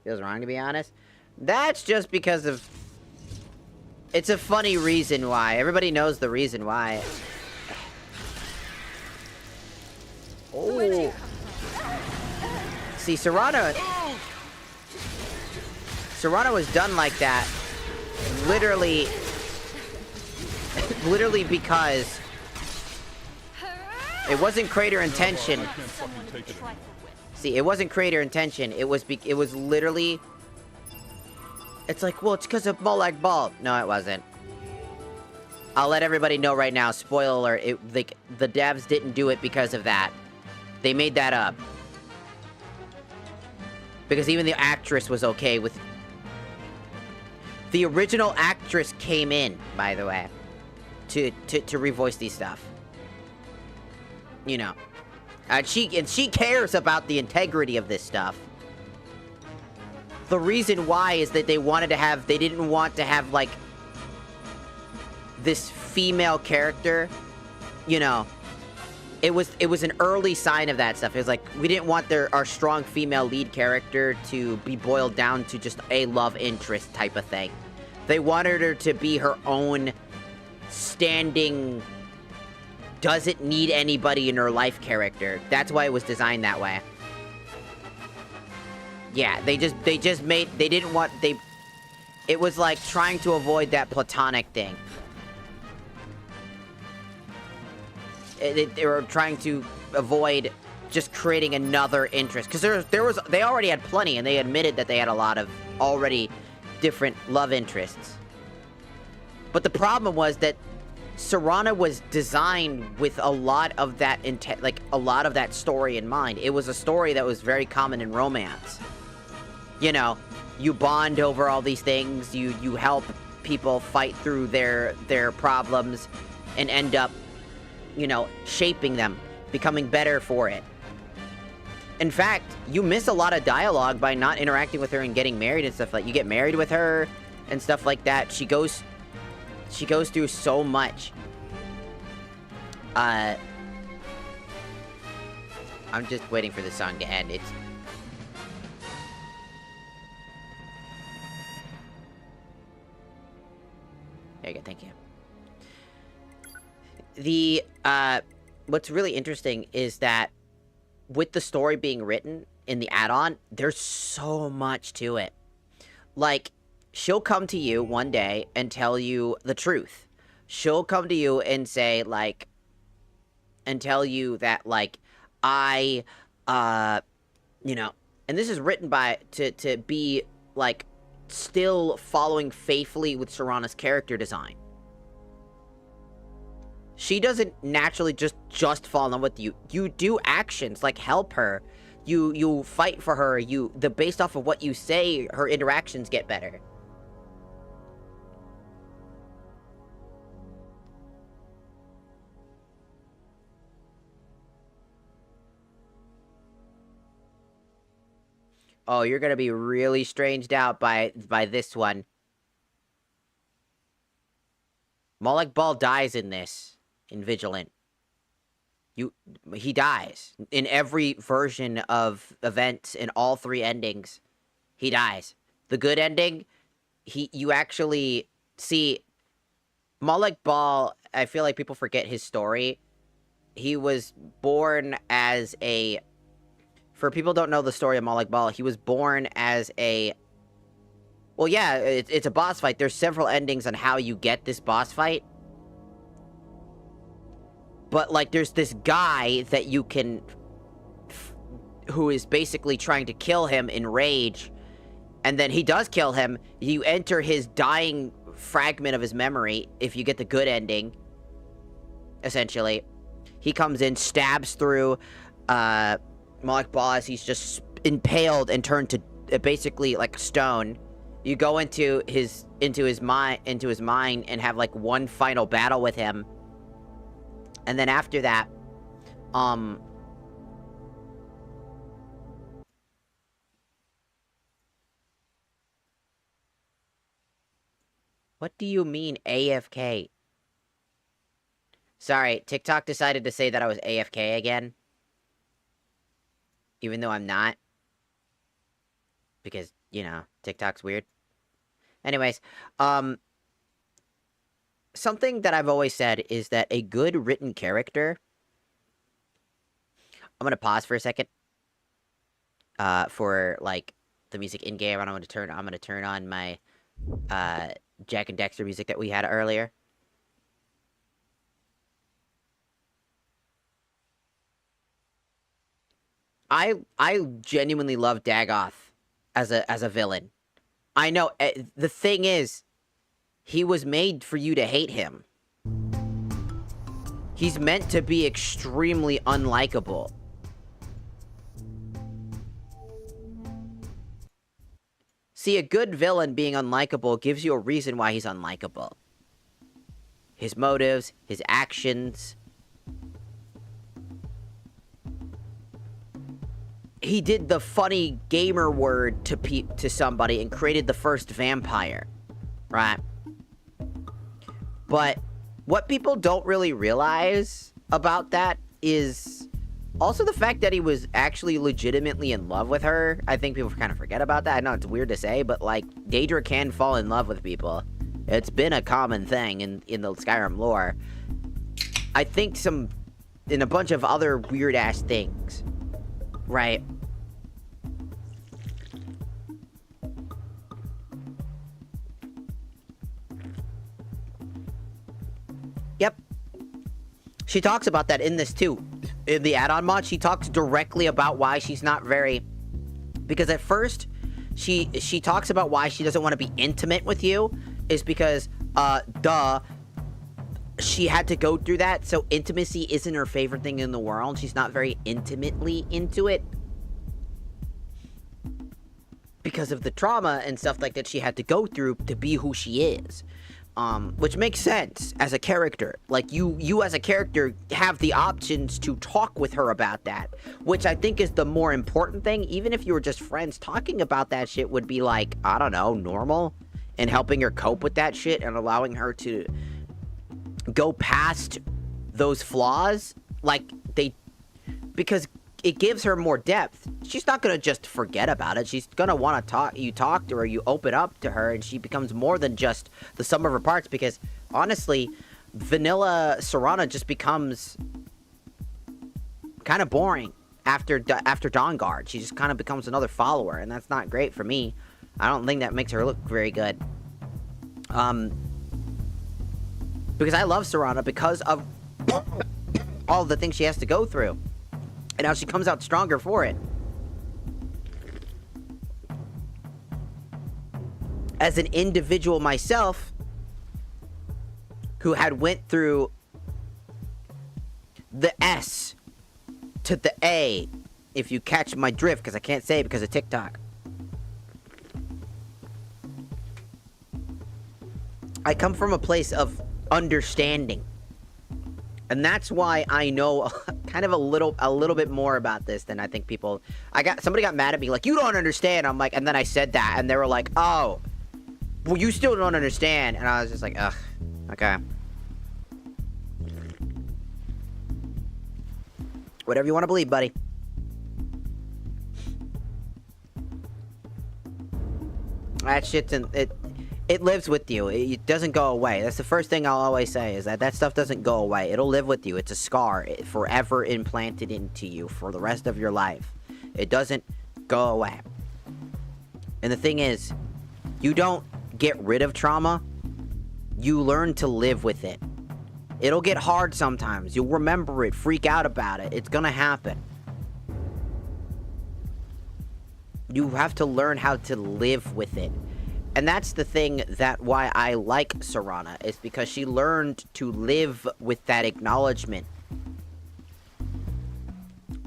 Feels wrong, to be honest. That's just because of... It's a funny reason why. Everybody knows the reason why. Oh. See, Serrana was done like that. Literally because... It wasn't creator intention. See, it wasn't creator intention. It was literally... It's like, well, it's because of Molag Bal. No, it wasn't. I'll let everybody know right now. Spoiler alert. The devs didn't do it because of that. They made that up. Because even the actress was okay with... The original actress came in, by the way, to revoice these stuff. You know. And she cares about the integrity of this stuff. The reason why is that they didn't want to have, like, this female character, you know. It was an early sign of that stuff. It was like, we didn't want our strong female lead character to be boiled down to just a love interest type of thing. They wanted her to be her own standing, doesn't need anybody in her life character. That's why it was designed that way. Yeah, it was like trying to avoid that platonic thing. They were trying to avoid just creating another interest. Because they already had plenty, and they admitted that they had a lot of already different love interests. But the problem was that Serana was designed with a lot of that intent, like a lot of that story in mind. It was a story that was very common in romance. You know, you bond over all these things, you help people fight through their problems and end up, you know, shaping them, becoming better for it. In fact, you miss a lot of dialogue by not interacting with her and getting married and stuff. Like, you get married with her and stuff like that. She goes through so much. I'm just waiting for the song to end. There you go, thank you. What's really interesting is that with the story being written in the add-on, there's so much to it. Like, she'll come to you one day and tell you the truth. She'll come to you and say, like, and tell you that, like, you know, and this is written to be, like, still following faithfully with Serana's character design. She doesn't naturally just fall in love with you. You do actions like help her. You fight for her. Based off of what you say, her interactions get better. Oh, you're gonna be really stranged out by this one. Malik Ball dies in this. In Vigilant. He dies. In every version of events, in all 3 endings, he dies. The good ending, you actually see Malik Ball. I feel like people forget his story. He was born as a, for people who don't know the story of Malik Ball, he was born as a, well, yeah, it's a boss fight. There's several endings on how you get this boss fight. But, like, there's this guy that you can, who is basically trying to kill him in rage, and then he does kill him. You enter his dying fragment of his memory, if you get the good ending, essentially. He comes in, stabs through, Malik Ball as he's just impaled and turned to, basically, like, stone. You go into his mind and have, like, one final battle with him. And then after that, what do you mean AFK? Sorry, TikTok decided to say that I was AFK again. Even though I'm not. Because, you know, TikTok's weird. Anyways, something that I've always said is that a good written character... I'm gonna pause for a second. For, like, the music in-game. I'm gonna turn on my, Jack and Dexter music that we had earlier. I genuinely love Dagoth as a villain. I know, the thing is, he was made for you to hate him. He's meant to be extremely unlikable. See, a good villain being unlikable gives you a reason why he's unlikable. His motives, his actions. He did the funny gamer word to somebody and created the first vampire. Right? But what people don't really realize about that is also the fact that he was actually legitimately in love with her. I think people kind of forget about that. I know it's weird to say, but, like, Daedra can fall in love with people. It's been a common thing in the Skyrim lore. I think in a bunch of other weird-ass things. Right? Yep. She talks about that in this too. In the add-on mod, she talks directly about why she's not very... Because at first, she talks about why she doesn't want to be intimate with you, is because, she had to go through that, so intimacy isn't her favorite thing in the world. She's not very intimately into it. Because of the trauma and stuff like that she had to go through to be who she is. Which makes sense as a character. Like, you as a character have the options to talk with her about that. Which I think is the more important thing. Even if you were just friends, talking about that shit would be like, I don't know, normal. And helping her cope with that shit and allowing her to go past those flaws. Like, because it gives her more depth. She's not gonna just forget about it. She's gonna want to talk. You talk to her, you open up to her, and she becomes more than just the sum of her parts. Because honestly, vanilla Serana just becomes kind of boring after Dawnguard. She just kind of becomes another follower, and that's not great for me. I don't think that makes her look very good. Because I love Serana because of all the things she has to go through. And how she comes out stronger for it. As an individual myself, who had went through the S to the A, if you catch my drift, because I can't say it because of TikTok. I come from a place of understanding. And that's why I know kind of a little bit more about this than I think people. Somebody got mad at me like, you don't understand. I'm like, and then I said that, and they were like, oh, well, you still don't understand. And I was just like, ugh, okay. Whatever you want to believe, buddy. That shit's in it. It lives with you. It doesn't go away. That's the first thing I'll always say, is that stuff doesn't go away. It'll live with you. It's a scar forever implanted into you for the rest of your life. It doesn't go away. And the thing is, you don't get rid of trauma. You learn to live with it. It'll get hard sometimes. You'll remember it, freak out about it. It's gonna happen. You have to learn how to live with it. And that's the thing that why I like Serana, is because she learned to live with that acknowledgement.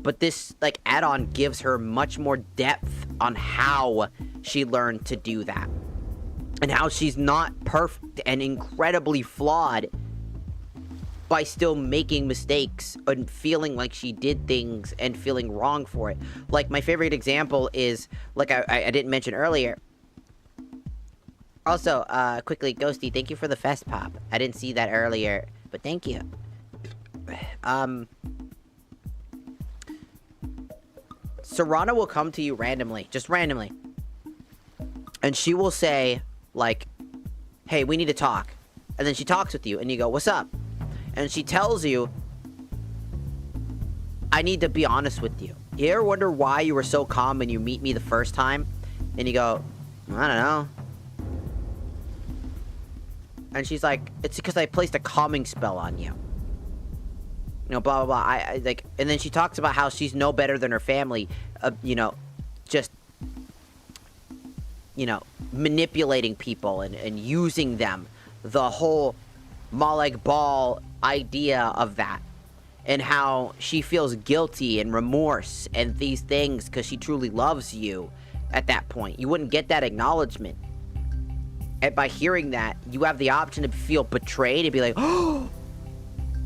But this, like, add-on gives her much more depth on how she learned to do that. And how she's not perfect and incredibly flawed by still making mistakes and feeling like she did things and feeling wrong for it. Like, my favorite example is, like I didn't mention earlier. Also, quickly, Ghosty, thank you for the fest pop. I didn't see that earlier, but thank you. Serana will come to you randomly, just randomly. And she will say, like, hey, we need to talk. And then she talks with you, and you go, what's up? And she tells you, I need to be honest with you. You ever wonder why you were so calm when you meet me the first time? And you go, I don't know. And she's like, it's because I placed a calming spell on you. You know, blah, blah, blah. I like, and then she talks about how she's no better than her family, you know, just, you know, manipulating people and using them. The whole Malek Ball idea of that. And how she feels guilty and remorse and these things because she truly loves you at that point. You wouldn't get that acknowledgement. And by hearing that, you have the option to feel betrayed and be like, oh!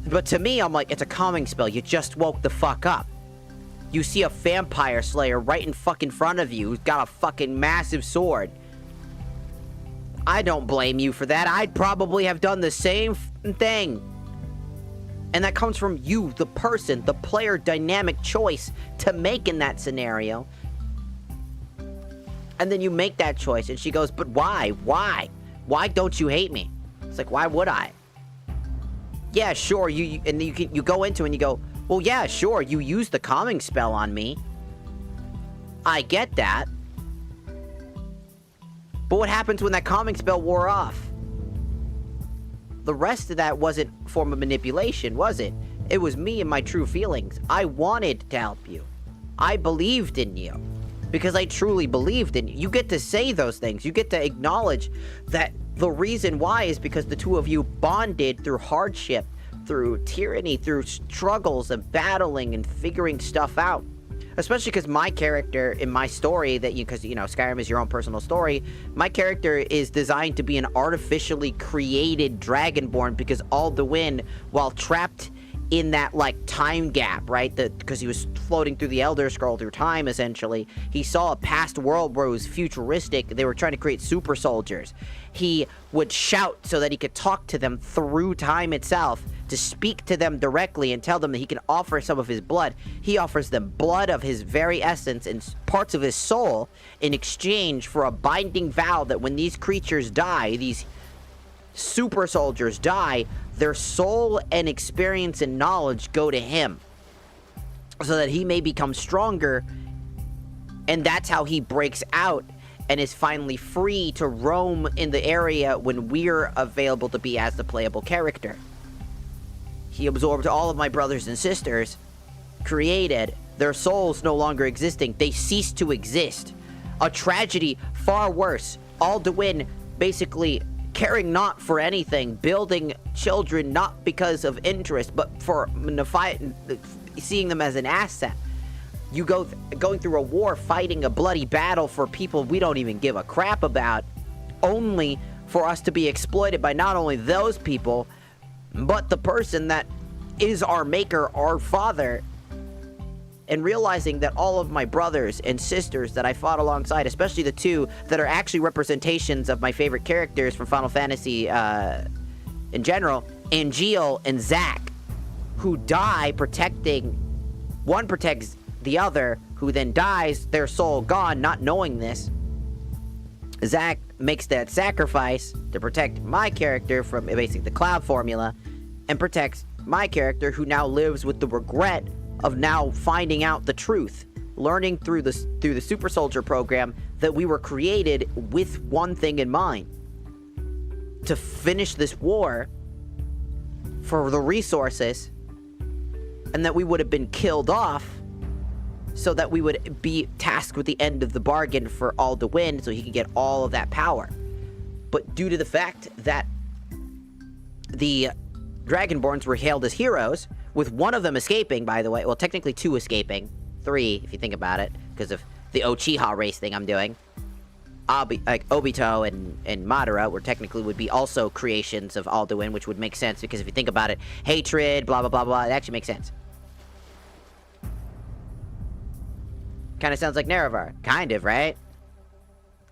But to me, I'm like, it's a calming spell. You just woke the fuck up. You see a vampire slayer right in fucking front of you who's got a fucking massive sword. I don't blame you for that. I'd probably have done the same thing. And that comes from you, the person, the player dynamic choice to make in that scenario. And then you make that choice, and she goes, but why? Why? Why don't you hate me? It's like, why would I? Yeah, sure, you go into it and you go, well, yeah, sure, you used the calming spell on me. I get that. But what happens when that calming spell wore off? The rest of that wasn't a form of manipulation, was it? It was me and my true feelings. I wanted to help you. I believed in you. Because I truly believed in you. You get to say those things. You get to acknowledge that
the reason why is because the two of you bonded through hardship, through tyranny, through struggles and battling and figuring stuff out. Especially because my character in my story, because you know Skyrim is your own personal story, my character is designed to be an artificially created dragonborn because Alduin, while trapped in that like time gap, right, because he was floating through the Elder Scroll through time, essentially, he saw a past world where it was futuristic. They were trying to create super soldiers. He would shout so that he could talk to them through time itself, to speak to them directly and tell them that he can offer some of his blood. He offers them blood of his very essence and parts of his soul in exchange for a binding vow that when these creatures die, these super soldiers die, their soul and experience and knowledge go to him so that he may become stronger. And that's how he breaks out and is finally free to roam in the area when we're available to be as the playable character. He absorbed all of my brothers and sisters, created their souls no longer existing. They ceased to exist. A tragedy far worse. Alduin basically caring not for anything, building children not because of interest, but for seeing them as an asset. You going through a war, fighting a bloody battle for people we don't even give a crap about, only for us to be exploited by not only those people, but the person that is our maker, our father. And realizing that all of my brothers and sisters that I fought alongside, especially the two that are actually representations of my favorite characters from Final Fantasy in general, Angeal and Zack, who die protecting, one protects the other, who then dies, their soul gone, not knowing this. Zack makes that sacrifice to protect my character from basically the Cloud formula, and protects my character, who now lives with the regret of now finding out the truth, learning through the Super Soldier program that we were created with one thing in mind: to finish this war for the resources, and that we would have been killed off so that we would be tasked with the end of the bargain for Alduin so he could get all of that power. But due to the fact that the Dragonborns were hailed as heroes, with one of them escaping, by the way, well, technically two escaping, three if you think about it, because of the Uchiha race thing I'm doing. Obito and Madara would be also creations of Alduin, which would make sense, because if you think about it, hatred, blah, blah, blah, blah, it actually makes sense. Kind of sounds like Nerevar. Kind of, right?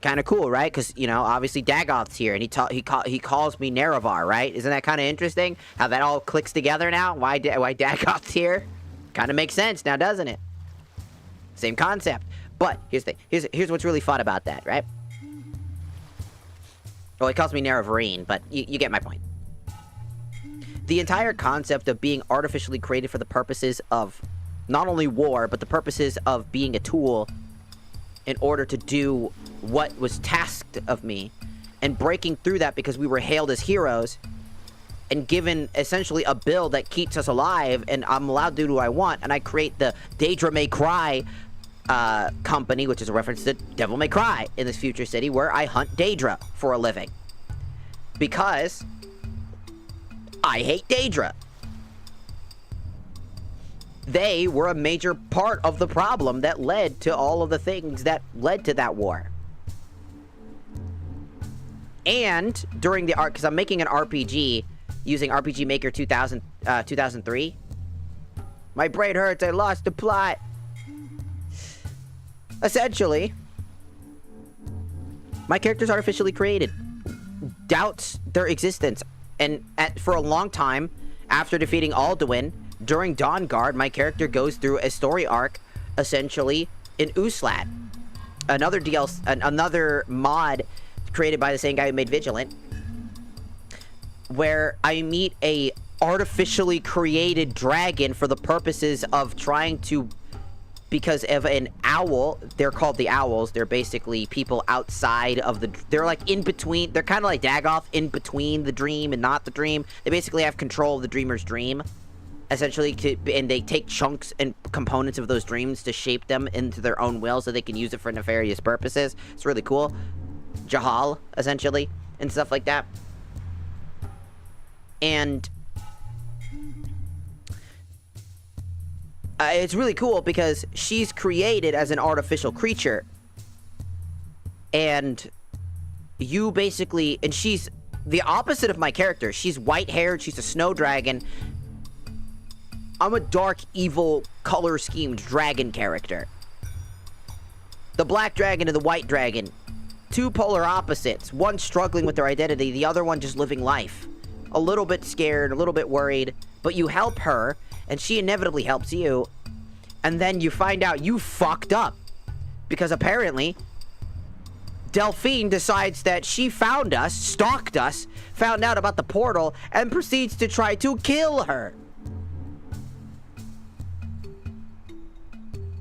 Kind of cool, right? Because, you know, obviously Dagoth's here, and he calls me Nerevar, right? Isn't that kind of interesting? How that all clicks together now? Why Dagoth's here? Kind of makes sense now, doesn't it? Same concept. But here's the thing. Here's what's really fun about that, right? Well, he calls me Nerevarine, but you get my point. The entire concept of being artificially created for the purposes of not only war, but the purposes of being a tool in order to do what was tasked of me, and breaking through that because we were hailed as heroes and given essentially a build that keeps us alive, and I'm allowed to do what I want, and I create the Daedra May Cry company, which is a reference to Devil May Cry in this future city, where I hunt Daedra for a living. Because I hate Daedra. They were a major part of the problem that led to all of the things that led to that war. And during the because I'm making an RPG using RPG Maker 2003. My brain hurts, I lost the plot. Essentially, my character's artificially created. Doubts their existence. And for a long time, after defeating Alduin, during Dawnguard, my character goes through a story arc, essentially, in Uslat. Another mod created by the same guy who made Vigilant, where I meet a artificially created dragon for the purposes of trying to, because of an owl. They're called the Owls. They're basically people outside of the, they're like in between, they're kind of like Dagoth, in between the dream and not the dream. They basically have control of the dreamer's dream, essentially, and they take chunks and components of those dreams to shape them into their own will so they can use it for nefarious purposes. It's really cool. Jahal, essentially.
and stuff like that. And it's really cool because she's created as an artificial creature. And you basically, and she's the opposite of my character. She's white-haired, she's a snow dragon. I'm a dark, evil, color-schemed dragon character. The black dragon and the white dragon. Two polar opposites. One struggling with their identity, the other one just living life. A little bit scared, a little bit worried, but you help her, and she inevitably helps you. And then you find out you fucked up. Because apparently, Delphine decides that she found us, stalked us, found out about the portal, and proceeds to try to kill her.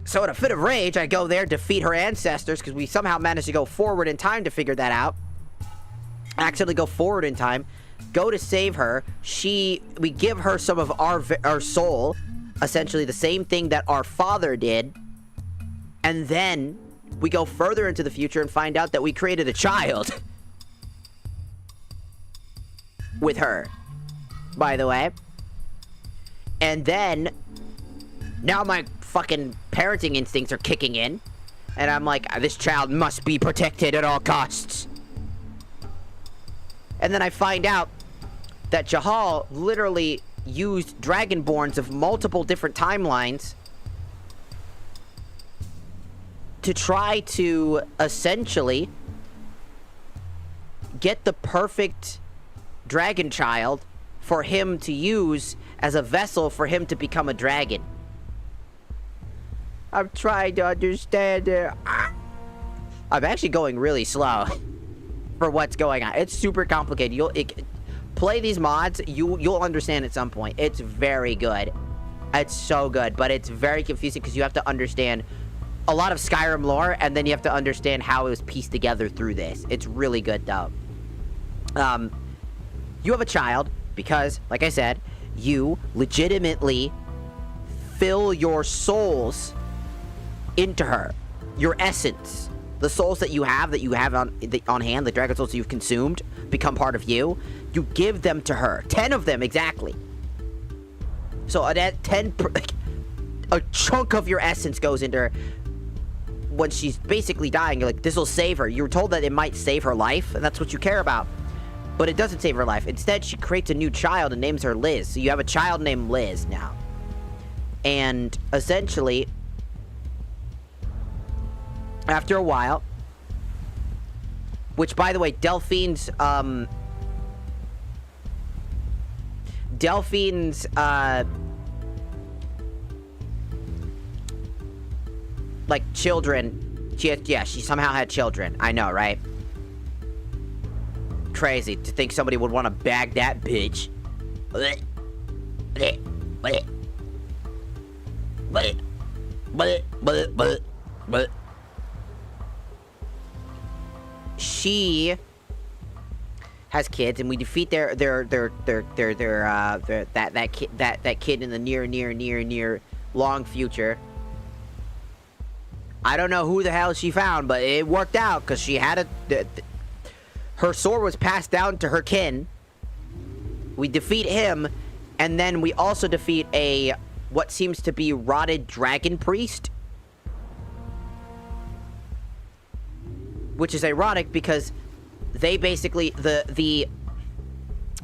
So in a fit of rage, I go there, defeat her ancestors, because we somehow managed to go forward in time to figure that out. Accidentally go forward in time, go to save her. We give her some of our soul, essentially the same thing that our father did. And then we go further into the future and find out that we created a child. With her, by the way. And then, now my fucking parenting instincts are kicking in. And I'm like, this child must be protected at all costs. And then I find out that Jahal literally used Dragonborns of multiple different timelines to try to essentially get the perfect dragon child for him to use as a vessel for him to become a dragon. I'm trying to understand it. I'm actually going really slow for what's going on. It's super complicated. Play these mods, you'll understand at some point. It's very good. It's so good, but it's very confusing because you have to understand a lot of Skyrim lore, and then you have to understand how it was pieced together through this. It's really good, though. You have a child because, like I said, you legitimately fill your souls into her. Your essence. The souls that you have on hand, the dragon souls you've consumed, become part of you. You give them to her. 10 of them, exactly. So a chunk of your essence goes into her. When she's basically dying, you're like, this will save her. You were told that it might save her life, and that's what you care about. But it doesn't save her life. Instead, she creates a new child and names her Liz. So you have a child named Liz now. And essentially, after a while, which, by the way, Delphine's, like, children. She somehow had children. I know, right? Crazy to think somebody would want to bag that bitch. She has kids, and we defeat that kid in the near long future. I don't know who the hell she found, but it worked out because she had her sword was passed down to her kin. We defeat him, and then we also defeat what seems to be rotted dragon priest. Which is ironic because they basically,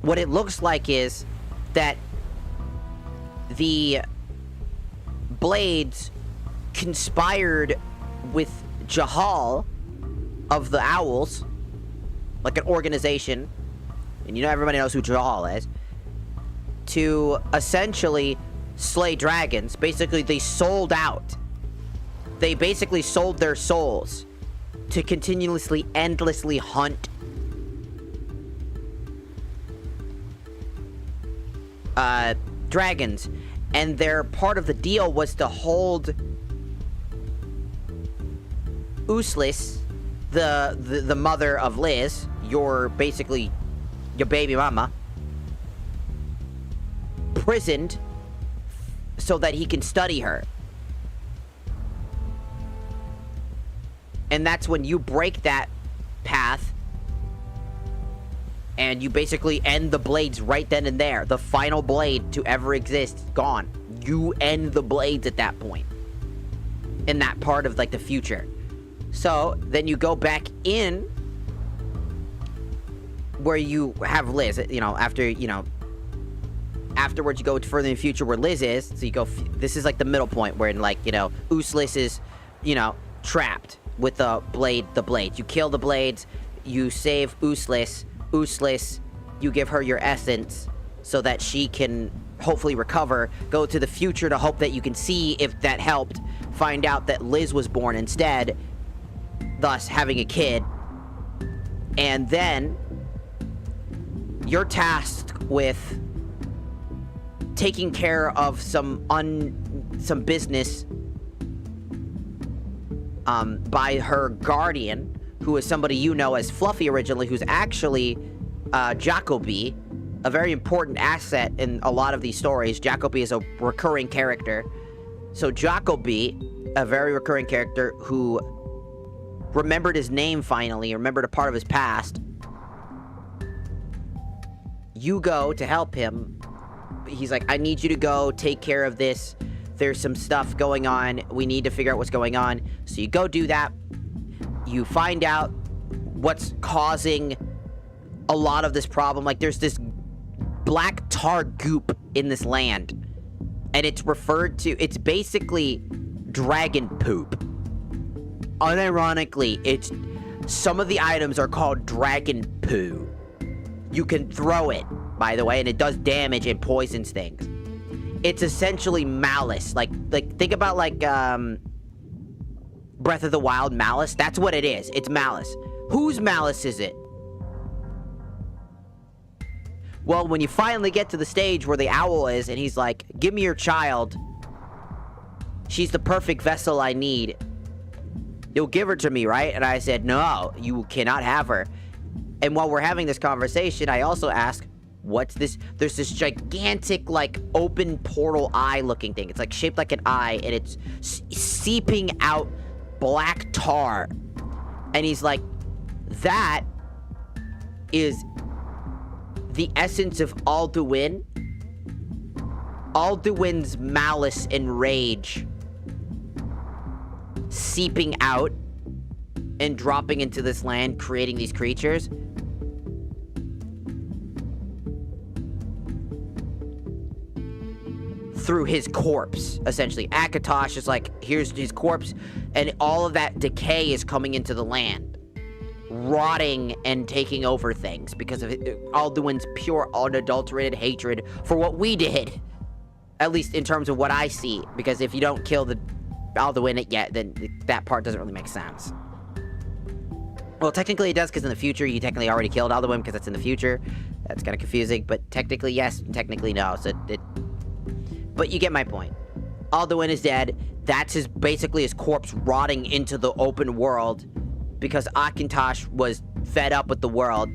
what it looks like is that the Blades conspired with Jahal of the Owls, like an organization, and everybody knows who Jahal is, to essentially slay dragons. Basically, they sold out. They basically sold their souls to continuously, endlessly hunt dragons. And their part of the deal was to hold Uslis, the mother of Liz, your baby mama, prisoned so that he can study her. And that's when you break that path And you basically end the blades right then and there. The final blade to ever exist, gone. You end the blades at that point. In that part of, like, the future. So, then you go back in where you have Liz, you know, after, you know, afterwards you go further in the future where Liz is. So you go, this is like the middle point where, like, you know, Useless is, you know, trapped with the blades. You kill the blades, you save Useless, you give her your essence so that she can hopefully recover, go to the future to hope that you can see if that helped, find out that Liz was born instead, thus having a kid, and then you're tasked with taking care of some business by her guardian, who is somebody you know as Fluffy originally, who's actually Jacoby, a very important asset in a lot of these stories. Jacoby is a recurring character. So Jacoby, a very recurring character who remembered his name finally, remembered a part of his past. You go to help him. He's like, I need you to go take care of this. There's some stuff going on. We need to figure out what's going on. So you go do that. You find out what's causing a lot of this problem. Like, there's this black tar goop in this land. And it's referred to, it's basically dragon poop. Unironically, it's, some of the items are called dragon poo. You can throw it, by the way, and it does damage and poisons things. It's essentially malice. Like think about like Breath of the Wild malice. That's what it is. It's malice. Whose malice is it? Well, when you finally get to the stage where the owl is, and he's like, give me your child. She's the perfect vessel I need. You'll give her to me, right? And I said, no, you cannot have her. And while we're having this conversation, I also ask, what's this? There's this gigantic, like, open portal eye looking thing. It's like shaped like an eye, and it's seeping out black tar. And he's like, that is the essence of Alduin. Alduin's malice and rage seeping out and dropping into this land, creating these creatures. Through his corpse, essentially. Akatosh is like, here's his corpse, and all of that decay is coming into the land, rotting and taking over things because of Alduin's pure, unadulterated hatred for what we did. At least in terms of what I see, because if you don't kill the Alduin yet, then that part doesn't really make sense. Well, technically it does, because in the future you technically already killed Alduin, because that's in the future. That's kind of confusing, but technically yes, and technically no. So but you get my point. Alduin is dead. That's basically his corpse rotting into the open world because Akatosh was fed up with the world.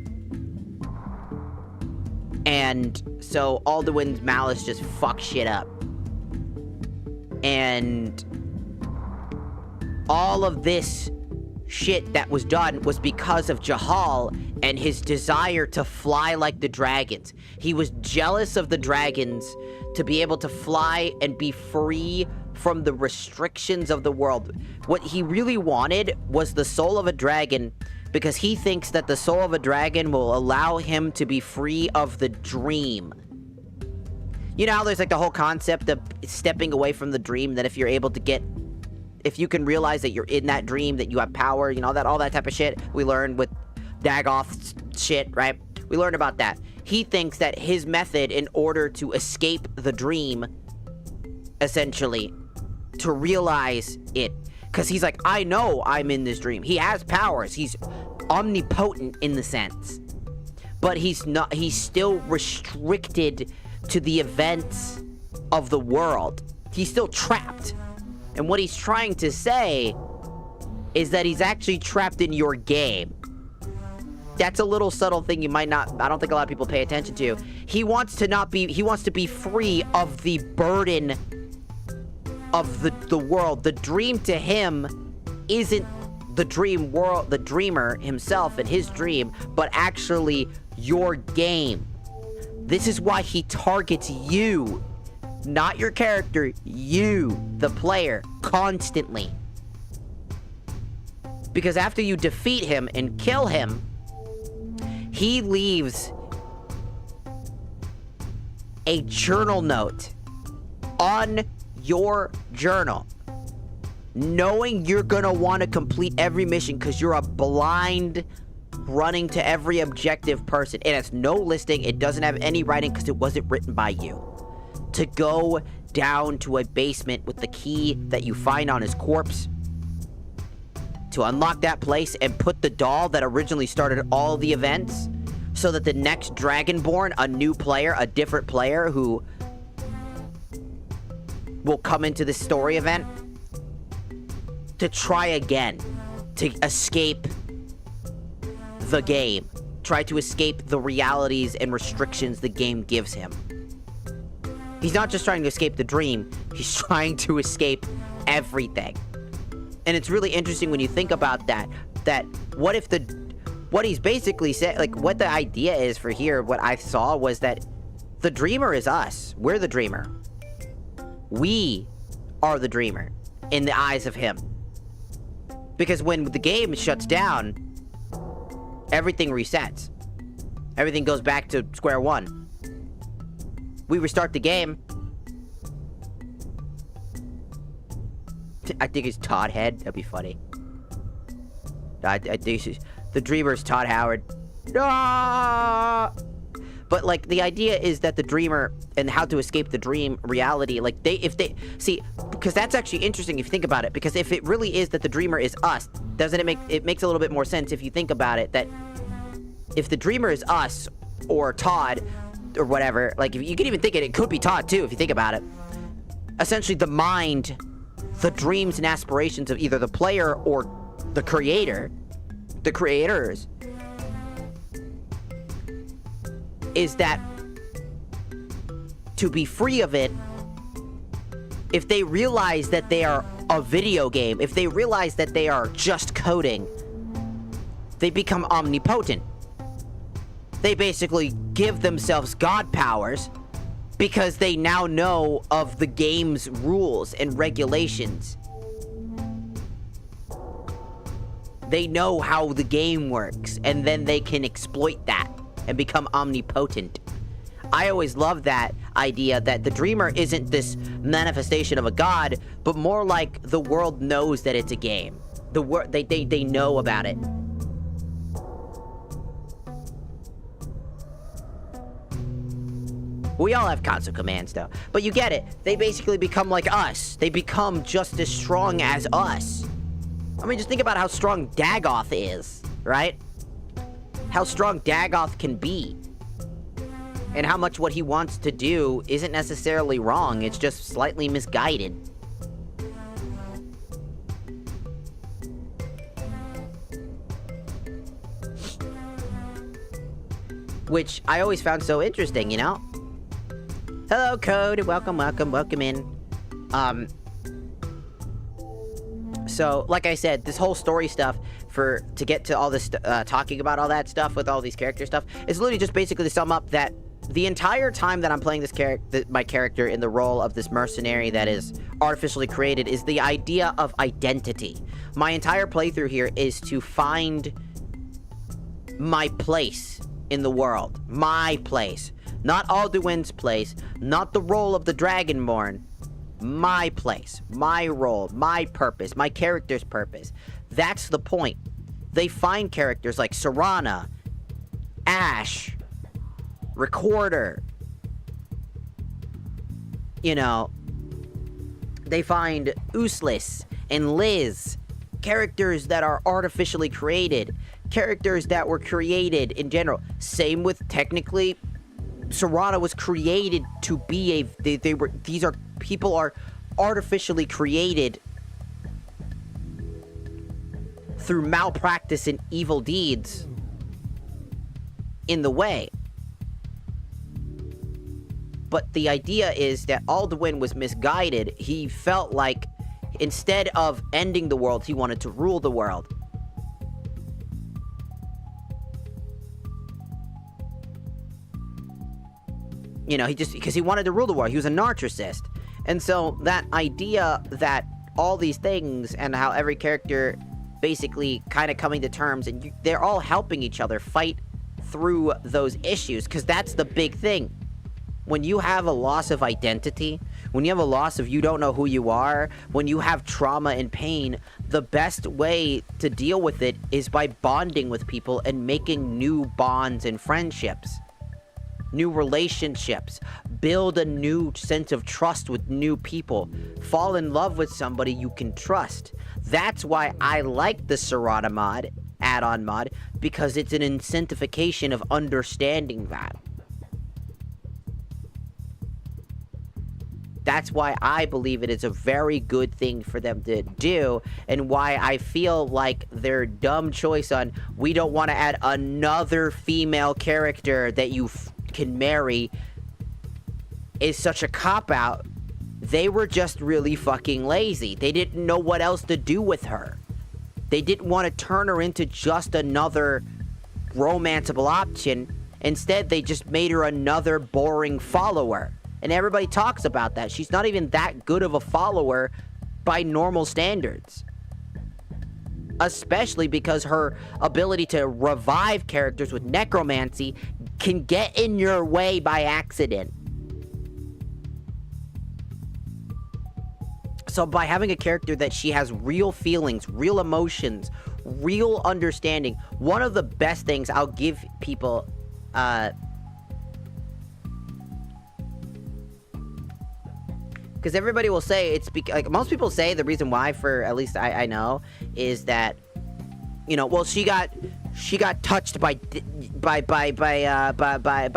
And so Alduin's malice just fucks shit up. And all of this shit that was done was because of Jahal and his desire to fly like the dragons. He was jealous of the dragons to be able to fly and be free from the restrictions of the world. What he really wanted was the soul of a dragon, because he thinks that the soul of a dragon will allow him to be free of the dream. You know how there's like the whole concept of stepping away from the dream, that if you're able to get, if you can realize that you're in that dream, that you have power, you know, all that type of shit we learned with Dagoth's shit, right? We learned about that. He thinks that his method in order to escape the dream, essentially, to realize it, because he's like, I know I'm in this dream. He has powers. He's omnipotent in the sense. But he's not, he's still restricted to the events of the world. He's still trapped. And what he's trying to say is that he's actually trapped in your game. That's a little subtle thing you might not, I don't think a lot of people pay attention to. He wants to be free of the burden of the world. The dream to him isn't the dream world, the dreamer himself and his dream, but actually
your game. This is why he targets you, not your character, you, the player, constantly. Because after you defeat him and kill him, he leaves a journal note on your journal, knowing you're gonna want to complete every mission because you're a blind running to every objective person. It has no listing, it doesn't have any writing because it wasn't written by you. To go down to a basement with the key that you find on his corpse, to unlock that place and put the doll that originally started all the events, so that the next Dragonborn, a new player, a different player who will come into this story event, to try again, to escape the game, try to escape the realities and restrictions the game gives him. He's not just trying to escape the dream, he's trying to escape everything. And it's really interesting when you think about that what if what he's basically saying, like, what the idea is for here, what I saw was that the dreamer is us. We're the dreamer. We are the dreamer in the eyes of him. Because when the game shuts down, everything resets. Everything goes back to square one. We restart the game. I think it's Todd Head. That'd be funny. I think the dreamer's Todd Howard. No! But, like, the idea is that the dreamer and how to escape the dream reality, like, see, because that's actually interesting if you think about it, because if it really is that the dreamer is us, doesn't it makes a little bit more sense if you think about it, that if the dreamer is us, or Todd, or whatever, like, if you could even think it could be Todd, too, if you think about it. Essentially, the mind, the dreams and aspirations of either the player or the creator, the creators, is that to be free of it, if they realize that they are a video game, if they realize that they are just coding, they become omnipotent. They basically give themselves god powers because they now know of the game's rules and regulations. They know how the game works, and then they can exploit that and become omnipotent. I always love that idea that the dreamer isn't this manifestation of a god, but more like the world knows that it's a game. They know about it. We all have console commands, though. But you get it. They basically become like us. They become just as strong as us. I mean, just think about how strong Dagoth is, right? How strong Dagoth can be. And how much what he wants to do isn't necessarily wrong. It's just slightly misguided. Which I always found so interesting, you know? Hello, Code. Welcome in. So, like I said, this whole story stuff, to get to all this, talking about all that stuff with all these character stuff, is literally just basically to sum up that the entire time that I'm playing this my character in the role of this mercenary that is artificially created is the idea of identity. My entire playthrough here is to find my place in the world. My place. Not Alduin's place, not the role of the Dragonborn. My place, my role, my purpose, my character's purpose. That's the point. They find characters like Serana, Ash, Recorder. You know, they find Uslis and Liz. Characters that are artificially created. Characters that were created in general. Same with, technically, Serana was created to be people are artificially created through malpractice and evil deeds in the way. But the idea is that Alduin was misguided. He felt like instead of ending the world, he wanted to rule the world. You know, because he wanted to rule the world. He was a narcissist. And so that idea that all these things and how every character basically kind of coming to terms and they're all helping each other fight through those issues, because that's the big thing. When you have a loss of identity, when you have a loss of you don't know who you are, when you have trauma and pain, the best way to deal with it is by bonding with people and making new bonds and friendships. New relationships. Build a new sense of trust with new people. Fall in love with somebody you can trust. That's why I like the Serata mod, add-on mod, because it's an incentivification of understanding that. That's why I believe it is a very good thing for them to do, and why I feel like their dumb choice on, we don't want to add another female character that you can marry, is such a cop-out. They were just really fucking lazy. They didn't know what else to do with her. They didn't want to turn her into just another romanceable option. Instead, they just made her another boring follower. And everybody talks about that. She's not even that good of a follower by normal standards. Especially because her ability to revive characters with necromancy can get in your way by accident. So by having a character that she has real feelings, real emotions, real understanding, one of the best things I'll give people, because everybody will say it's like most people say the reason why, for at least I know, is that, you know, well, she got touched by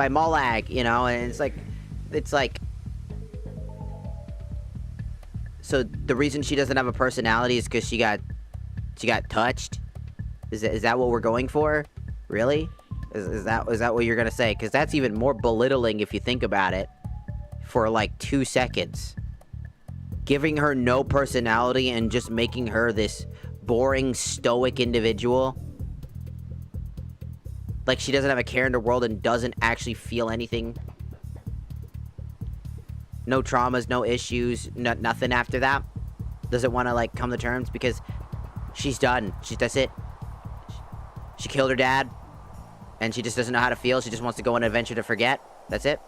Molag, you know, and it's like so the reason she doesn't have a personality is because she got touched. Is that what we're going for? Really? Is that what you're gonna say? Because that's even more belittling if you think about it. For like 2 seconds. Giving her no personality and just making her this boring, stoic individual. Like she doesn't have a care in the world and doesn't actually feel anything. No traumas, no issues, nothing after that. Doesn't want to like come to terms because she's done. That's it. She killed her dad. And she just doesn't know how to feel. She just wants to go on an adventure to forget. That's it.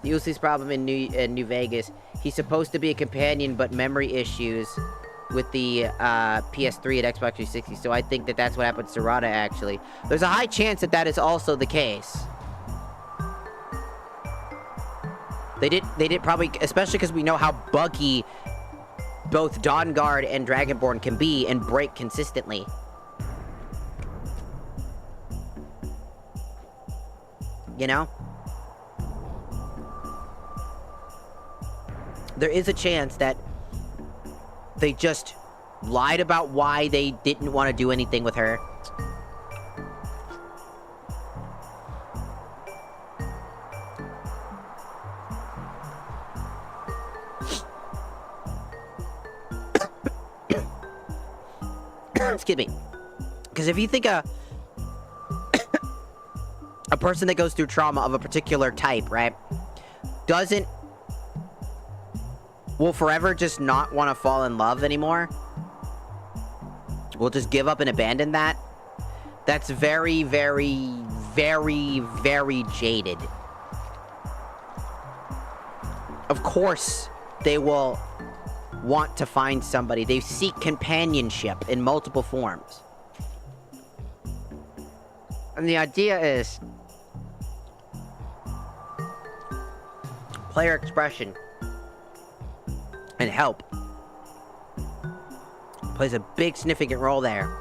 Usually's problem in New Vegas. He's supposed to be a companion, but memory issues with the PS3 and Xbox 360. So I think that's what happened to Serata, actually. There's a high chance that is also the case. They did probably, especially because we know how buggy both Dawnguard and Dragonborn can be and break consistently. You know? There is a chance that they just lied about why they didn't want to do anything with her. Excuse me. Because if you think a person that goes through trauma of a particular type, right, will forever just not want to fall in love anymore, will just give up and abandon that, that's very, very, very, very jaded. Of course, they will want to find somebody. They seek companionship in multiple forms. And the idea is player expression and help plays a big significant role there.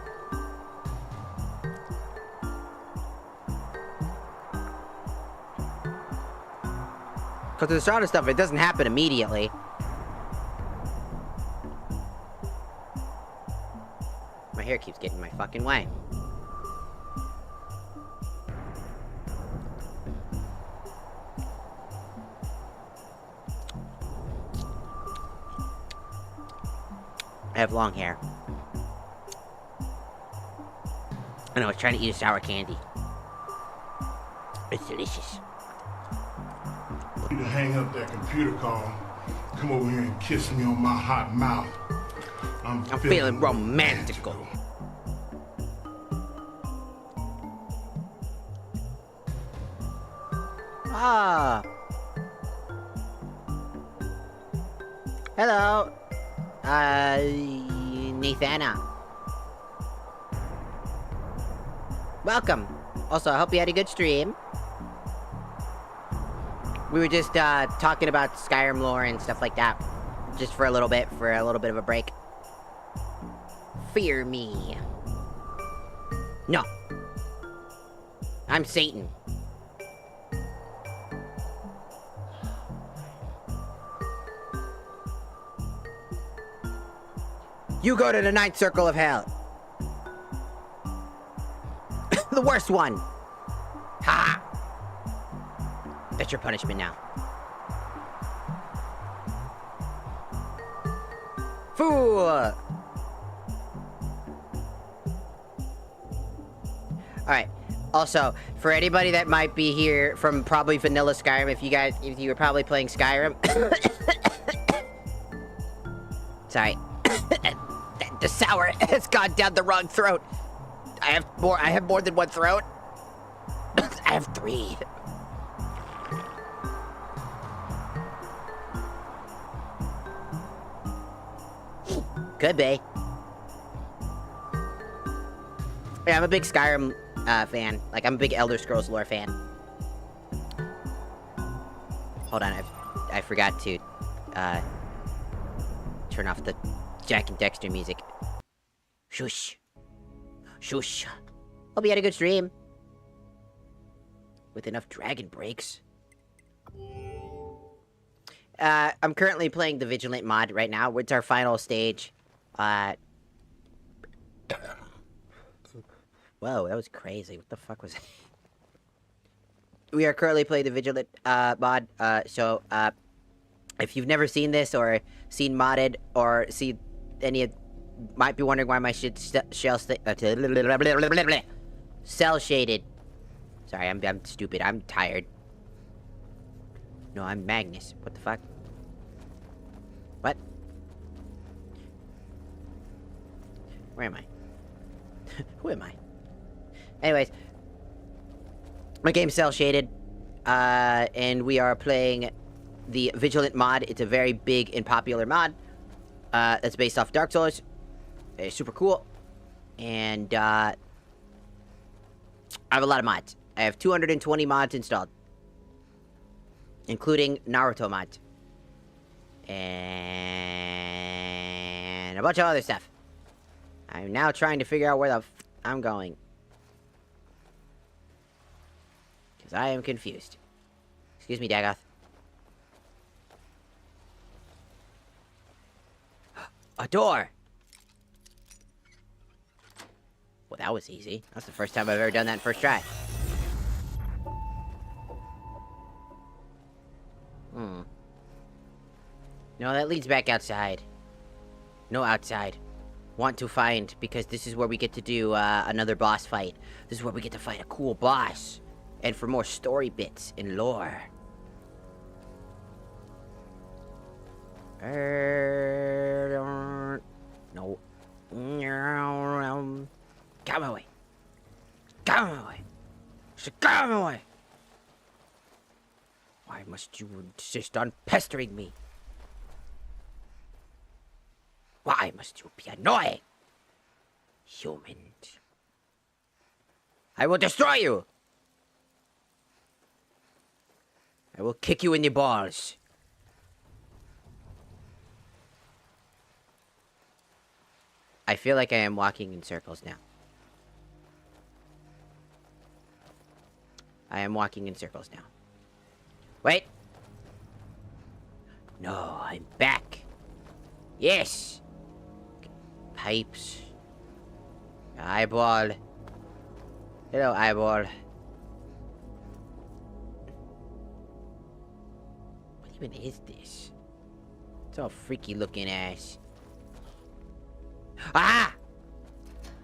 Because the Strata stuff, it doesn't happen immediately. My hair keeps getting in my fucking way. I have long hair. And I was trying to eat a sour candy. It's delicious.
You to hang up that computer call. Come over here and kiss me on my hot mouth. I'm
feeling romantical. Ah. Hello. Nathana. Welcome. Also, I hope you had a good stream. We were just talking about Skyrim lore and stuff like that. Just for a little bit of a break. Fear me. No. I'm Satan. You go to the ninth circle of hell. The worst one. Ha! That's your punishment now. Fool! Alright. Also, for anybody that might be here from probably vanilla Skyrim, if you were probably playing Skyrim. Sorry. The sour has gone down the wrong throat. I have more than one throat. I have 3. Could be. Yeah, I'm a big Skyrim fan. Like, I'm a big Elder Scrolls lore fan. Hold on, I forgot to turn off the Jack and Dexter music. Shush. Shush. Hope you had a good stream. With enough dragon breaks. I'm currently playing the Vigilant mod right now. It's our final stage. Whoa, that was crazy. What the fuck was that? We are currently playing the Vigilant mod. So if you've never seen this or seen modded or seen any of, might be wondering why my shit cell shaded. Sorry, I'm stupid. I'm tired. No, I'm Magnus. What the fuck? What? Where am I? Who am I? Anyways, my game's cell shaded, and we are playing the Vigilant mod. It's a very big and popular mod that's based off Dark Souls. It's super cool, and I have a lot of mods. I have 220 mods installed, including Naruto mods, and a bunch of other stuff. I'm now trying to figure out where the f I'm going. Because I am confused. Excuse me, Dagoth. A door! Well, that was easy. That's the first time I've ever done that in first try. No, that leads back outside. No, outside. Want to find, because this is where we get to do another boss fight. This is where we get to fight a cool boss. And for more story bits and lore. No. Get my way. Get my way. Get my way. Why must you insist on pestering me? Why must you be annoying? Humans. I will destroy you! I will kick you in the balls. I feel like I am walking in circles now. I am walking in circles now. Wait! No, I'm back. Yes! Pipes. Eyeball. Hello, eyeball. What even is this? It's all freaky looking ass. Ah!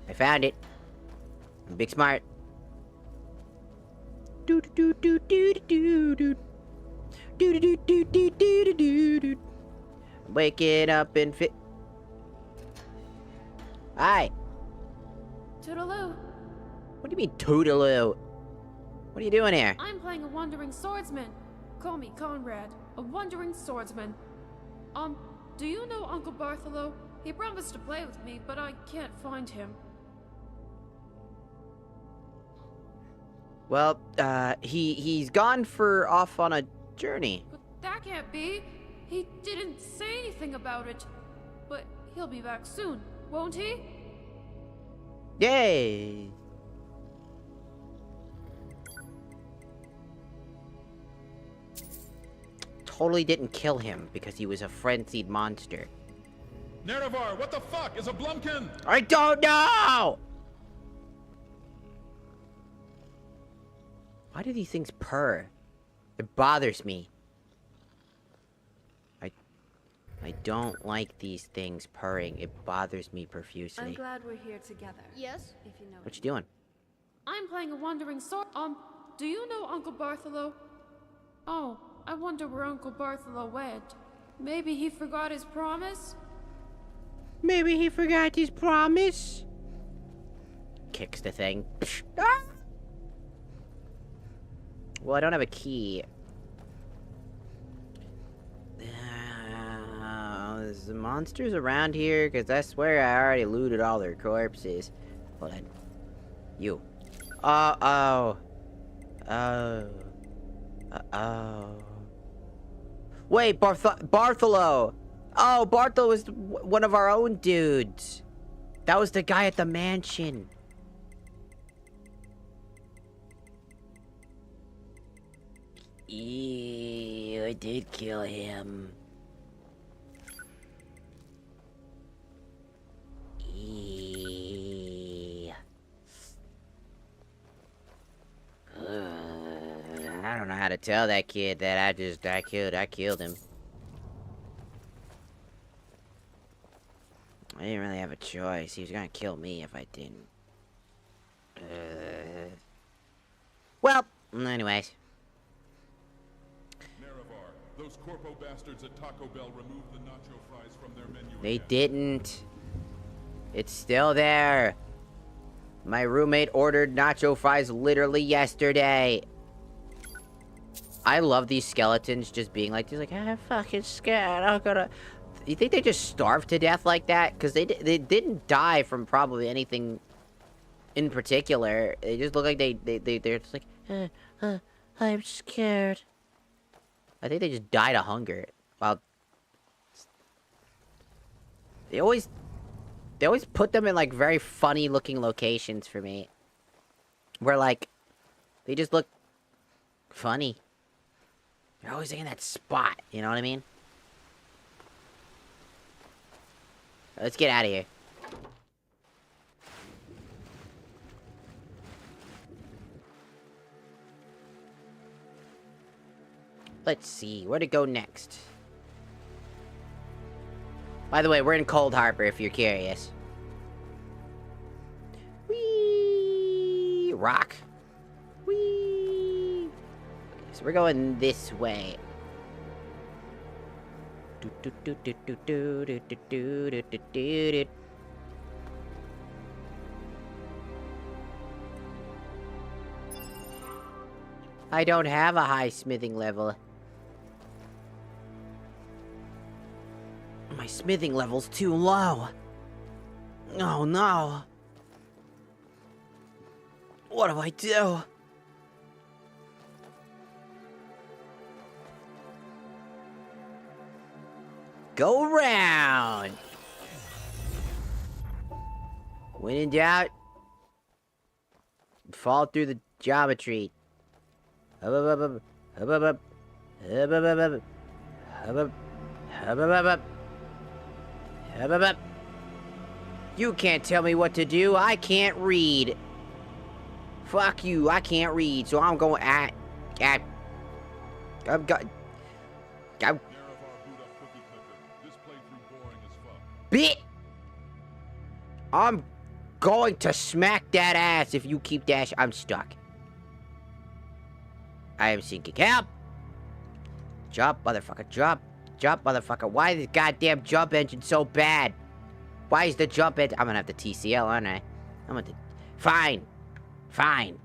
I found it.
Big smart. Do do do do do do do do do do do do do do. Waking up and fit. Hi.
Toodaloo.
What do you mean, Toodaloo? What are you doing here?
I'm playing a wandering swordsman. Call me Conrad, a wandering swordsman. Do you know Uncle Bartholo? He promised to play with me, but I can't find him.
Well, he's gone for off on a journey.
But that can't be. He didn't say anything about it. But he'll be back soon, won't he?
Yay! Totally didn't kill him because he was a frenzied monster.
Nerevar, what the fuck is a Blumkin?
I don't know! Why do these things purr? It bothers me. I don't like these things purring. It bothers me profusely.
I'm glad we're here together.
Yes?
If you know
What you doing?
I'm playing a wandering sword. Do you know Uncle Bartholo? Oh, I wonder where Uncle Bartholo went. Maybe he forgot his promise?
Maybe he forgot his promise? Kicks the thing. Ah! Well, I don't have a key. There's the monsters around here, because I swear I already looted all their corpses. Hold on. You. Oh. Wait, Bartholo! Oh, Bartholo was one of our own dudes. That was the guy at the mansion. Ew, I did kill him. I don't know how to tell that kid that I killed him. I didn't really have a choice. He was gonna kill me if I didn't. Well, anyways.
Nerevar, those corpo bastards at Taco Bell removed the nacho fries from their menu.
They didn't. It's still there. My roommate ordered nacho fries literally yesterday. I love these skeletons just being like, I'm fucking scared. I'm gonna. You think they just starved to death like that? Because they didn't die from probably anything in particular. They just look like they're just like, I'm scared. I think they just died of hunger. Well, they always put them in like very funny looking locations for me. Where like, they just look funny. They're always in that spot, you know what I mean? Let's get out of here. Let's see, where to go next? By the way, we're in Cold Harbor, if you're curious. Whee! Rock. Whee! So we're going this way. I don't have a high smithing level. My smithing level's too low. Oh no. What do I do? Go around. When in doubt, fall through the geometry. You can't tell me what to do. I can't read. Fuck you. I can't read, so I'm going at. I'm
going to smack that ass if you keep dashing. I'm stuck. I am sinking. Help! Jump, motherfucker. Jump. Jump, motherfucker. Why is the goddamn jump engine so bad? Why is the jump engine... I'm gonna have the TCL, aren't I? I'm gonna... Fine. Fine.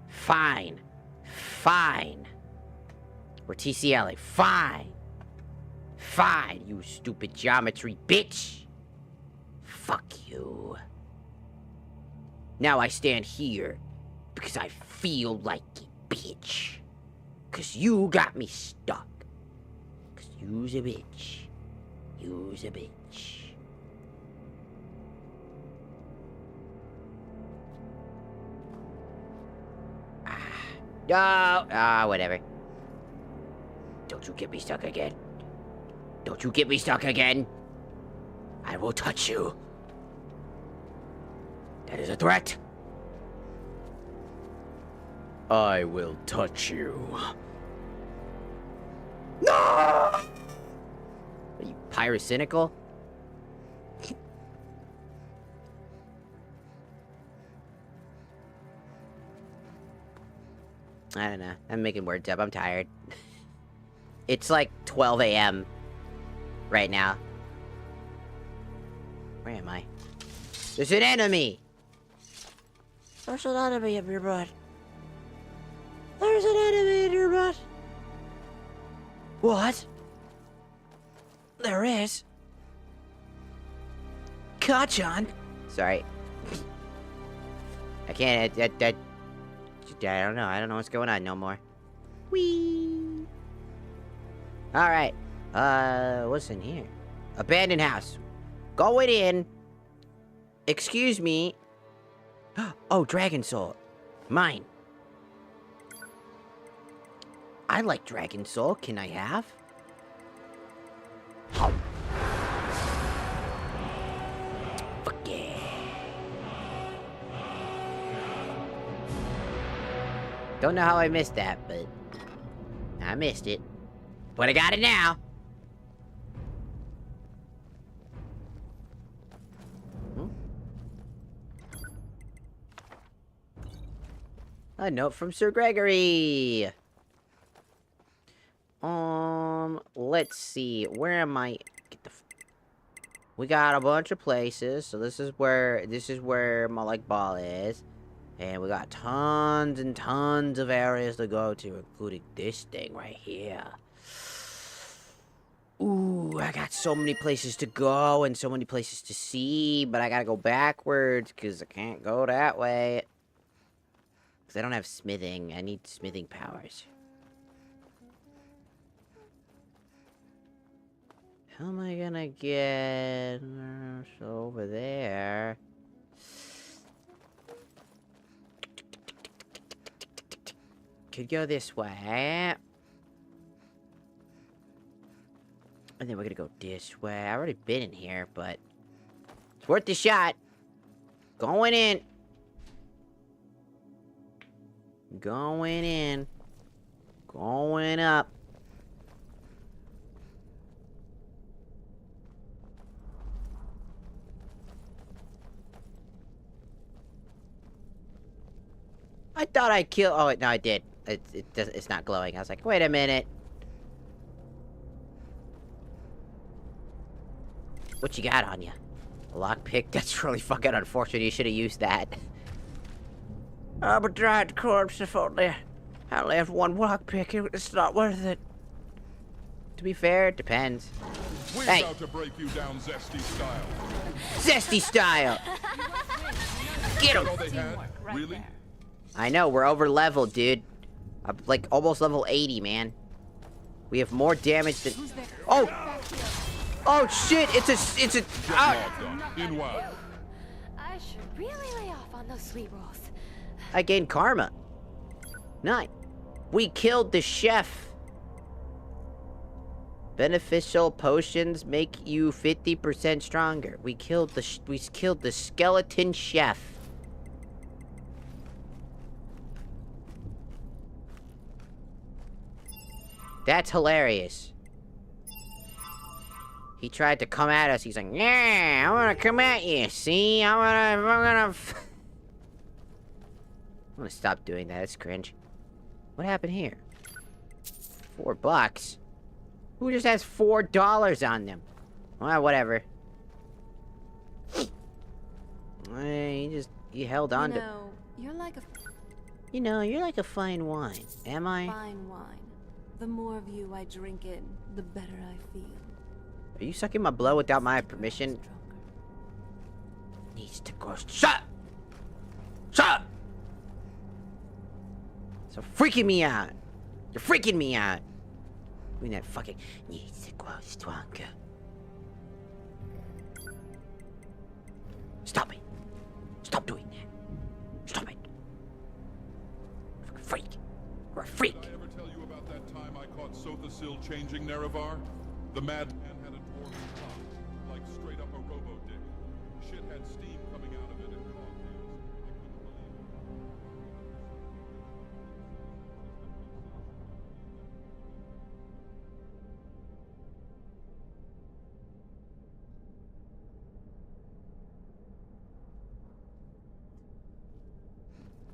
Fine. Fine. We're TCLing. Fine. Fine, you stupid geometry bitch. Fuck you. Now I stand here because I feel like a bitch. Because you got me stuck. Because you's a bitch. You's a bitch. No. Whatever. Don't you get me stuck again. Don't you get me stuck again. I will touch you. That is a threat. I will touch you. No! Are you pyrocynical? I don't know. I'm making words up. I'm tired. It's like 12 a.m. right now. Where am I? There's an enemy! There's an enemy in your butt. There's an enemy in your butt. What? There is. Kachan. Sorry. I can't. I don't know. I don't know what's going on no more. Whee. All right. What's in here? Abandoned house. Going in. Excuse me. Oh, Dragon Soul. Mine. I like Dragon Soul. Can I have? Oh. Fuck yeah. Don't know how I missed that, but I missed it. But I got it now. A note from Sir Gregory. Let's see. Where am I? We got a bunch of places. So this is where my like ball is. And we got tons and tons of areas to go to, including this thing right here. Ooh, I got so many places to go and so many places to see, but I gotta go backwards because I can't go that way. Because I don't have smithing. I need smithing powers. How am I gonna get over there? Could go this way. And then we're gonna go this way. I've already been in here, but it's worth the shot. Going in. Going in. Going up. I thought I killed... Oh, no, I did. It's not glowing. I was like, wait a minute. What you got on you? A lockpick? That's really fucking unfortunate. You should have used that. I'm a dried corpse. If only I only have one lockpick, it's not worth it. To be fair, it depends.
We're
hey.
about to break you down Zesty style.
Zesty style! Get him!
All they had? Really?
I know, we're over leveled, dude. I'm like almost level 80, man. We have more damage than... Oh! Oh shit! It's a...
I should really lay off on those sweet rolls.
I gained karma. 9. We killed the chef. Beneficial potions make you 50% stronger. We killed the skeleton chef. That's hilarious.
He tried to come at us. He's like, yeah, I'm gonna come at you. See, I'm gonna stop doing that. It's cringe. What happened here? $4. Who just has $4 on them? Well, whatever. He held on to.
You're like a
You're like a fine wine. Am I?
fine wine. The more of you I drink in, the better I feel.
Are you sucking my blood without my permission? Needs to go. Shut! Shut! So freaking me out. You're freaking me out. Doing that fucking needs to grow stronger. Stop it. Stop doing that. Stop it. Freak. You're a freak.
Did I ever tell you about that time I caught Sothasil changing Nerevar? The madman had a dwarven cock, like straight up a robo-dick. Shit had steam coming out of it and cocktails.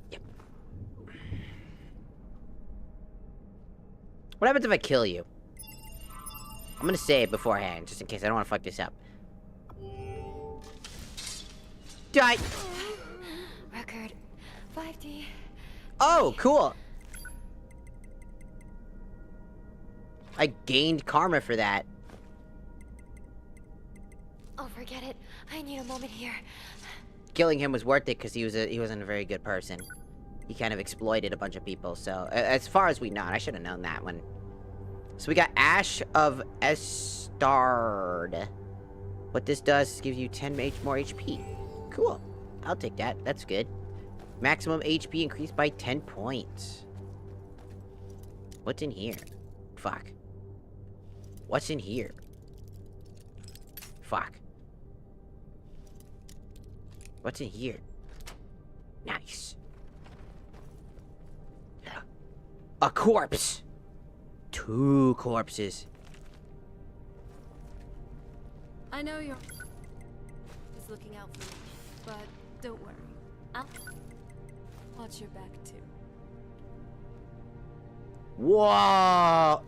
I couldn't believe it.
What happens if I kill you? I'm gonna say it beforehand, just in case I don't want to fuck this up. Die!
Record 5D.
Oh, cool! I gained karma for that.
Oh, forget it. I need a moment here.
Killing him was worth it because he wasn't a very good person. He kind of exploited a bunch of people, so as far as we know, I should have known that one. So we got Ash of Estard. What this does is gives you 10 more HP. Cool. I'll take that. That's good. Maximum HP increased by 10 points. What's in here? Fuck. What's in here? Fuck. What's in here? Nice. A corpse! 2 corpses.
I know you're just looking out for me, but don't worry. I'll watch your back too.
Whoa!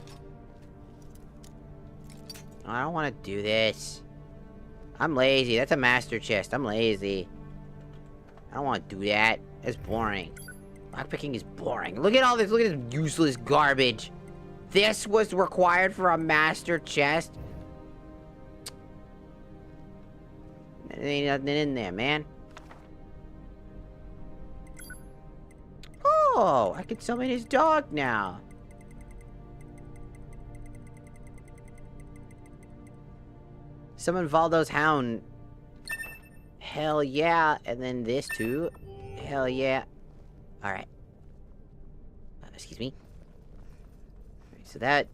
I don't want to do this. I'm lazy. That's a master chest. I'm lazy. I don't want to do that. That's boring. Lockpicking is boring. Look at all this. Look at this useless garbage. This was required for a master chest. There ain't nothing in there, man. Oh, I can summon his dog now. Summon Valdo's hound. Hell yeah. And then this too. Hell yeah. Alright. Excuse me. Alright, so that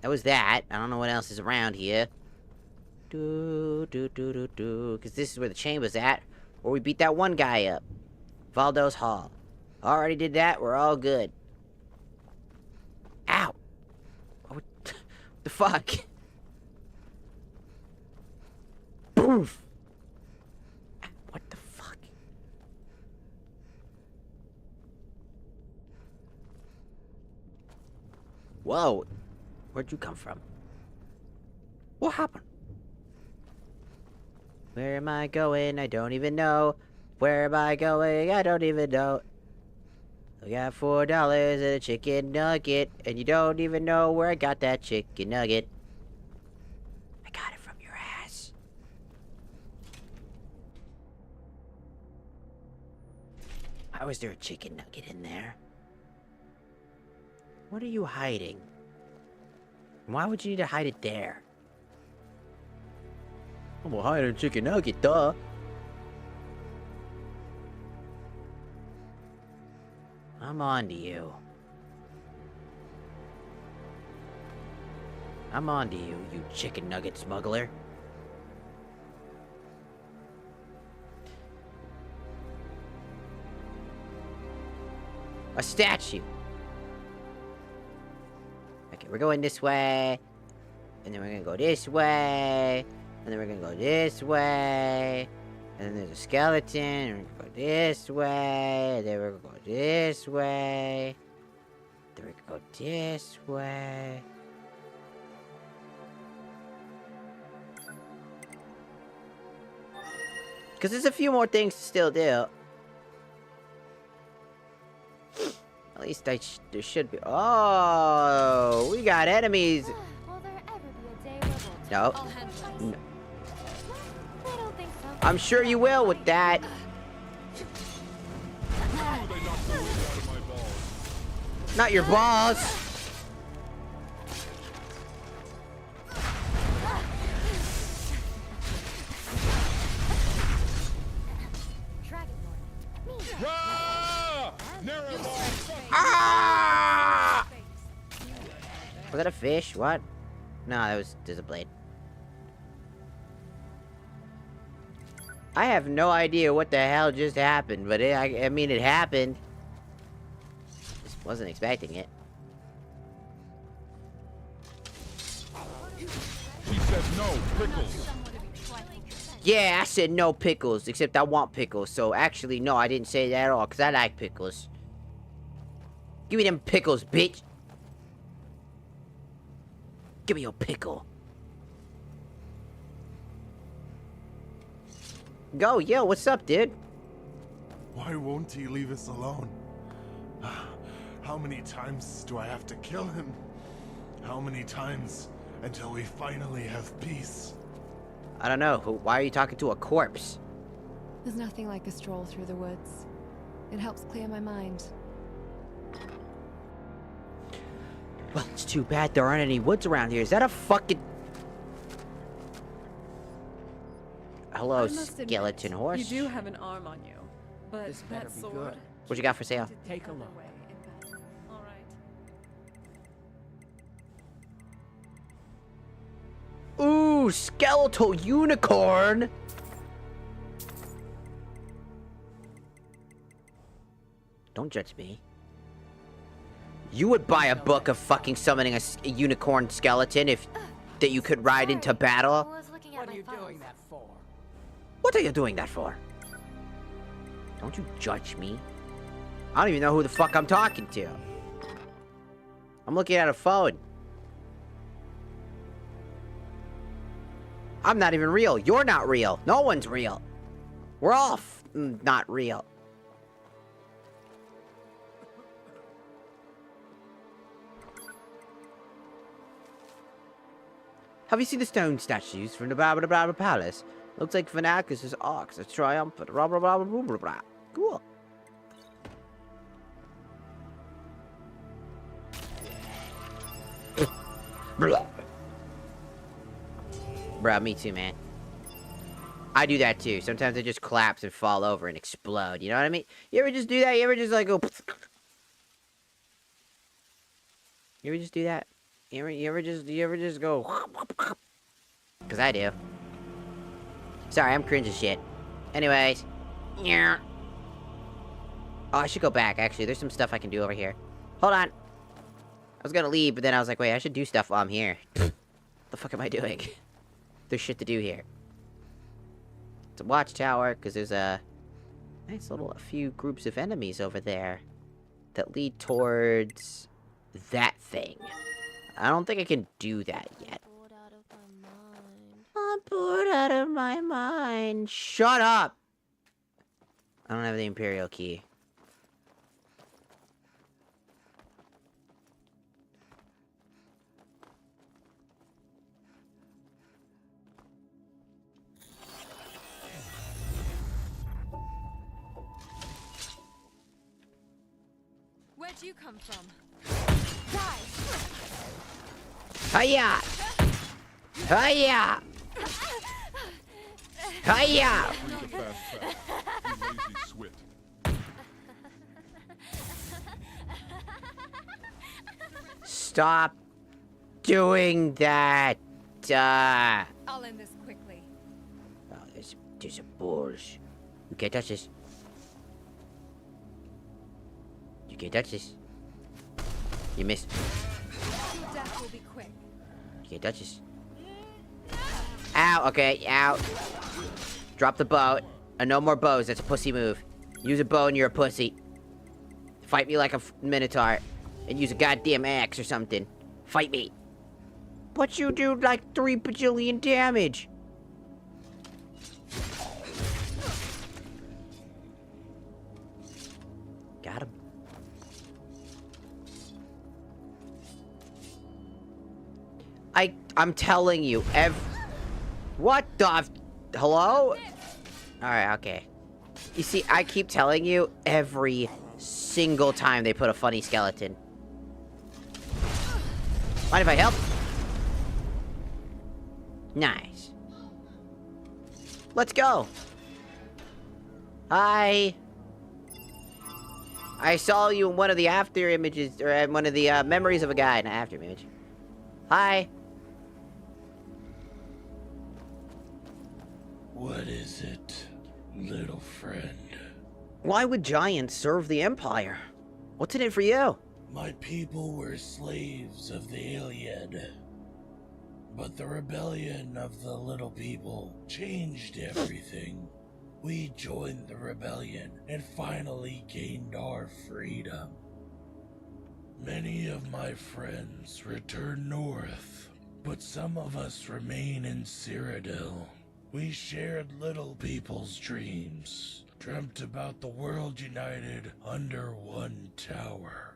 was that. I don't know what else is around here. Because this is where the chamber's at. Where we beat that one guy up. Valdo's Hall. Already did that. We're all good. Ow. What the fuck? Poof. What the fuck? Whoa. Where'd you come from? What happened? Where am I going? I don't even know. Where am I going? I don't even know. I got $4 and a chicken nugget, and you don't even know where I got that chicken nugget. I got it from your ass. Why was there a chicken nugget in there? What are you hiding? Why would you need to hide it there? I'm gonna hide a chicken nugget, duh. I'm on to you. I'm on to you, you chicken nugget smuggler. A statue. Okay, we're going this way. And then we're gonna go this way. And then we're gonna go this way. And then there's a skeleton. And we're gonna go this way. And then we're gonna go this way. Then we can go this way. Because there's a few more things to still do. At least there should be. Oh, we got enemies.
Will there ever be a day where
No.
we'll
No.
I don't think so.
I'm sure you will with that. Not your balls. Ah! Was that a fish? What? No, that was just a blade. I have no idea what the hell just happened, but I mean, it happened. Just wasn't expecting it.
He said no, pickles.
Yeah, I said no pickles, except I want pickles. So actually, no, I didn't say that at all, because I like pickles. Give me them pickles, bitch. Give me your pickle. Go, yo, what's up, dude?
Why won't he leave us alone? How many times do I have to kill him? How many times until we finally have peace?
I don't know. Why are you talking to a corpse?
There's nothing like a stroll through the woods. It helps clear my mind.
Well, it's too bad there aren't any woods around here. Is that a fucking... Hello,
I must admit,
skeleton horse.
You do have an arm on you, but that sword.
What you got for sale?
Take a look. All right.
Ooh, skeletal unicorn. Don't judge me. You would buy a book of fucking summoning a unicorn skeleton if that you could ride into battle.
What are you doing that for?
What are you doing that for? Don't you judge me. I don't even know who the fuck I'm talking to. I'm looking at a phone. I'm not even real. You're not real. No one's real. We're all not real. Have you seen the stone statues from the Blah Palace? Looks like Vanacus' ox, a triumphant. Blah blah blah blah blah blah. Cool. Bruh, me too, man. I do that too. Sometimes I just collapse and fall over and explode. You know what I mean? You ever just do that? You ever just like go... You ever just do that? You ever just go... Because I do. Sorry, I'm cringe as shit. Anyways. Yeah. Oh, I should go back, actually. There's some stuff I can do over here. Hold on. I was gonna leave, but then I was like, wait, I should do stuff while I'm here. The fuck am I doing? There's shit to do here. It's a watchtower, because there's a nice little few groups of enemies over there that lead towards that thing. I don't think I can do that yet. I'm bored out of my mind. Shut up! I don't have the Imperial key.
Where'd you come from?
Hiya! Hiya! Hiya! Stop doing that!
I'll end this quickly.
Oh, there's a bulge. You can't touch this. You can't touch this. You missed.
Your death will be quick.
You can't touch this. Ow, okay, ow. Drop the bow. No more bows, that's a pussy move. Use a bow and you're a pussy. Fight me like a minotaur. And use a goddamn axe or something. Fight me. But you do like 3 bajillion damage. Got him. I'm telling you, what the hello? Alright, okay. You see, I keep telling you every single time they put a funny skeleton. Mind if I help? Nice. Let's go. Hi. I saw you in one of the after images, or one of the memories of a guy in an after image. Hi.
What is it, little friend?
Why would giants serve the Empire? What's in it for you?
My people were slaves of the Iliad. But the rebellion of the little people changed everything. We joined the rebellion and finally gained our freedom. Many of my friends returned north, but some of us remain in Cyrodiil. We shared little people's dreams, dreamt about the world united under one tower.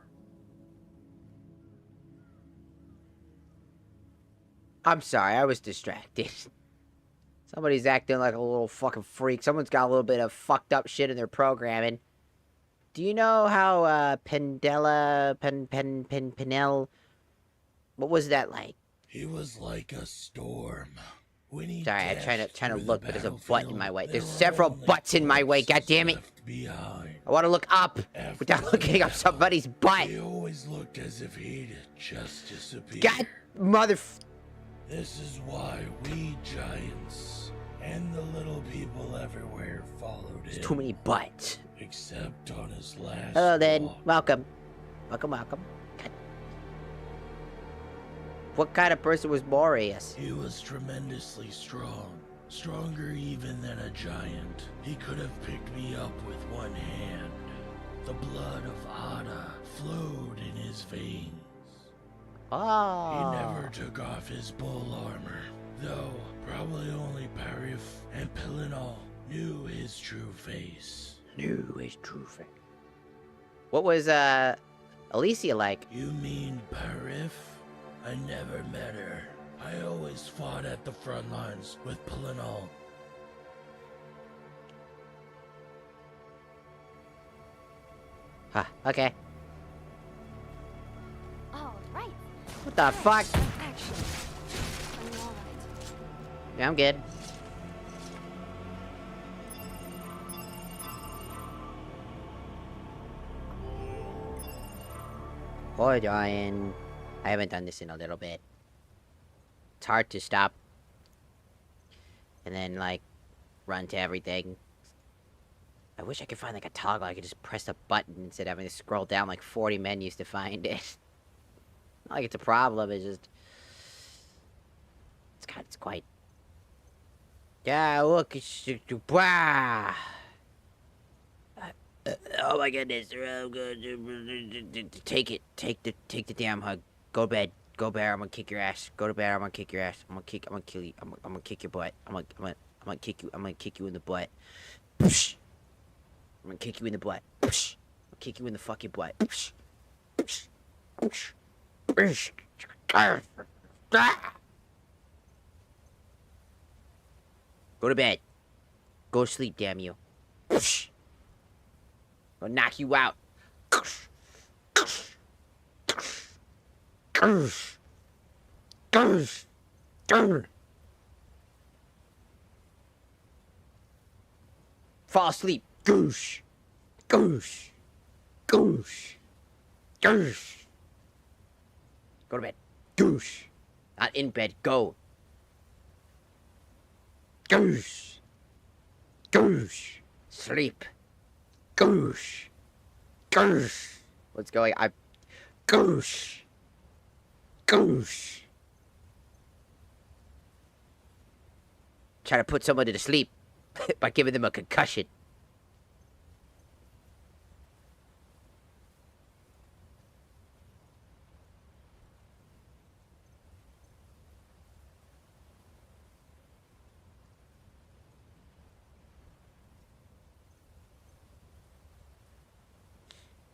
I'm sorry, I was distracted. Somebody's acting like a little fucking freak. Someone's got a little bit of fucked up shit in their programming. Do you know how, Penel... What was that like?
He was like a storm.
Sorry, I'm trying to look, but there's a butt in my way. There's several butts in my way, God damn it! I want to look up without looking up somebody's butt.
He always looked as if he'd just disappeared.
God, mother...
This is why we giants and the little people everywhere followed him.
There's too many butts.
Except on his last
Hello then,
walk.
welcome. Welcome. God. What kind of person was Boreas?
He was tremendously strong. Stronger even than a giant. He could have picked me up with one hand. The blood of Ada flowed in his veins.
Oh.
He never took off his bull armor, though probably only Parif and Pilinol knew his true face.
What was, Alicia like?
You mean Parif? I never met her. I always fought at the front lines with Pilinol.
Huh, okay.
All right.
What the fuck?
Action. Are you all right?
Yeah, I'm good. Hold on. I haven't done this in a little bit. It's hard to stop. And then, like, run to everything. I wish I could find, like, a toggle. I could just press a button instead of having to scroll down, like, 40 menus to find it. Not like it's a problem, it's just... It's quite... Yeah, look, it's... Wow! Oh my goodness, I'm good. Take the damn hug. Go to bed. Go bear, I'm gonna kick your ass. Go to bed, I'm gonna kick your ass. I'm gonna kill you. I'm gonna kick your butt. I'm gonna kick you in the butt. Psh. I'm gonna kick you in the butt. Psh. I'll kick you in the fucking butt. Psh. Psh. Psh. Psh. Go to bed. Go to sleep, damn you. Psh. I'll knock you out. Fall asleep. Goosh. Goosh. Goosh. Goosh. Go to bed. Goosh. Not in bed. Go. Goosh. Goosh. Sleep. Goosh. Goosh. What's going on? Goosh. Goosh.
Try to put somebody to sleep by giving them a concussion.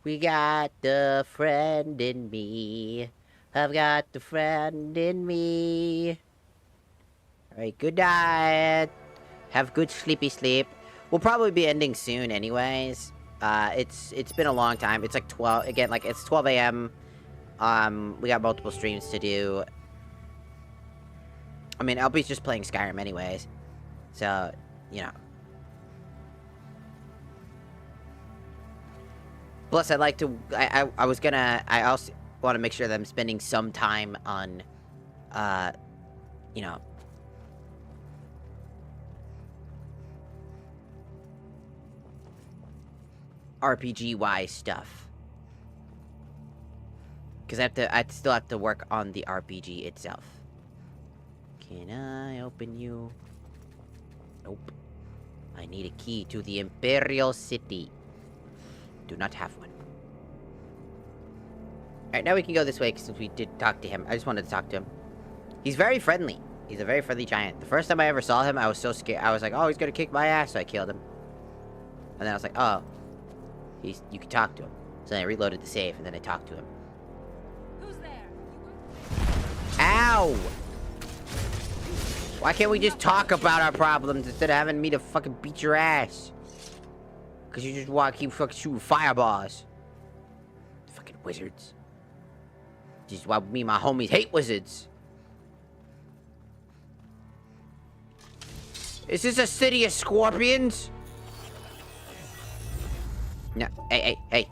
We got the friend in me. I've got the friend in me. Alright, good night. Have good sleepy sleep. We'll probably be ending soon anyways. It's been a long time. It's like 12, again, like it's 12 a.m. We got multiple streams to do. I mean, LB's just playing Skyrim anyways. So, you know. Plus, I'd like to, I was gonna, I also want to make sure that I'm spending some time on, you know, RPG-wise stuff. Because I still have to work on the RPG itself. Can I open you? Nope. I need a key to the Imperial City. Do not have one. Alright, now we can go this way, since we did talk to him. I just wanted to talk to him. He's very friendly. He's a very friendly giant. The first time I ever saw him, I was so scared. I was like, oh, he's gonna kick my ass, so I killed him. And then I was like, oh, you can talk to him. So then I reloaded the save, and then I talked to him.
Who's there?
Ow! Why can't we just talk about our problems instead of having me to fucking beat your ass? Because you just want to keep fucking shooting fireballs. Fucking wizards. This is why me and my homies hate wizards. Is this a city of scorpions? No, hey. Hey.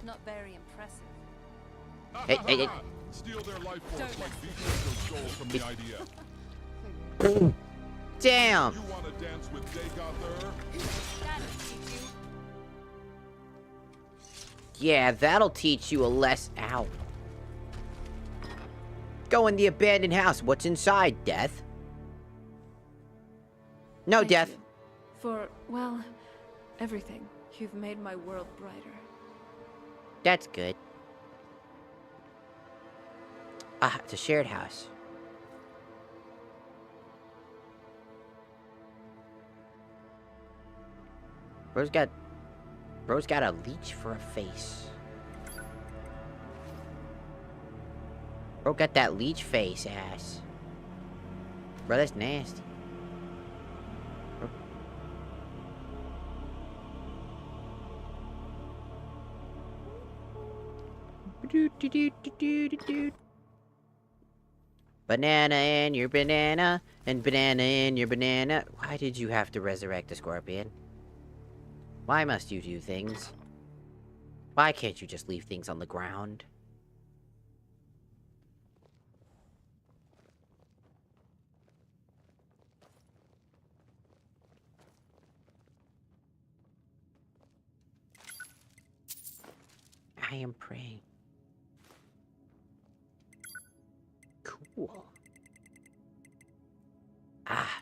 Not very impressive.
Hey.
Steal their life force like Vigilant stole from the idea.
Damn.
You want to dance with Dagoth?
Yeah, that'll teach you a lesson. Ow. Go in the abandoned house. What's inside, Death? No,
Thank
Death.
you for, well, everything. You've made my world brighter.
That's good. Ah, it's a shared house. Bro's got a leech for a face. Bro got that leech face ass. Bro, that's nasty. Banana in your banana, and banana in your banana. Why did you have to resurrect the scorpion? Why must you do things? Why can't you just leave things on the ground? I am praying. Cool. Ah,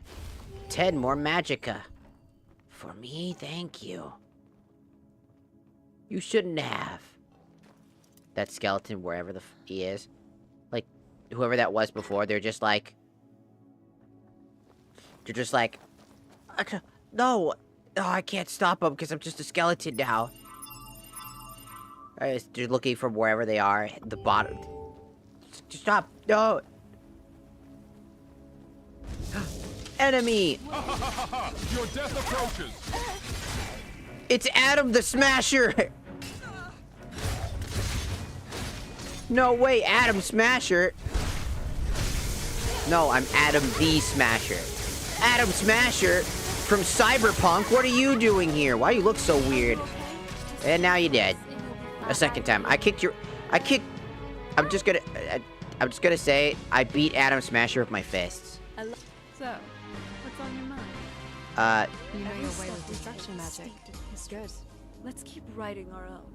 10 more magicka. For me, thank you. You shouldn't have. That skeleton, wherever the he is. Like, whoever that was before, they're just like... No! Oh, I can't stop them because I'm just a skeleton now. They're looking from wherever they are. The bottom... Just stop! No! Enemy!
Your death approaches!
It's Adam the Smasher! No way, Adam Smasher! No, I'm Adam the Smasher. Adam Smasher from Cyberpunk, what are you doing here? Why you look so weird? And now you're dead. A second time. I'm just gonna say, I beat Adam Smasher with my fists.
So, what's on your mind?
You know your way with destruction magic.
Good. Let's keep writing our own,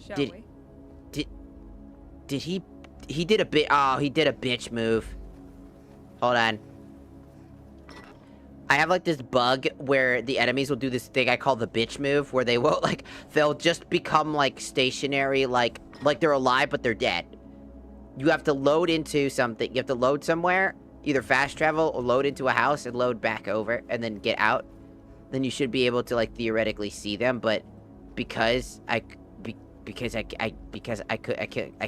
shall
Did-
we?
Did he
he did a bit. Oh, he did a bitch move. Hold on. I have like this bug where the enemies will do this thing I call the bitch move, where they won't like, they'll just become like stationary, like they're alive but they're dead. You have to load into something. You have to load somewhere, either fast travel or load into a house and load back over and then get out. Then you should be able to like theoretically see them, but because I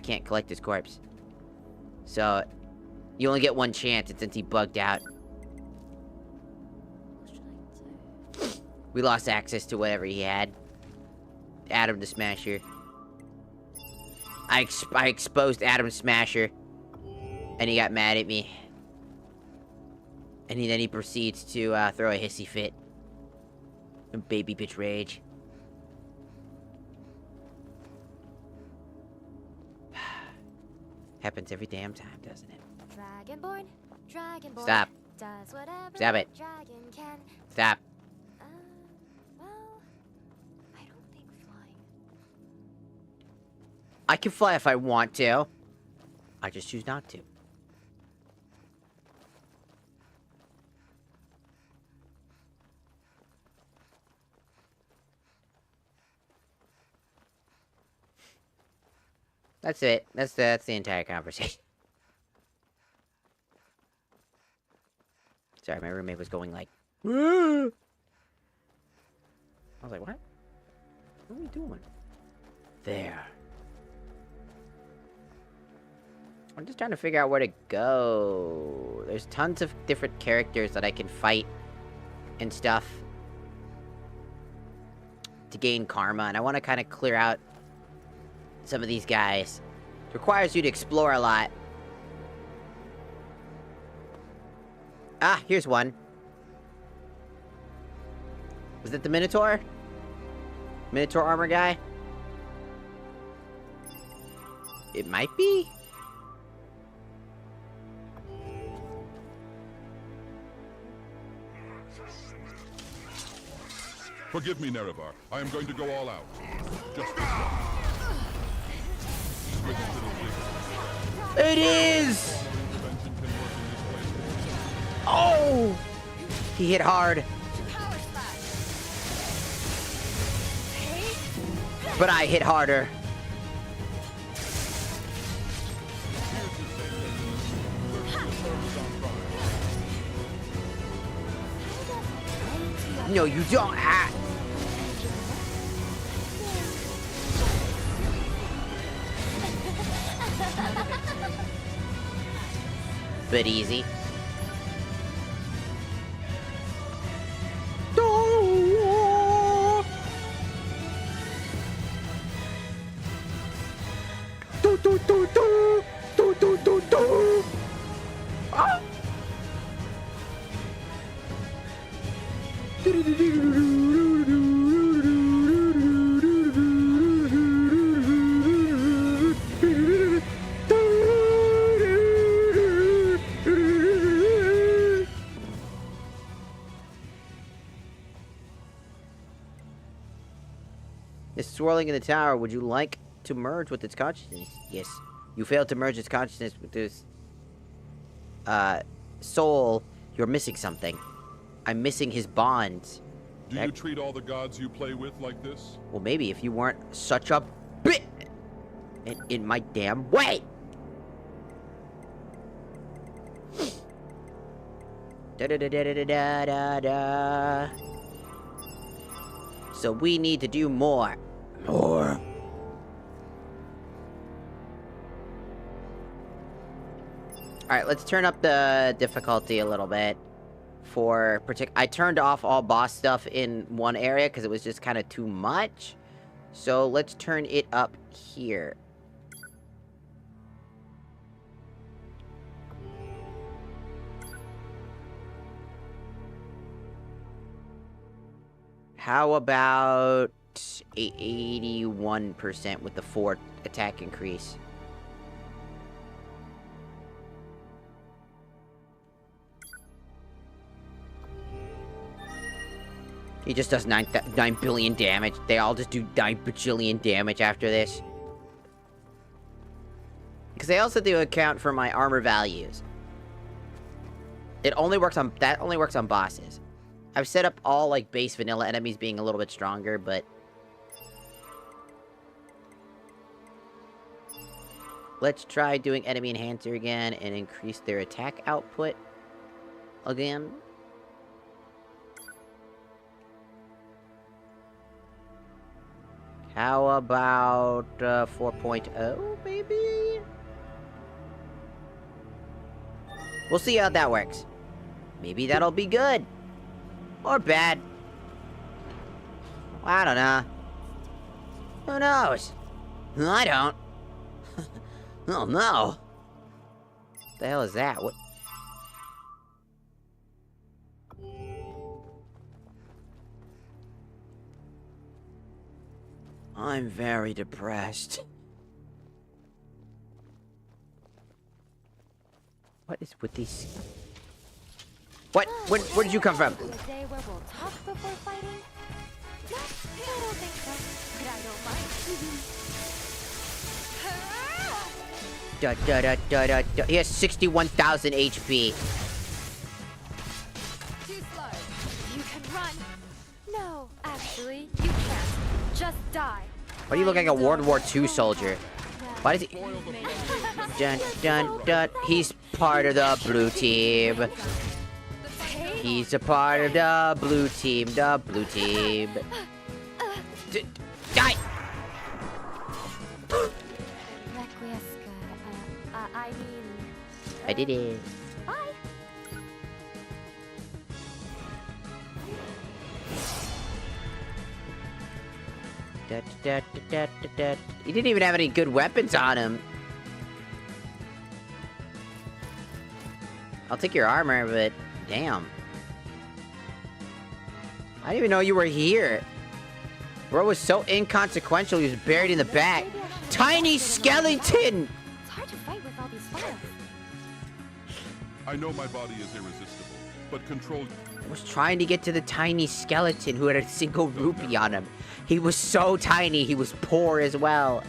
can't collect his corpse. So you only get one chance, and since he bugged out, we lost access to whatever he had. Adam the Smasher. I exposed Adam Smasher, and he got mad at me. And then he proceeds to throw a hissy fit. And baby bitch rage. Happens every damn time, doesn't it?
Dragonborn, Dragonborn.
Stop.
Does whatever
Stop it.
dragon can.
Stop.
Well, I don't think flying.
I can fly if I want to. I just choose not to. That's it. That's the entire conversation. Sorry, my roommate was going like, "Woo!" I was like, what? What are we doing? There. I'm just trying to figure out where to go. There's tons of different characters that I can fight and stuff to gain karma, and I want to kind of clear out some of these guys. It requires you to explore a lot. Ah, here's one. Was it the Minotaur? Minotaur armor guy? It might be?
Forgive me, Nerevar. I am going to go all out. Just
It is! Oh! He hit hard. But I hit harder. No, you don't. Ah. Bit easy. Ah. Is swirling in the tower. Would you like to merge with its consciousness? Yes. You failed to merge its consciousness with this soul. You're missing something. I'm missing his bonds.
Do you treat all the gods you play with like this?
Well, maybe if you weren't such a bit in my damn way. Da da da da da da da da. So we need to do more. More. Alright, let's turn up the difficulty a little bit. I turned off all boss stuff in one area because it was just kind of too much. So let's turn it up here. How about 81% with the 4 attack increase? He just does 9 billion damage. They all just do 9 bajillion damage after this. Because I also do account for my armor values. It only works on... That only works on bosses. I've set up all, like, base vanilla enemies being a little bit stronger, but... Let's try doing enemy enhancer again and increase their attack output again. How about 4.0, maybe? We'll see how that works. Maybe that'll be good. Or bad. I don't know. Who knows? I don't. Oh no. What the hell is that? What? I'm very depressed. What is with these? What? Where did you come from?
A day where we'll talk before fighting? No, I don't think so. But I don't mind.
He has 61,000 HP.
Too slow. You can run. No, actually, you can't. Just die.
Why do you look like a World War II soldier? Why does he... Dun, dun, dun. He's part of the blue team. He's a part of the blue team. The blue team. Die! I did it.
Bye.
He didn't even have any good weapons on him. I'll take your armor, but damn. I didn't even know you were here. Bro was so inconsequential, he was buried in the back. Tiny skeleton!
It's hard to fight with all these files.
I know my body is irresistible, but control...
I was trying to get to the tiny skeleton who had a single rupee on him. He was so tiny, he was poor as well.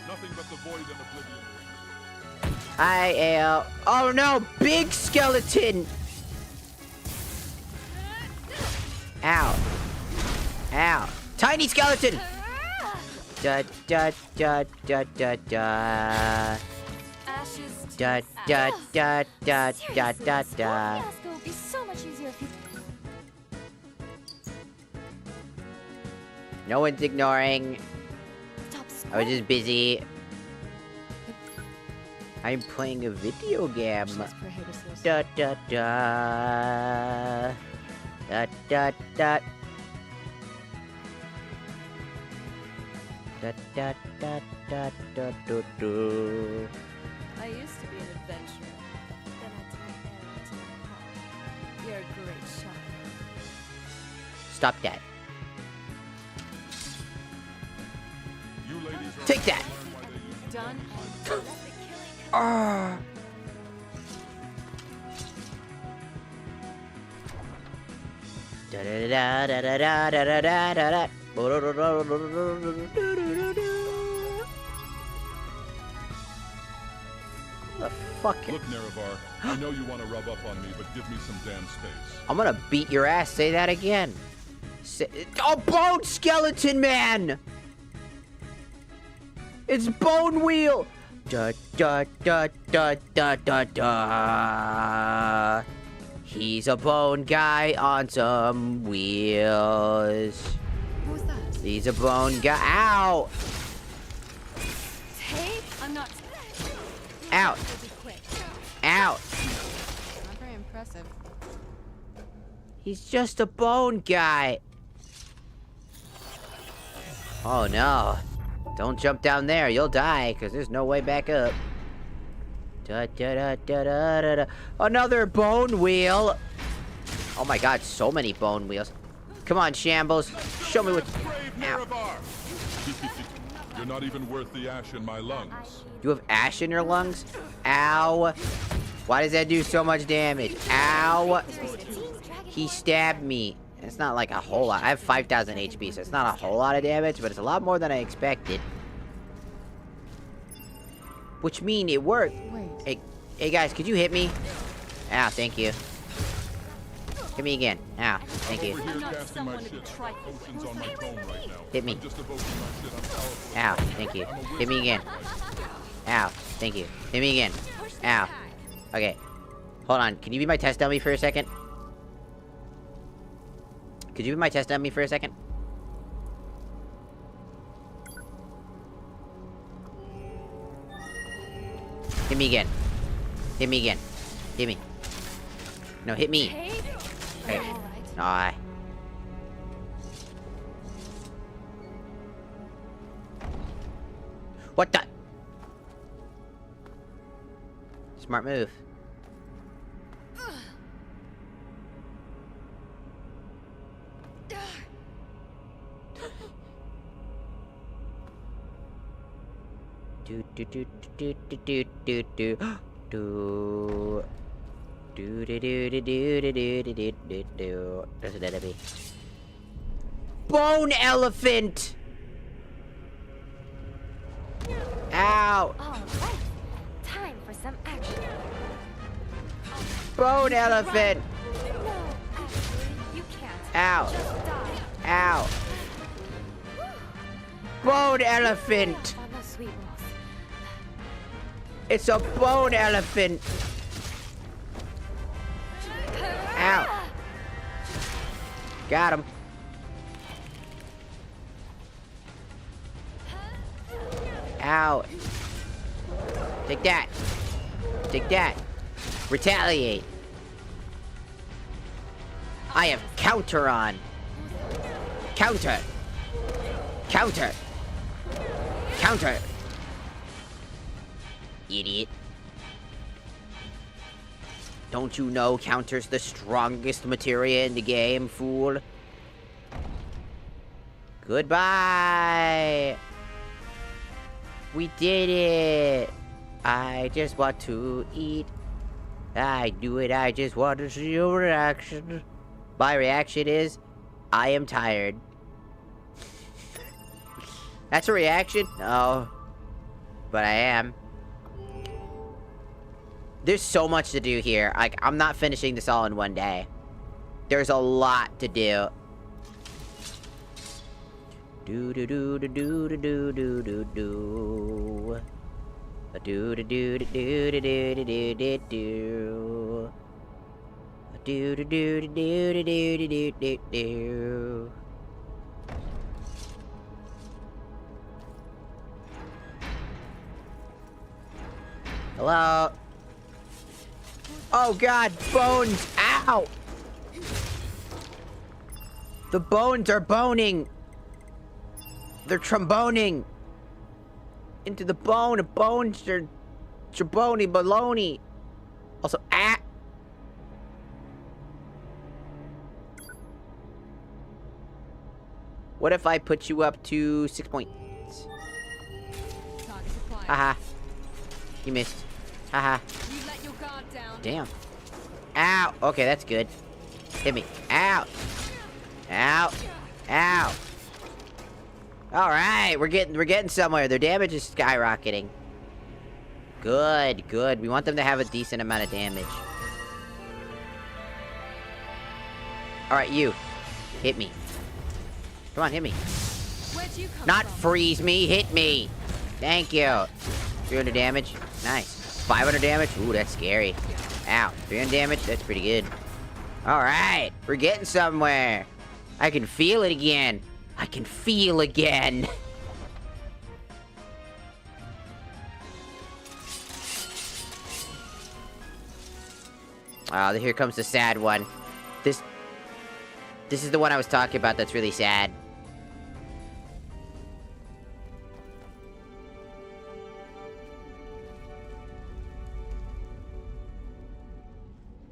Nothing but the void and oblivion.
Oh no, big skeleton! Ow. Ow. Tiny skeleton! Da da da da da da. Da da da da da da da.
It would be so much easier if you...
No one's ignoring. I was just busy. I'm playing a video game. Da da da. Da da da. Da da da da da da da.
I used to be an adventurer. Then I turned arrow into my heart. You're a great shot.
Stop that.
You ladies are...
Take that.
Done.
Ah. Da da da da da da da da da da. The fuck?
Look, Nerevar, I know you want to rub up on me, but give me some damn space.
I'm gonna beat your ass. Say that again. Oh, Bone Skeleton Man! It's Bone Wheel! Da da da da da da da. He's a bone guy on some wheels.
What was that?
He's a bone guy. Ow!
Hey, I'm not...
Out! Out!
Not very impressive.
He's just a bone guy. Oh no. Don't jump down there, you'll die, because there's no way back up. Da, da, da, da, da, da, da. Another bone wheel. Oh my god, so many bone wheels. Come on, Shambles. Show me what... Ow.
You're not even worth the ash in my lungs.
You have ash in your lungs? Ow. Why does that do so much damage? Ow. He stabbed me.
It's not like a whole lot. I have 5,000 HP, so it's not a whole lot of damage, but it's a lot more than I expected. Which mean it worked.
Wait.
Hey guys, could you hit me? Ow, thank you. Hit me again. Ow, thank you. Hit me. Ow, thank you. Hit me again. Ow, thank you. Hit me again. Ow. Okay. Hold on, can you be my test dummy for a second? Could you be my test dummy for a second? Hit me again. Hit me again. Hit me. No, hit me. Okay. Aye. What the? Smart move. Do do do do do do do do do do do do do do do do do do. There's an enemy. Bone elephant. Ow!
All right, time for some action.
Bone elephant.
No, actually, you can't.
Ow!
Just die.
Ow! Bone elephant.
On those sweet rolls.
It's a bone elephant. Ow! Got him. Ow. Take that. Take that. Retaliate. I have counter on. Counter. Counter. Counter. Idiot. Don't you know counter's the strongest materia in the game, fool? Goodbye. We did it! I just want to eat. I do it, I just want to see your reaction. My reaction is, I am tired. That's a reaction? No. But I am. There's so much to do here. I'm not finishing this all in one day. There's a lot to do. Do do do do do do do do do. Do do do do do do do do do do. Do do do do do do do do do. Hello. Oh God, bones! Ow! The bones are boning. They're tromboning into the bone. The bones are tromboni baloney. Also, ah. What if I put you up to 6 points? Haha. You missed. Haha.
You let your guard down.
Damn. Ow. Okay, that's good. Hit me. Ow. Ow. Ow. All right, we're getting somewhere. Their damage is skyrocketing. Good, good. We want them to have a decent amount of damage. All right, you. Hit me. Come on, hit me.
Where'd you come
Not
from?
freeze me, hit me. Thank you. 300 damage. Nice. 500 damage. Ooh, that's scary. Ow. 300 damage. That's pretty good. All right, we're getting somewhere. I can feel it again. I can feel again. Oh, here comes the sad one. This is the one I was talking about that's really sad.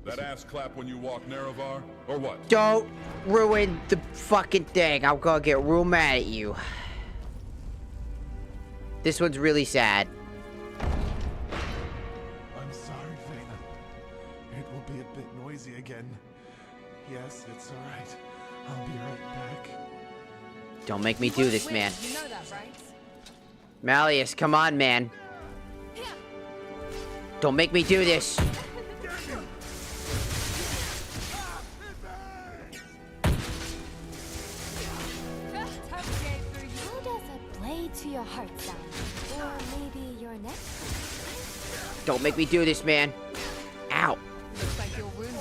That ass clap when you walk, Nerevar, or what?
Don't ruin the fucking thing. I'm gonna get real mad at you. This one's really sad.
I'm sorry, Vena. It will be a bit noisy again. Yes, it's alright.
I'll be right back.
Don't make me do this, man.
You know that, right?
Malleus, come on, man. Don't make me do this.
How does a blade to your heart sound? Or maybe your neck?
Don't make me do this, man. Ow.
Looks like you're wounded.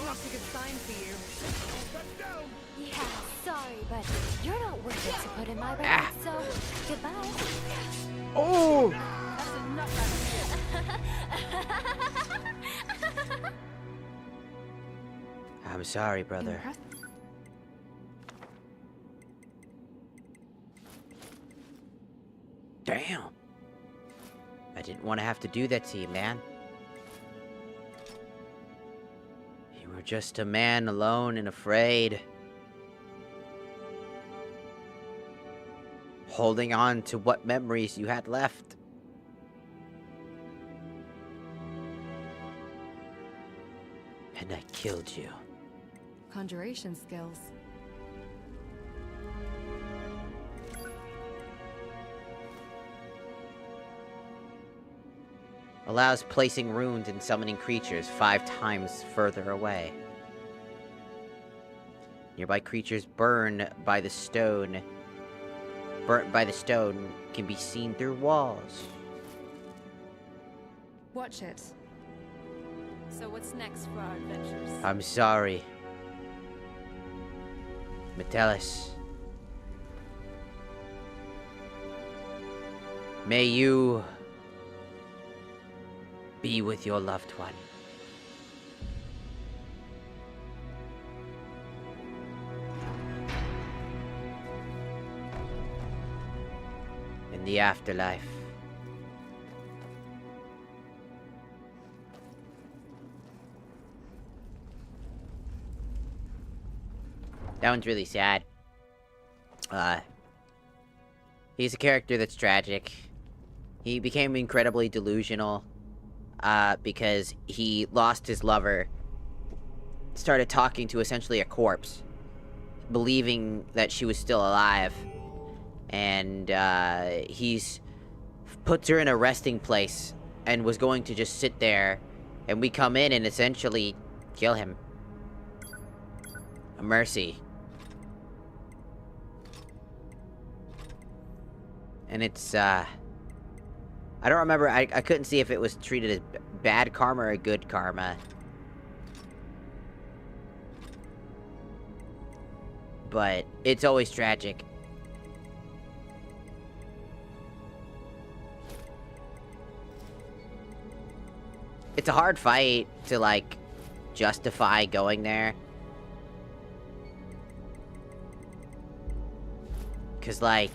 Not a good sign for you.
Yeah, sorry, but you're not worth it to put in my bag, so goodbye.
Oh!
That's a nut
I'm sorry, brother. Damn. I didn't want to have to do that to you, man. You were just a man alone and afraid. Holding on to what memories you had left. And I killed you.
Conjuration skills.
Allows placing runes and summoning creatures 5 times further away. Nearby creatures burnt by the stone can be seen through walls.
Watch it.
So what's next for our adventures?
I'm sorry. Metellus. May you be with your loved one. In the afterlife. That one's really sad. He's a character that's tragic. He became incredibly delusional, because he lost his lover, started talking to essentially a corpse, believing that she was still alive, and, he's puts her in a resting place, and was going to just sit there, and we come in and essentially kill him. A mercy. And it's, I don't remember, I couldn't see if it was treated as bad karma or good karma. But it's always tragic. It's a hard fight to, like, justify going there. 'Cause, like,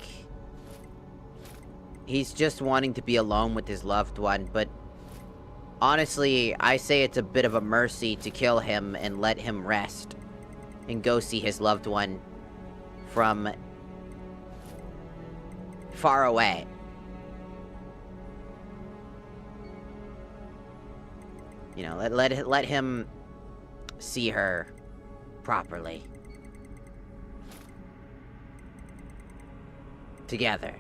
he's just wanting to be alone with his loved one, but honestly, I say it's a bit of a mercy to kill him and let him rest and go see his loved one from far away. You know, let him see her properly. Together.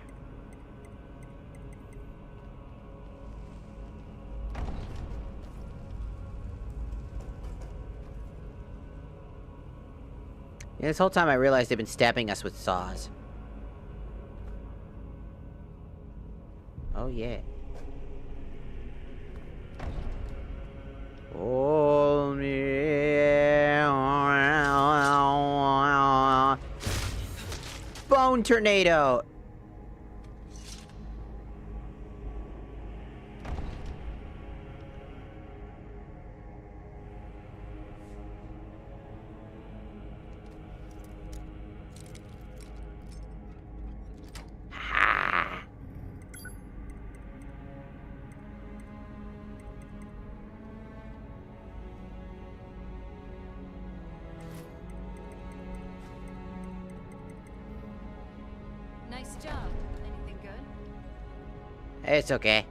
Yeah, this whole time I realized they've been stabbing us with saws. Oh, yeah. Oh, yeah. Bone tornado!
Nice job. Anything good?
It's okay.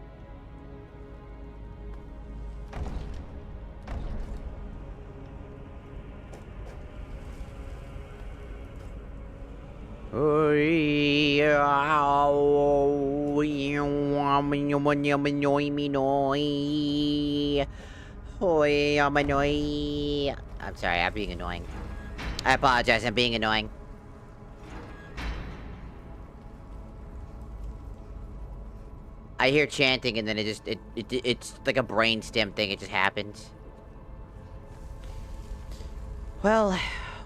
I'm sorry, I'm being annoying. I apologize, I'm being annoying. I hear chanting and then it's like a brainstem thing, it just happens. Well,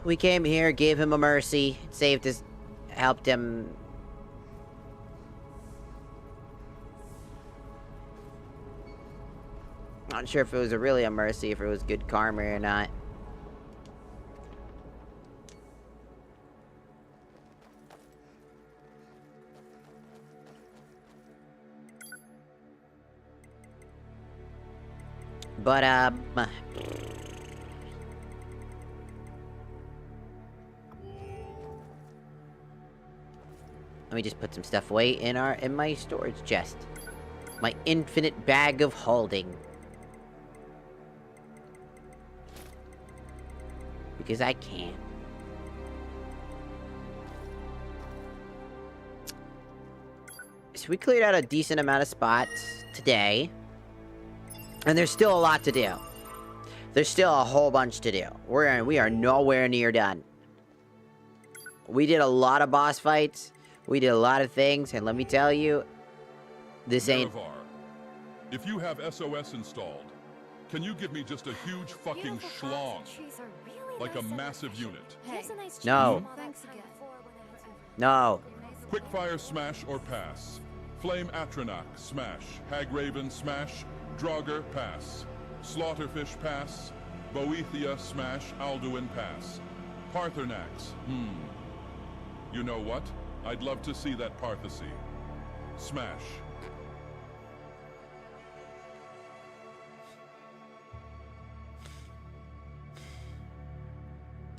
we came here, gave him a mercy, saved us, helped him. Not sure if it was really a mercy, if it was good karma or not. But, let me just put some stuff away in my storage chest. My infinite bag of holding. Because I can. So we cleared out a decent amount of spots today. And there's still a lot to do. There's still a whole bunch to do. We are nowhere near done. We did a lot of boss fights. We did a lot of things, and let me tell you, this ain't...
Nerevar, if you have SOS installed, can you give me just a huge fucking schlong? Like a massive unit.
No. No.
Quickfire smash or pass. Flame Atronach smash. Hagraven smash. Draugr pass. Slaughterfish pass. Boethia smash. Alduin pass. Parthenax, You know what? I'd love to see that Parthasy. Smash.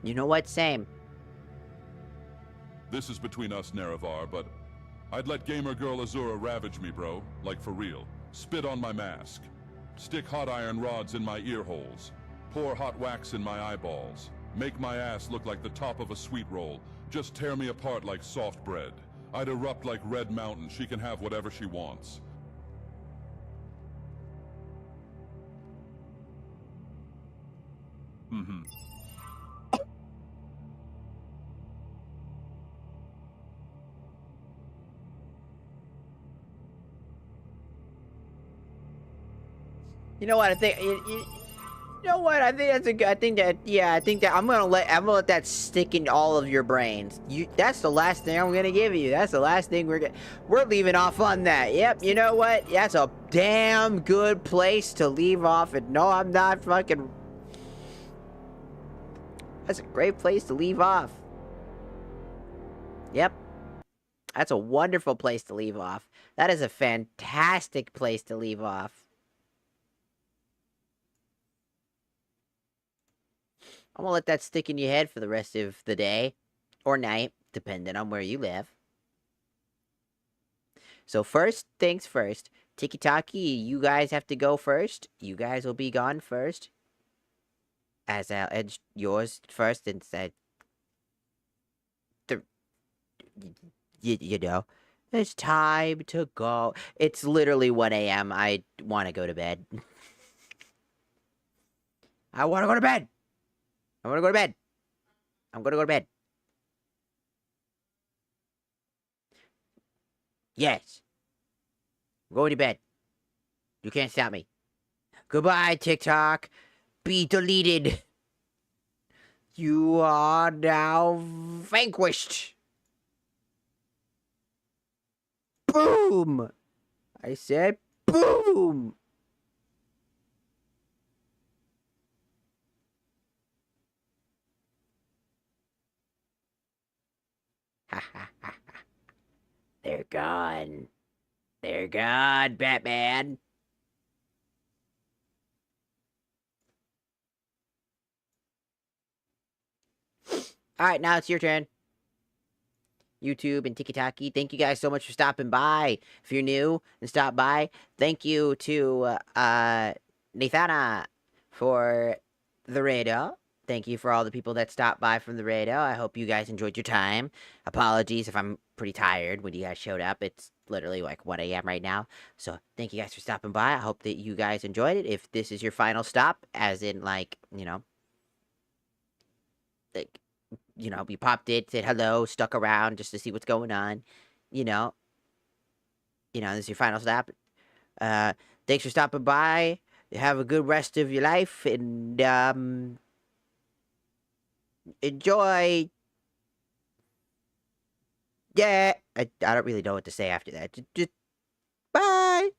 You know what? Same.
This is between us, Nerevar, but I'd let gamer girl Azura ravage me, bro. Like for real. Spit on my mask. Stick hot iron rods in my ear holes. Pour hot wax in my eyeballs. Make my ass look like the top of a sweet roll. Just tear me apart like soft bread. I'd erupt like Red Mountain. She can have whatever she wants.
You know what? I think you know what? I think that's a good. I think that I'm gonna let that stick in all of your brains. That's the last thing I'm gonna give you. That's the last thing we're leaving off on that. Yep. You know what? That's a damn good place to leave off. And no, I'm not fucking. That's a great place to leave off. Yep. That's a wonderful place to leave off. That is a fantastic place to leave off. I'm gonna let that stick in your head for the rest of the day. Or night, depending on where you live. So first things first. Tiki-Taki, you guys have to go first. You guys will be gone first. As I'll edge yours first and said... You know. It's time to go. It's literally 1 a.m. I want to go to bed. I want to go to bed! I want to go to bed. I'm going to go to bed. Yes. I'm going to bed. You can't stop me. Goodbye, TikTok. Be deleted. You are now vanquished. Boom. I said boom. They're gone. They're gone, Batman. Alright, now it's your turn. YouTube and Tiki-Taki, thank you guys so much for stopping by. If you're new and stop by, thank you to Nathana for the radio.
thank you for all the people that stopped by from the radio. I hope you guys enjoyed your time. Apologies if I'm pretty tired when you guys showed up. It's literally like 1 a.m. right now. So thank you guys for stopping by. I hope that you guys enjoyed it. If this is your final stop, as in like, you know, like, you know, you popped in, said hello, stuck around just to see what's going on, you know, this is your final stop. Thanks for stopping by. Have a good rest of your life, and enjoy. Yeah, I don't really know what to say after that. Just bye.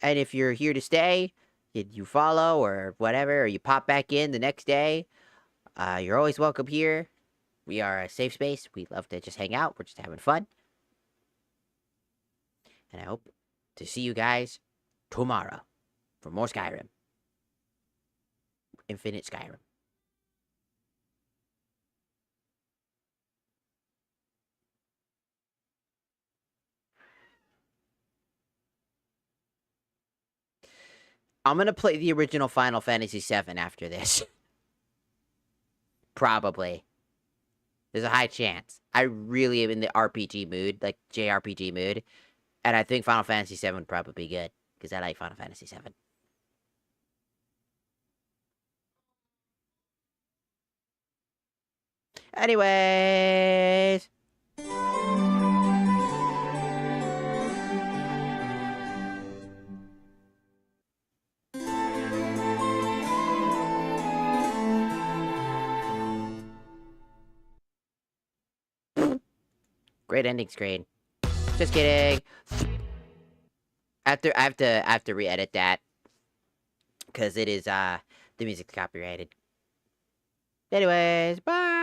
And if you're here to stay, you follow or whatever, or you pop back in the next day, you're always welcome here. We are a safe space. We love to just hang out. We're just having fun. And I hope to see you guys tomorrow for more Skyrim. Infinite Skyrim. I'm gonna play the original Final Fantasy VII after this. Probably. There's a high chance. I really am in the RPG mood, like JRPG mood. And I think Final Fantasy VII would probably be good, because I like Final Fantasy VII. Anyways. Great ending screen. Just kidding. I have to re-edit that. Because it is, the music's copyrighted. Anyways, bye!